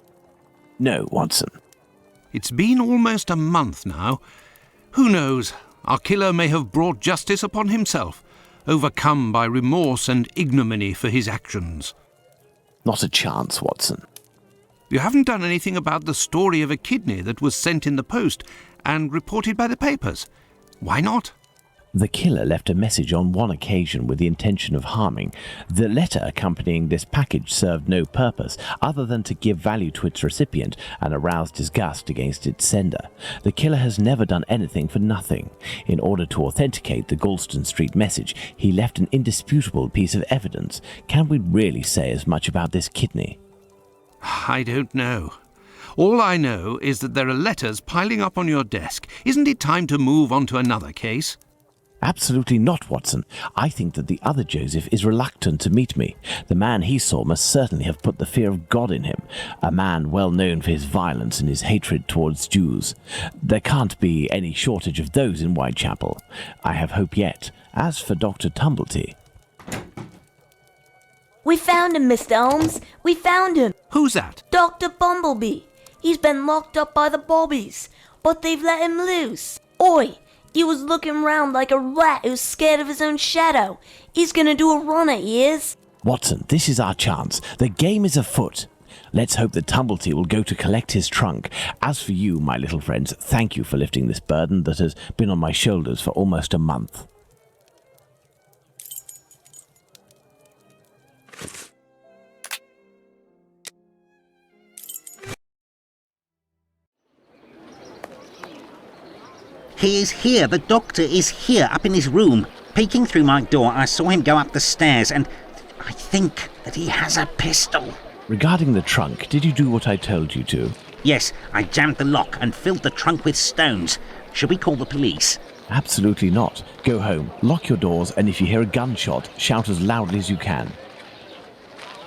No, Watson. It's been almost a month now. Who knows? Our killer may have brought justice upon himself, overcome by remorse and ignominy for his actions. Not a chance, Watson. You haven't done anything about the story of a kidney that was sent in the post and reported by the papers. Why not? The killer left a message on one occasion with the intention of harming. The letter accompanying this package served no purpose other than to give value to its recipient and arouse disgust against its sender. The killer has never done anything for nothing. In order to authenticate the Galston Street message, he left an indisputable piece of evidence. Can we really say as much about this kidney? I don't know. All I know is that there are letters piling up on your desk. Isn't it time to move on to another case? Absolutely not, Watson. I think that the other Joseph is reluctant to meet me. The man he saw must certainly have put the fear of God in him, a man well known for his violence and his hatred towards Jews. There can't be any shortage of those in Whitechapel. I have hope yet. As for Dr. Tumblety... We found him, Mr. Holmes. We found him. Who's that? Dr. Bumblebee. He's been locked up by the bobbies, but they've let him loose. Oi! He was looking round like a rat who's scared of his own shadow. He's gonna do a runner, he is. Watson, this is our chance. The game is afoot. Let's hope that Tumblety will go to collect his trunk. As for you, my little friends, thank you for lifting this burden that has been on my shoulders for almost a month. He is here. The doctor is here, up in his room. Peeking through my door, I saw him go up the stairs, and I think that he has a pistol. Regarding the trunk, did you do what I told you to? Yes, I jammed the lock and filled the trunk with stones. Should we call the police? Absolutely not. Go home, lock your doors, and if you hear a gunshot, shout as loudly as you can.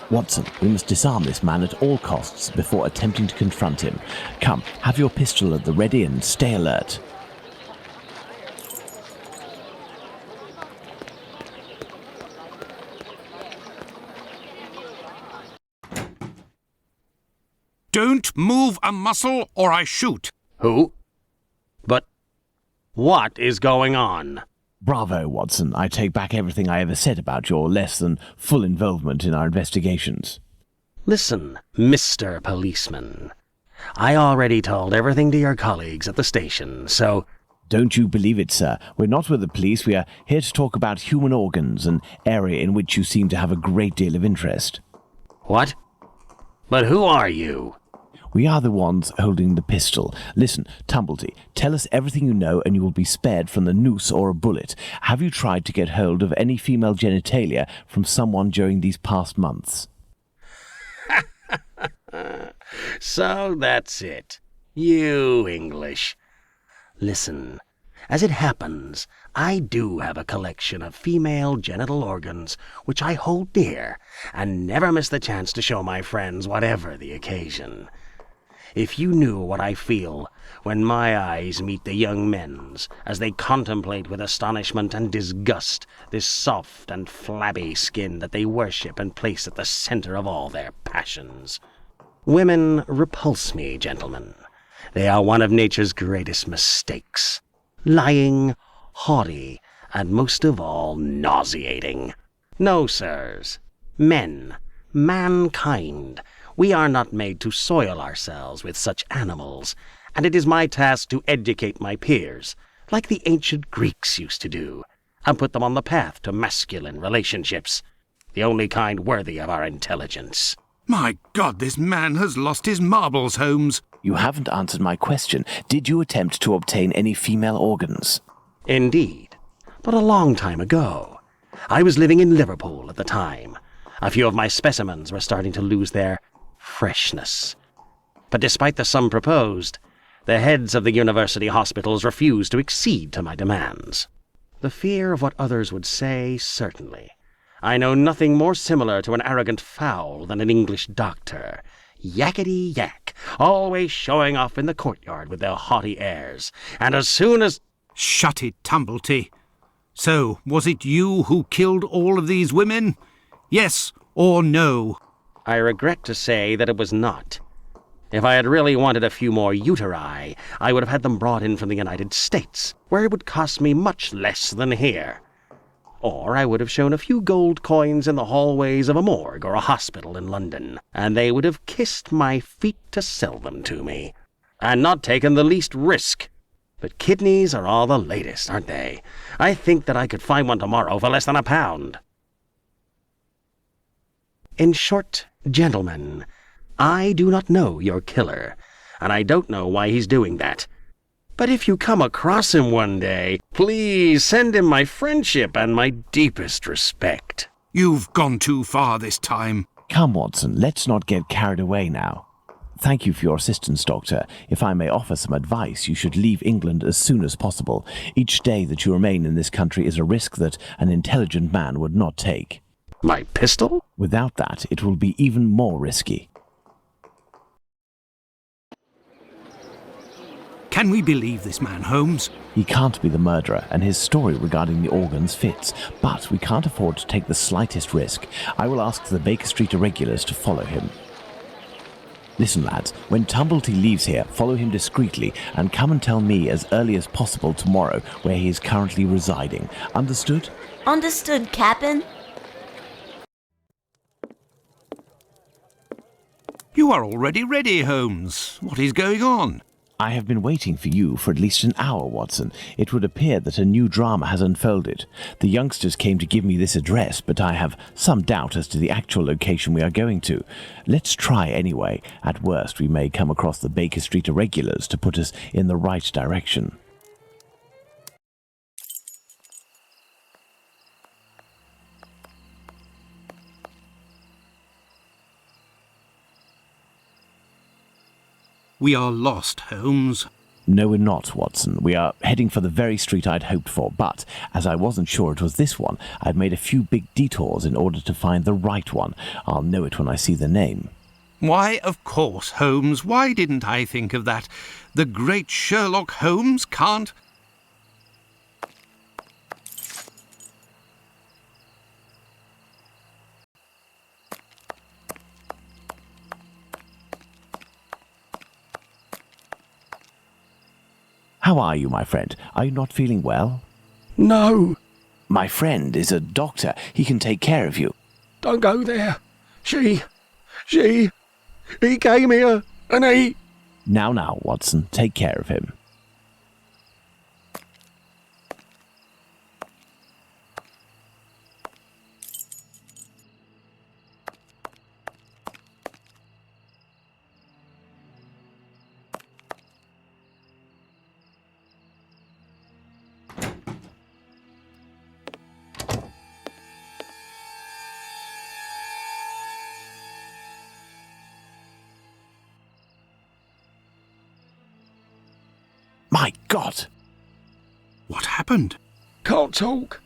Watson, we must disarm this man at all costs before attempting to confront him. Come, have your pistol at the ready and stay alert. Don't move a muscle or I shoot. Who? But what is going on? Bravo, Watson. I take back everything I ever said about your less than full involvement in our investigations. Listen, Mr. Policeman. I already told everything to your colleagues at the station, so... Don't you believe it, sir. We're not with the police. We are here to talk about human organs, an area in which you seem to have a great deal of interest. What? But who are you? We are the ones holding the pistol. Listen, Tumblety, tell us everything you know and you will be spared from the noose or a bullet. Have you tried to get hold of any female genitalia from someone during these past months? So that's it. You English. Listen, as it happens, I do have a collection of female genital organs which I hold dear and never miss the chance to show my friends whatever the occasion. If you knew what I feel when my eyes meet the young men's as they contemplate with astonishment and disgust this soft and flabby skin that they worship and place at the center of all their passions. Women repulse me, gentlemen. They are one of nature's greatest mistakes. Lying, haughty, and most of all, nauseating. No, sirs. Men, mankind, we are not made to soil ourselves with such animals, and it is my task to educate my peers, like the ancient Greeks used to do, and put them on the path to masculine relationships, the only kind worthy of our intelligence. My God, this man has lost his marbles, Holmes. You haven't answered my question. Did you attempt to obtain any female organs? Indeed, but a long time ago. I was living in Liverpool at the time. A few of my specimens were starting to lose their freshness. But despite the sum proposed, the heads of the university hospitals refused to accede to my demands. The fear of what others would say, certainly. I know nothing more similar to an arrogant fowl than an English doctor. Yakety-yak, always showing off in the courtyard with their haughty airs. And as soon as... Shut it, Tumblety. So, was it you who killed all of these women? Yes or no? I regret to say that it was not. If I had really wanted a few more uteri, I would have had them brought in from the United States, where it would cost me much less than here. Or I would have shown a few gold coins in the hallways of a morgue or a hospital in London, and they would have kissed my feet to sell them to me, and not taken the least risk. But kidneys are all the latest, aren't they? I think that I could find one tomorrow for less than £1. In short, gentlemen, I do not know your killer, and I don't know why he's doing that. But if you come across him one day, please send him my friendship and my deepest respect. You've gone too far this time. Come, Watson, let's not get carried away now. Thank you for your assistance, Doctor. If I may offer some advice, you should leave England as soon as possible. Each day that you remain in this country is a risk that an intelligent man would not take. My pistol? Without that, it will be even more risky. Can we believe this man, Holmes? He can't be the murderer, and his story regarding the organs fits. But we can't afford to take the slightest risk. I will ask the Baker Street irregulars to follow him. Listen, lads, when Tumblety leaves here, follow him discreetly and come and tell me as early as possible tomorrow where he is currently residing. Understood? Understood, Captain. You are already ready, Holmes. What is going on? I have been waiting for you for at least an hour, Watson. It would appear that a new drama has unfolded. The youngsters came to give me this address, but I have some doubt as to the actual location we are going to. Let's try anyway. At worst, we may come across the Baker Street irregulars to put us in the right direction. We are lost, Holmes. No, we're not, Watson. We are heading for the very street I'd hoped for, but as I wasn't sure it was this one, I've made a few big detours in order to find the right one. I'll know it when I see the name. Why, of course, Holmes. Why didn't I think of that? The great Sherlock Holmes can't... How are you, my friend? Are you not feeling well? No. My friend is a doctor. He can take care of you. Don't go there. He came here, and he... Now, Watson, take care of him. My God! What happened? Can't talk.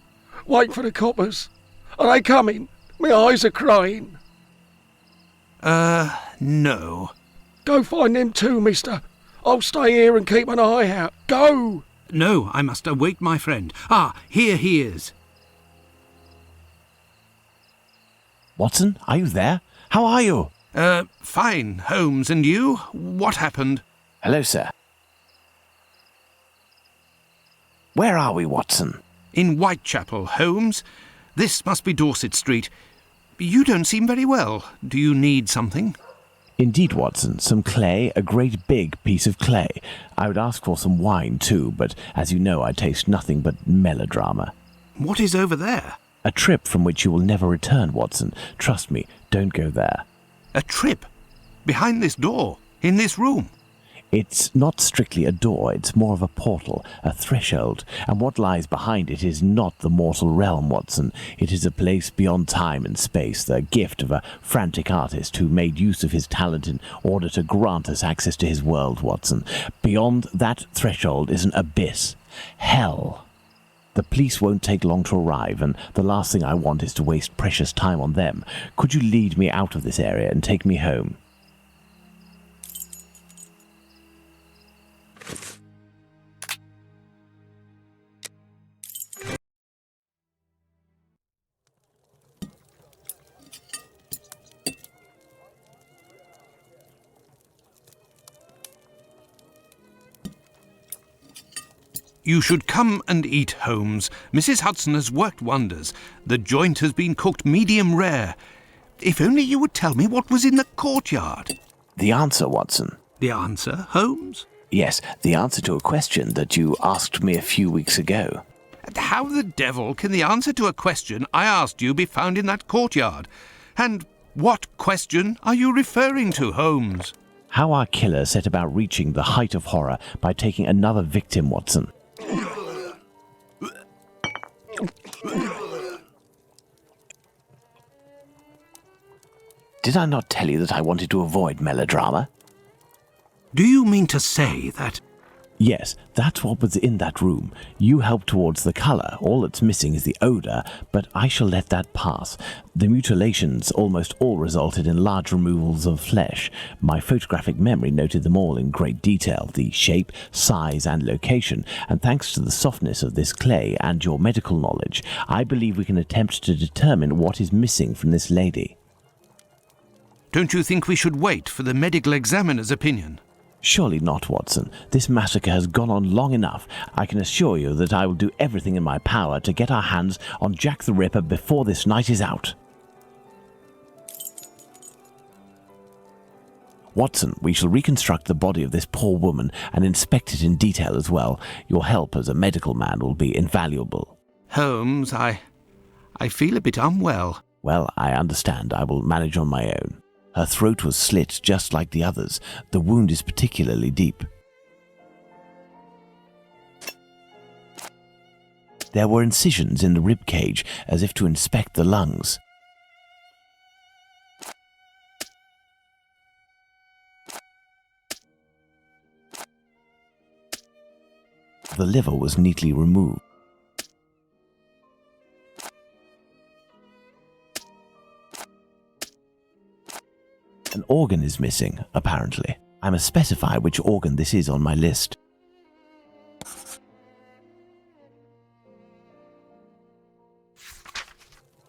Wait for the coppers. Are they coming? My eyes are crying. No. Go find them too, mister. I'll stay here and keep an eye out. Go! No, I must await my friend. Ah, here he is. Watson, are you there? How are you? Fine, Holmes, and you? What happened? Hello, sir. Where are we, Watson? In Whitechapel, Holmes. This must be Dorset Street. You don't seem very well. Do you need something? Indeed, Watson. Some clay, a great big piece of clay. I would ask for some wine, too, but as you know, I taste nothing but melodrama. What is over there? A trip from which you will never return, Watson. Trust me, don't go there. A trip? Behind this door? In this room? It's not strictly a door, it's more of a portal, a threshold, and what lies behind it is not the mortal realm, Watson. It is a place beyond time and space, the gift of a frantic artist who made use of his talent in order to grant us access to his world, Watson. Beyond that threshold is an abyss. Hell. The police won't take long to arrive, and the last thing I want is to waste precious time on them. Could you lead me out of this area and take me home? You should come and eat, Holmes. Mrs. Hudson has worked wonders. The joint has been cooked medium rare. If only you would tell me what was in the courtyard. The answer, Watson. The answer, Holmes? Yes, the answer to a question that you asked me a few weeks ago. How the devil can the answer to a question I asked you be found in that courtyard? And what question are you referring to, Holmes? How our killer set about reaching the height of horror by taking another victim, Watson. Did I not tell you that I wanted to avoid melodrama? Do you mean to say that... Yes, that's what was in that room. You helped towards the colour. All that's missing is the odour, but I shall let that pass. The mutilations almost all resulted in large removals of flesh. My photographic memory noted them all in great detail, the shape, size and location, and thanks to the softness of this clay and your medical knowledge, I believe we can attempt to determine what is missing from this lady. Don't you think we should wait for the medical examiner's opinion? Surely not, Watson. This massacre has gone on long enough. I can assure you that I will do everything in my power to get our hands on Jack the Ripper before this night is out. Watson, we shall reconstruct the body of this poor woman and inspect it in detail as well. Your help as a medical man will be invaluable. Holmes, I feel a bit unwell. Well, I understand. I will manage on my own. Her throat was slit just like the others. The wound is particularly deep. There were incisions in the rib cage as if to inspect the lungs. The liver was neatly removed. An organ is missing, apparently. I must specify which organ this is on my list.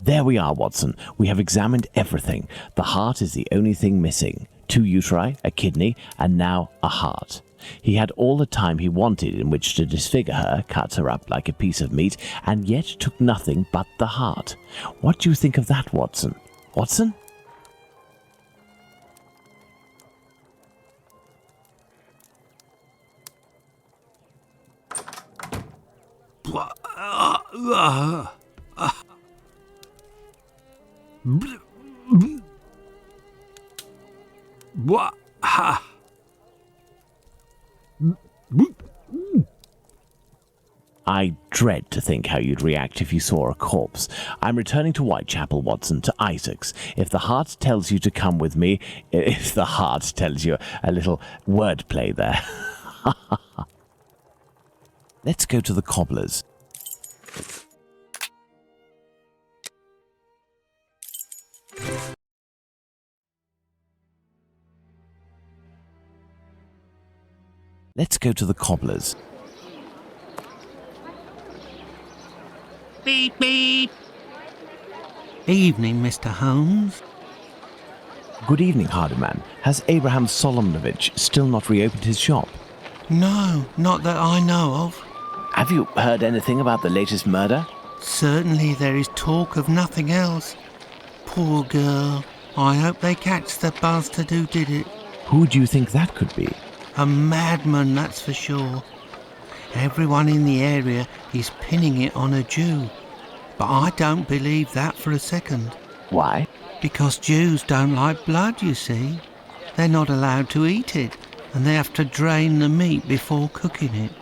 There we are, Watson. We have examined everything. The heart is the only thing missing. 2 uteri, a kidney, and now a heart. He had all the time he wanted in which to disfigure her, cut her up like a piece of meat, and yet took nothing but the heart. What do you think of that, Watson? Watson? I dread to think how you'd react if you saw a corpse. I'm returning to Whitechapel, Watson, to Isaac's. If the heart tells you to come with me, if the heart tells you a little wordplay there. Let's go to the cobbler's. Let's go to the cobbler's. Beep, beep. Evening, Mr. Holmes. Good evening, Hardiman. Has Abraham Solomonovich still not reopened his shop? No, not that I know of. Have you heard anything about the latest murder? Certainly there is talk of nothing else. Poor girl. I hope they catch the bastard who did it. Who do you think that could be? A madman, that's for sure. Everyone in the area is pinning it on a Jew. But I don't believe that for a second. Why? Because Jews don't like blood, you see. They're not allowed to eat it, and they have to drain the meat before cooking it.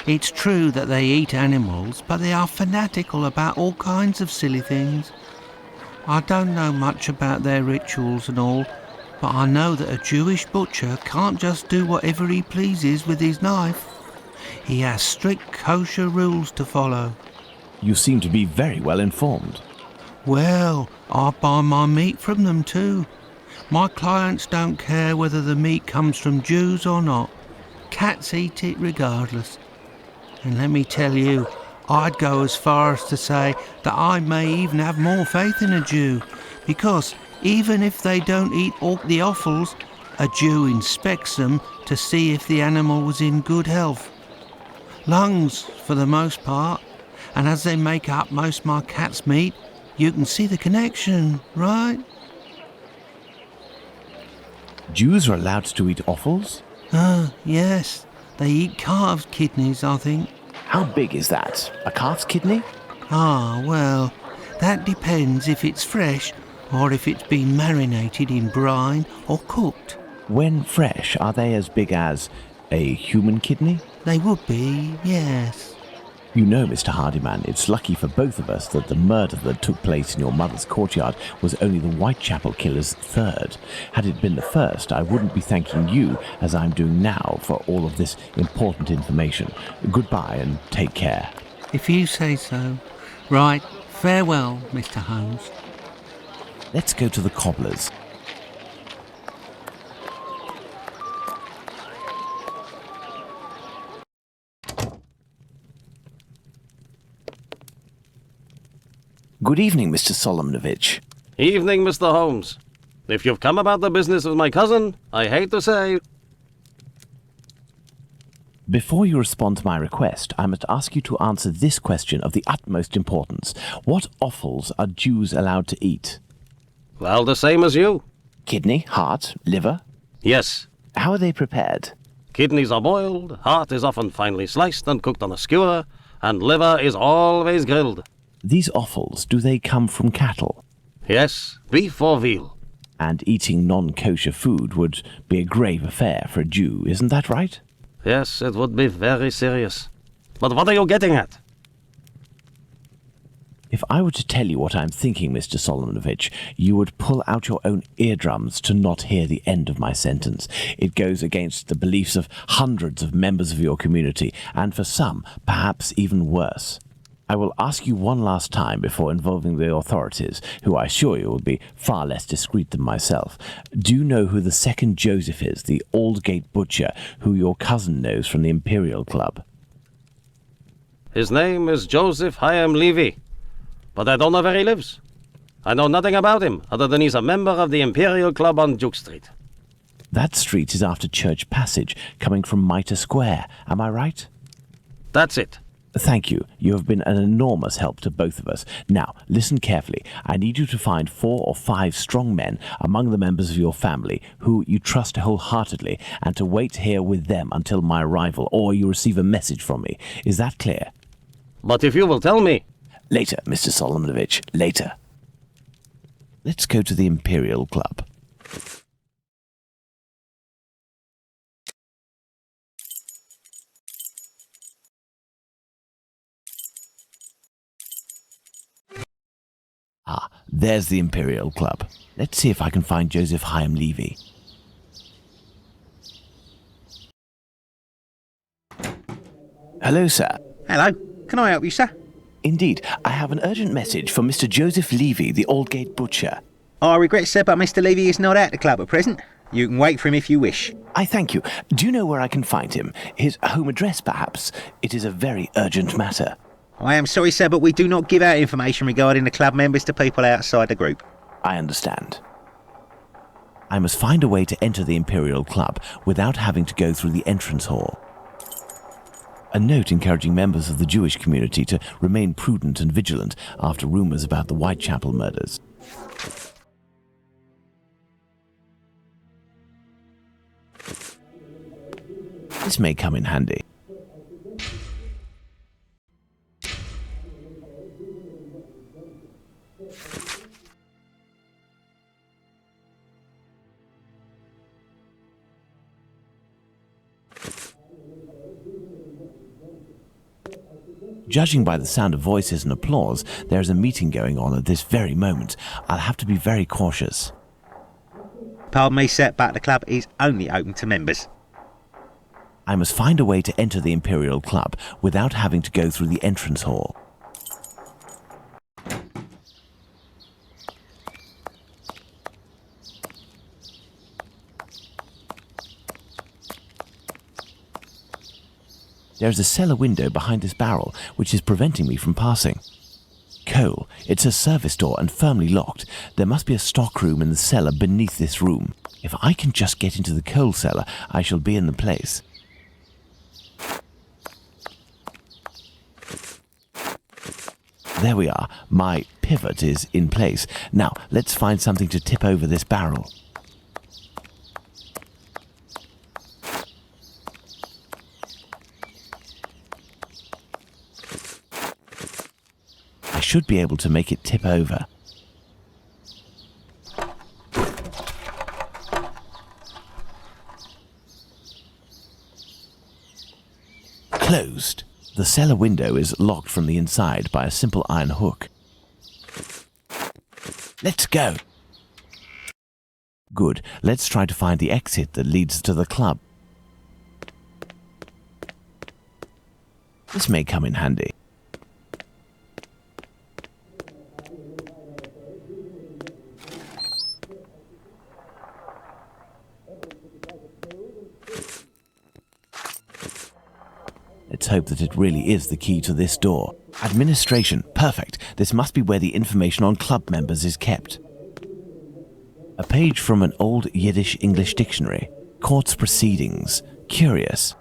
It's true that they eat animals, but they are fanatical about all kinds of silly things. I don't know much about their rituals and all, but I know that a Jewish butcher can't just do whatever he pleases with his knife. He has strict kosher rules to follow. You seem to be very well informed. Well, I buy my meat from them too. My clients don't care whether the meat comes from Jews or not. Cats eat it regardless. And let me tell you, I'd go as far as to say that I may even have more faith in a Jew, because even if they don't eat all the offals, a Jew inspects them to see if the animal was in good health. Lungs, for the most part, and as they make up most of my cat's meat, you can see the connection, right? Jews are allowed to eat offals? Yes. They eat calves' kidneys, I think. How big is that? A calf's kidney? Ah, well, that depends if it's fresh or if it's been marinated in brine or cooked. When fresh, are they as big as a human kidney? They would be, yes. You know, Mr. Hardyman, it's lucky for both of us that the murder that took place in your mother's courtyard was only the Whitechapel killer's third. Had it been the first, I wouldn't be thanking you, as I'm doing now, for all of this important information. Goodbye and take care. If you say so. Right, farewell, Mr. Holmes. Let's go to the cobbler's. Good evening, Mr. Solomonovich. Evening, Mr. Holmes. If you've come about the business of my cousin, I hate to say... Before you respond to my request, I must ask you to answer this question of the utmost importance. What offals are Jews allowed to eat? Well, the same as you. Kidney, heart, liver? Yes. How are they prepared? Kidneys are boiled, heart is often finely sliced and cooked on a skewer, and liver is always grilled. These offals, do they come from cattle? Yes, beef or veal. And eating non-kosher food would be a grave affair for a Jew, isn't that right? Yes, it would be very serious. But what are you getting at? If I were to tell you what I'm thinking, Mr. Solomonovich, you would pull out your own eardrums to not hear the end of my sentence. It goes against the beliefs of hundreds of members of your community, and for some, perhaps even worse. I will ask you one last time before involving the authorities, who I assure you will be far less discreet than myself. Do you know who the second Joseph is, the Aldgate butcher, who your cousin knows from the Imperial Club? His name is Joseph Hyam Levy, but I don't know where he lives. I know nothing about him, other than he's a member of the Imperial Club on Duke Street. That street is after Church Passage, coming from Mitre Square, am I right? That's it. Thank you. You have been an enormous help to both of us. Now, listen carefully. I need you to find 4 or 5 strong men among the members of your family who you trust wholeheartedly, and to wait here with them until my arrival, or you receive a message from me. Is that clear? But if you will tell me... Later, Mr. Solomonovich, later. Let's go to the Imperial Club. Ah, there's the Imperial Club. Let's see if I can find Joseph Hyam Levy. Hello, sir. Hello. Can I help you, sir? Indeed. I have an urgent message from Mr. Joseph Levy, the Aldgate butcher. I regret, sir, but Mr. Levy is not at the club at present. You can wait for him if you wish. I thank you. Do you know where I can find him? His home address, perhaps? It is a very urgent matter. I am sorry, sir, but we do not give out information regarding the club members to people outside the group. I understand. I must find a way to enter the Imperial Club without having to go through the entrance hall. A note encouraging members of the Jewish community to remain prudent and vigilant after rumours about the Whitechapel murders. This may come in handy. Judging by the sound of voices and applause, there is a meeting going on at this very moment. I'll have to be very cautious. Pardon me, sir, but the club is only open to members. I must find a way to enter the Imperial Club without having to go through the entrance hall. There is a cellar window behind this barrel, which is preventing me from passing. Coal. It's a service door and firmly locked. There must be a stock room in the cellar beneath this room. If I can just get into the coal cellar, I shall be in the place. There we are. My pivot is in place. Now, let's find something to tip over this barrel. should be able to make it tip over. Closed. The cellar window is locked from the inside by a simple iron hook. Let's go. Good. Let's try to find the exit that leads to the club. This may come in handy. Let's hope that it really is the key to this door. Administration. Perfect. This must be where the information on club members is kept. A page from an old Yiddish-English dictionary. Court's proceedings. Curious.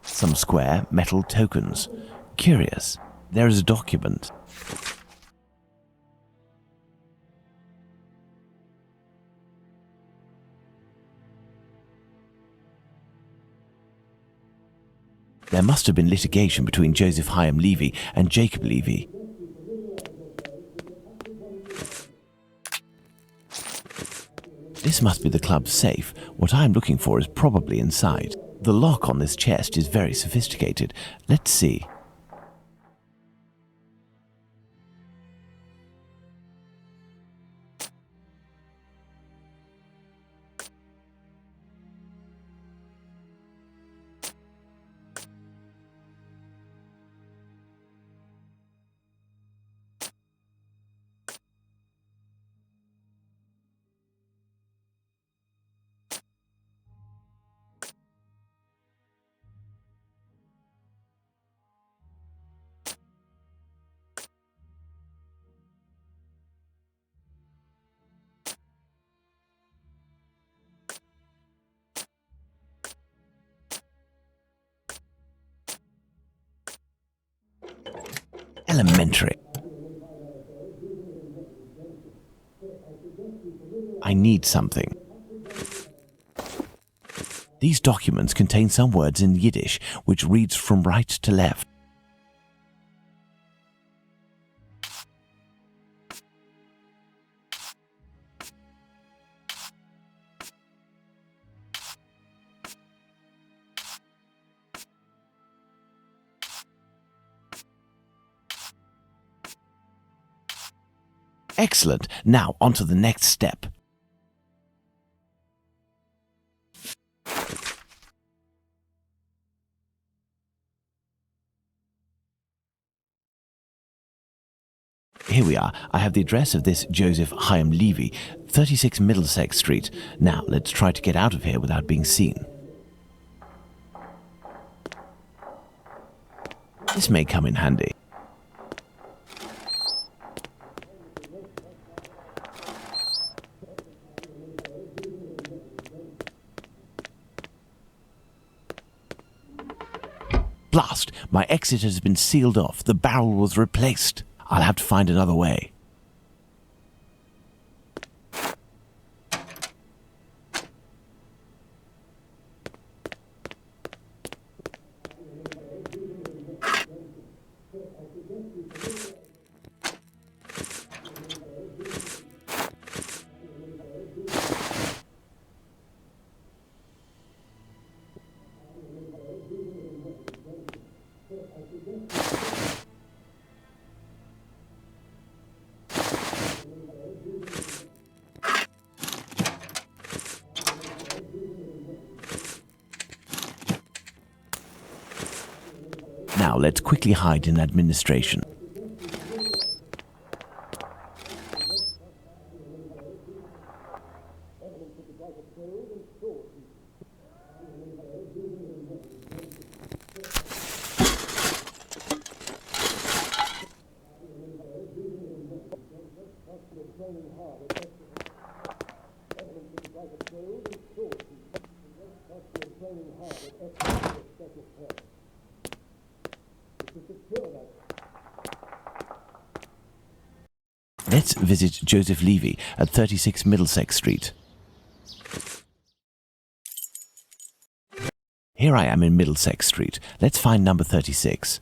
Some square metal tokens. Curious. There is a document. There must have been litigation between Joseph Hyam Levy and Jacob Levy. This must be the club's safe. What I am looking for is probably inside. The lock on this chest is very sophisticated. Let's see. Elementary. I need something. These documents contain some words in Yiddish, which reads from right to left. Excellent. Now, on to the next step. Here we are. I have the address of this Joseph Hyam Levy, 36 Middlesex Street. Now, let's try to get out of here without being seen. This may come in handy. Blast! My exit has been sealed off. The barrel was replaced. I'll have to find another way. Now let's quickly hide in administration. Let's visit Joseph Levy at 36 Middlesex Street. Here I am in Middlesex Street. Let's find number 36.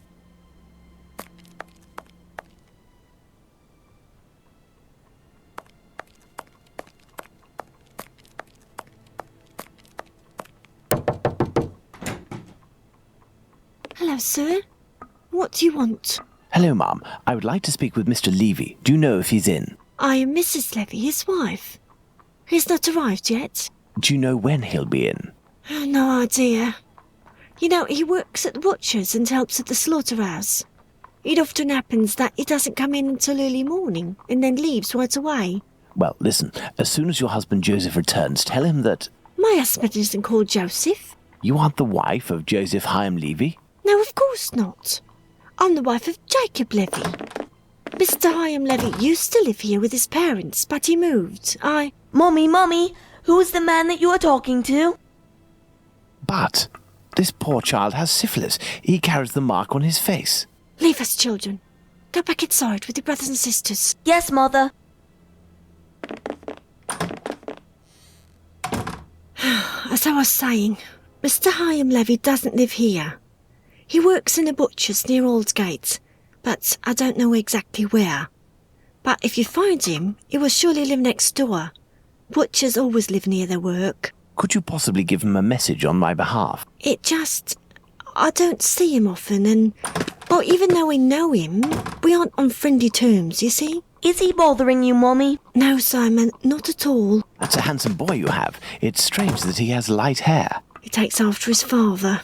Hello, sir. What do you want? Hello, ma'am. I would like to speak with Mr. Levy. Do you know if he's in? I am Mrs. Levy, his wife. He's not arrived yet. Do you know when he'll be in? No idea. You know, he works at the butcher's and helps at the slaughterhouse. It often happens that he doesn't come in until early morning and then leaves right away. Well, listen. As soon as your husband Joseph returns, tell him that... My husband isn't called Joseph. You aren't the wife of Joseph Hyam Levy? No, of course not. I'm the wife of Jacob Levy. Mr. Hyam Levy used to live here with his parents, but he moved. Mummy, who is the man that you are talking to? But this poor child has syphilis. He carries the mark on his face. Leave us, children. Go back inside with your brothers and sisters. Yes, Mother. As I was saying, Mr. Hyam Levy doesn't live here. He works in a butcher's near Aldgate, but I don't know exactly where. But if you find him, he will surely live next door. Butchers always live near their work. Could you possibly give him a message on my behalf? I don't see him often, and... Well, even though we know him, we aren't on friendly terms, you see? Is he bothering you, Mummy? No, Simon, not at all. That's a handsome boy you have. It's strange that he has light hair. He takes after his father.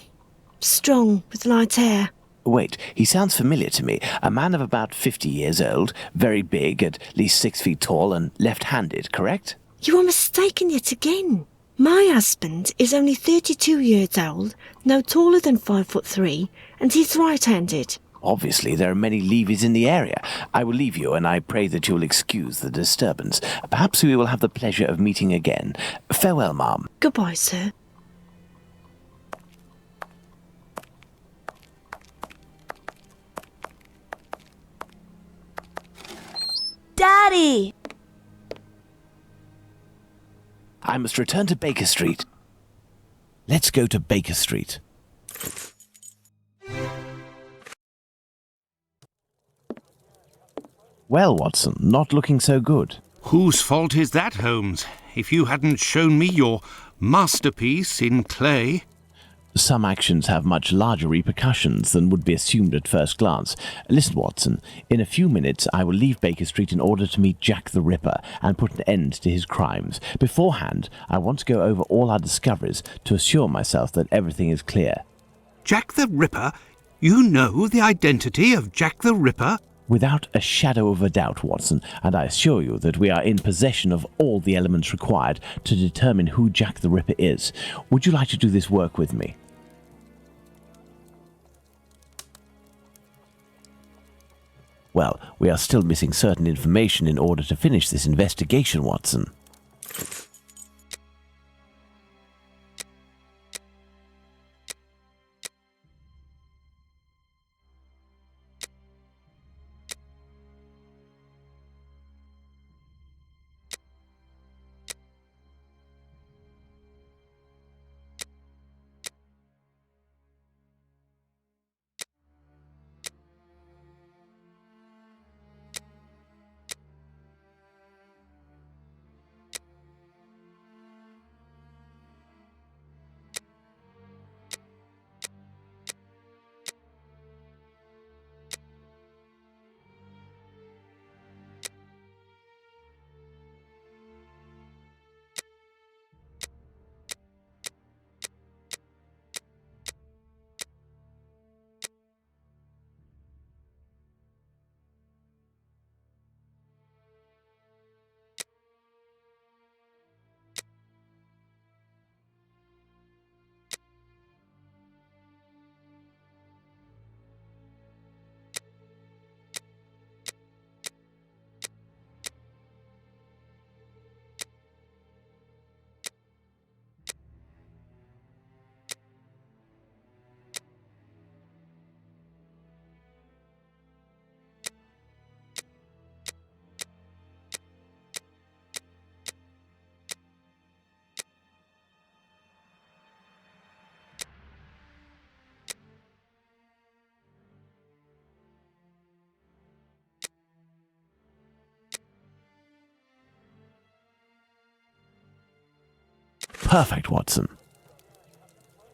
Strong, with light hair. Wait, he sounds familiar to me. A man of about 50 years old, very big, at least 6 feet tall, and left-handed, correct? You are mistaken yet again. My husband is only 32 years old, no taller than 5'3", and he's right-handed. Obviously, there are many Levys in the area. I will leave you, and I pray that you'll excuse the disturbance. Perhaps we will have the pleasure of meeting again. Farewell, ma'am. Goodbye, sir. Daddy! I must return to Baker Street. Let's go to Baker Street. Well, Watson, not looking so good. Whose fault is that, Holmes? If you hadn't shown me your masterpiece in clay... Some actions have much larger repercussions than would be assumed at first glance. Listen, Watson, in a few minutes I will leave Baker Street in order to meet Jack the Ripper and put an end to his crimes. Beforehand, I want to go over all our discoveries to assure myself that everything is clear. Jack the Ripper? You know the identity of Jack the Ripper? Without a shadow of a doubt, Watson, and I assure you that we are in possession of all the elements required to determine who Jack the Ripper is. Would you like to do this work with me? Well, we are still missing certain information in order to finish this investigation, Watson. Perfect, Watson.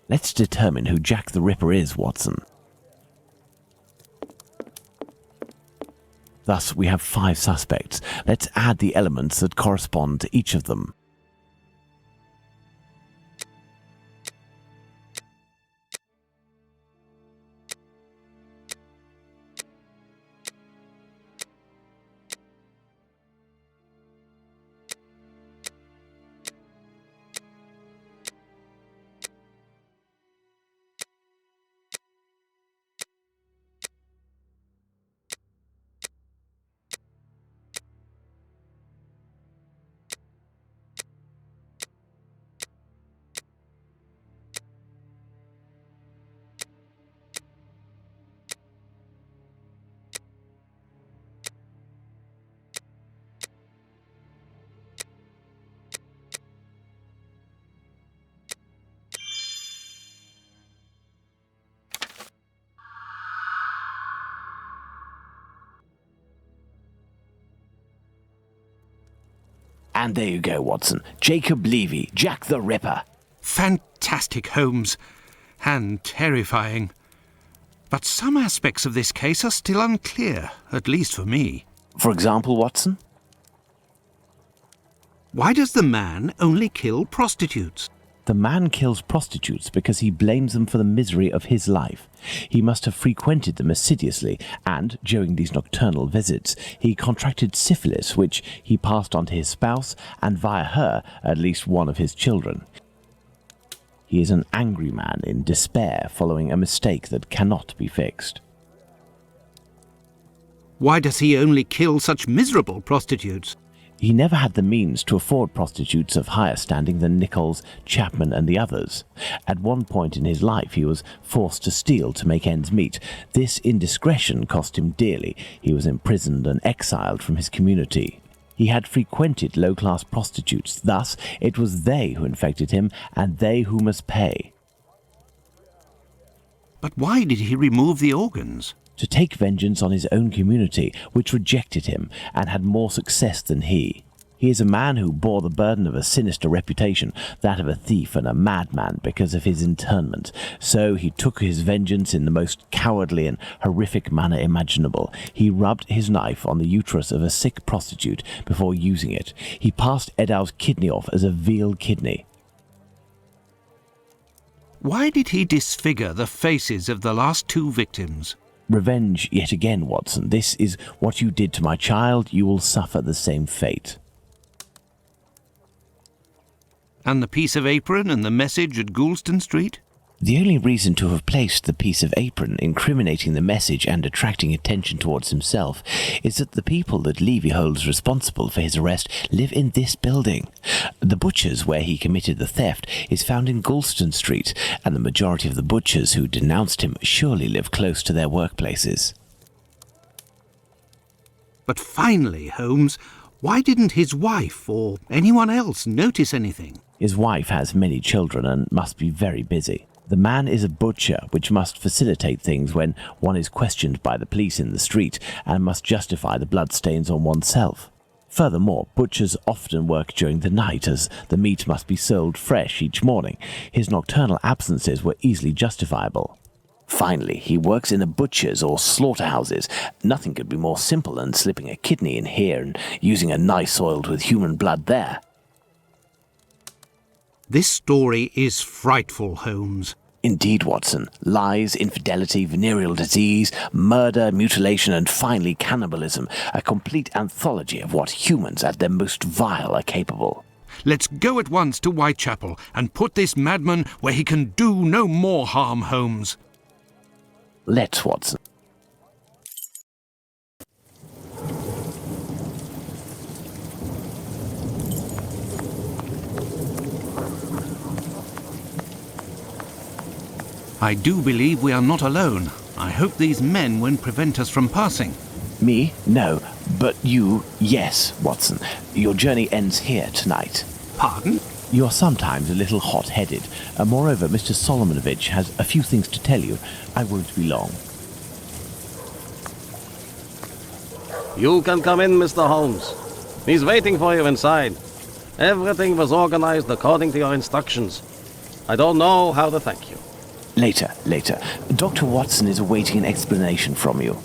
Let's determine who Jack the Ripper is, Watson. Thus, we have 5 suspects. Let's add the elements that correspond to each of them. And there you go, Watson. Jacob Levy, Jack the Ripper. Fantastic, Holmes. And terrifying. But some aspects of this case are still unclear, at least for me. For example, Watson? Why does the man only kill prostitutes? The man kills prostitutes because he blames them for the misery of his life. He must have frequented them assiduously, and, during these nocturnal visits, he contracted syphilis, which he passed on to his spouse, and via her, at least one of his children. He is an angry man in despair following a mistake that cannot be fixed. Why does he only kill such miserable prostitutes? He never had the means to afford prostitutes of higher standing than Nichols, Chapman and the others. At one point in his life he was forced to steal to make ends meet. This indiscretion cost him dearly. He was imprisoned and exiled from his community. He had frequented low-class prostitutes. Thus, it was they who infected him, and they who must pay. But why did he remove the organs? To take vengeance on his own community, which rejected him and had more success than he. He is a man who bore the burden of a sinister reputation, that of a thief and a madman, because of his internment. So he took his vengeance in the most cowardly and horrific manner imaginable. He rubbed his knife on the uterus of a sick prostitute before using it. He passed Edow's kidney off as a veal kidney. Why did he disfigure the faces of the last 2 victims? Revenge yet again, Watson. This is what you did to my child. You will suffer the same fate. And the piece of apron and the message at Goulston Street? The only reason to have placed the piece of apron incriminating the message and attracting attention towards himself is that the people that Levy holds responsible for his arrest live in this building. The butcher's where he committed the theft is found in Goulston Street, and the majority of the butchers who denounced him surely live close to their workplaces. But finally, Holmes, why didn't his wife or anyone else notice anything? His wife has many children and must be very busy. The man is a butcher, which must facilitate things when one is questioned by the police in the street and must justify the bloodstains on oneself. Furthermore, butchers often work during the night as the meat must be sold fresh each morning. His nocturnal absences were easily justifiable. Finally, he works in the butchers or slaughterhouses. Nothing could be more simple than slipping a kidney in here and using a knife oiled with human blood there. This story is frightful, Holmes. Indeed, Watson. Lies, infidelity, venereal disease, murder, mutilation, and finally cannibalism. A complete anthology of what humans at their most vile are capable. Let's go at once to Whitechapel and put this madman where he can do no more harm, Holmes. Let's, Watson. I do believe we are not alone. I hope these men won't prevent us from passing. Me? No. But you, yes, Watson. Your journey ends here tonight. Pardon? You're sometimes a little hot-headed. Moreover, Mr. Solomonovich has a few things to tell you. I won't be long. You can come in, Mr. Holmes. He's waiting for you inside. Everything was organized according to your instructions. I don't know how to thank you. Later. Dr. Watson is awaiting an explanation from you.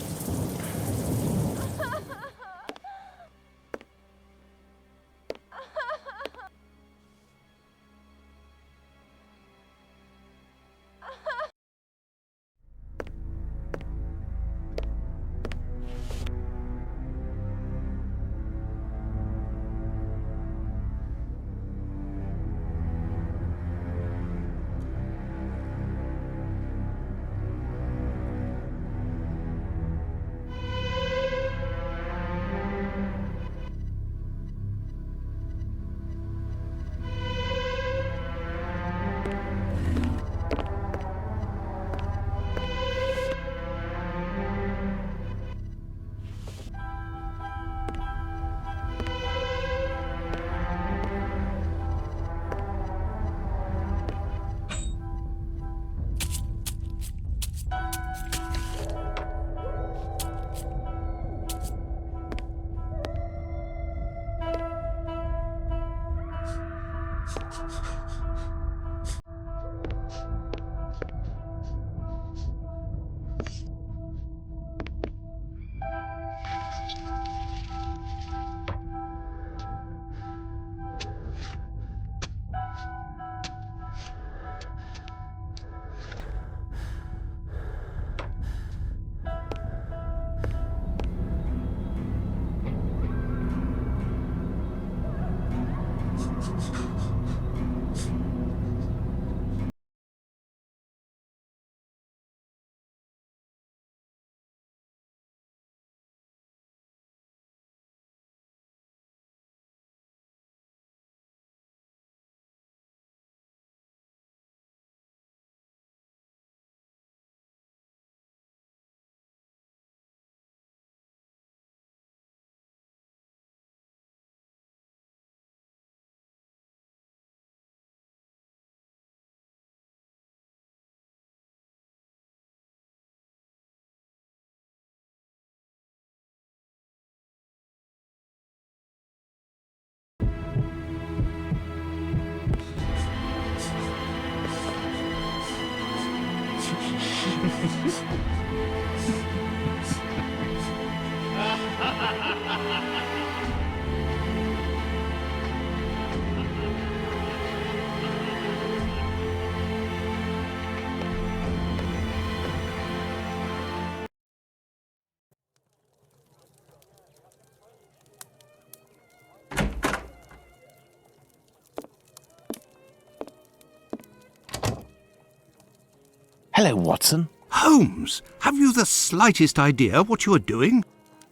Hello, Watson. Holmes, have you the slightest idea what you are doing?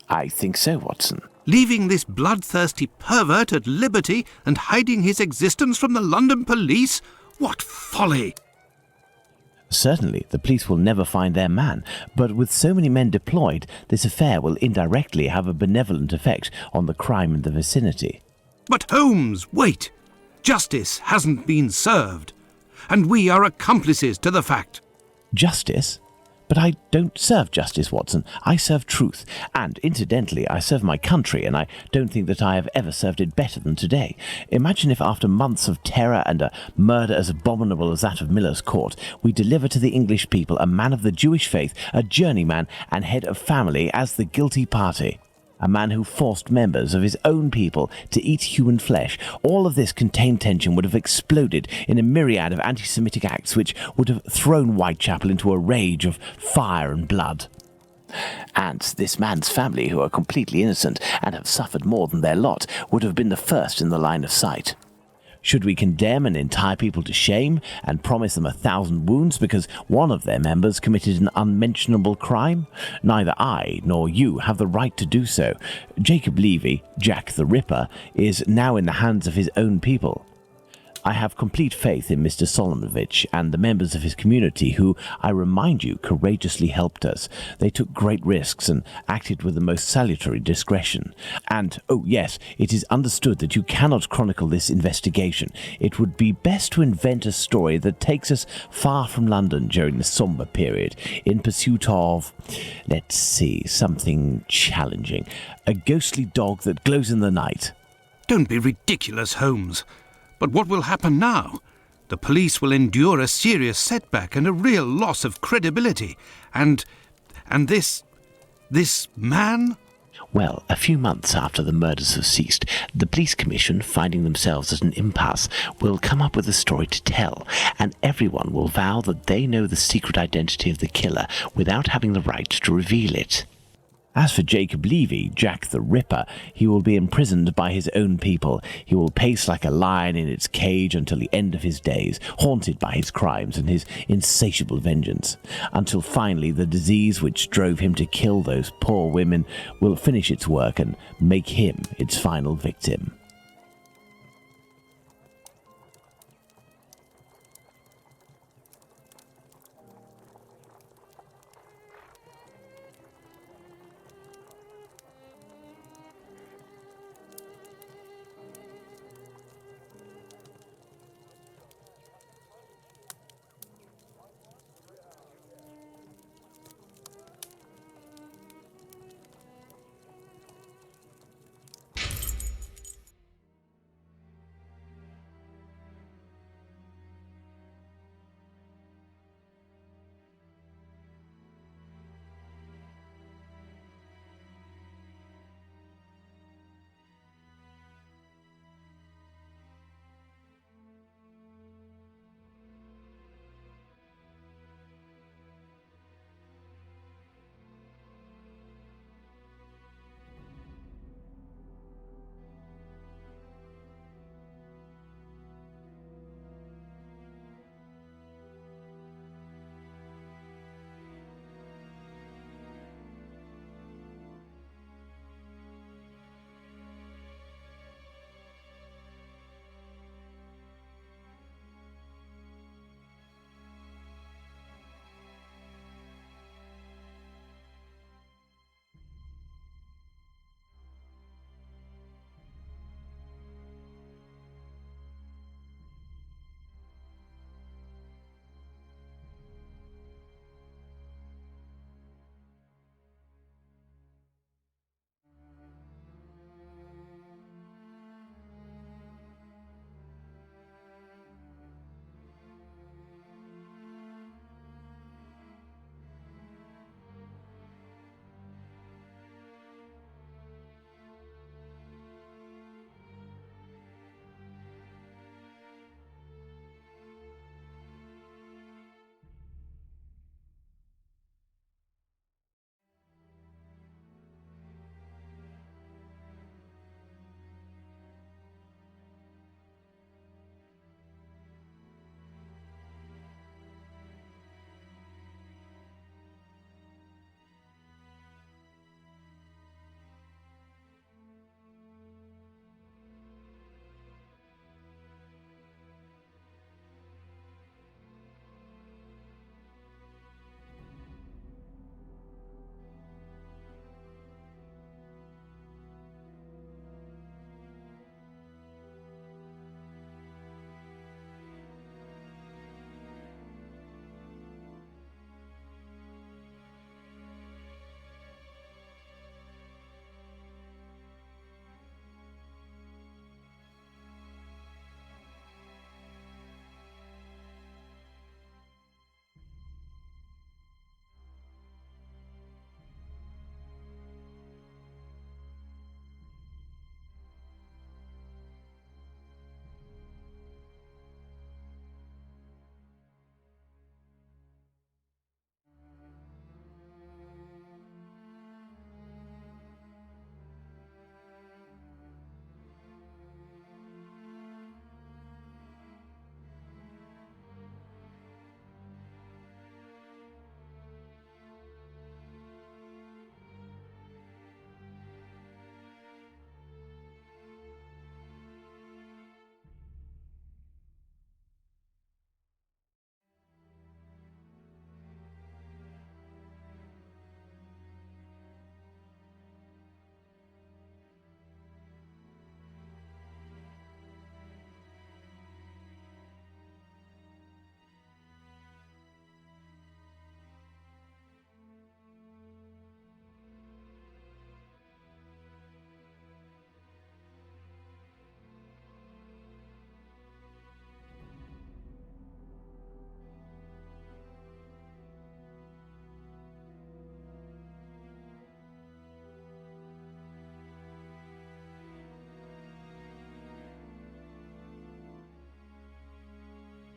I think so, Watson. Leaving this bloodthirsty pervert at liberty and hiding his existence from the London police? What folly! Certainly, the police will never find their man, but with so many men deployed, this affair will indirectly have a benevolent effect on the crime in the vicinity. But Holmes, wait! Justice hasn't been served, and we are accomplices to the fact. Justice? But I don't serve justice, Watson. I serve truth. And, incidentally, I serve my country, and I don't think that I have ever served it better than today. Imagine if after months of terror and a murder as abominable as that of Miller's Court, we deliver to the English people a man of the Jewish faith, a journeyman and head of family as the guilty party. A man who forced members of his own people to eat human flesh. All of this contained tension would have exploded in a myriad of anti-Semitic acts which would have thrown Whitechapel into a rage of fire and blood. And this man's family, who are completely innocent and have suffered more than their lot, would have been the first in the line of sight. Should we condemn an entire people to shame and promise them 1,000 wounds because one of their members committed an unmentionable crime? Neither I nor you have the right to do so. Jacob Levy, Jack the Ripper, is now in the hands of his own people. I have complete faith in Mr. Solomovich and the members of his community who, I remind you, courageously helped us. They took great risks and acted with the most salutary discretion. And, oh yes, it is understood that you cannot chronicle this investigation. It would be best to invent a story that takes us far from London during the sombre period, in pursuit of, let's see, something challenging. A ghostly dog that glows in the night. Don't be ridiculous, Holmes. But what will happen now? The police will endure a serious setback and a real loss of credibility. And this man? Well, a few months after the murders have ceased, the police commission, finding themselves at an impasse, will come up with a story to tell, and everyone will vow that they know the secret identity of the killer without having the right to reveal it. As for Jacob Levy, Jack the Ripper, he will be imprisoned by his own people. He will pace like a lion in its cage until the end of his days, haunted by his crimes and his insatiable vengeance, until finally the disease which drove him to kill those poor women will finish its work and make him its final victim.